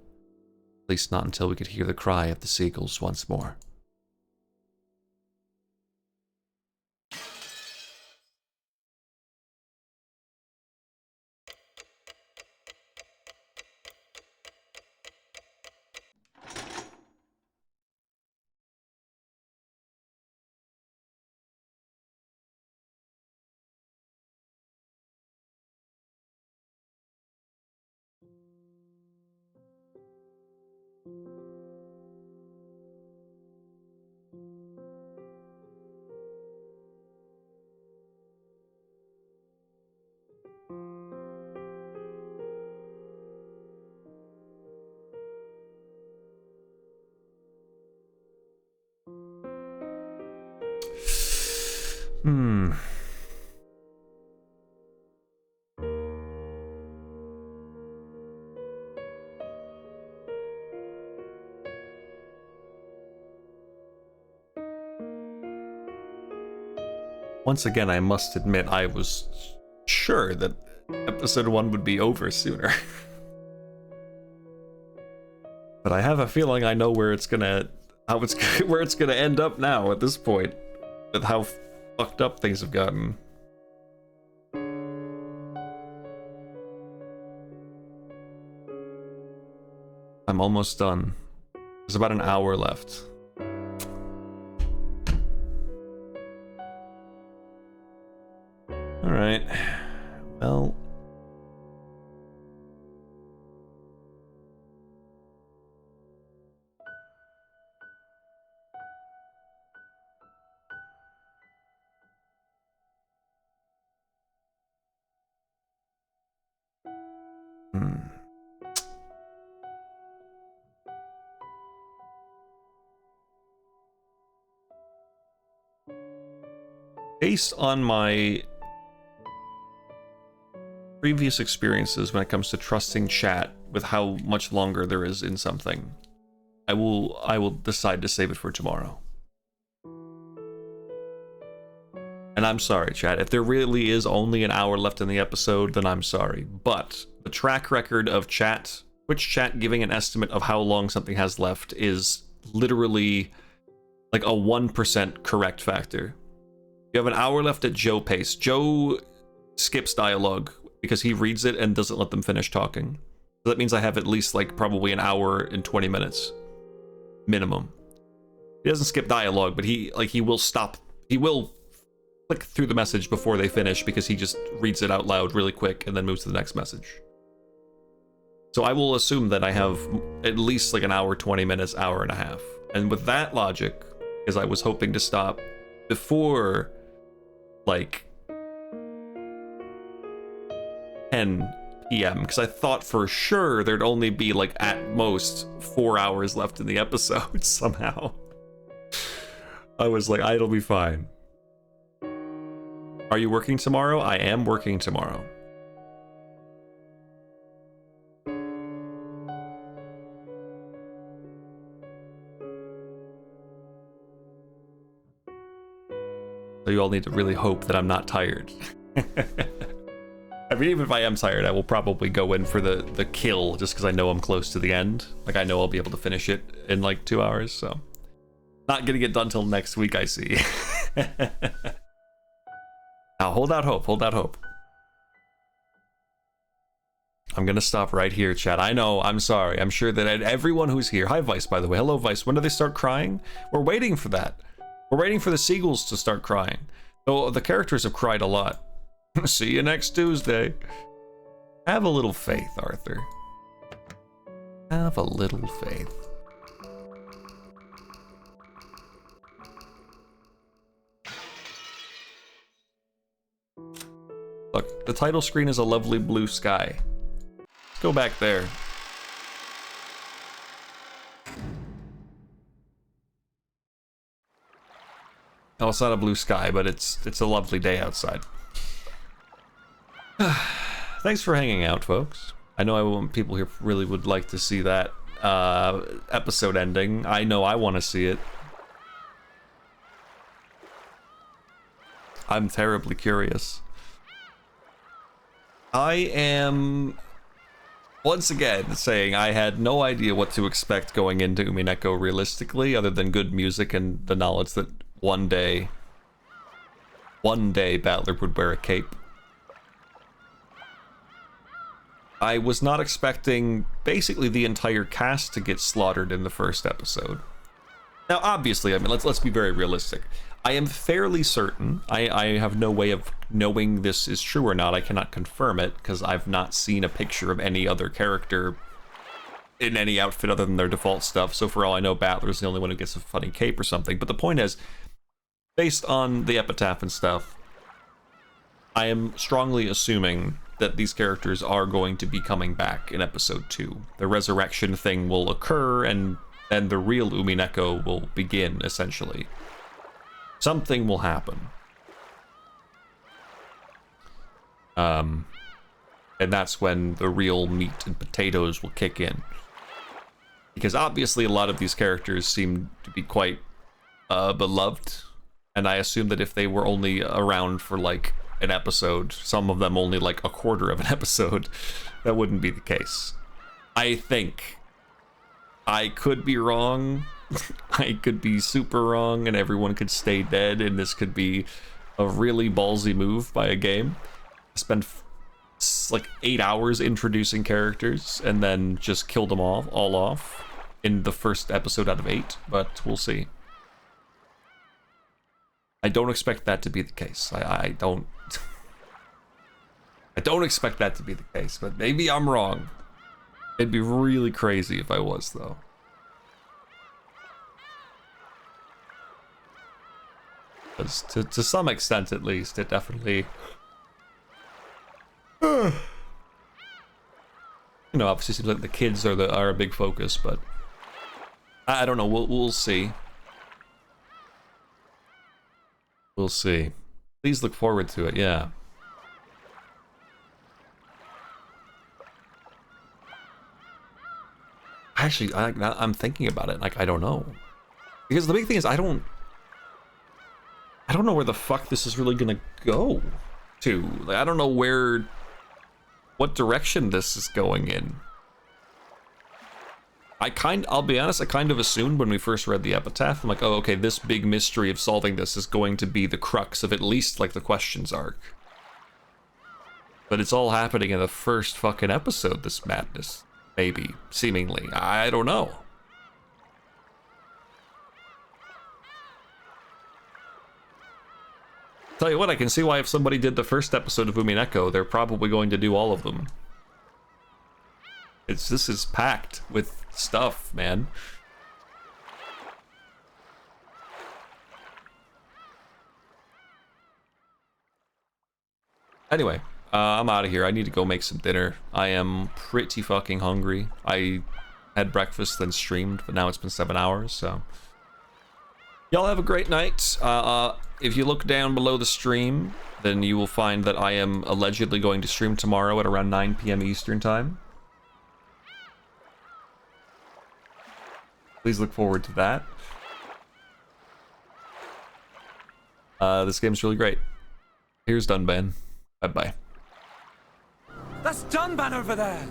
Speaker 1: At least not until we could hear the cry of the seagulls once more. Once again, I must admit I was sure that episode 1 would be over sooner. But I have a feeling I know where it's gonna end up now at this point, with how fucked up things have gotten. I'm almost done. There's about an hour left. Alright. Well... Based on my previous experiences when it comes to trusting chat with how much longer there is in something, I will decide to save it for tomorrow. And I'm sorry, chat. If there really is only an hour left in the episode, then I'm sorry. But the track record of chat, Twitch chat giving an estimate of how long something has left is literally like a 1% correct factor. You have an hour left at Joe pace. Joe skips dialogue because he reads it and doesn't let them finish talking. So that means I have at least like probably an hour and 20 minutes minimum. He doesn't skip dialogue, but he will stop. He will click through the message before they finish because he just reads it out loud really quick and then moves to the next message. So I will assume that I have at least like an hour, 20 minutes, hour and a half. And with that logic, because I was hoping to stop before like 10 p.m. because I thought for sure there'd only be like at most 4 hours left in the episode somehow. I was like, it'll be fine. Are you working tomorrow? I am working tomorrow. So you all need to really hope that I'm not tired. I mean, even if I am tired, I will probably go in for the kill just because I know I'm close to the end. Like, I know I'll be able to finish it in like 2 hours, so. Not gonna get done till next week, I see. Now, hold out hope, hold out hope. I'm gonna stop right here, chat. I know, I'm sorry. I'm sure that everyone who's here... Hi, Vice, by the way. Hello, Vice. When do they start crying? We're waiting for that. We're waiting for the seagulls to start crying. Though the characters have cried a lot. See you next Tuesday. Have a little faith, Arthur. Have a little faith. Look, the title screen is a lovely blue sky. Let's go back there. Oh, it's not a blue sky, but it's a lovely day outside. Thanks for hanging out, folks. I know people here really would like to see that episode ending. I know I want to see it. I'm terribly curious. I am once again saying I had no idea what to expect going into Umineko realistically, other than good music and the knowledge that one day Battler would wear a cape. I was not expecting basically the entire cast to get slaughtered in the first episode. Now, obviously, I mean, let's be very realistic. I am fairly certain, I have no way of knowing this is true or not. I cannot confirm it, because I've not seen a picture of any other character in any outfit other than their default stuff, so for all I know, Battler's the only one who gets a funny cape or something. But the point is, based on the epitaph and stuff, I am strongly assuming that these characters are going to be coming back in episode 2. The resurrection thing will occur, and then the real Umineko will begin, essentially. Something will happen. And that's when the real meat and potatoes will kick in. Because obviously a lot of these characters seem to be quite beloved, and I assume that if they were only around for like an episode, some of them only like a quarter of an episode, that wouldn't be the case. I think. I could be wrong. I could be super wrong and everyone could stay dead and this could be a really ballsy move by a game. Spend spends like 8 hours introducing characters and then just killed them all off in the first episode out of 8, but we'll see. I don't expect that to be the case. I don't I don't expect that to be the case, but maybe I'm wrong. It'd be really crazy if I was, though. Because to some extent, at least, it definitely... you know, obviously seems like the kids are a big focus, but... I don't know, we'll see. We'll see. Please look forward to it, yeah. Actually, I'm thinking about it, like, I don't know. Because the big thing is, I don't know where the fuck this is really gonna go to. Like, I don't know what direction this is going in. I'll be honest, I kind of assumed when we first read the epitaph, I'm like, oh, okay, this big mystery of solving this is going to be the crux of at least, like, the questions arc. But it's all happening in the first fucking episode, this madness. Maybe. Seemingly. I don't know. Tell you what, I can see why if somebody did the first episode of Umineko, they're probably going to do all of them. This is packed with stuff, man. Anyway, I'm out of here. I need to go make some dinner. I am pretty fucking hungry. I had breakfast, then streamed, but now it's been 7 hours, so... Y'all have a great night. If you look down below the stream, then you will find that I am allegedly going to stream tomorrow at around 9 p.m. Eastern Time. Please look forward to that. This game's really great. Here's Dunban. Bye-bye.
Speaker 13: That's Dunban over there!